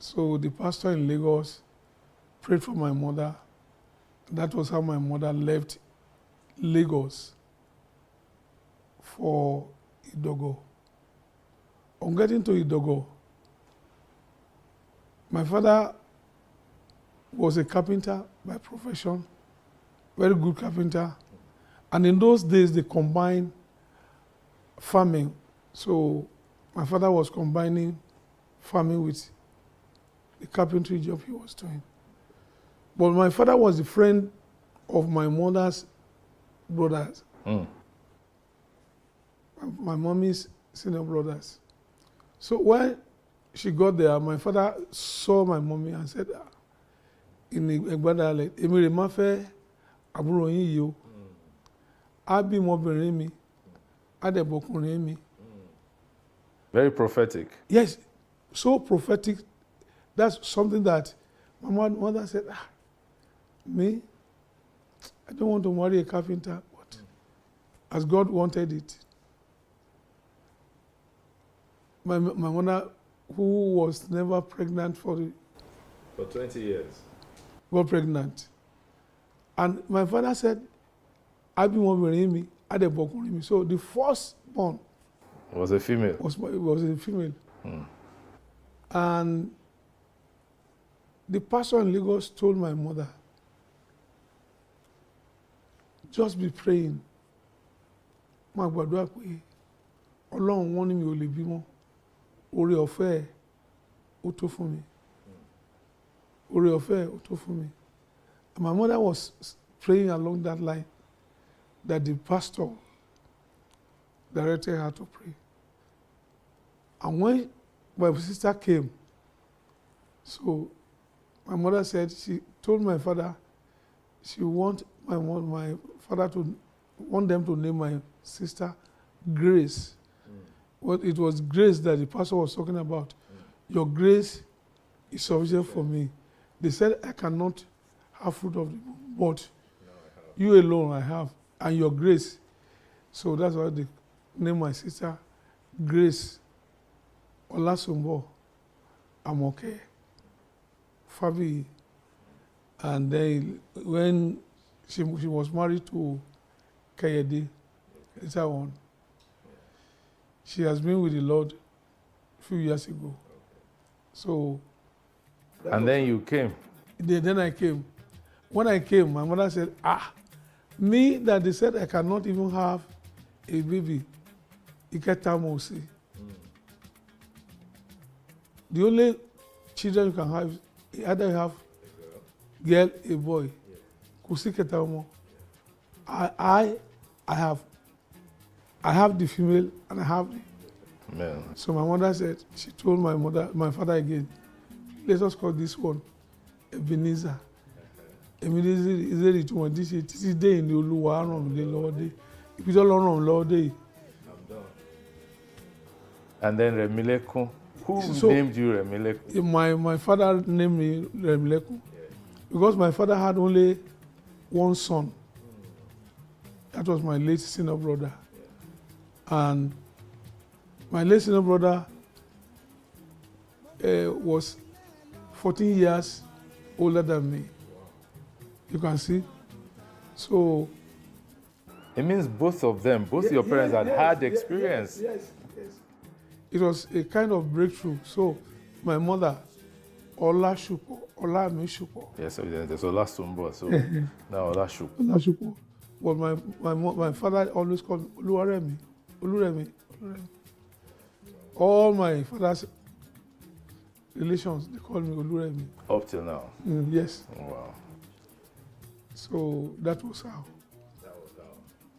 So the pastor in Lagos prayed for my mother. That was how my mother left Lagos for Idogo. On getting to Idogo, my father was a carpenter by profession, very good carpenter. And in those days, they combined farming. So my father was combining farming with the carpentry job he was doing. But my father was a friend of my mother's brothers. My mommy's senior brothers. So when she got there, my father saw my mommy and said, in Egba dialect, "Èmi rè má fẹ́ àbúrò yín yìí o. Á bímọ obìnrin mi, á dẹ̀ bọ́kùnrin mi." Very prophetic. Yes, so prophetic. That's something that my mother said, me, I don't want to marry a carpenter, but as God wanted it. My mother, who was never pregnant for 20 years. Got pregnant. And my father said, I've been with me, I had a so the first born was a female. Was a female. And the pastor in Lagos told my mother, just be praying. Ma gbàdúrà pé Ọlọ́run wọ́n ní mi ò lè bímọ. Oore ọ̀fẹ́ ó tó fún mi. Oore ọ̀fẹ́ ó tó fún mi. And my mother was praying along that line that the pastor directed her to pray. And when my sister came, so my mother said she told my father she want my father to want them to name my sister Grace. Well, it was grace that the pastor was talking about. Your grace is sufficient for me. They said I cannot have fruit of the womb, but you alone I have, and your grace. So that's why they named my sister Grace Olasumbo Amoke Fabi. And then when she was married to Kayede, later on, she has been with the Lord a few years ago. So. And then you came? Then I came. When I came, my mother said, me that they said I cannot even have a baby, Iketamosi. The only children you can have, either you have girl, a boy. Kusiketamo. I have the female and I have the. Man. So my mother said, she told my father again, let us call this one Ebenezer. Ebenezer is it one this is day in the Oluwa run the Lord day. If you don't run Lord day. And then Remilekun. Who named you Remilekun? My father named me Remilekun because my father had only one son. That was my late senior brother. And my late senior brother was 14 years older than me. You can see. So. It means both of them, your parents had experience. Yes. It was a kind of breakthrough. So my mother, Ola Mi Shupo. Yes, so there's Ola Sumbo, so now Ola Shupo. Ola Shupo. But my father always called me Oluremi. All my father's relations, they call me Oluremi. Up till now? Yes. Oh, wow. So that was how.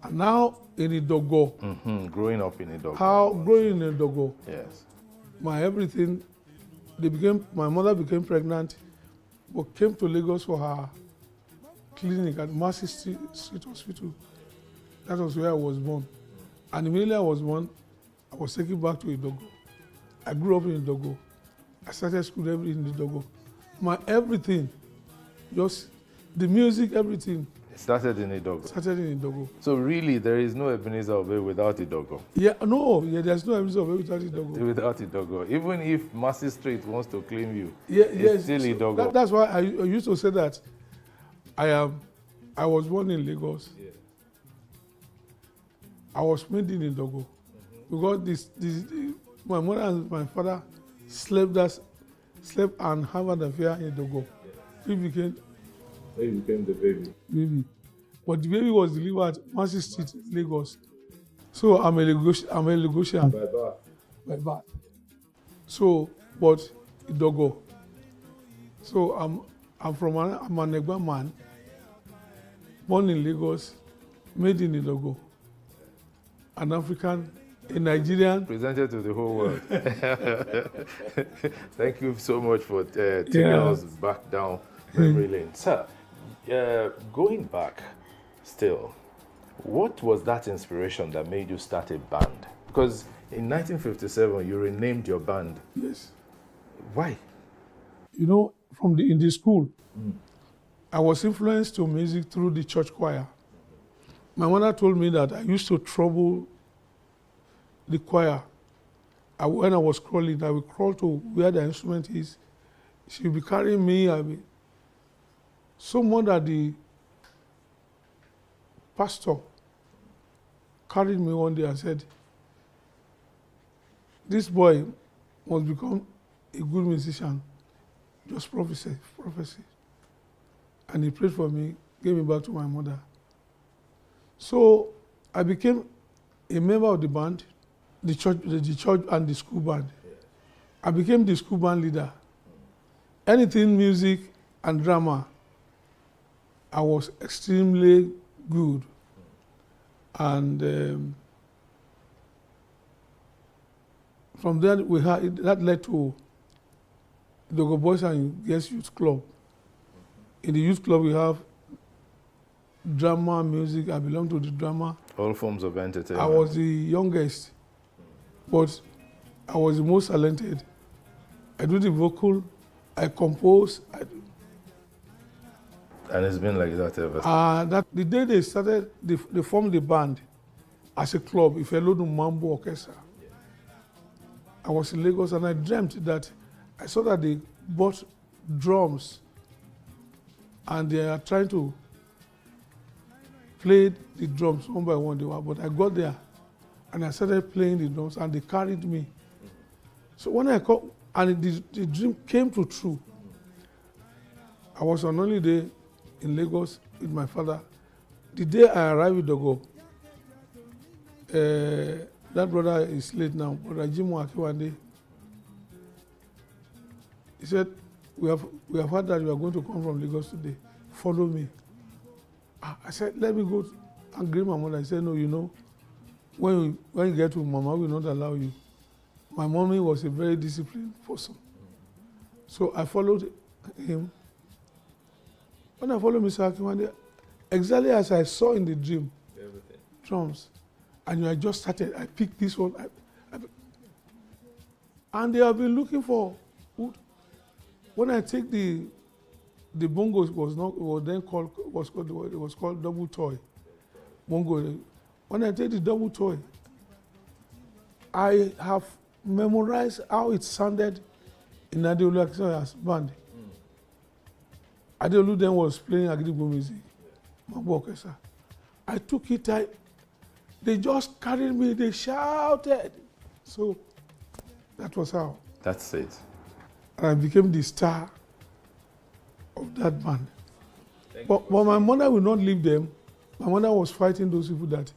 And now in Idogo. Growing up in Idogo. Growing in Idogo. Yes. My everything, my mother became pregnant, but came to Lagos for her clinic at Mercy Street Hospital. That was where I was born. And immediately I was born, I was taken back to Idogo. I grew up in Idogo. I started school in Idogo. My everything, just the music, everything. Started in Idogo. Started in Idogo. So really, there is no Ebenezer Obey without Idogo. There's no Ebenezer Obey without Idogo. Without Idogo, even if Mercy Street wants to claim you, it's still Idogo. That's why I used to say that I was born in Lagos. Yeah. I was made in Idogo because my mother and my father slept and had an affair in Idogo. He became the baby. But the baby was delivered at Mercy Street, Lagos. So I'm a Lagosian. By birth. So, but Idogo. So I'm an Egba man, born in Lagos, made in Idogo. An African, a Nigerian. Presented to the whole world. Thank you so much for taking us back down memory lane. Sir, going back still, what was that inspiration that made you start a band? Because in 1957, you renamed your band. Yes. Why? You know, in the school, I was influenced to music through the church choir. My mother told me that I used to trouble the choir. When I was crawling, I would crawl to where the instrument is. She would be carrying me. So much that the pastor carried me one day and said, this boy must become a good musician. Just prophecy. And he prayed for me, gave me back to my mother. So I became a member of the band, the church and the school band. I became the school band leader. Anything music and drama, I was extremely good. And from there, that led to the Boys and Girls Youth Club. In the youth club, we have drama, music. I belong to the drama. All forms of entertainment. I was the youngest, but I was the most talented. I do the vocal, I compose. And it's been like that ever since. The day they started, they formed the band as a club, Ifelodun Mambo Orchestra. I was in Lagos and I dreamt that, I saw that they bought drums and they are trying to play the drums one by one. But I got there and I started playing the drums and they carried me. So when I got, and the dream came true. I was on holiday in Lagos with my father. The day I arrived with Dogo, that brother is late now, Brother Jimo Akiwande. He said, we have heard that you are going to come from Lagos today. Follow me. I said, let me go and greet my mother. I said, no, you know, when you get to Mama, we will not allow you. My mommy was a very disciplined person. So I followed him. When I followed Mr. Akiwande, exactly as I saw in the dream, drums, and I just started, I picked this one, and they have been looking for wood. When I take the bongos, it was called double toy. Bongo. When I take the double toy, I have memorized how it sounded in Adeolu Akinsany's band. Adeolu then was playing Agidigbo music, Mambo Orchestra. I took it, they just carried me, they shouted. So that was how. That's it. And I became the star of that band. But my mother will not leave them. My mother was fighting those people that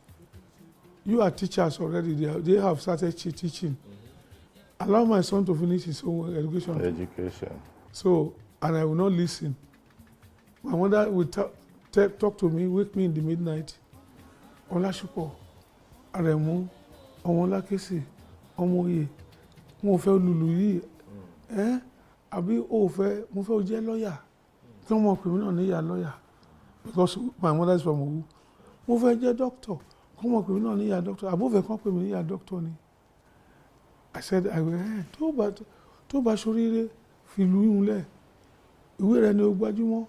you are teachers already, they have started teaching. Allow my son to finish his own education. So, and I will not listen. My mother would talk to me, wake me in the midnight. Olasupo, Aremu, Omolakesi, Omoye, mo fẹ́ lulu yìí, àbí o fẹ́, mo fẹ́ jẹ́ lawyer. Come on, criminal need lawyer. Because my mother is from Owu. Mo fẹ́ jẹ́ doctor. Come on, criminal need a doctor. Àbó fẹ́ kọ́ pé mi ní doctor ni. I said, I will, tó bá ṣoríire, fi lu ìhun lẹ̀. Ìwé rẹ̀ ni ó gbajúmọ̀.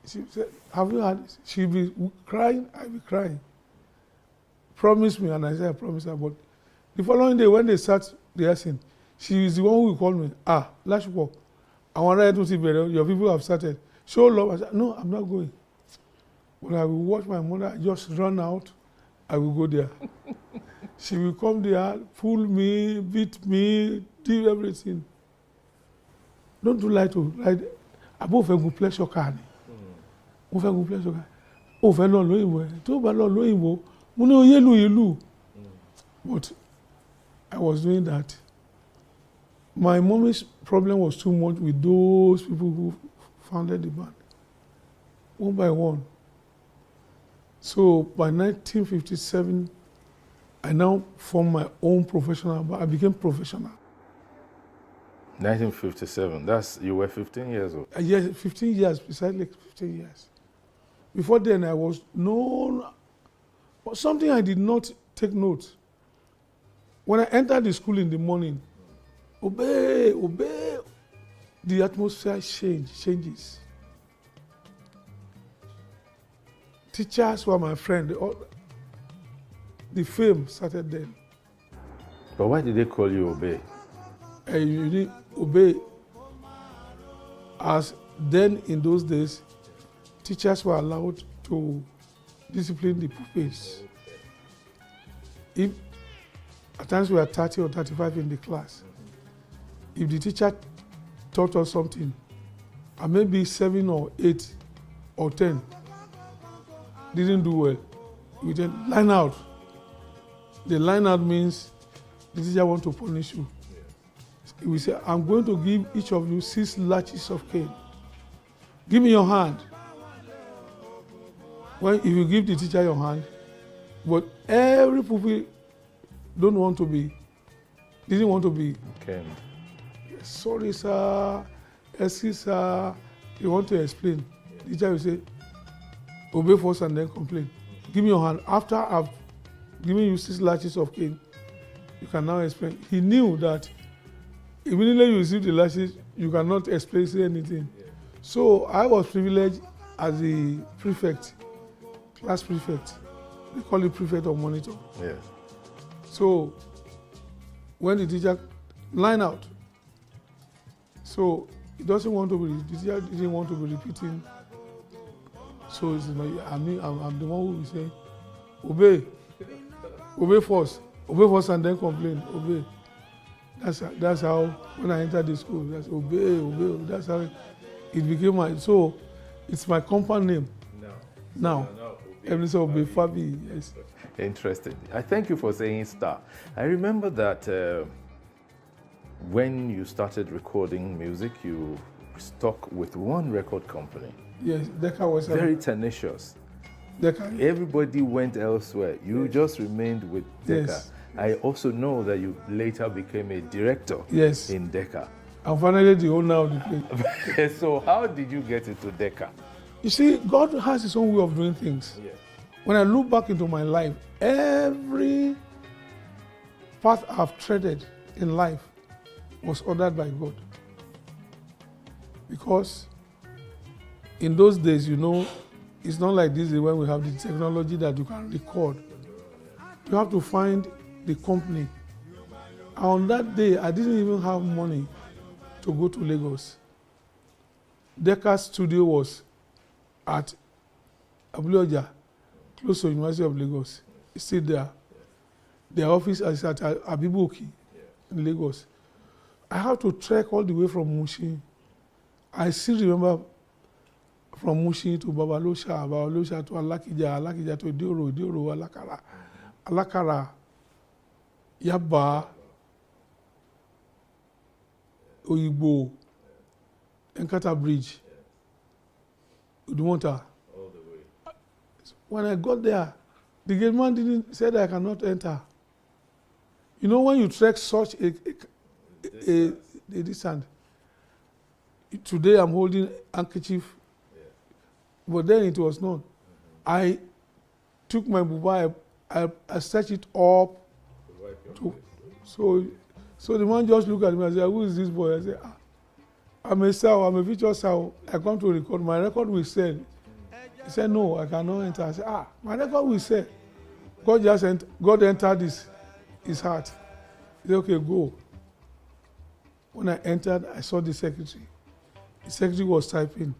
She said, have you had, she'll be crying, I'll be crying. Promise me, and I said, I promise her. But the following day, when they start rehearsing, she is the one who will call me. Lasupo, I want to see better. Your people have started. Show love. I said, no, I'm not going. When I will watch my mother just run out, I will go there. She will come there, pull me, beat me, do everything. Don't do lie to lie. Above a good pleasure can. Mo fẹ́ gun pleasure car. O fẹ́ lọ lóyìnbó ẹ̀. Tó bá lọ lóyìnbó, mo ní oyè ìlú. But I was doing that. My mommy's problem was too much with those people who founded the band. One by one. So by 1957, I now formed my own professional band. I became professional. 1957, you were 15 years old? Yes, 15 years, precisely 15 years. Before then, I was known, but something I did not take note. When I entered the school in the morning, obey, the atmosphere changes. teachers were my friend. The fame started then. But why did they call you Obey? You need Obey. As then in those days, teachers were allowed to discipline the pupils. If at times we were 30 or 35 in the class, if the teacher taught us something, and maybe 7 or 8 or 10 didn't do well, we then line out. The line out means the teacher wants to punish you. We say, I'm going to give each of you 6 lashes of cane. Give me your hand. If you give the teacher your hand, but every pupil didn't want to be Okay. Sorry, sir. Excuse, sir. You want to explain. The teacher will say, obey first and then complain. Give me your hand. After I've given you 6 lashes of cane, you can now explain. He knew that immediately you receive the lashes, you cannot explain, say anything. Yeah. So I was privileged as the prefect, class prefect. They call it prefect or monitor. Yeah. So when the teacher line out, so he doesn't want to be, the teacher didn't want to be repeating. So it's I'm the one who will say, obey first and then complain, obey. That's how when I entered the school, that's obey. That's how it became so it's my compound name. Now. Every so obey Fabi, yes. Interesting. I thank you for saying star. I remember that when you started recording music, you stuck with one record company. Yes, Decca was very tenacious. Decca. Everybody went elsewhere. You just remained with Decca. Yes. I also know that you later became a director in Decca. I'm finally the owner of the place. So how did you get into Decca? You see, God has his own way of doing things. Yeah. When I look back into my life, every path I've treaded in life was ordered by God. Because in those days, it's not like this when we have the technology that you can record. You have to find the company. And on that day, I didn't even have money to go to Lagos. Decca's studio was at Abuja, close to University of Lagos. It's still there. Their office is at Abiboki in Lagos. I have to trek all the way from Mushin. I still remember from Mushin to Babalosha to Alakija to Dioro, Alakara, Yaba, Oyibo, Nkata Bridge, Udmonta. All the way. When I got there, the gate man didn't say that I cannot enter. When you trek such a distance, today I'm holding handkerchief, but then it was not. I took my buba, I stretched it up. So the man just looked at me and said, who is this boy? I said, I'm a sow, I'm a feature sow. I come to record. My record will sell. He said, no, I cannot enter. I said, my record will sell. God entered his heart. He said, okay, go. When I entered, I saw the secretary. The secretary was typing.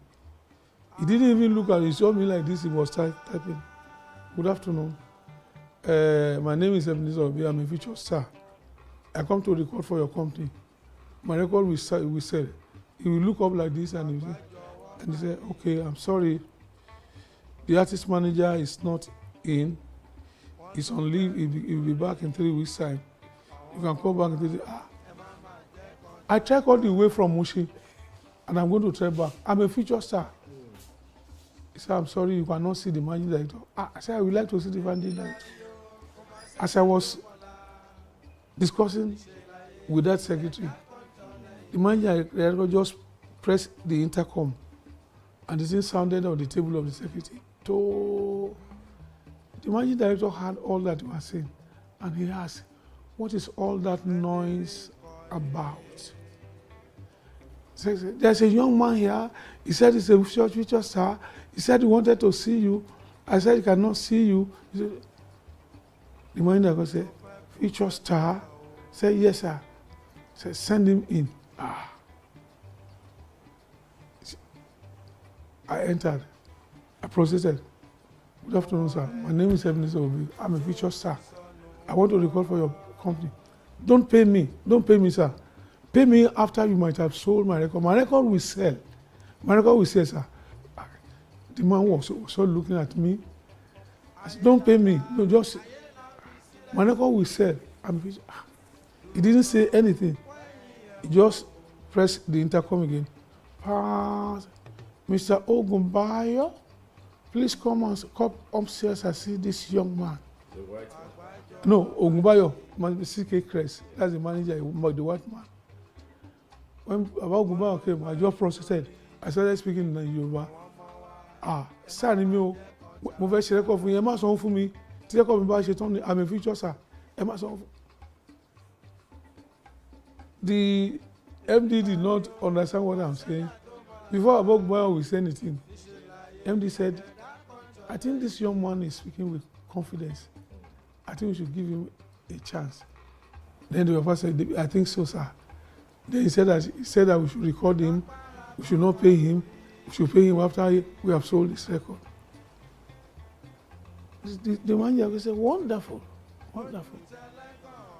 He didn't even look at me. He saw me like this. He was typing. Good afternoon. My name is Ebenezer Obi. I'm a feature star. I come to record for your company. My record will sell. He will look up like this and he said, okay, I'm sorry. The artist manager is not in. He's on leave. He'll be back in 3 weeks' time. You can call back and say, I trek all the way from Mushi and I'm going to trek back. I'm a feature star. He said, I'm sorry, you cannot see the managing director. I said, I would like to see the managing director. As I was discussing with that secretary, the managing director just pressed the intercom and the thing sounded on the table of the secretary. So the managing director heard all that we were saying and he asked, what is all that noise about? There's a young man here. He said he's a future star. He said he wanted to see you. I said, I cannot see you. He said, the manager said, future star. Said, yes, sir. Said, send him in. I entered. I processed. Good afternoon, sir. My name is Ebenezer Obi. I'm a future star. I want to record for your company. Don't pay me. Don't pay me, sir. Pay me after you might have sold my record. My record will sell. My record will sell, sir. The man was so looking at me. I said, don't pay me. No, just, my record will sell. He didn't say anything. He just pressed the intercom again. Mr. Ogumbayo, please come upstairs and see this young man. The white man? No, Ogumbayo, CK Crest. That's the manager, the white man. When about Ogumbayo came, I just processed. I started speaking in Yoruba. Sir, mo fẹ́ ṣe record fún yín, ẹ má sanwó fún mi. Tí record mi bá ṣe tán ni, I'm a future sir. Ẹ má sanwó fún. The MD did not understand what I'm saying. Before Ogumbayo will say anything, MD said, I think this young man is speaking with confidence. I think we should give him a chance. Then the officer said, I think so, sir. Then he said that we should record him, we should not pay him, we should pay him after we have sold this record. The manager said, wonderful, wonderful.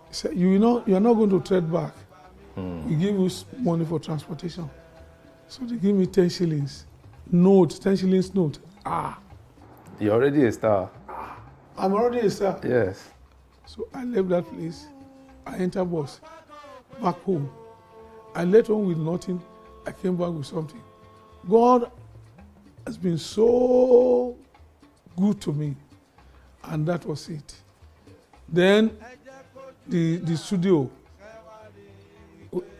He said, you are not going to trade back. We give you money for transportation. So they give me 10 shillings. Note, 10 shillings note. You're already a star. I'm already a star. Yes. So I left that place. I entered bus back home. I left home with nothing. I came back with something. God has been so good to me. And that was it. Then the studio,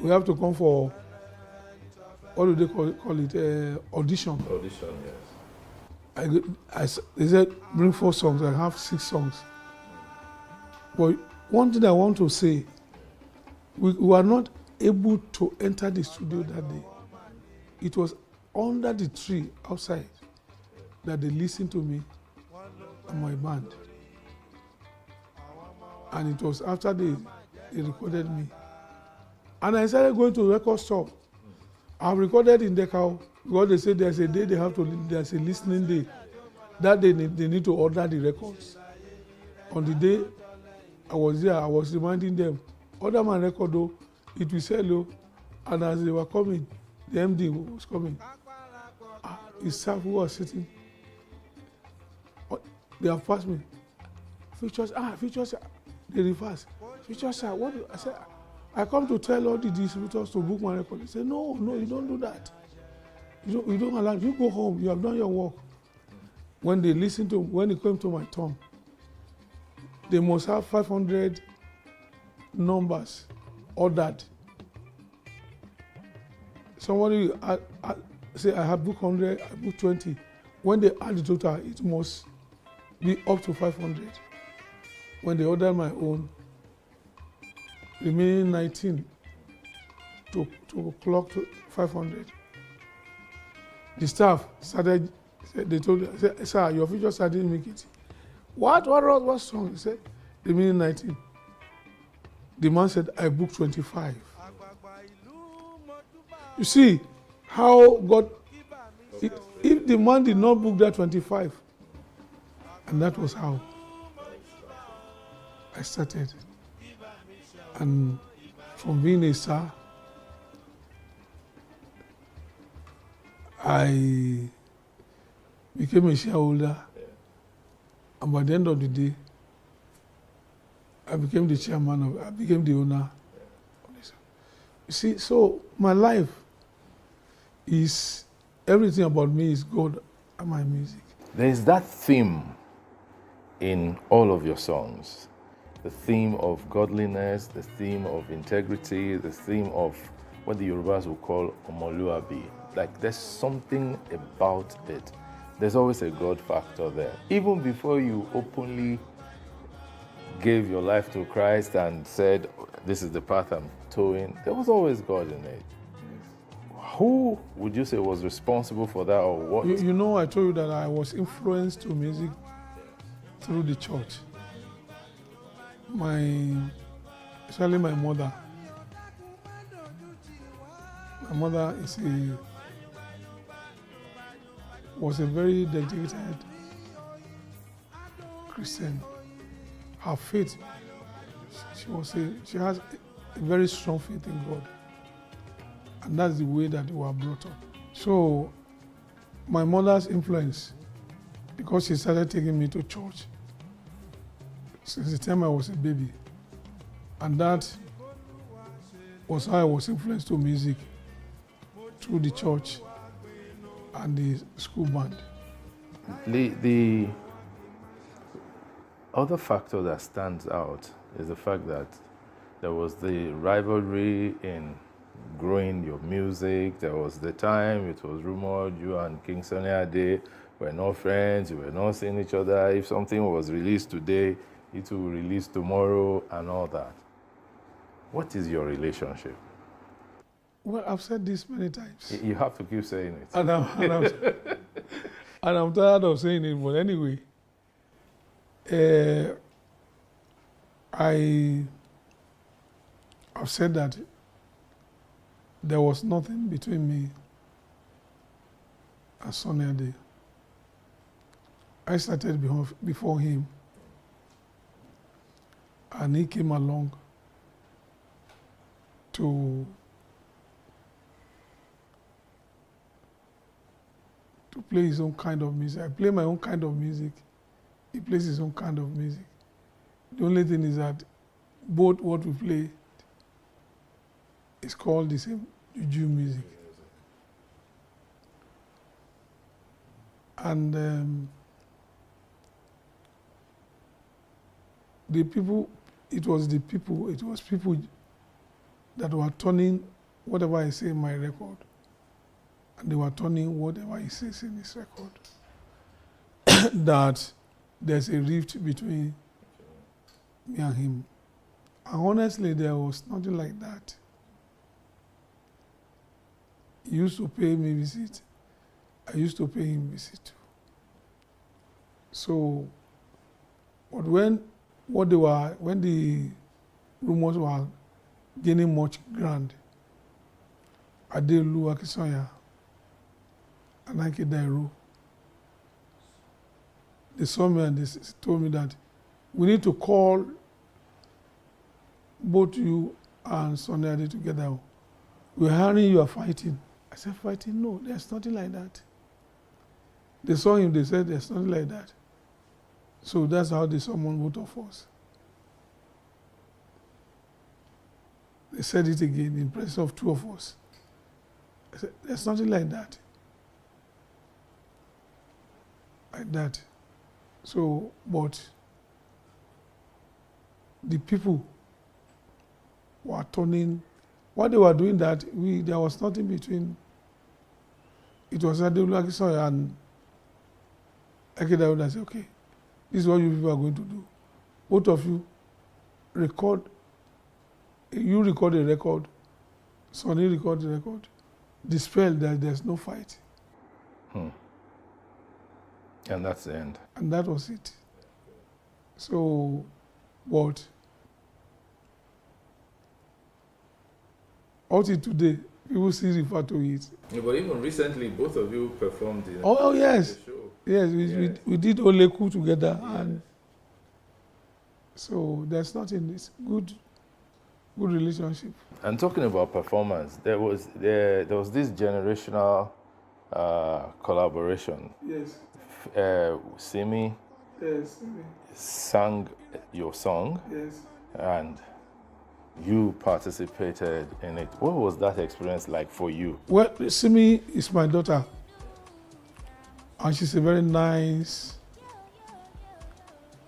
we have to come for, what do they call it? Audition. Audition, yes. They said, bring 4 songs. I have 6 songs. But one thing I want to say, we were not able to enter the studio that day. It was under the tree outside that they listened to me and my band. And it was after they recorded me. And I started going to record store. I've recorded in Dekao because they say there's a day there's a listening day. That day they need to order the records. On the day I was there, I was reminding them, order my record though, it will sell though. And as they were coming, the MD was coming. His staff who was sitting, they have passed me. Features, they reverse. Features, what do I said? I come to tell all the distributors to book my record. They say, no, you don't do that. You don't allow, you go home, you have done your work. When it came to my turn, they must have 500 numbers ordered. Somebody say, I have booked 100, I booked 20. When they add the total, it must be up to 500. When they ordered my own, remaining 19 to clock to 500. The staff started, they told me, sir, your feature star didn't make it. What song? He said, remaining 19. The man said, I booked 25. You see how God, if the man did not book that 25, and that was how I started. And from being a star, I became a shareholder. And by the end of the day, I became the chairman I became the owner of this. You see, so my life is, everything about me is God and my music. There is that theme in all of your songs. The theme of godliness, the theme of integrity, the theme of what the Yorubas will call omoluabi. Like there's something about it. There's always a God factor there. Even before you openly gave your life to Christ and said, this is the path I'm towing, there was always God in it. Who would you say was responsible for that, or what? You know, I told you that I was influenced to music through the church. Especially my mother. My mother was a very dedicated Christian. Her faith, she has a very strong faith in God. And that's the way that we were brought up. So my mother's influence, because she started taking me to church since the time I was a baby. And that was how I was influenced to music, through the church and the school band. The other factor that stands out is the fact that there was the rivalry in growing your music. There was the time it was rumored you and King Sunny Ade were not friends, you were not seeing each other. If something was released today, it will release tomorrow and all that. What is your relationship? Well, I've said this many times. You have to keep saying it. And I'm tired of saying it, but anyway, I've said that there was nothing between me and Sunny Ade. I started before him, and he came along to play his own kind of music. I play my own kind of music. He plays his own kind of music. The only thing is that both what we play is called the same juju music. And it was people that were turning whatever I say in my record, and they were turning whatever he says in his record. That there's a rift between me and him. And honestly, there was nothing like that. He used to pay me visit. I used to pay him visit too. So, but when the rumors were gaining much ground, Adelu Akisoya and Ike Dairo, they saw me and they told me that we need to call both you and Sunny Ade together. We're hearing you are fighting. I said, fighting? No, there's nothing like that. They saw him, they said, there's nothing like that. So that's how they summoned both of us. They said it again in presence of two of us. I said, there's nothing like that. Like that. So, but the people were turning, what they were doing that, there was nothing between, it was Adelu Akisoya and Ike Dairo that said, okay, this is what you people are going to do. Both of you record a record, Sunny record a record, dispel that there's no fight. And that's the end. And that was it. So, but until today, people still refer to it. Yeah, but even recently, both of you performed in yes. the show. Yes, we did Oleku together. Yes. And so there's nothing, it's good relationship. And talking about performance, there was this generational collaboration. Yes. Simi Yes. sang your song. Yes. And you participated in it. What was that experience like for you? Well, Simi is my daughter. And she's a very nice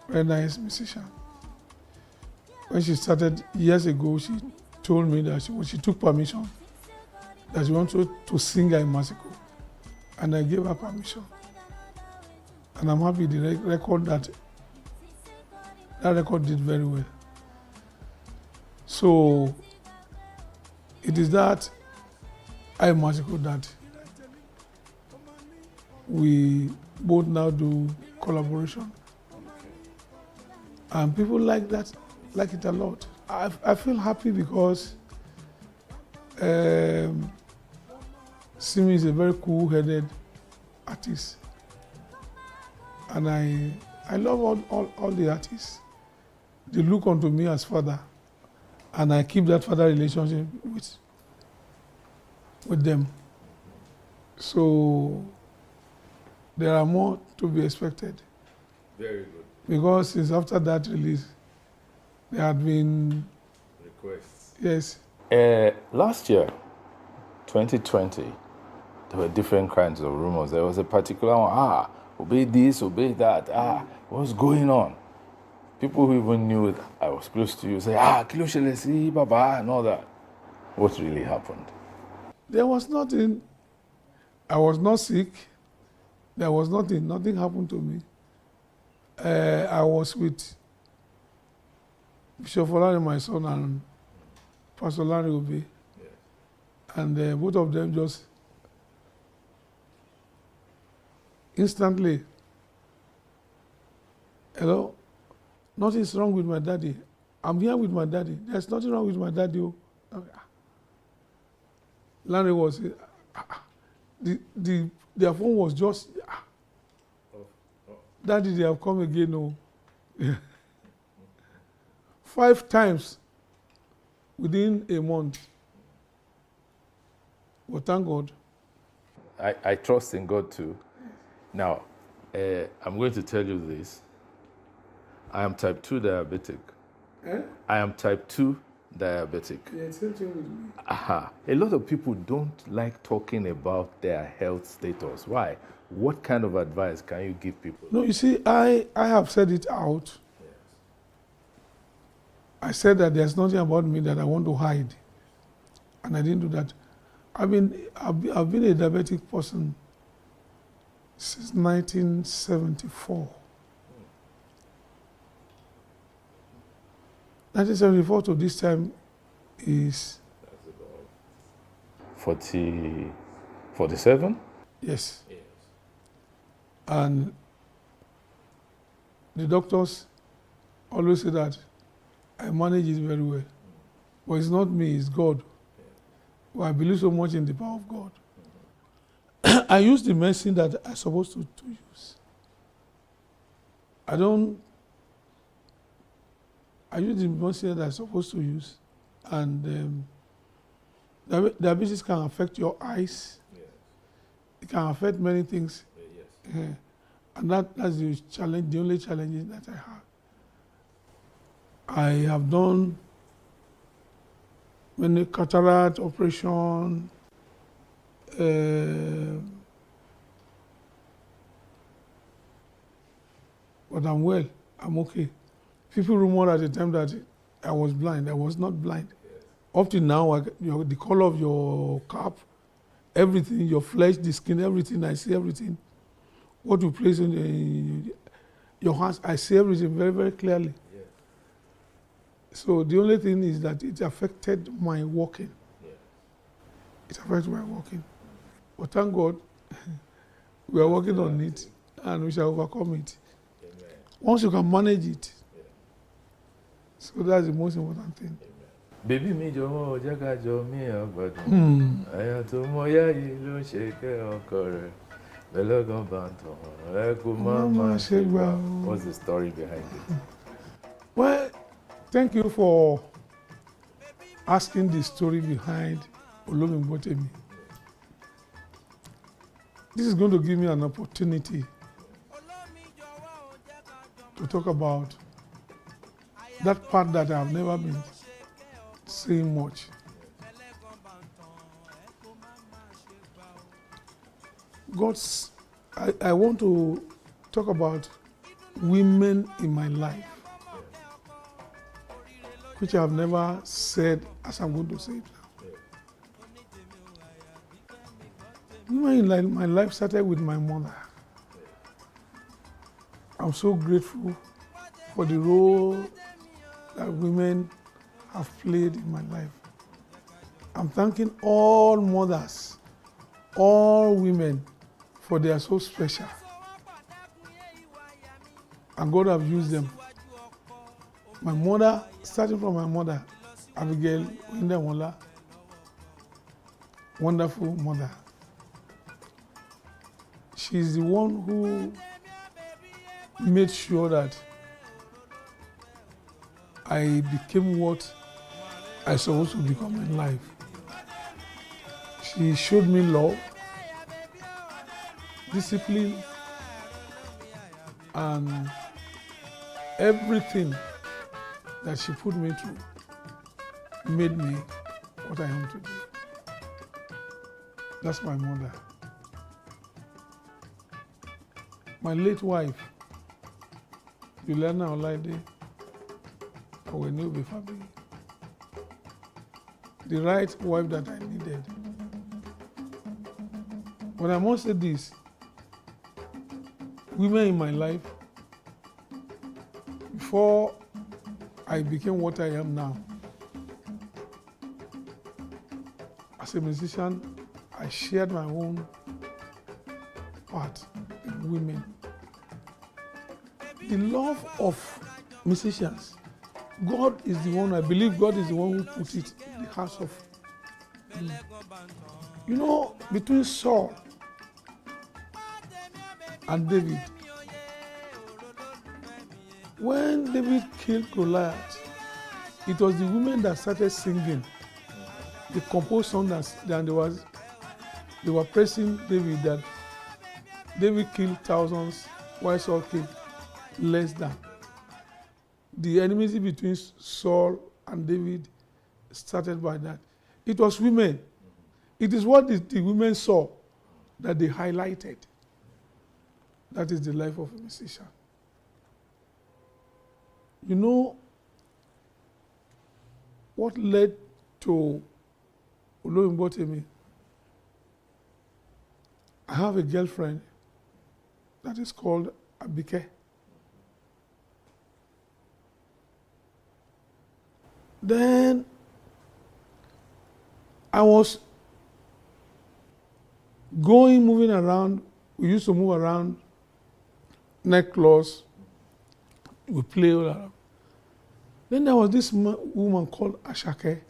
musician. When she started years ago, she told me that she took permission, that she wanted to sing at Mexico. And I gave her permission. And I'm happy the record that record did very well. So it is that I am magical that we both now do collaboration. And people like that, like it a lot. I feel happy because Simi is a very cool-headed artist. And I love all the artists. They look onto me as father. And I keep that father relationship with them. So there are more to be expected. Very good. Because since after that release, there had been requests. Yes. Last year, 2020, there were different kinds of rumors. There was a particular one, obey this, obey that, what's going on? People who even knew that I was close to you say, kilo shelesi, baba, and all that. What really happened? There was nothing. I was not sick. There was nothing. Nothing happened to me. I was with Bishop Olari, my son, and Pastor Larry Obe. Yes. And both of them just instantly, hello, nothing's wrong with my daddy. I'm here with my daddy. There's nothing wrong with my daddy. Larry was, their phone was just, Daddy, they have come again. No. 5 times within a month. But thank God. I trust in God too. Now, I'm going to tell you this. I am type 2 diabetic. I am type 2 diabetic. Yeah, same thing with me. A lot of people don't like talking about their health status. Why? What kind of advice can you give people? No, you see, I have said it out. Yes. I said that there's nothing about me that I want to hide. And I didn't do that. I've been a diabetic person since 1974. 1974 to this time is 47? Yes. And the doctors always say that I manage it very well. But it's not me, it's God. Well, I believe so much in the power of God. I use the medicine that I'm supposed to use. I use the medicine that I'm supposed to use. And diabetes can affect your eyes. Yes. It can affect many things. Yes. And that's the challenge, the only challenge that I have. I have done many cataract operation, but I'm well, I'm okay. People rumor at the time that I was blind. I was not blind. Yes. Up to now, the color of your cap, everything, your flesh, the skin, everything, I see everything. What you place in your hands, I see everything very, very clearly. Yeah. So the only thing is that it affected my walking. Yeah. It affected my walking. But thank God, we are working on it and we shall overcome it. Amen. Once you can manage it, yeah. So that's the most important thing. Baby mi jomo jaga jomi agbadun. Aya to mo ya yi lo se ke oko re. What's the story behind it? Well, thank you for asking the story behind Olomigbotemi. This is going to give me an opportunity to talk about that part that I've never been saying much. I want to talk about women in my life, which I have never said as I'm going to say it now. Women in my life started with my mother. I'm so grateful for the role that women have played in my life. I'm thanking all mothers, all women, for they are so special. And God have used them. My mother, starting from my mother, Abigail Indemola, wonderful mother. She's the one who made sure that I became what I supposed to become in life. She showed me love, discipline, and everything that she put me through made me what I am today. That's my mother. My late wife, Juliana Olaide, our new family. The right wife that I needed. But I must say this, women in my life, before I became what I am now, as a musician, I shared my own part in women. The love of musicians, God is the one, I believe God is the one who put it in the hearts of me. You know, between Saul and David, when David killed Goliath, it was the women that started singing. They composed songs and they were praising David that David killed thousands, while Saul killed less than. The enmity between Saul and David started by that. It was women. It is what the women saw that they highlighted. That is the life of a musician. You know what led to Oloyinbotemi? I have a girlfriend that is called Abike. Then I was moving around. We used to move around nightclubs. We play all around. Then there was this woman called Ashake.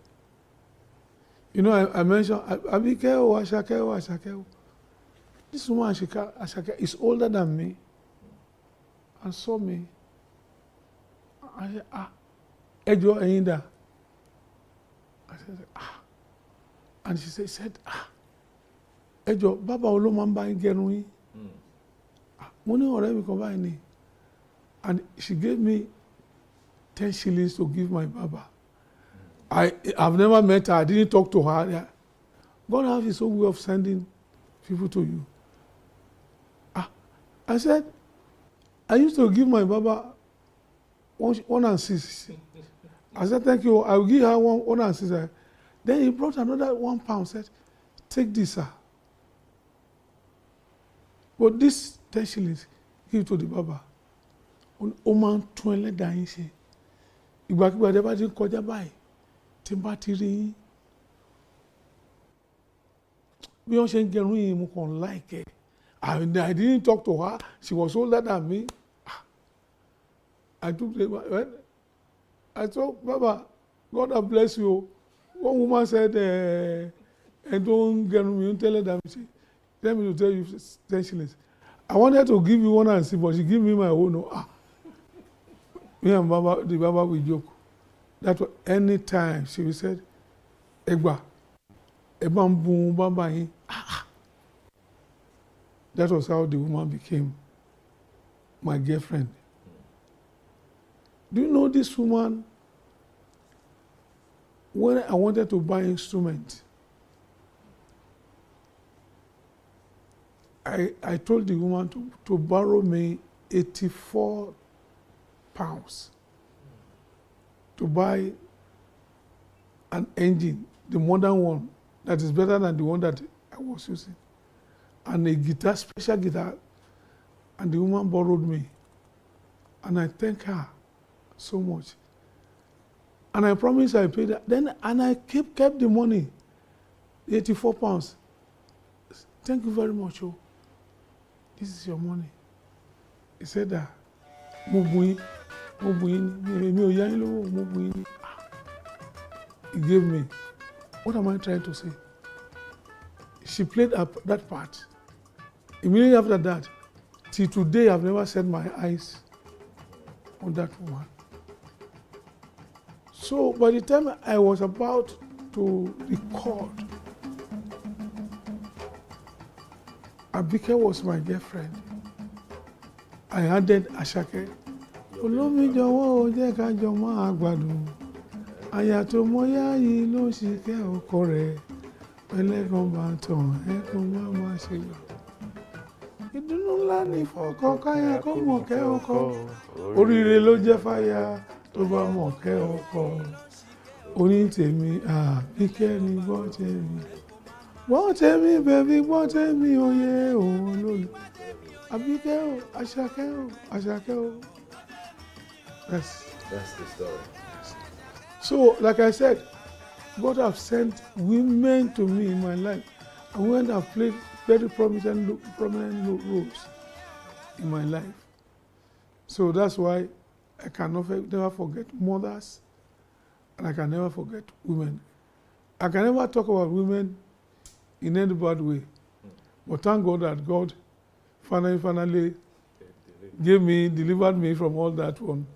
You know, I mentioned Abike or Ashake or Ashake. This woman Ashake is older than me and saw me. I said, Ejo Eyinda. I said, And she said, Ejo, Baba Olomamba Ingerui. Money already come by me. And she gave me 10 shillings to give my Baba. I've never met her. I didn't talk to her. God has his own way of sending people to you. I said, I used to give my Baba 1 and 6. I said, thank you. I will give her 1 and 6. Then he brought another £1, said, take this, sir. But this 10 shillings, give it to the Baba. Ó máa ń tún ẹlẹ́dàá yín ṣe. Ìgbàkígbà tẹ́ bá ti ń kọjá báyìí, tí n bá ti rí yín. Bí wọ́n ṣe ń gẹrun yìí, mo kàn like it. I didn't talk to her. She was older than me. I took the I told Baba, God have bless you. One woman said, I don't get me, tell her that tell me to tell you 10 shillings. I wanted to give you 1 and 6, but she gave me my own. Me and Baba, the Baba will joke. That was any time she said, Egba, boom, Baba. That was how the woman became my girlfriend. Do you know this woman? When I wanted to buy instruments, I told the woman to borrow me £84 to buy an engine, the modern one, that is better than the one that I was using, and a guitar, special guitar, and the woman borrowed me. And I thank her so much. And I promised I paid her. Then, and I kept the money. £84. Thank you very much. Oh, this is your money. He said that. He gave me. What am I trying to say? She played that part. Immediately after that, till today, I've never set my eyes on that woman. So by the time I was about to record, Abike was my girlfriend. I added Asake. Olómi jọ̀wọ́ ó jẹ́ ká jọ máa gbádùn. Àyà tó mọ́yá yìí ló ṣe kẹ́ ọkọ rẹ̀. Pẹ̀lẹ́gàn bá tàn ẹ̀kún má ṣe gbà. Ìdùnnú ńlá ní fọkàn káyà kó mọ̀ kẹ́ ọkọ. Oríire ló jẹ́ fáyà tó bá mọ̀ kẹ́ ọkọ. Oní tèmi Àbíkẹ́ ni gbọ́ tèmi. Gbọ́ tèmi bèbí gbọ́ tèmi oyè òun lónìí. Àbíkẹ́ o, Àṣàkẹ́ o, Àṣàkẹ́ o. That's the story. So, like I said, God have sent women to me in my life, and women have played very prominent roles in my life. So that's why I can never forget mothers, and I can never forget women. I can never talk about women in any bad way, but thank God that God finally delivered me from all that one.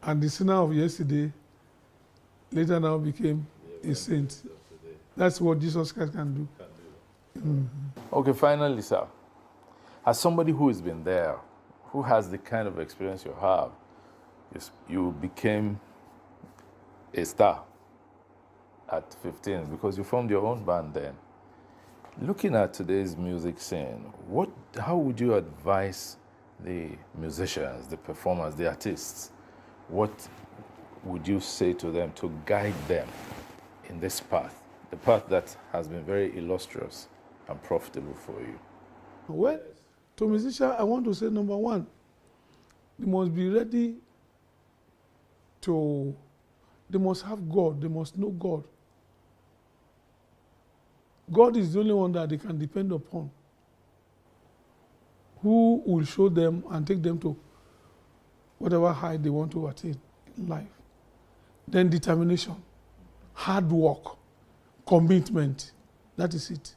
And the sinner of yesterday later now became a saint. That's what Jesus Christ can do. Okay, finally, sir, as somebody who has been there, who has the kind of experience you have, you became a star at 15 because you formed your own band then. Looking at today's music scene, how would you advise the musicians, the performers, the artists? What would you say to them to guide them in this path, the path that has been very illustrious and profitable for you? Well, to musicians, I want to say, number one, they must be ready they must have God, they must know God. God is the only one that they can depend upon, who will show them and take them to whatever height they want to attain in life. Then determination, hard work, commitment, that is it.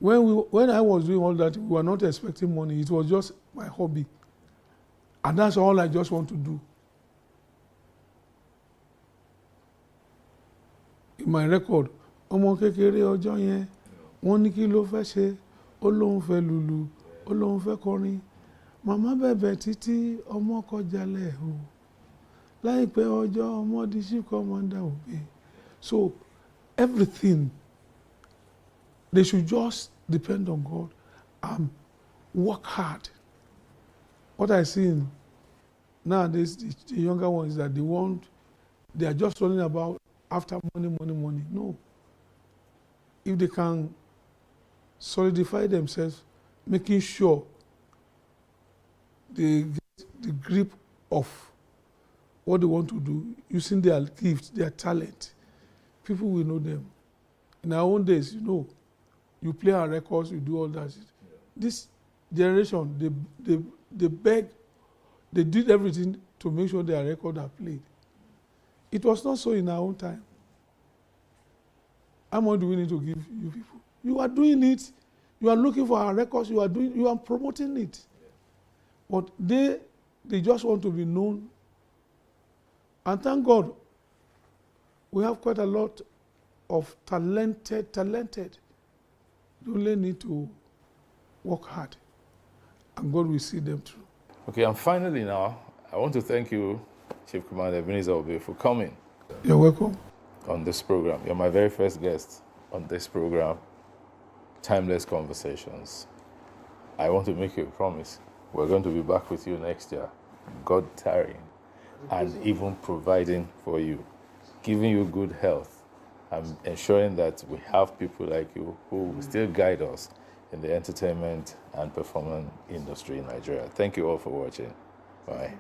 When I was doing all that, we were not expecting money. It was just my hobby. And that's all I just want to do. In my record, ọmọ kékeré ọjọ́ yẹn, wọ́n ní kí ló fẹ́ ṣe, ó lóun fẹ́ lùlù, ó lóun fẹ́ kọrin. Màmá bẹ̀bẹ̀ títí ọmọ kọjá lẹ̀ o. Láìpẹ́ ọjọ́ ọmọ di chief commander òbí. So everything, they should just depend on God and work hard. What I see nowadays, the younger ones, that they are just running about after money. No. If they can solidify themselves, making sure they get the grip of what they want to do, using their gift, their talent, people will know them. In our own days, you play our records, you do all that. This generation, they beg, they did everything to make sure their records are played. It was not so in our own time. How much do we need to give you people? You are doing it. You are looking for our records. You are promoting it. But they just want to be known. And thank God, we have quite a lot of talented. They only need to work hard, and God will see them through. Okay, and finally now, I want to thank you, Chief Commander Ebenezer Obey, for coming. You're welcome. On this program. You're my very first guest on this program, Timeless Conversations. I want to make you a promise. We're going to be back with you next year, God tarrying, and even providing for you, giving you good health, and ensuring that we have people like you who will still guide us in the entertainment and performance industry in Nigeria. Thank you all for watching. Bye.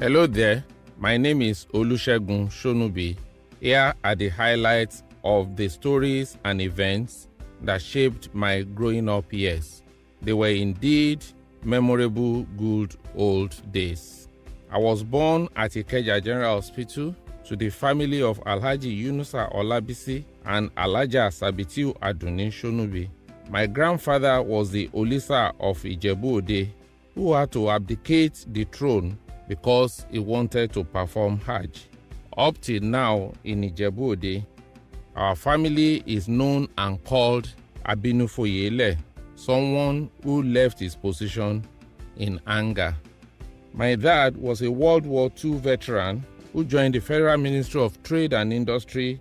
Hello there, my name is Olusegun Shonubi. Here are the highlights of the stories and events that shaped my growing up years. They were indeed memorable, good old days. I was born at Ikeja General Hospital to the family of Alhaji Yunusa Olabisi and Alhaja Sabitiu Aduni Shonubi. My grandfather was the Olisa of Ijebu Ode, who had to abdicate the throne because he wanted to perform Hajj. Up till now in Ijebu Ode, our family is known and called Abinufoyele, someone who left his position in anger. My dad was a World War II veteran who joined the Federal Ministry of Trade and Industry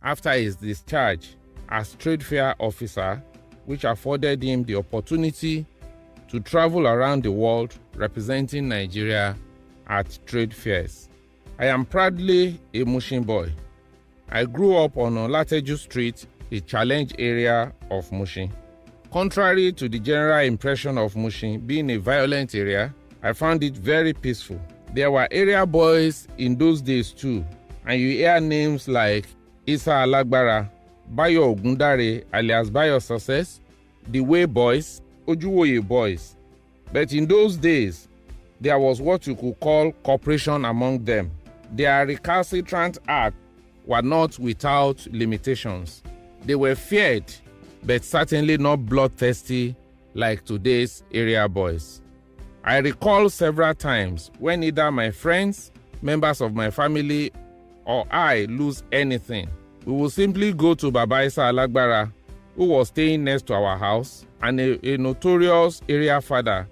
after his discharge as trade fair officer, which afforded him the opportunity to travel around the world representing Nigeria at trade fairs. I am proudly a Mushin boy. I grew up on Olateju Street, the challenge area of Mushin. Contrary to the general impression of Mushin being a violent area, I found it very peaceful. There were area boys in those days too, and you hear names like Isa Alagbara, Bayo Ogundare alias Bayo Success, the Way Boys, Ojuwoye Boys. But in those days, there was what you could call cooperation among them. Their recalcitrant acts were not without limitations. They were feared, but certainly not bloodthirsty like today's area boys. I recall several times when either my friends, members of my family, or I lose anything, we will simply go to Baba Isa Alagbara, who was staying next to our house, and a notorious area father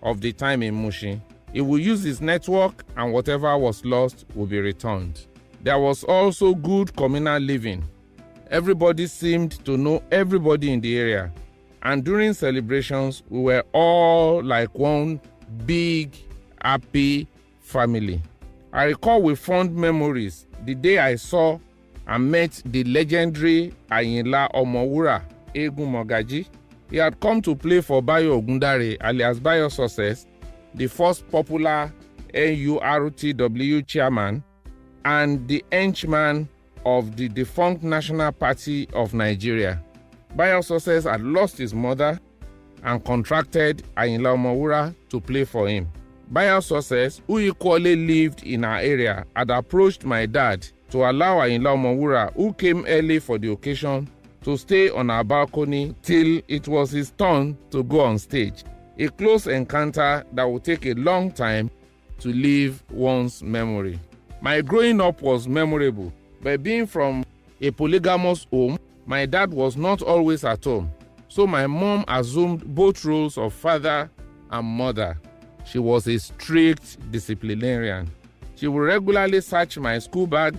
of the time in Mushin. He will use his network and whatever was lost will be returned. There was also good communal living. Everybody seemed to know everybody in the area, and during celebrations, we were all like one big, happy family. I recall with fond memories the day I saw and met the legendary Ayinla Omowura Egun Mogaji. He had come to play for Bayo Ogundare alias Bayo Success, the first popular NURTW chairman and the henchman of the defunct National Party of Nigeria. Bayo Success had lost his mother and contracted Ayinla Omowura to play for him. Bayo Success, who equally lived in our area, had approached my dad to allow Ayinla Omowura, who came early for the occasion, to stay on our balcony till it was his turn to go on stage. A close encounter that would take a long time to leave one's memory. My growing up was memorable, but being from a polygamous home, my dad was not always at home, so my mom assumed both roles of father and mother. She was a strict disciplinarian. She would regularly search my school bag,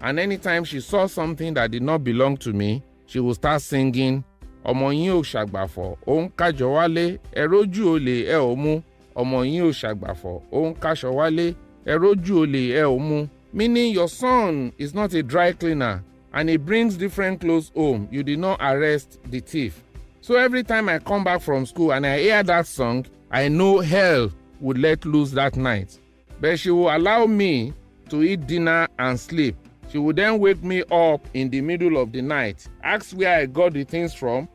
and anytime she saw something that did not belong to me, she would start singing, "Ọmọ yín ò ṣàgbàfọ̀, ó ń kájọ wálé, ẹ rójú olè ẹ ò mú. Ọmọ yín ò ṣàgbàfọ̀, ó ń káṣọ wálé, ẹ rójú olè ẹ ò mú." Meaning your son is not a dry cleaner and he brings different clothes home. You did not arrest the thief. So every time I come back from school and I hear that song, I know hell would let loose that night. But she will allow me to eat dinner and sleep. She would then wake me up in the middle of the night, ask where I got the things from,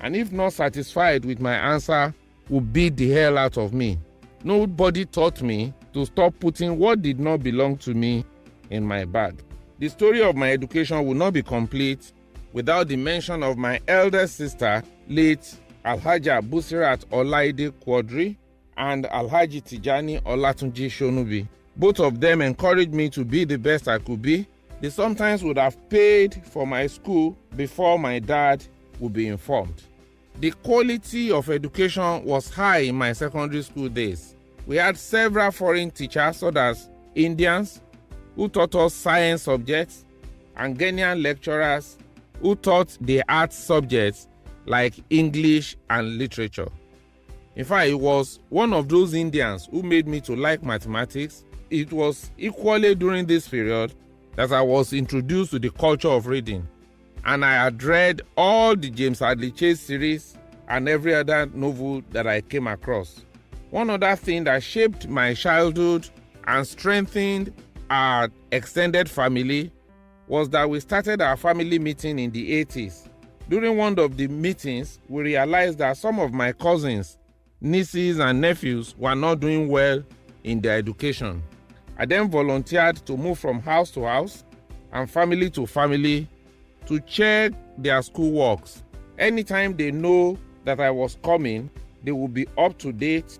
and if not satisfied with my answer, would beat the hell out of me. Nobody taught me to stop putting what did not belong to me in my bag. The story of my education would not be complete without the mention of my elder sister, late Alhaja Busirat Olaide Quadri and Alhaji Tijani Olatunji Shonubi. Both of them encouraged me to be the best I could be. They sometimes would have paid for my school before my dad would be informed. The quality of education was high in my secondary school days. We had several foreign teachers, such as Indians, who taught us science subjects, and Ghanaian lecturers who taught the arts subjects like English and literature. In fact, it was one of those Indians who made me to like mathematics. It was equally during this period that I was introduced to the culture of reading, and I had read all the James Hadley Chase series and every other novel that I came across. One other thing that shaped my childhood and strengthened our extended family was that we started our family meeting in the 80s. During one of the meetings, we realized that some of my cousins, nieces, and nephews were not doing well in their education. I then volunteered to move from house to house and family to family to check their school works. Anytime they know that I was coming, they will be up to date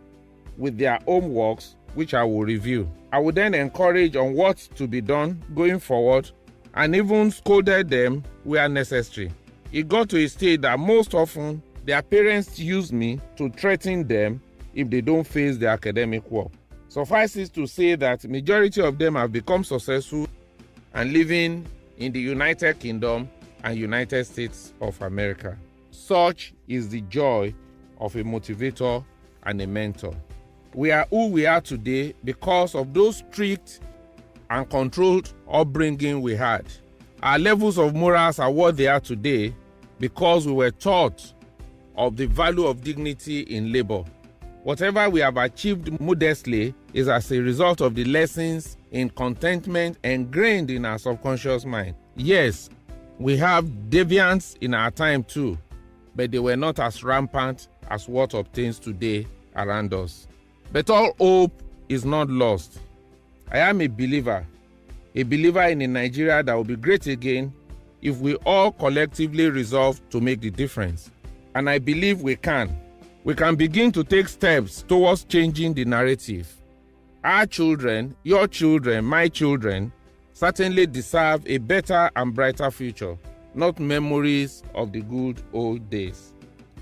with their homeworks, which I will review. I would then encourage on what to be done going forward and even scolded them where necessary. It got to a stage that most often their parents use me to threaten them if they don't face their academic work. Suffice it to say that majority of them have become successful and living in the United Kingdom and United States of America. Such is the joy of a motivator and a mentor. We are who we are today because of those strict and controlled upbringing we had. Our levels of morals are what they are today because we were taught of the value of dignity in labor. Whatever we have achieved modestly is as a result of the lessons in contentment ingrained in our subconscious mind. Yes, we have deviance in our time too, but they were not as rampant as what obtains today around us. But all hope is not lost. I am a believer in a Nigeria that will be great again if we all collectively resolve to make the difference. And I believe we can. We can begin to take steps towards changing the narrative. Our children, your children, my children, certainly deserve a better and brighter future, not memories of the good old days.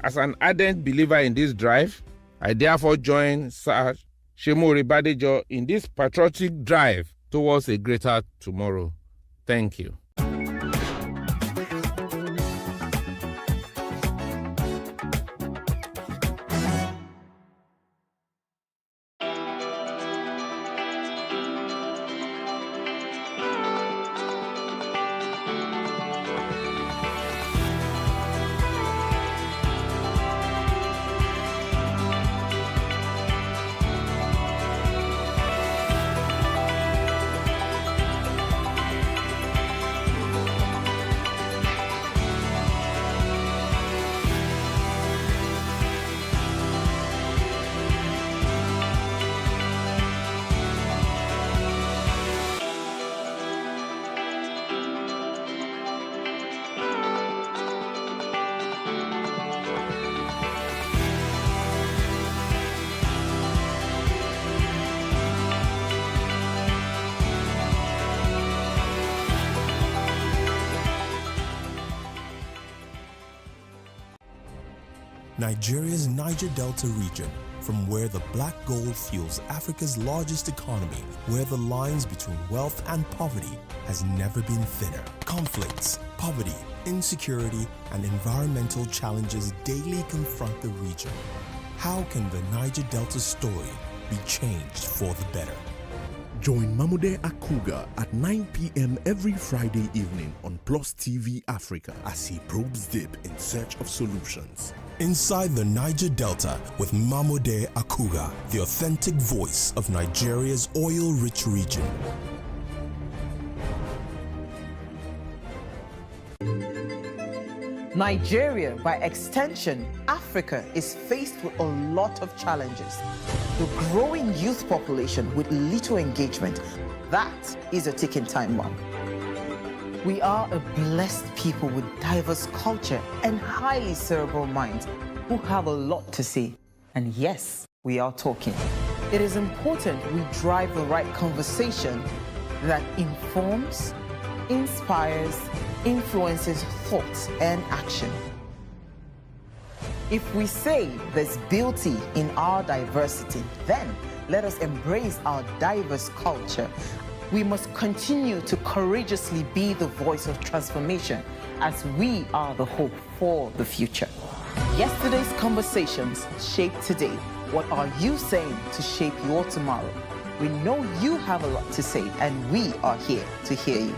As an ardent believer in this drive, I therefore join Sir Shemo Ribadejo in this patriotic drive towards a greater tomorrow. Thank you. Nigeria's Niger Delta region, from where the black gold fuels Africa's largest economy, where the lines between wealth and poverty has never been thinner. Conflicts, poverty, insecurity, and environmental challenges daily confront the region. How can the Niger Delta story be changed for the better? Join Mamude Akuga at 9 p.m. every Friday evening on PlusTvAfrica as he probes deep in search of solutions. Inside the Niger Delta with Mamude Akuga, the authentic voice of Nigeria's oil-rich region. Nigeria, by extension, Africa, is faced with a lot of challenges. The growing youth population with little engagement, that is a ticking time bomb. We are a blessed people with diverse culture and highly cerebral minds who have a lot to say. And yes, we are talking. It is important we drive the right conversation that informs, inspires, influences thought and action. If we say there's beauty in our diversity, then let us embrace our diverse culture. We must continue to courageously be the voice of transformation as we are the hope for the future. Yesterday's conversations shape today. What are you saying to shape your tomorrow? We know you have a lot to say, and we are here to hear you.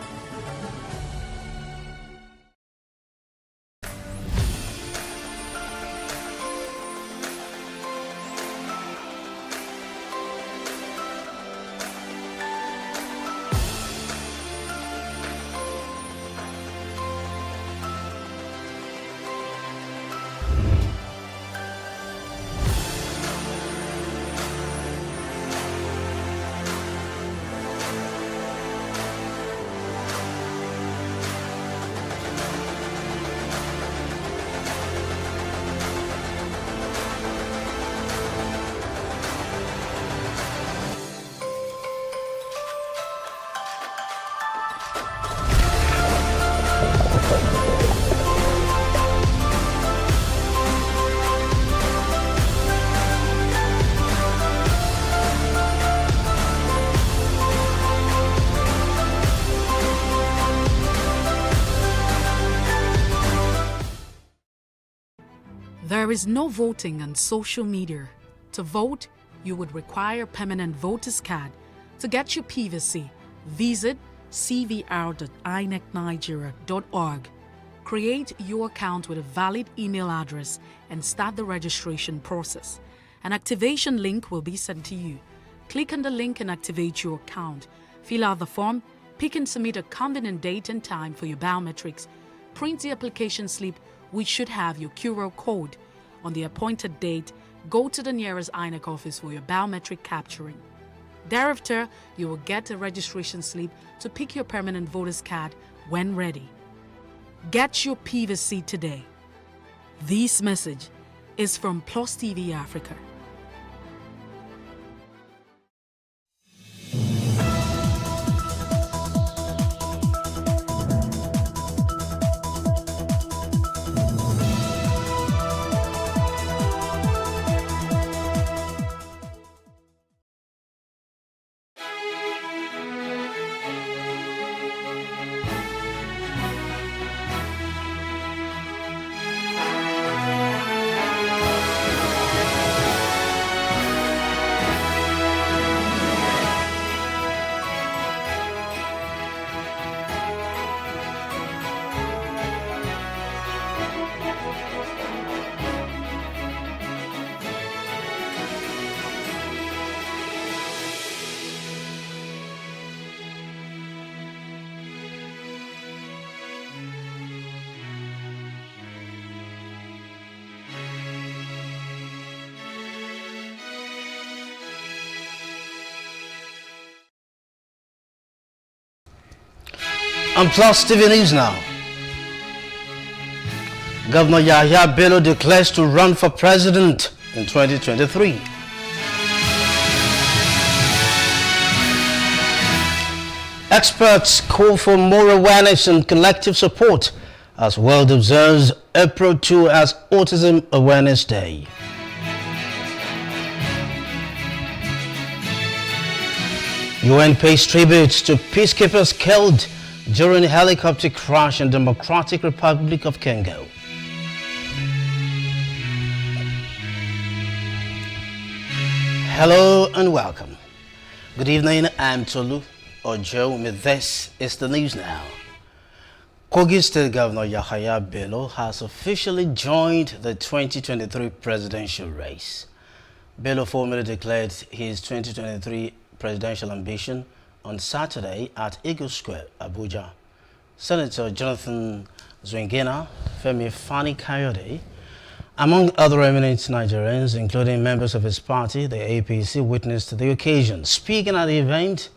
There is no voting on social media. To vote, you would require a permanent voter's card. To get your PVC, visit cvr.inecnigeria.org. Create your account with a valid email address and start the registration process. An activation link will be sent to you. Click on the link and activate your account. Fill out the form, pick and submit a convenient date and time for your biometrics. Print the application slip, which should have your QR code. On the appointed date, go to the nearest INEC office for your biometric capturing. Thereafter, you will get a registration slip to pick your permanent voter's card when ready. Get your PVC today. This message is from PlusTvAfrica. On Plus TV News now. Governor Yahya Bello declares to run for president in 2023. Experts call for more awareness and collective support as world observes April 2 as Autism Awareness Day. UN pays tributes to peacekeepers killed during a helicopter crash in Democratic Republic of Congo. Hello and welcome. Good evening, I'm Tolu Ojo. This is the news now. Kogi State Governor Yahya Bello has officially joined the 2023 presidential race. Bello formally declared his 2023 presidential ambition on Saturday at Eagle Square, Abuja. Senator Jonathan Zwingina, Femi Fani-Kayode, among other eminent Nigerians, including members of his party, the APC, witnessed the occasion. Speaking at the event,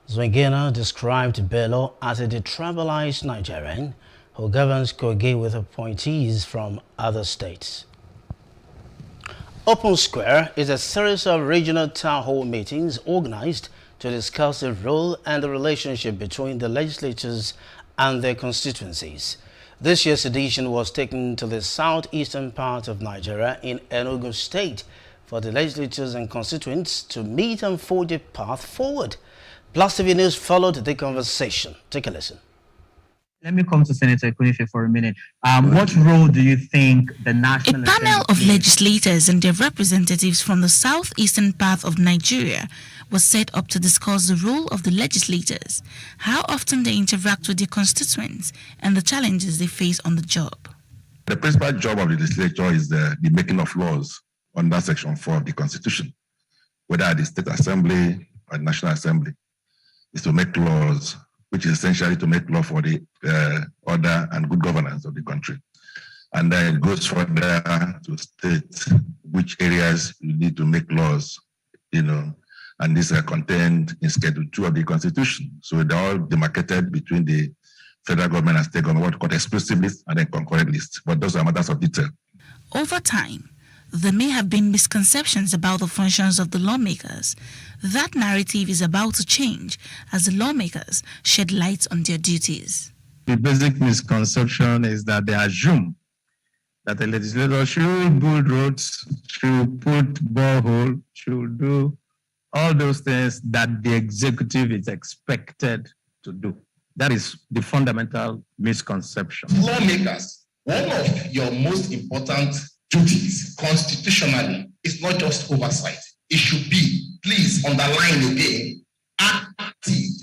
Zwingina described Bello as a detribalized Nigerian who governs Kogi with appointees from other states. Open Square is a series of regional town hall meetings organized to discuss the role and the relationship between the legislatures and their constituencies. This year's edition was taken to the southeastern part of Nigeria in Enugu State for the legislatures and constituents to meet and forge a path forward. Plus TV News followed the conversation. Take a listen. Let me come to Senator Ikunishe for a minute. What role do you think the National... A panel of legislators and their representatives from the southeastern part of Nigeria was set up to discuss the role of the legislators, how often they interact with their constituents, and the challenges they face on the job. The principal job of the legislature is the making of laws under Section 4 of the Constitution, whether at the State Assembly or the National Assembly, is to make laws, which is essentially to make law for the order and good governance of the country. And then it goes further to state which areas you need to make laws, and these are contained in Schedule 2 of the Constitution. So they're all demarcated between the federal government and state government, what called exclusive list and then concurrent list. But those are matters of detail. Over time, there may have been misconceptions about the functions of the lawmakers. That narrative is about to change as the lawmakers shed light on their duties. The basic misconception is that they assume that the legislator should build roads, should put borehole, should do all those things that the executive is expected to do. That is the fundamental misconception. Lawmakers, one of your most important duties constitutionally is not just oversight. It should be, please underline again, active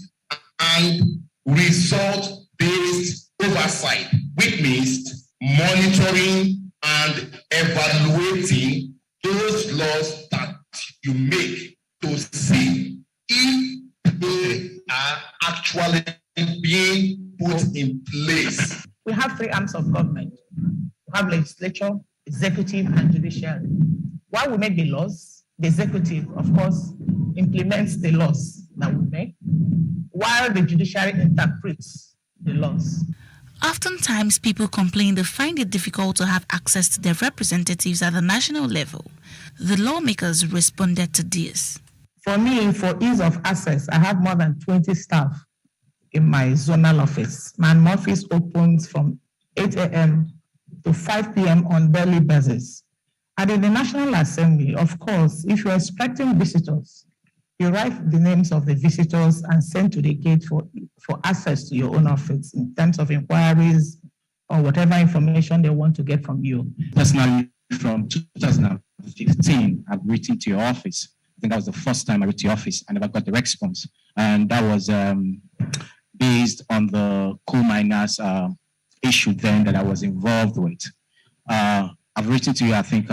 and result-based oversight, which means monitoring and evaluating those laws that you make to see if they are actually being put in place. We have three arms of government. We have legislature, executive, and judiciary. While we make the laws, the executive, of course, implements the laws that we make, while the judiciary interprets the laws. Oftentimes, people complain they find it difficult to have access to their representatives at the national level. The lawmakers responded to this. For me, for ease of access, I have more than 20 staff in my zonal office. My office opens from 8 a.m. to 5 p.m. on daily basis. And in the National Assembly, of course, if you're expecting visitors, you write the names of the visitors and send to the gate for access to your own office in terms of inquiries or whatever information they want to get from you. Personally, from 2015, I've written to your office. I think that was the first time I wrote to your office. I never got the response. And that was based on the coal miners issue then that I was involved with. I've written to you, I think,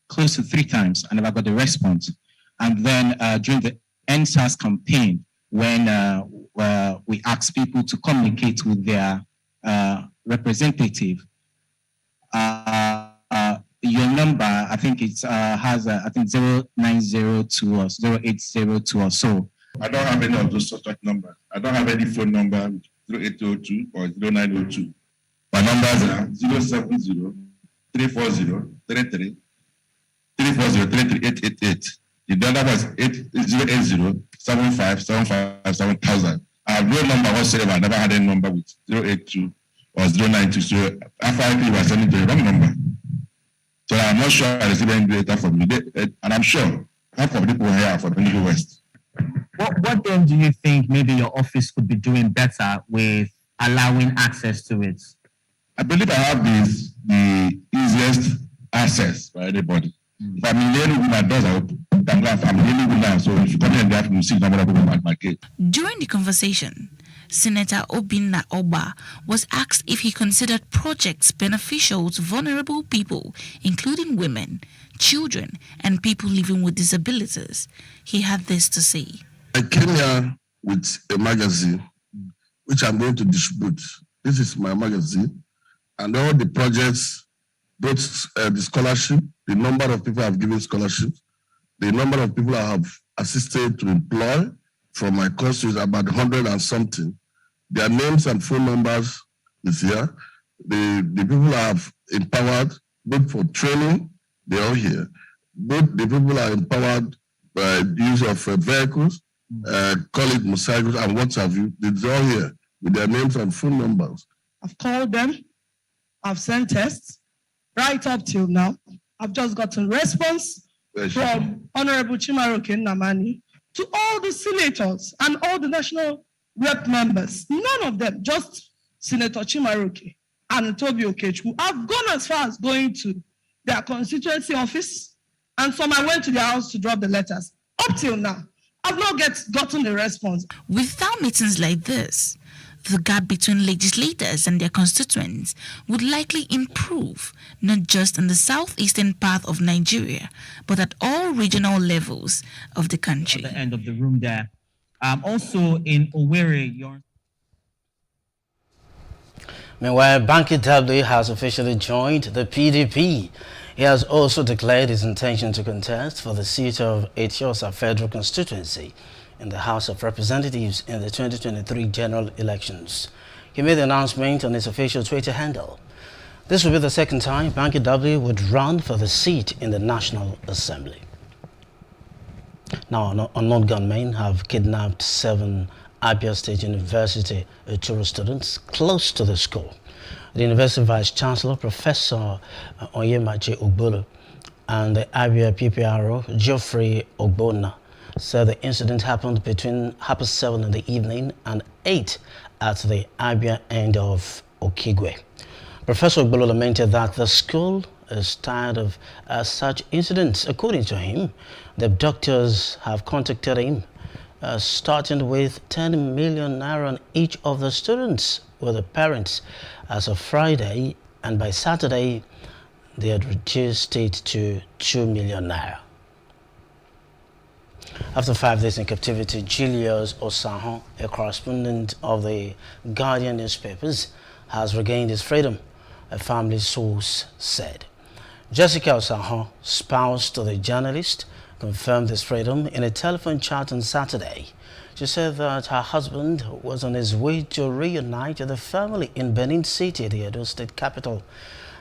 close to 3 times. I never got the response. And then during the NSAS campaign, when we asked people to communicate with their representative, your number, I think it has, I think 0902 or 0802 or so. I don't have any of those contact numbers. I don't have any phone number 0802 or 0902. My numbers are 070 340 33 340 33888. The number is 080 75 75 7000. I have no number whatsoever. I never had any number with 082 or 092. So after you were sending the wrong number. So I'm not sure I received any data from you. And I'm sure half of the people here are from the Middle West. What then do you think maybe your office could be doing better with allowing access to it? I believe I have the easiest access for anybody. If I'm in the room, my doors are open. I'm in the room now, so if you come in, you see the number of people at my gate. During the conversation, Senator Obinna Oba was asked if he considered projects beneficial to vulnerable people, including women, children, and people living with disabilities. He had this to say. I came here with a magazine, which I'm going to distribute. This is my magazine, and all the projects, both the scholarship, the number of people I've given scholarships, the number of people I have assisted to employ from my course is about 100 and something. Their names and phone numbers is here. The people I have empowered, both for training, they're all here. Both the people are empowered by the use of vehicles, call it motorcycles and what have you. They're all here with their names and phone numbers. I've called them. I've sent tests. Right up till now, I've just gotten response from Honorable Chimaroke Namani to all the senators and all the national rep members. None of them, just Senator Chimaroke and Toby Okechukwu, have gone as far as going to their constituency office, and some I went to their house to drop the letters. Up till now, I've not gotten the response. Without meetings like this, the gap between legislators and their constituents would likely improve, not just in the southeastern part of Nigeria, but at all regional levels of the country. At the end of the room there. Also in Owerri, Meanwhile, Banky W has officially joined the PDP. He has also declared his intention to contest for the seat of Etiosa Federal Constituency in the House of Representatives in the 2023 general elections. He made the announcement on his official Twitter handle. This will be the second time Banky W would run for the seat in the National Assembly. Now, unknown gunmen have kidnapped 7 Abia State University tourist students close to the school. The University Vice Chancellor, Professor Onyemachi Ogbolo, and the Abia PPRO, Geoffrey Ogbonna, said the incident happened between 7:30 in the evening and 8 at the Abia end of Okigwe. Professor Ogbolo lamented that the school is tired of such incidents. According to him, the abductors have contacted him, starting with 10 million naira on each of the students with the parents as of Friday, and by Saturday, they had reduced it to 2 million naira. After 5 days in captivity, Julius Osaho, a correspondent of the Guardian newspapers, has regained his freedom, a family source said. Jessica Osaho, spouse to the journalist, confirmed his freedom in a telephone chat on Saturday. She said that her husband was on his way to reunite with the family in Benin City, the Edo State capital.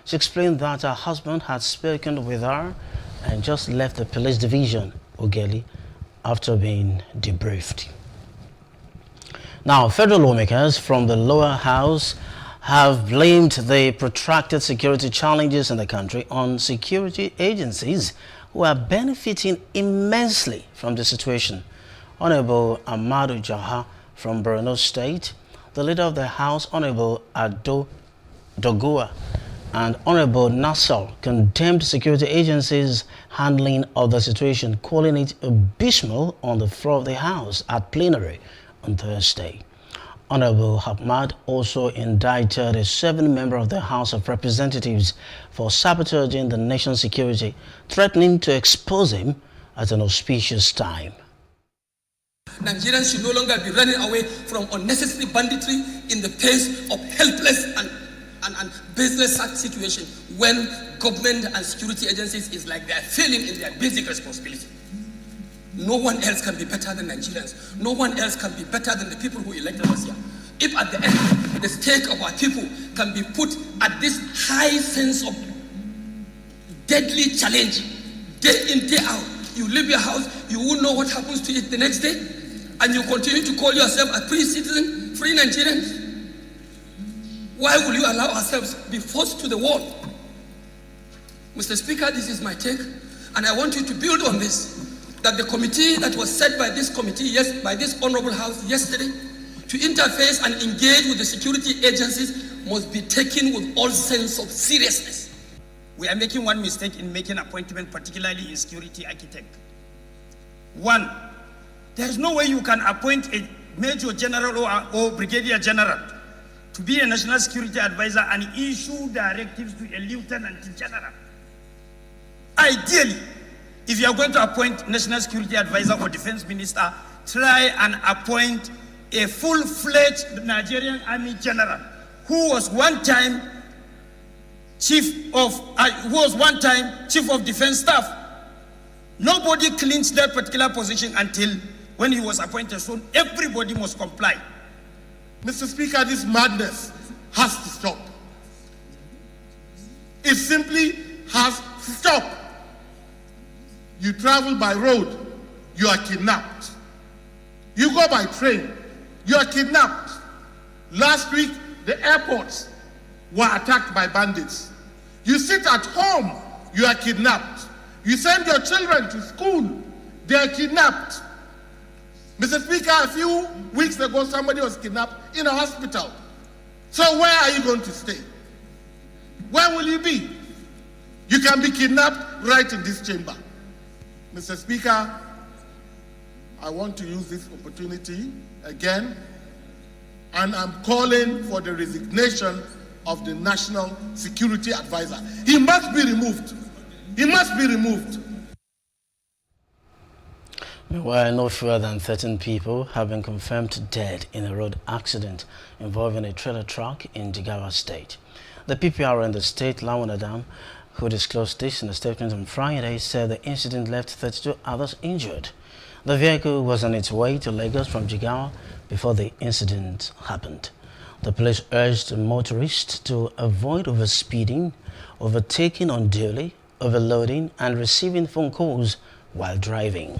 She explained that her husband had spoken with her and just left the police division, Ogeli, after being debriefed. Now, federal lawmakers from the lower house have blamed the protracted security challenges in the country on security agencies who are benefiting immensely from the situation. Honorable Amadou Jaha from Borno State, the leader of the House, Honorable Ado Dogoa, and Honorable Nassau condemned security agencies' handling of the situation, calling it abysmal on the floor of the House at plenary on Thursday. Honorable Ahmad also indicted a 7-member of the House of Representatives for sabotaging the nation's security, threatening to expose him at an auspicious time. Nigerians should no longer be running away from unnecessary banditry in the face of helpless and baseless situation when government and security agencies is like they are failing in their basic responsibility. No one else can be better than Nigerians. No one else can be better than the people who elected us here. If at the end, the stake of our people can be put at this high sense of deadly challenge, day in, day out, you leave your house, you won't know what happens to it the next day, and you continue to call yourself a free citizen, free Nigerians. Why will you allow ourselves be forced to the wall? Mr. Speaker, this is my take, and I want you to build on this, that the committee that was set by this committee, by this honorable house yesterday, to interface and engage with the security agencies must be taken with all sense of seriousness. We are making one mistake in making appointment, particularly in security architect. One, there is no way you can appoint a major general or brigadier general to be a national security advisor and issue directives to a lieutenant general. Ideally, if you are going to appoint national security advisor or defense minister, try and appoint a full-fledged Nigerian army general who was one time chief of defense staff. Nobody clinched that particular position until when he was appointed, so everybody must comply. Mr. Speaker, this madness has to stop. It simply has to stop. You travel by road, you are kidnapped. You go by train, you are kidnapped. Last week, the airports were attacked by bandits. You sit at home, you are kidnapped. You send your children to school, they are kidnapped. Mr. Speaker, a few weeks ago, somebody was kidnapped in a hospital. So where are you going to stay? Where will you be? You can be kidnapped right in this chamber. Mr. Speaker, I want to use this opportunity again, and I'm calling for the resignation of the National Security Advisor. He must be removed. He must be removed. Meanwhile, no fewer than 13 people have been confirmed dead in a road accident involving a trailer truck in Jigawa State. The PPR in the state, Lawan Adam, who disclosed this in a statement on Friday, said the incident left 32 others injured. The vehicle was on its way to Lagos from Jigawa before the incident happened. The police urged motorists to avoid overspeeding, overtaking unduly, overloading, and receiving phone calls while driving.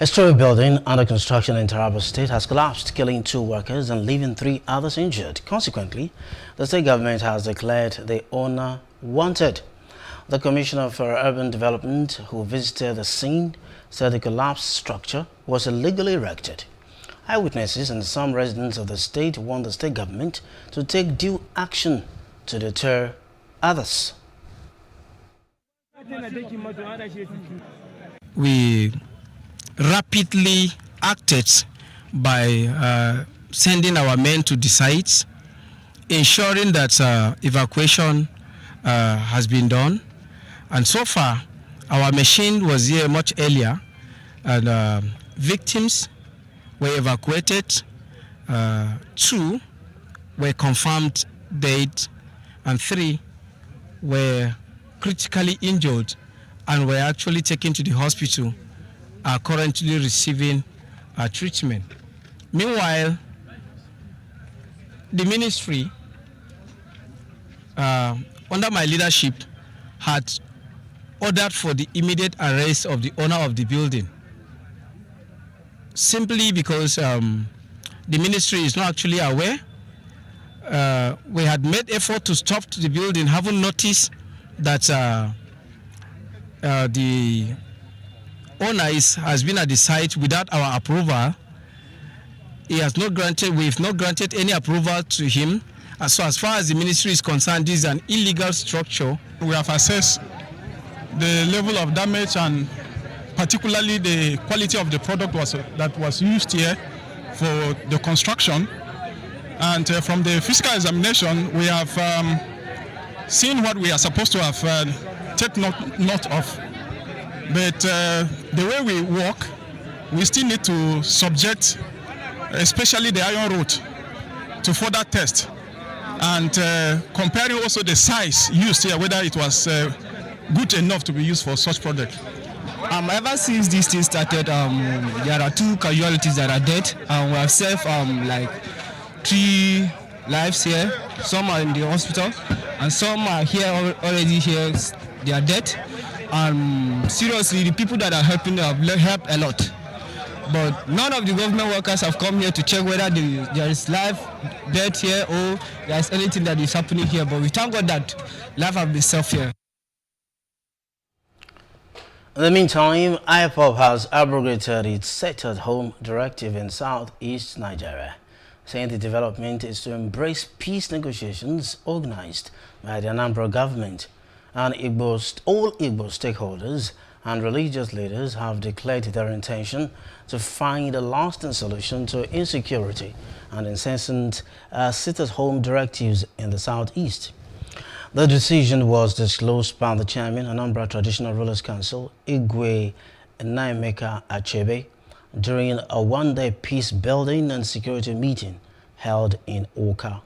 A story building under construction in Taraba State has collapsed, killing 2 workers and leaving 3 others injured. Consequently, the state government has declared the owner wanted. The Commissioner for Urban Development, who visited the scene, said the collapsed structure was illegally erected. Eyewitnesses and some residents of the state want the state government to take due action to deter others. We rapidly acted by sending our men to the sites, ensuring that evacuation has been done. And so far, our machine was here much earlier, and victims were evacuated. 2 were confirmed dead, and 3 were critically injured and were actually taken to the hospital, are currently receiving treatment. Meanwhile, the ministry, under my leadership, had ordered for the immediate arrest of the owner of the building, simply because the ministry is not actually aware. We had made effort to stop the building, haven't noticed that the owner has been at the site without our approval. We've not granted any approval to him. So as far as the ministry is concerned, this is an illegal structure. We have assessed the level of damage and particularly the quality of the product that was used here for the construction. And from the physical examination, we have seen what we are supposed to have taken note of. But the way we work, we still need to subject, especially the iron rod, to further test. And comparing also the size used here, whether it was good enough to be used for such product. Ever since this thing started, there are 2 casualties that are dead, and we have saved like 3 lives here. Some are in the hospital, and some are here already here. They are dead. Seriously, the people that are helping have helped a lot. But none of the government workers have come here to check whether there is life, death here, or there is anything that is happening here. But we thank God that life has been saved here. In the meantime, IPOB has abrogated its set-at-home directive in southeast Nigeria, saying the development is to embrace peace negotiations organized by the Anambra government. And all Igbo stakeholders and religious leaders have declared their intention to find a lasting solution to insecurity and incessant sit-at-home directives in the southeast. The decision was disclosed by the chairman, Anambra Traditional Rulers Council, Igwe Naimeka Achebe, during a one-day peace building and security meeting held in Oka.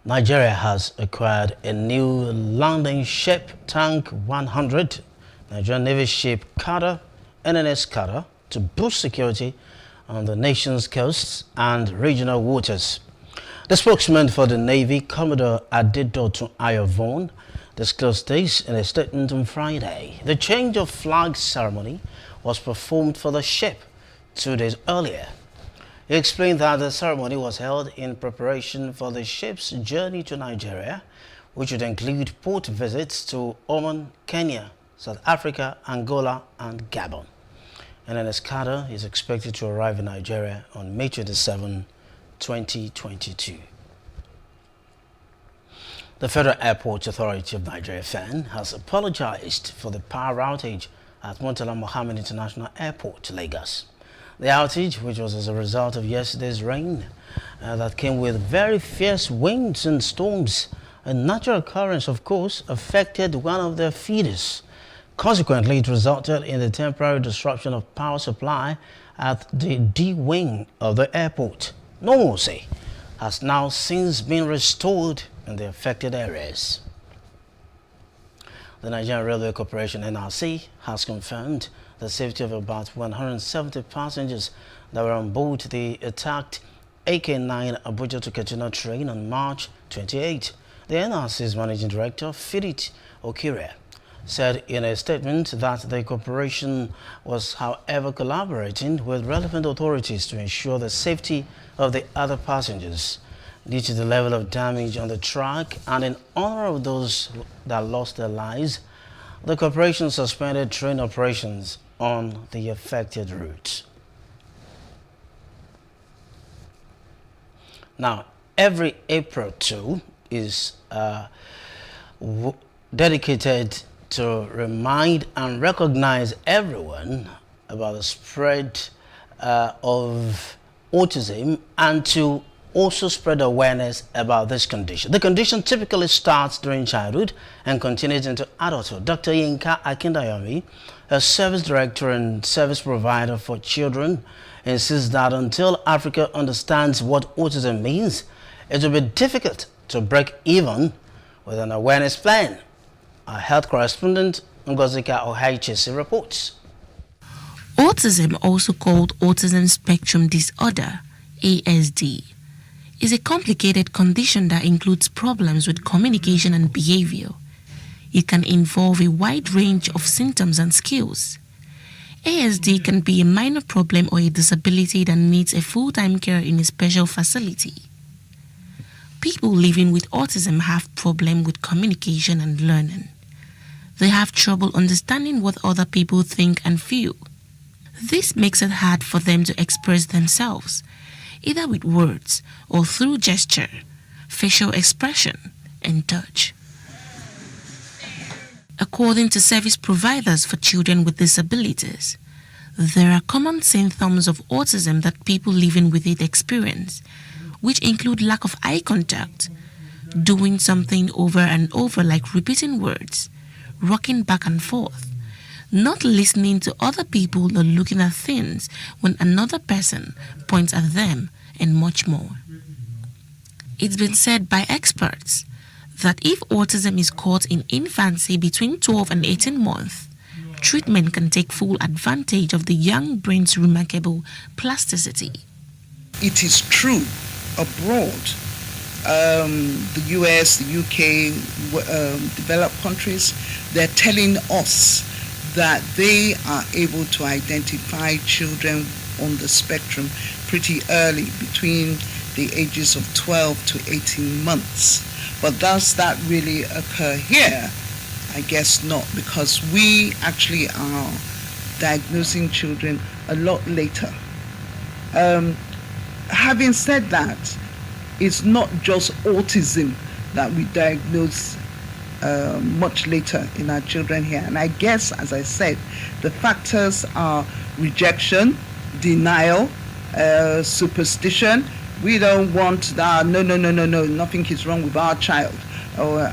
Nigeria has acquired a new landing ship, Tank 100, Nigerian Navy ship Cutter, NNS Cutter, to boost security on the nation's coasts and regional waters. The spokesman for the Navy, Commodore Adedotu Ayovon, disclosed this in a statement on Friday. The change of flag ceremony was performed for the ship 2 days earlier. He explained that the ceremony was held in preparation for the ship's journey to Nigeria, which would include port visits to Oman, Kenya, South Africa, Angola, and Gabon. NNS Cutter is expected to arrive in Nigeria on May 27, 2022. The Federal Airports Authority of Nigeria, FAN, has apologized for the power outage at Murtala Mohammed International Airport, Lagos. The outage, which was as a result of yesterday's rain that came with very fierce winds and storms, a natural occurrence, of course, affected one of their feeders. Consequently, it resulted in the temporary disruption of power supply at the D wing of the airport. Normalcy has now since been restored in the affected areas. The Nigerian Railway Corporation, NRC, has confirmed the safety of about 170 passengers that were on board the attacked AK-9 Abuja to Kaduna train on March 28. The NRC's Managing Director, Firit Okire, said in a statement that the corporation was, however, collaborating with relevant authorities to ensure the safety of the other passengers due to the level of damage on the track, and in honor of those that lost their lives, the corporation suspended train operations on the affected route. Now, every April 2 is dedicated to remind and recognize everyone about the spread of autism and to also spread awareness about this condition. The condition typically starts during childhood and continues into adulthood. Dr. Yinka Akindayomi, a service director and service provider for children, insists that until Africa understands what autism means, it will be difficult to break even with an awareness plan. Our health correspondent Ngozika Ohaichesi reports. Autism, also called Autism Spectrum Disorder, ASD, is a complicated condition that includes problems with communication and behavior. It can involve a wide range of symptoms and skills. ASD can be a minor problem or a disability that needs a full-time care in a special facility. People living with autism have problems with communication and learning. They have trouble understanding what other people think and feel. This makes it hard for them to express themselves, either with words or through gesture, facial expression, and touch. According to service providers for children with disabilities, there are common symptoms of autism that people living with it experience, which include lack of eye contact, doing something over and over like repeating words, rocking back and forth, not listening to other people or looking at things when another person points at them, and much more. It's been said by experts that if autism is caught in infancy between 12 and 18 months, treatment can take full advantage of the young brain's remarkable plasticity. It is true abroad, the US, the UK, developed countries, they're telling us that they are able to identify children on the spectrum pretty early, between the ages of 12 to 18 months. But does that really occur here? I guess not, because we actually are diagnosing children a lot later. Having said that, it's not just autism that we diagnose much later in our children here. And I guess, as I said, the factors are rejection, denial, superstition. We don't want that, no, nothing is wrong with our child. Or,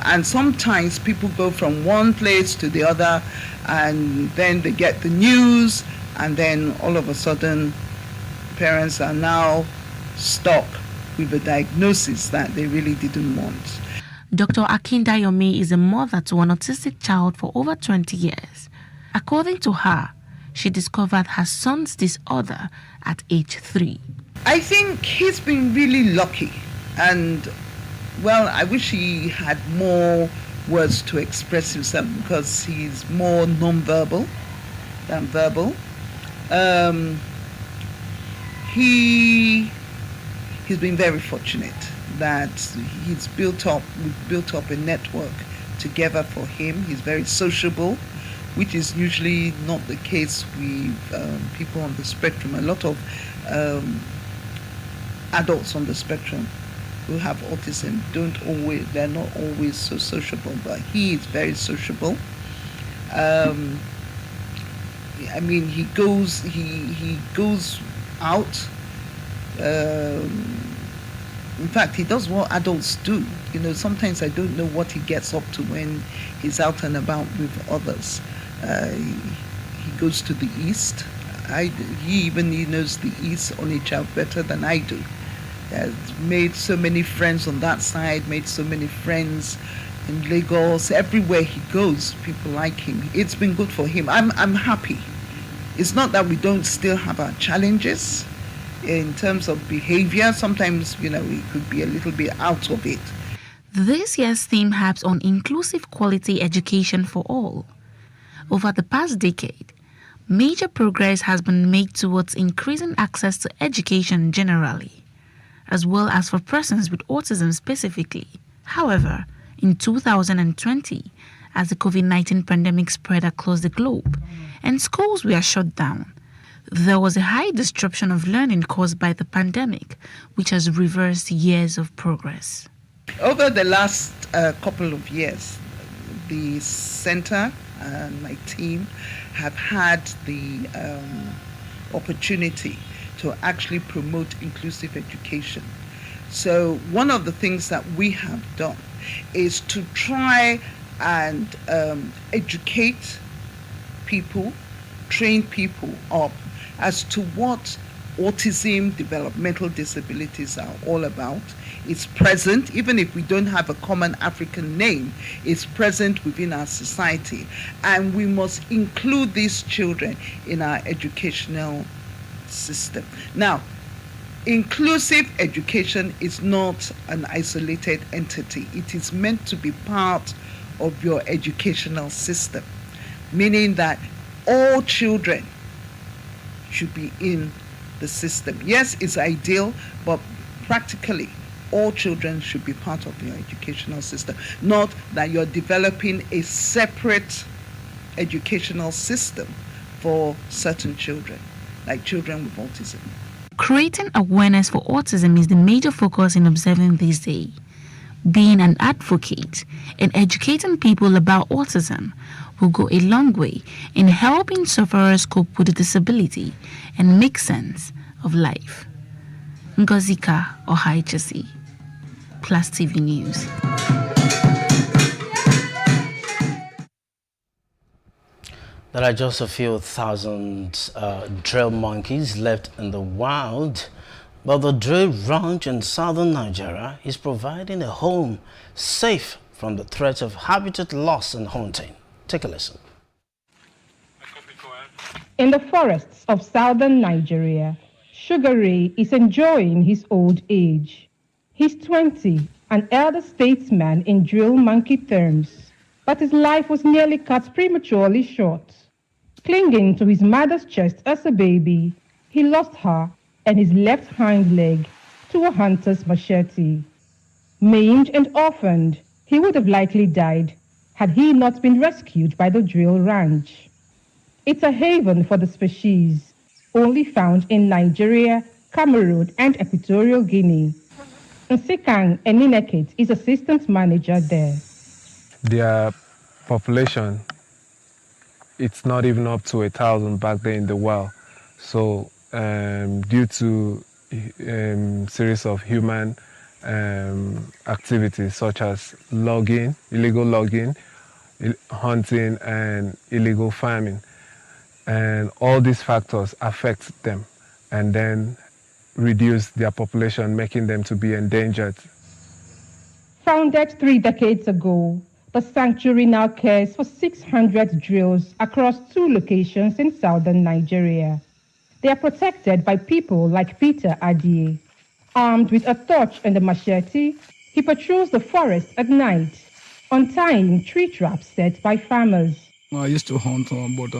and sometimes people go from one place to the other, and then they get the news, and then all of a sudden parents are now stuck with a diagnosis that they really didn't want. Dr. Akindayomi is a mother to an autistic child for over 20 years. According to her, she discovered her son's disorder at age 3. I think he's been really lucky, and well, I wish he had more words to express himself, because he's more non-verbal than verbal. He's been very fortunate that we've built up a network together for him. He's very sociable, which is usually not the case with people on the spectrum. A lot of adults on the spectrum who have autism they're not always so sociable, but he is very sociable. I mean, he goes out. In fact, he does what adults do. Sometimes I don't know what he gets up to when he's out and about with others. He goes to the East. He knows the East Onitsha better than I do. He has made so many friends on that side, made so many friends in Lagos. Everywhere he goes, people like him. It's been good for him. I'm happy. It's not that we don't still have our challenges in terms of behavior. Sometimes, we could be a little bit out of it. This year's theme harps on inclusive quality education for all. Over the past decade, major progress has been made towards increasing access to education generally, as well as for persons with autism specifically. However, in 2020, as the COVID-19 pandemic spread across the globe and schools were shut down, there was a high disruption of learning caused by the pandemic, which has reversed years of progress. Over the last couple of years, the center and my team have had the opportunity to actually promote inclusive education. So one of the things that we have done is to try and educate people, train people up as to what autism, developmental disabilities are all about. It's present, even if we don't have a common African name, it's present within our society. And we must include these children in our educational system. Now, inclusive education is not an isolated entity. It is meant to be part of your educational system, meaning that all children should be in the system. Yes, it's ideal, but practically all children should be part of your educational system. Not that you're developing a separate educational system for certain children, like children with autism. Creating awareness for autism is the major focus in observing this day. Being an advocate and educating people about autism will go a long way in helping sufferers cope with the disability and make sense of life. Ngozika Ohaichesi, Plus TV News. There are just a few thousand drill monkeys left in the wild, but the drill ranch in southern Nigeria is providing a home safe from the threat of habitat loss and hunting. Take a listen. In the forests of southern Nigeria, Sugar Ray is enjoying his old age. He's 20, an elder statesman in drill monkey terms, but his life was nearly cut prematurely short. Clinging to his mother's chest as a baby, he lost her and his left hind leg to a hunter's machete. Maimed and orphaned, he would have likely died had he not been rescued by the drill ranch. It's a haven for the species, only found in Nigeria, Cameroon, and Equatorial Guinea. Nsekang Enineket is assistant manager there. Their population, it's not even up to 1,000 back there in the wild. So due to series of human activities such as logging, illegal logging, hunting, and illegal farming, and all these factors affect them and then reduce their population, making them to be endangered. Founded 3 decades ago, the sanctuary now cares for 600 drills across 2 locations in southern Nigeria. They are protected by people like Peter Adie. Armed with a torch and a machete, he patrols the forest at night, untying tree traps set by farmers. I used to hunt, but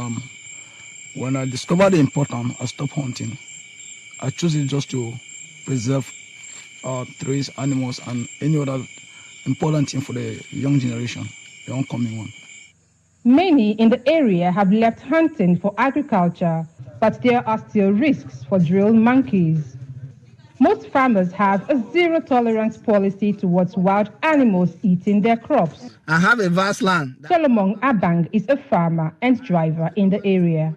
when I discovered the importance, I stopped hunting. I chose it just to preserve trees, animals, and any other important thing for the young generation, the oncoming one. Many in the area have left hunting for agriculture, but there are still risks for drill monkeys. Most farmers have a zero-tolerance policy towards wild animals eating their crops. I have a vast land. Solomon Abang is a farmer and driver in the area.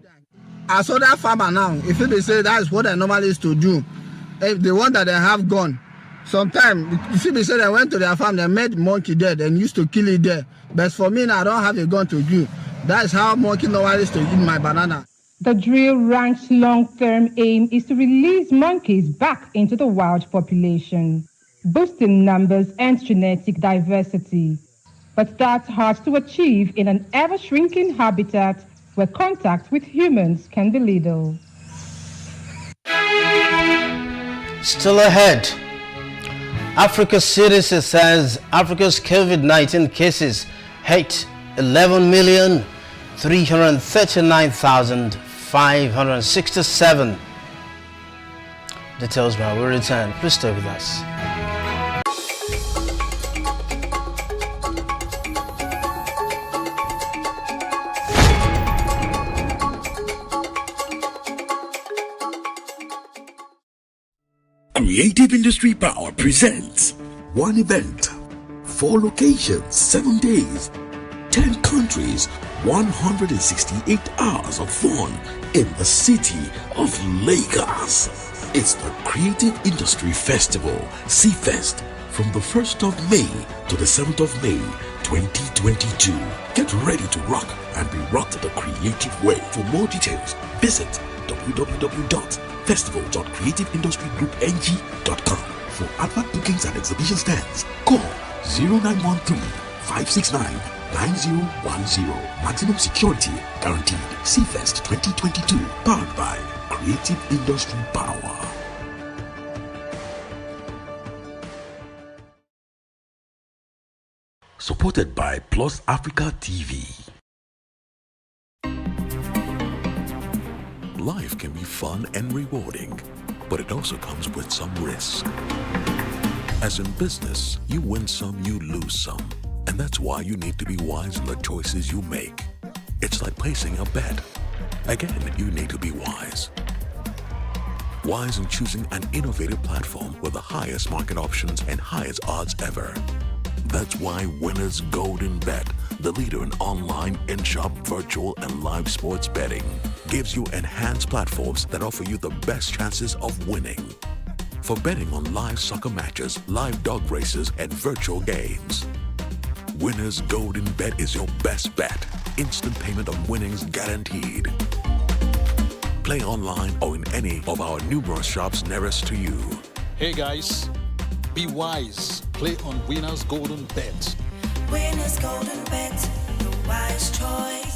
I saw that farmer now. If they say that is what I normally used to do, if the one that they have gone, sometimes, if they say they went to their farm, they made monkey dead and used to kill it there. But for me now, I don't have a gun to do. That's how monkey normally used to eat my banana. The drill ranch's long-term aim is to release monkeys back into the wild population, boosting numbers and genetic diversity. But that's hard to achieve in an ever-shrinking habitat where contact with humans can be lethal. Still ahead, Africa CDC says Africa's COVID-19 cases hit 11,339,567. Details when we return. Please stay with us. Creative Industry Power presents one event, 4 locations, 7 days, 10 countries, 168 hours of fun in the city of Lagos. It's the Creative Industry Festival, C-Fest, from the 1st of May to the 7th of May, 2022. Get ready to rock and be rocked the creative way. For more details, visit www.festival.creativeindustrygroupng.com. For advert bookings and exhibition stands, call 0913-569-9010. Maximum security guaranteed. C-Fest 2022, powered by Creative Industry Power. Supported by PlusAfrica TV. Life can be fun and rewarding, but it also comes with some risk. As in business, you win some, you lose some. And that's why you need to be wise in the choices you make. It's like placing a bet. Again, you need to be wise. Wise in choosing an innovative platform with the highest market options and highest odds ever. That's why Winners Golden Bet, the leader in online, in-shop, virtual, and live sports betting, gives you enhanced platforms that offer you the best chances of winning. For betting on live soccer matches, live dog races, and virtual games, Winners Golden Bet is your best bet. Instant payment of winnings guaranteed. Play online or in any of our numerous shops nearest to you. Hey guys, be wise. Play on Winners Golden Bet. Winners Golden Bet, the wise choice.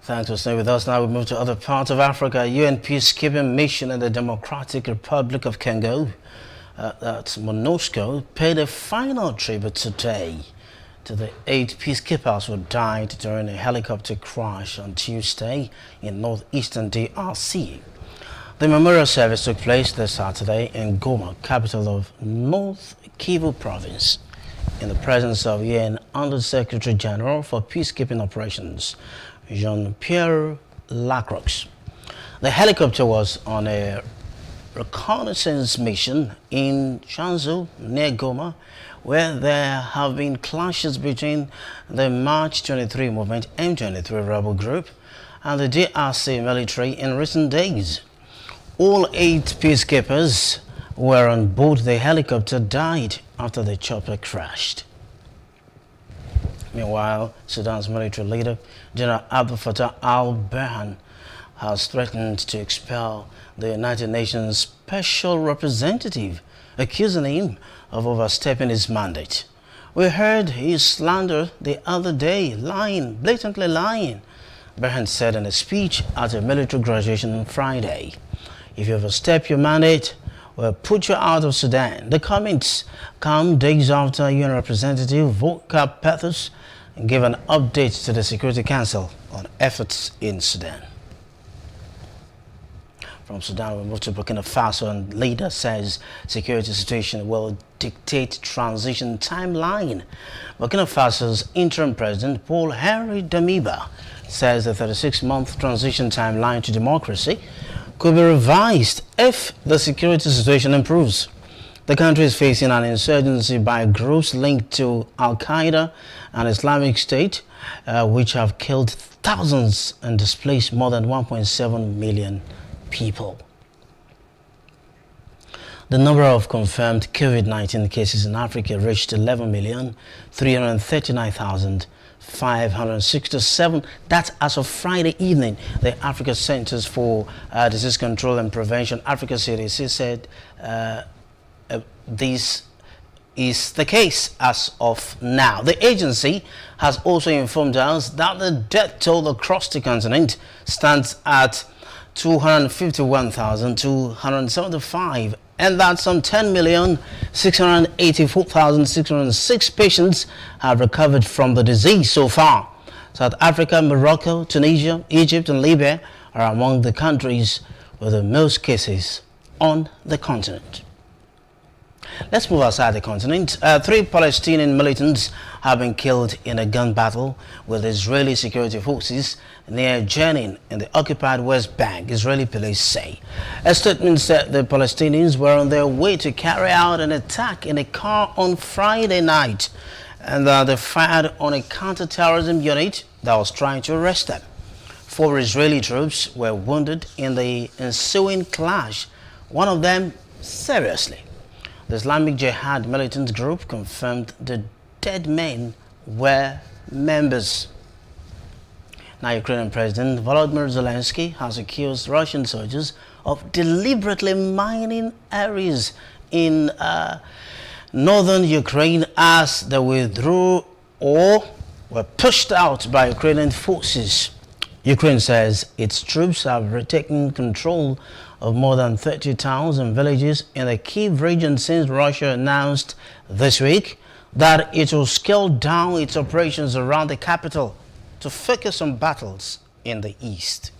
Thanks for staying with us. Now we move to other parts of Africa. UN peacekeeping mission in the Democratic Republic of Congo, that's MONUSCO, paid a final tribute today to the 8 peacekeepers who died during a helicopter crash on Tuesday in northeastern DRC. The memorial service took place this Saturday in Goma, capital of North Kivu province, in the presence of UN Under-Secretary General for Peacekeeping Operations, Jean-Pierre Lacroix. The helicopter was on a reconnaissance mission in Chanzu, near Goma, where there have been clashes between the March 23 movement M23 rebel group and the DRC military in recent days. All 8 peacekeepers who were on board the helicopter died after the chopper crashed. Meanwhile, Sudan's military leader, General Abdel Fattah al-Burhan, has threatened to expel the United Nations Special Representative, accusing him of overstepping his mandate. We heard he slandered the other day, lying, blatantly lying, Burhan said in a speech at a military graduation on Friday. If you overstep your mandate, we'll put you out of Sudan. The comments come days after UN Representative Volker Perthes gave an update to the Security Council on efforts in Sudan. From Sudan, we move to Burkina Faso, and leader says security situation will dictate transition timeline. Burkina Faso's interim president, Paul Henri Damiba, says the 36-month transition timeline to democracy could be revised if the security situation improves. The country is facing an insurgency by groups linked to Al-Qaeda and Islamic State, which have killed thousands and displaced more than 1.7 million people. The number of confirmed COVID-19 cases in Africa reached 11,339,567. That's as of Friday evening. The Africa Centers for Disease Control and Prevention, Africa CDC, said these is the case as of now. The agency has also informed us that the death toll across the continent stands at 251,275 and that some 10,684,606 patients have recovered from the disease so far. South Africa, Morocco, Tunisia, Egypt and Libya are among the countries with the most cases on the continent. Let's move outside the continent. 3 Palestinian militants have been killed in a gun battle with Israeli security forces near Jenin in the occupied West Bank, Israeli police say. A statement said the Palestinians were on their way to carry out an attack in a car on Friday night and they fired on a counter-terrorism unit that was trying to arrest them. 4 Israeli troops were wounded in the ensuing clash, one of them seriously. The Islamic Jihad militant group confirmed the dead men were members. Now, Ukrainian President Volodymyr Zelensky has accused Russian soldiers of deliberately mining areas in northern Ukraine as they withdrew or were pushed out by Ukrainian forces. Ukraine says its troops have retaken control of more than 30 towns and villages in the Kyiv region since Russia announced this week that it will scale down its operations around the capital to focus on battles in the east.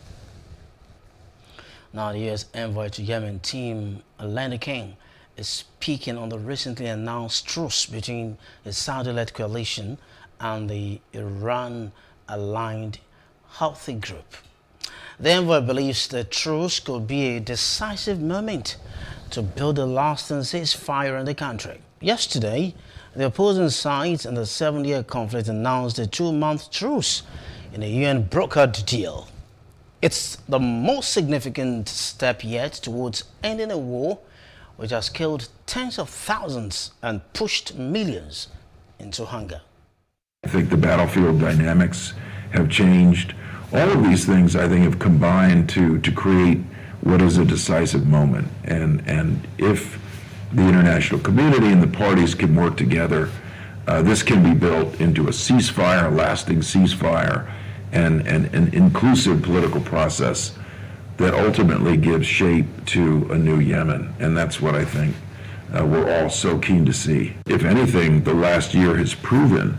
Now, the U.S. envoy to Yemen, Tim King, is speaking on the recently announced truce between the Saudi-led coalition and the Iran-aligned Houthi group. The envoy believes the truce could be a decisive moment to build a lasting ceasefire in the country. Yesterday, the opposing sides in the 7-year conflict announced a 2-month truce in a UN-brokered deal. It's the most significant step yet towards ending a war which has killed tens of thousands and pushed millions into hunger. I think the battlefield dynamics have changed. All of these things, I think, have combined to create what is a decisive moment. And if the international community and the parties can work together, this can be built into a ceasefire, a lasting ceasefire, and an inclusive political process that ultimately gives shape to a new Yemen. And that's what I think we're all so keen to see. If anything, the last year has proven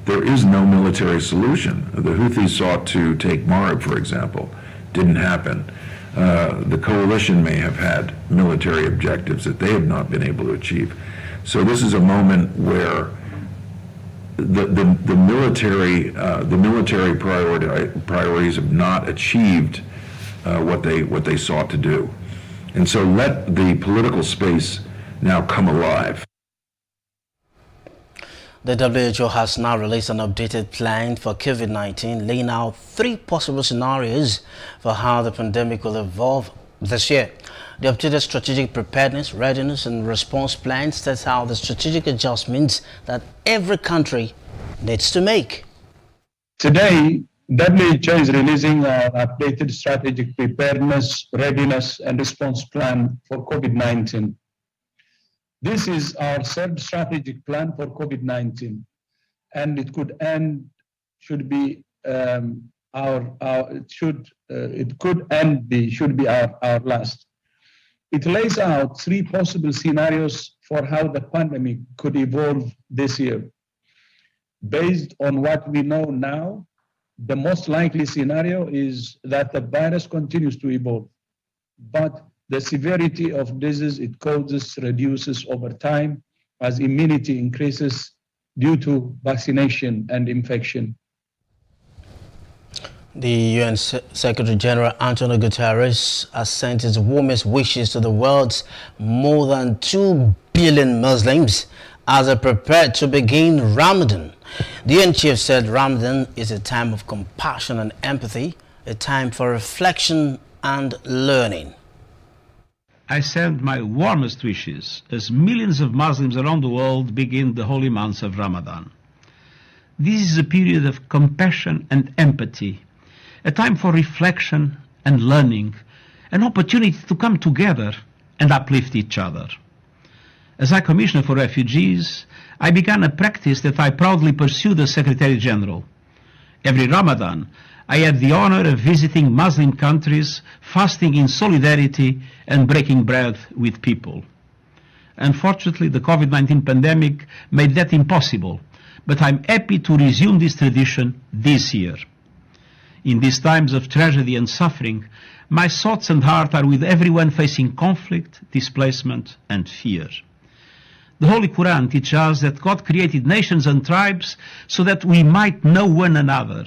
there is no military solution. The Houthis sought to take Marib, for example. Didn't happen. The coalition may have had military objectives that they have not been able to achieve. So this is a moment where the military priorities have not achieved what they sought to do. And so let the political space now come alive. The WHO has now released an updated plan for COVID-19, laying out 3 possible scenarios for how the pandemic will evolve this year. The updated strategic preparedness, readiness and response plan sets out the strategic adjustments that every country needs to make. Today, WHO is releasing an updated strategic preparedness, readiness and response plan for COVID-19. This is our 3rd strategic plan for COVID-19, and it could end, should be our last. It lays out 3 possible scenarios for how the pandemic could evolve this year. Based on what we know now, the most likely scenario is that the virus continues to evolve, but the severity of disease it causes reduces over time as immunity increases due to vaccination and infection. The UN Secretary General Antonio Guterres has sent his warmest wishes to the world's more than 2 billion Muslims as they prepare to begin Ramadan. The UN chief said Ramadan is a time of compassion and empathy, a time for reflection and learning. I send my warmest wishes as millions of Muslims around the world begin the holy months of Ramadan. This is a period of compassion and empathy, a time for reflection and learning, an opportunity to come together and uplift each other. As High Commissioner for Refugees, I began a practice that I proudly pursue as Secretary General. Every Ramadan, I had the honor of visiting Muslim countries, fasting in solidarity and breaking bread with people. Unfortunately, the COVID-19 pandemic made that impossible, but I'm happy to resume this tradition this year. In these times of tragedy and suffering, my thoughts and heart are with everyone facing conflict, displacement, and fear. The Holy Quran teaches us that God created nations and tribes so that we might know one another.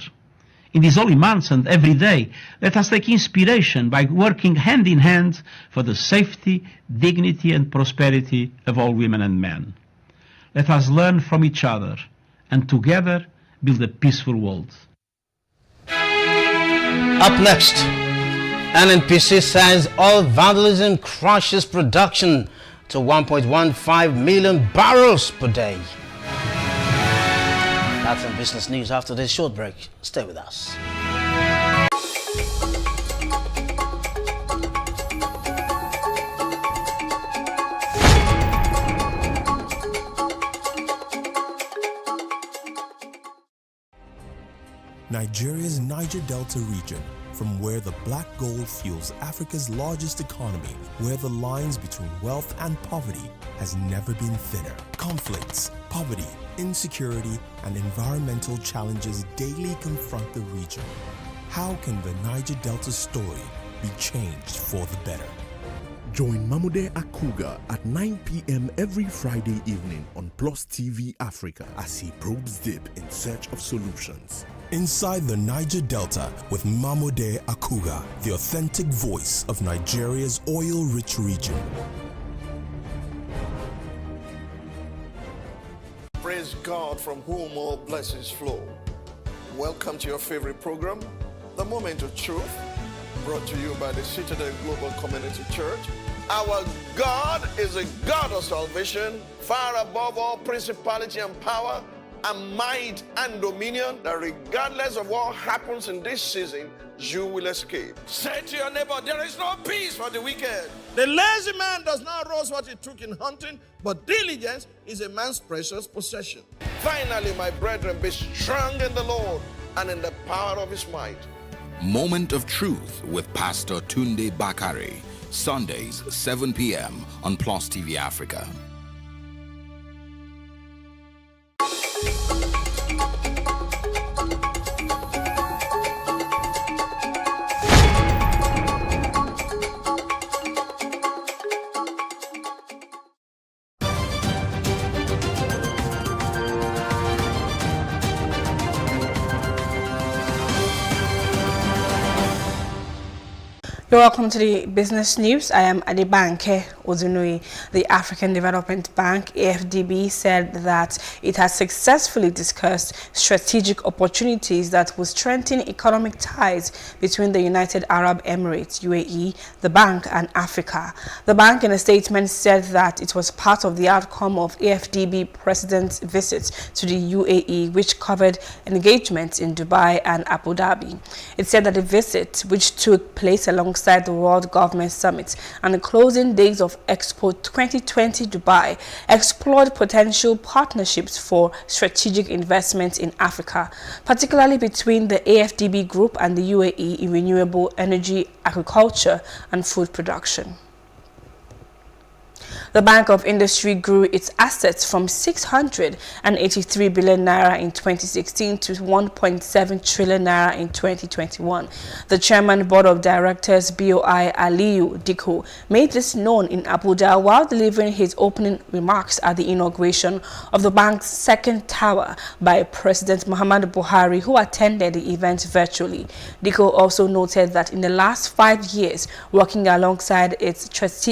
In these holy months and every day, let us take inspiration by working hand in hand for the safety, dignity, and prosperity of all women and men. Let us learn from each other and together build a peaceful world. Up next, NNPC says oil vandalism crushes production to 1.15 million barrels per day. That's in business news. After this short break, stay with us. Nigeria's Niger Delta region, from where the black gold fuels Africa's largest economy, where the lines between wealth and poverty has never been thinner. Conflicts, poverty, insecurity, and environmental challenges daily confront the region. How can the Niger Delta story be changed for the better? Join Mamude Akuga at 9 p.m. every Friday evening on PlusTvAfrica as he probes deep in search of solutions. Inside the Niger Delta with Mamude Akuga, the authentic voice of Nigeria's oil-rich region. Praise God, from whom all blessings flow. Welcome to your favorite program, The Moment of Truth, brought to you by the Citadel Global Community Church. Our God is a God of salvation, far above all principality and power, and might and dominion, that regardless of what happens in this season, you will escape. Say to your neighbor, there is no peace for the wicked. The lazy man does not roast what he took in hunting, but diligence is a man's precious possession. Finally, my brethren, be strong in the Lord and in the power of his might. Moment of Truth with Pastor Tunde Bakare, Sundays, 7 p.m. on PlusTvAfrica. You're welcome to the business news. I am Adebanke Ozunui. The African Development Bank, AFDB, said that it has successfully discussed strategic opportunities that will strengthen economic ties between the United Arab Emirates, UAE, the bank, and Africa. The bank, in a statement, said that it was part of the outcome of AFDB President's visit to the UAE, which covered engagements in Dubai and Abu Dhabi. It said that the visit, which took place alongside the World Government Summit and the closing days of Expo 2020 Dubai, explored potential partnerships for strategic investments in Africa, particularly between the AFDB Group and the UAE in renewable energy, agriculture, and food production. The Bank of Industry grew its assets from 683 billion naira in 2016 to 1.7 trillion naira in 2021. The Chairman Board of Directors BOI Aliyu Dikko made this known in Abuja while delivering his opening remarks at the inauguration of the bank's second tower by President Muhammadu Buhari, who attended the event virtually. Dikko also noted that in the last 5 years, working alongside its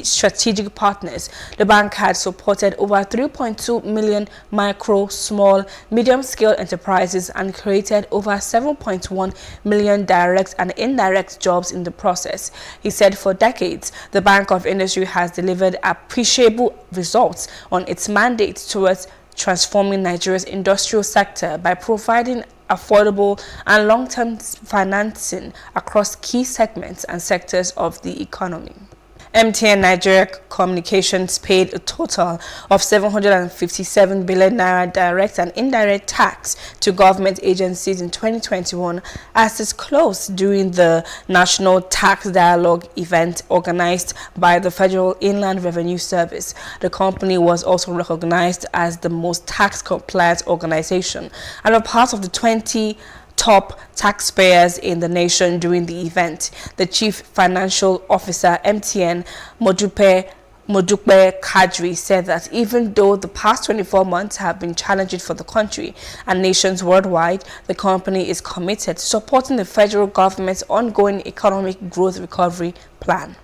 strategic partners, the bank had supported over 3.2 million micro, small, medium-scale enterprises and created over 7.1 million direct and indirect jobs in the process. He said for decades, the Bank of Industry has delivered appreciable results on its mandate towards transforming Nigeria's industrial sector by providing affordable and long-term financing across key segments and sectors of the economy. MTN Nigeria Communications paid a total of 757 billion naira direct and indirect tax to government agencies in 2021 as disclosed during the National Tax Dialogue event organized by the Federal Inland Revenue Service. The company was also recognized as the most tax-compliant organization and a part of the 20 top taxpayers in the nation during the event. The Chief Financial Officer, MTN, Modupe Kadri, said that even though the past 24 months have been challenging for the country and nations worldwide, the company is committed to supporting the federal government's ongoing economic growth recovery plan.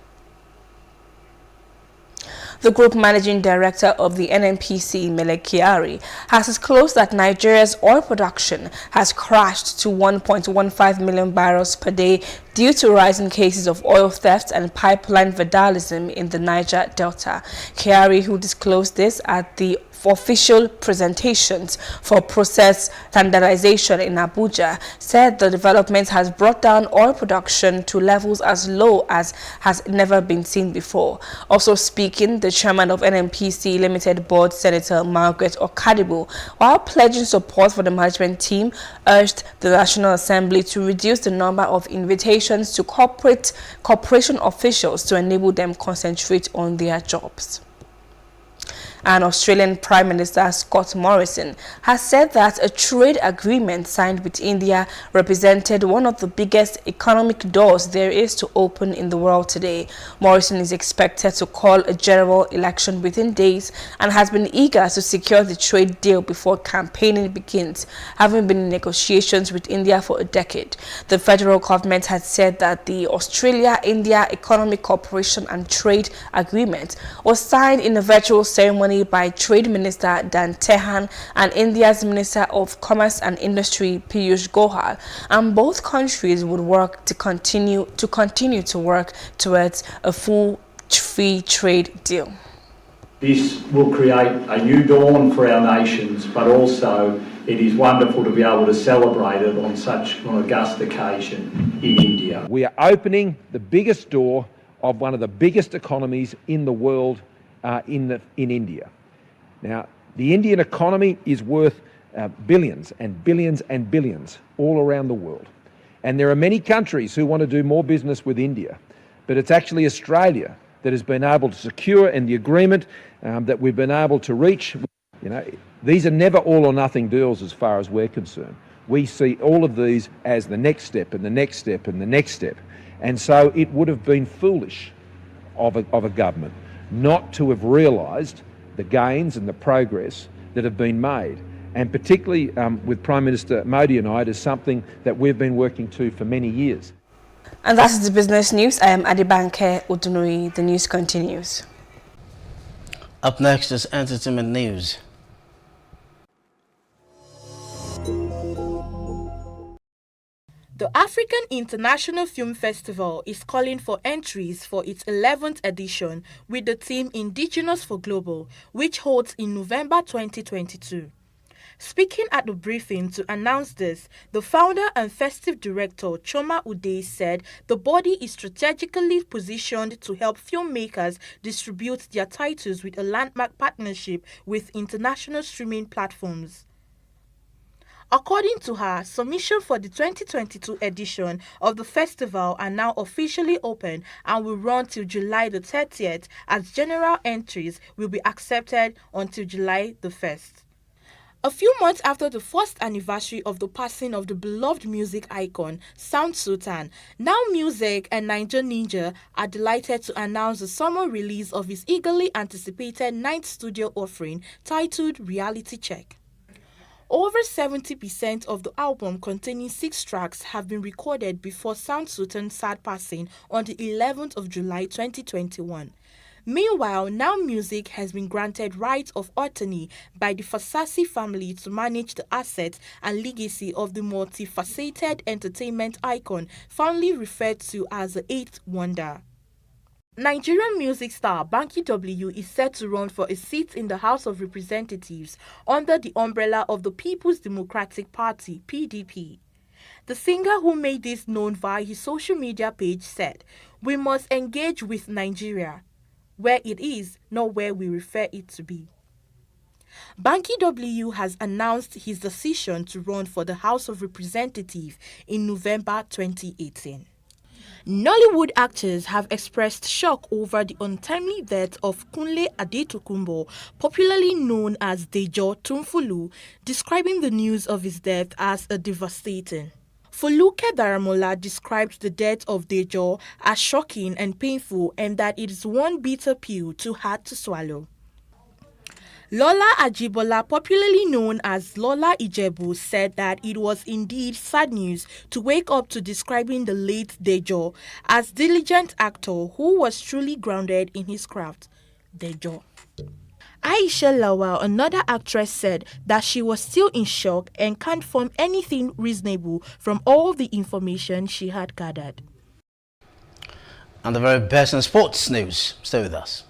The group managing director of the NNPC, Mele Kyari, has disclosed that Nigeria's oil production has crashed to 1.15 million barrels per day due to rising cases of oil theft and pipeline vandalism in the Niger Delta. Kyari, who disclosed this at the official presentations for process standardization in Abuja, said the development has brought down oil production to levels as low as has never been seen before. Also speaking, the chairman of NNPC Limited Board, Senator Margaret Okadibo, while pledging support for the management team, urged the National Assembly to reduce the number of invitations to corporation officials to enable them concentrate on their jobs. And Australian Prime Minister Scott Morrison has said that a trade agreement signed with India represented one of the biggest economic doors there is to open in the world today. Morrison is expected to call a general election within days and has been eager to secure the trade deal before campaigning begins, having been in negotiations with India for a decade. The federal government had said that the Australia-India Economic Cooperation and Trade Agreement was signed in a virtual ceremony by Trade Minister Dan Tehan and India's Minister of Commerce and Industry Piyush Goyal, and both countries would work to continue to work towards a full free trade deal. This will create a new dawn for our nations, but also it is wonderful to be able to celebrate it on such an august occasion in India. We are opening the biggest door of one of the biggest economies in the world in India. Now, the Indian economy is worth billions and billions and billions all around the world. And there are many countries who want to do more business with India. But it's actually Australia that has been able to secure, and the agreement that we've been able to reach. You know, these are never all or nothing deals as far as we're concerned. We see all of these as the next step and the next step and the next step. And so it would have been foolish of a government not to have realised the gains and the progress that have been made. And particularly with Prime Minister Modi and I, it is something that we've been working to for many years. And that is the business news. I am Adibanke Udunui. The news continues. Up next is entertainment news. The African International Film Festival is calling for entries for its 11th edition with the theme Indigenous for Global, which holds in November 2022. Speaking at the briefing to announce this, the founder and festive director Choma Ude said the body is strategically positioned to help filmmakers distribute their titles with a landmark partnership with international streaming platforms. According to her, submissions for the 2022 edition of the festival are now officially open and will run till July the 30th, as general entries will be accepted until July the 1st. A few months after the first anniversary of the passing of the beloved music icon, Sound Sultan, Now Music and Niger Ninja are delighted to announce the summer release of his eagerly anticipated 9th studio offering titled Reality Check. Over 70% of the album, containing 6 tracks, have been recorded before Sound Sultan's sad passing on the 11th of July 2021. Meanwhile, Now Music has been granted right of attorney by the Fasasi family to manage the assets and legacy of the multifaceted entertainment icon, fondly referred to as the 8th wonder. Nigerian music star Banky W is set to run for a seat in the House of Representatives under the umbrella of the People's Democratic Party (PDP). The singer, who made this known via his social media page, said, "We must engage with Nigeria where it is, not where we refer it to be." Banky W has announced his decision to run for the House of Representatives in November 2018. Nollywood actors have expressed shock over the untimely death of Kunle Adetokunbo, popularly known as Dejo Tumfulu, describing the news of his death as a devastating. Foluke Daramola described the death of Dejo as shocking and painful, and that it is one bitter pill too hard to swallow. Lola Ajibola, popularly known as Lola Ijebu, said that it was indeed sad news to wake up to describing the late Dejo as diligent actor who was truly grounded in his craft. Dejo. Aisha Lawal, another actress, said that she was still in shock and can't form anything reasonable from all the information she had gathered. And the very best in sports news. Stay with us.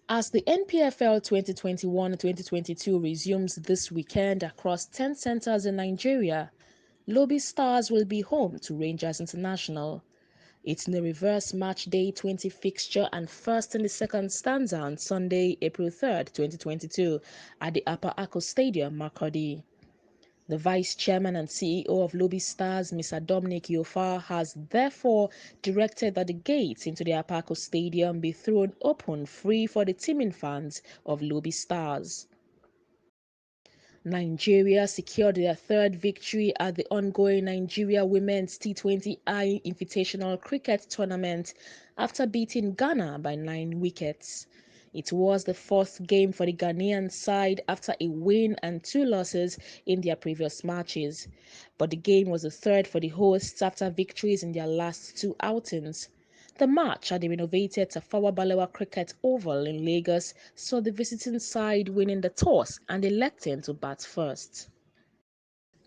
As the NPFL 2021-2022 resumes this weekend across 10 centers in Nigeria, Lobby Stars will be home to Rangers International. It's in a reverse match day 20 fixture and first in the second stanza on Sunday, April 3rd, 2022 at the Upper Akko Stadium, Makurdi. The Vice Chairman and CEO of Lobby Stars, Mr. Dominic Yofar, has therefore directed that the gates into the Apako Stadium be thrown open free for the teaming fans of Lobby Stars. Nigeria secured their third victory at the ongoing Nigeria Women's T20I Invitational Cricket Tournament after beating Ghana by 9 wickets. It was the fourth game for the Ghanaian side after a win and 2 losses in their previous matches. But the game was the third for the hosts after victories in their last 2 outings. The match at the renovated Tafawa Balewa Cricket Oval in Lagos saw the visiting side winning the toss and electing to bat first.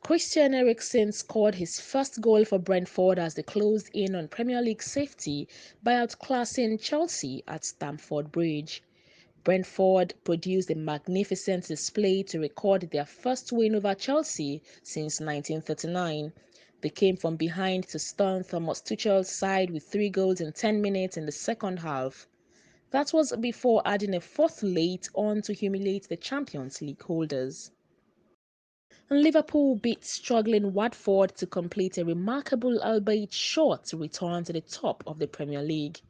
Christian Eriksen scored his first goal for Brentford as they closed in on Premier League safety by outclassing Chelsea at Stamford Bridge. Brentford produced a magnificent display to record their first win over Chelsea since 1939. They came from behind to stun Thomas Tuchel's side with 3 goals in 10 minutes in the second half. That was before adding a 4th late on to humiliate the Champions League holders. And Liverpool beat struggling Watford to complete a remarkable albeit short return to the top of the Premier League.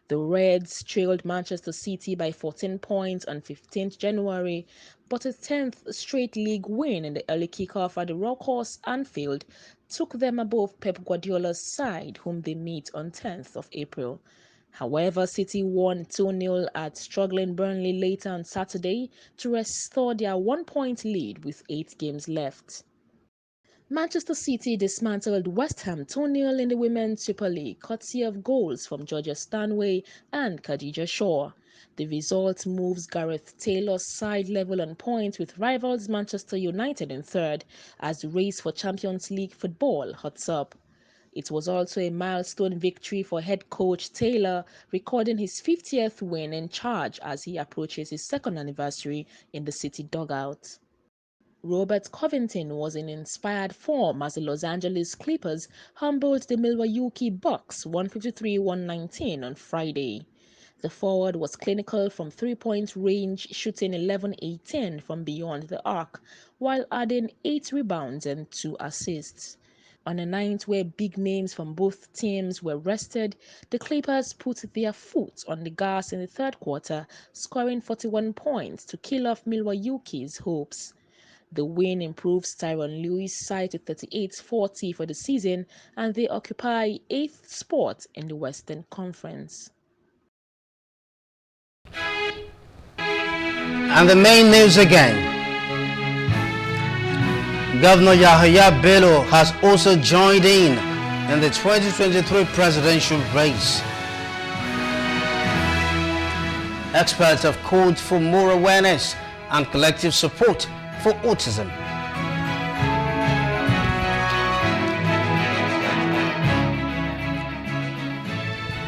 The Reds trailed Manchester City by 14 points on 15th January, but a 10th straight league win in the early kickoff at the Rockhorse Anfield took them above Pep Guardiola's side, whom they meet on 10th of April. However, City won 2-0 at struggling Burnley later on Saturday to restore their 1-point lead with 8 games left. Manchester City dismantled West Ham 2-0 in the Women's Super League, courtesy of goals from Georgia Stanway and Khadija Shaw. The result moves Gareth Taylor's side level on points with rivals Manchester United in third as the race for Champions League football hots up. It was also a milestone victory for head coach Taylor, recording his 50th win in charge as he approaches his 2nd anniversary in the City dugout. Robert Covington was in inspired form as the Los Angeles Clippers humbled the Milwaukee Bucks 153-119 on Friday. The forward was clinical from 3-point range, shooting 11-18 from beyond the arc, while adding 8 rebounds and 2 assists. On a night where big names from both teams were rested, the Clippers put their foot on the gas in the third quarter, scoring 41 points to kill off Milwaukee's hopes. The win improves Tyronn Lewis' side to 38-40 for the season, and they occupy 8th spot in the Western Conference. And the main news again. Governor Yahaya Bello has also joined in the 2023 presidential race. Experts have called for more awareness and collective support for autism.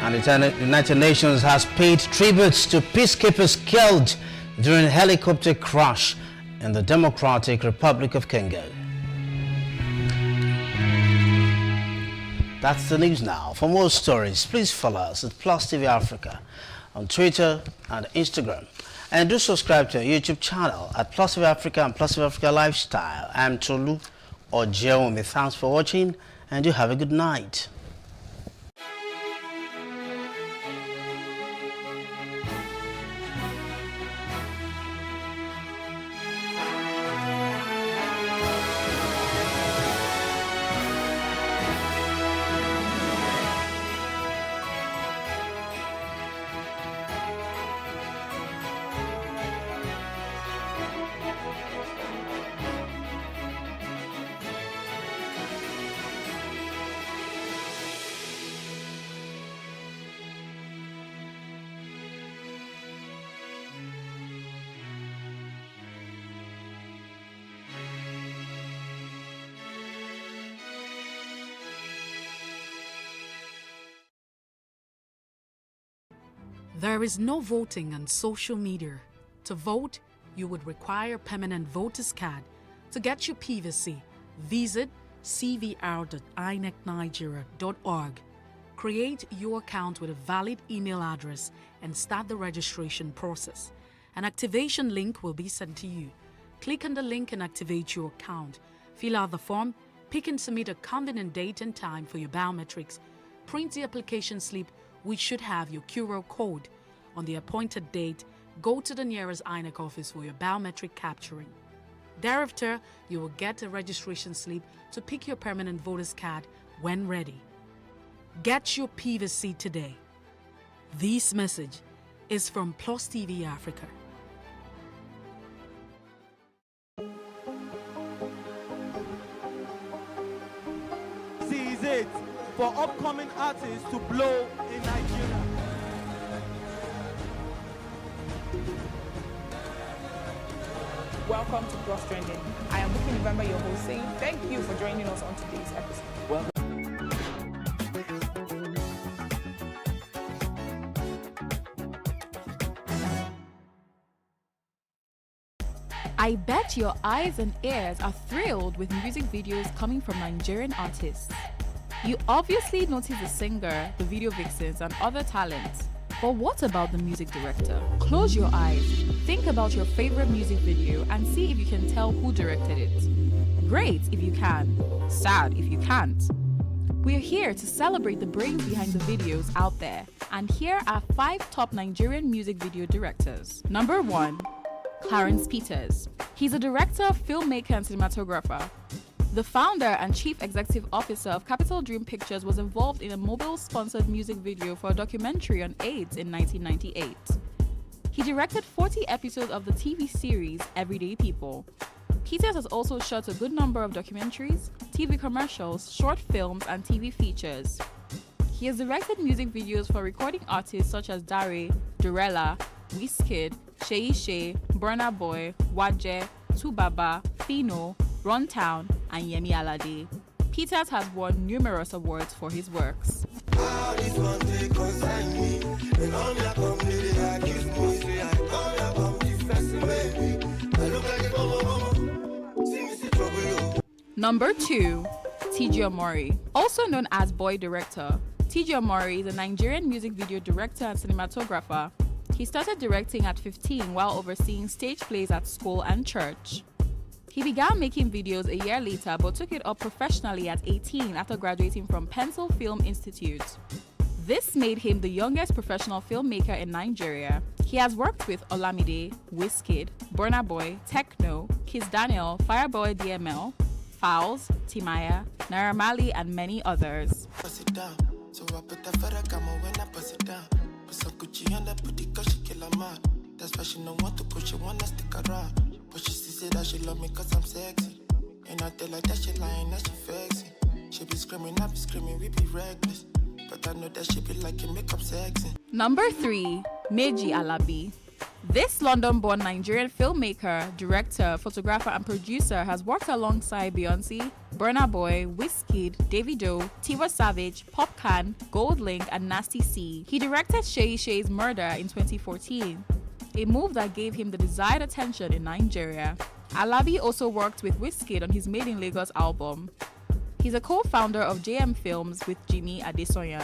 And the United Nations has paid tributes to peacekeepers killed during a helicopter crash in the Democratic Republic of Congo. That's the news now. For more stories, please follow us at PlusTvAfrica on Twitter and Instagram. And do subscribe to our YouTube channel at PlusTvAfrica and PlusTvAfrica Lifestyle. I'm Tolu Ojeomi. Thanks for watching and you have a good night. There is no voting on social media. To vote, you would require permanent voter's card. To get your PVC, visit cvr.inecnigeria.org. Create your account with a valid email address and start the registration process. An activation link will be sent to you. Click on the link and activate your account. Fill out the form, pick and submit a convenient date and time for your biometrics. Print the application slip, which should have your QR code. On the appointed date, go to the nearest INEC office for your biometric capturing. Thereafter, you will get a registration slip to pick your permanent voter's card when ready. Get your PVC today. This message is from PlusTvAfrica. This is it for upcoming artists to blow in Nigeria. Welcome to Plus Trending. I am Booking November, your host, saying thank you for joining us on today's episode. I bet your eyes and ears are thrilled with music videos coming from Nigerian artists. You obviously notice the singer, the video vixens, and other talents. But what about the music director? Close your eyes, think about your favorite music video, and see if you can tell who directed it. Great if you can, sad if you can't. We're here to celebrate the brains behind the videos out there, and here are 5 top Nigerian music video directors. Number 1, Clarence Peters. He's a director, filmmaker, and cinematographer. The founder and chief executive officer of Capital Dream Pictures was involved in a mobile-sponsored music video for a documentary on AIDS in 1998. He directed 40 episodes of the TV series Everyday People. Peters has also shot a good number of documentaries, TV commercials, short films, and TV features. He has directed music videos for recording artists such as Dare, Durella, Wizkid, Seyi Shay, Burna Boy, Waje, Tubaba, Fino, Runtown, and Yemi Alade. Peters has won numerous awards for his works. Number 2, TG Omori. Also known as Boy Director, TG Omori is a Nigerian music video director and cinematographer. He started directing at 15 while overseeing stage plays at school and church. He began making videos a year later but took it up professionally at 18 after graduating from Pencil Film Institute. This made him the youngest professional filmmaker in Nigeria. He has worked with Olamide, Wizkid, Burna Boy, Techno, Kiss Daniel, Fireboy DML, Fowls, Timaya, Naira Marley, and many others. So I put the Ferragamo when I pass it down. Put some Gucci on the booty cause she kill a man. That's why she don't want to push, she wanna stick around. But she still say that she love me cause I'm sexy. And I tell her that she lying, that she flexing. She be screaming, I be screaming, we be reckless. But I know that she be liking makeup sexy. Number 3, Meji Alabi. This London-born Nigerian filmmaker, director, photographer, and producer has worked alongside Beyonce, Burna Boy, Wizkid, Davido, Tiwa Savage, Popcan, Goldlink, and Nasty C. He directed Seyi Shay's Murder in 2014. a move that gave him the desired attention in Nigeria. Alabi also worked with Wizkid on his Made in Lagos album. He's a co-founder of JM Films with Jimmy Adesoya.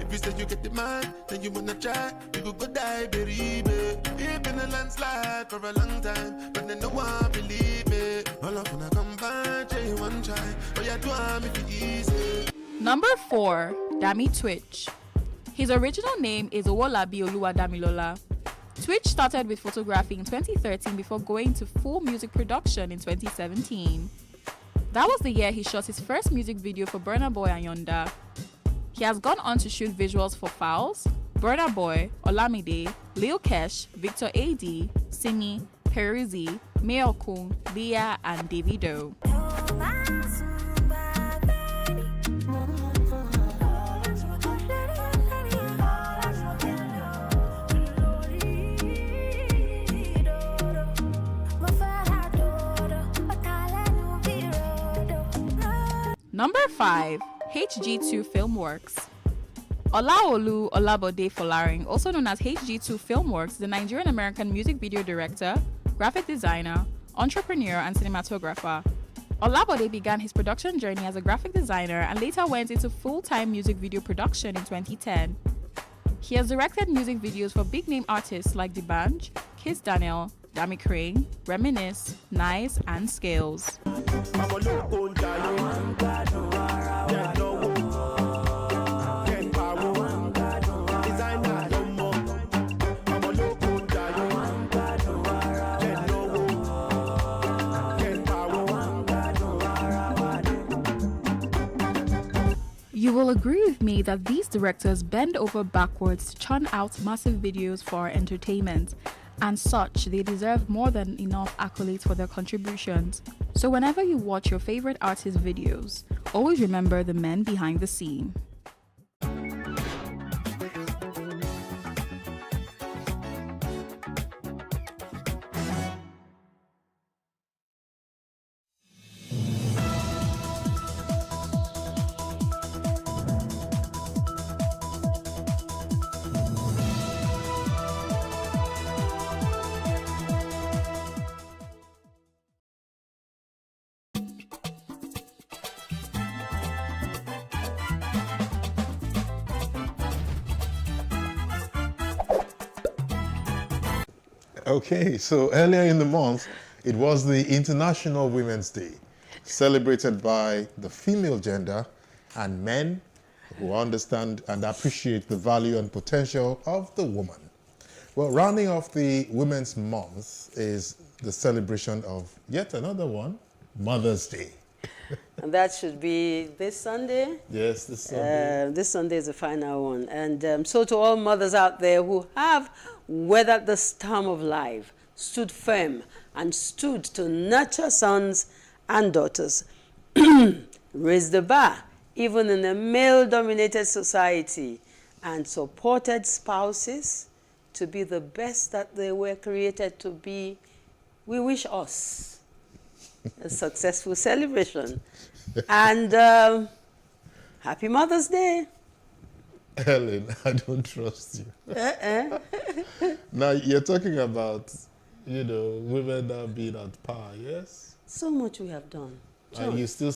If you say you get the man, then you wanna try, you go die, baby. You've been a landslide for a long time, but then no one believe me. All up when I come back, you one try, but you do me for easy. Number 4, Dami Twitch. His original name is Owolabi Oluwadamilola. Twitch started with photography in 2013 before going to full music production in 2017. That was the year he shot his first music video for Burna Boy and Yonda. He has gone on to shoot visuals for Fowls, Burna Boy, Olamide, Lil Kesh, Victor A.D., Simi, Peruzzi, Meokun, Leah, and Davido. Number 5, HG2 Filmworks. Olaolu Olabode Folarin, also known as HG2 Filmworks, the Nigerian-American music video director, graphic designer, entrepreneur, and cinematographer. Olabode began his production journey as a graphic designer and later went into full-time music video production in 2010. He has directed music videos for big-name artists like D'banj, Kiss Daniel, Dami Crane, Reminisce, Nice, and Scales. You will agree with me that these directors bend over backwards to churn out massive videos for our entertainment. And such, they deserve more than enough accolades for their contributions. So whenever you watch your favorite artist videos, always remember the men behind the scene. Okay, so earlier in the month, it was the International Women's Day, celebrated by the female gender and men who understand and appreciate the value and potential of the woman. Well, rounding off the Women's Month is the celebration of yet another one, Mother's Day. And that should be this Sunday? Yes, this Sunday. This Sunday is the final one. And so to all mothers out there who have weathered the storm of life, stood firm, and stood to nurture sons and daughters, raised the bar, even in a male-dominated society, and supported spouses to be the best that they were created to be, we wish us a successful celebration. And happy Mother's Day. Helen, I don't trust you. Now, you're talking about, you know, women now being at power, yes? So much we have done. And you still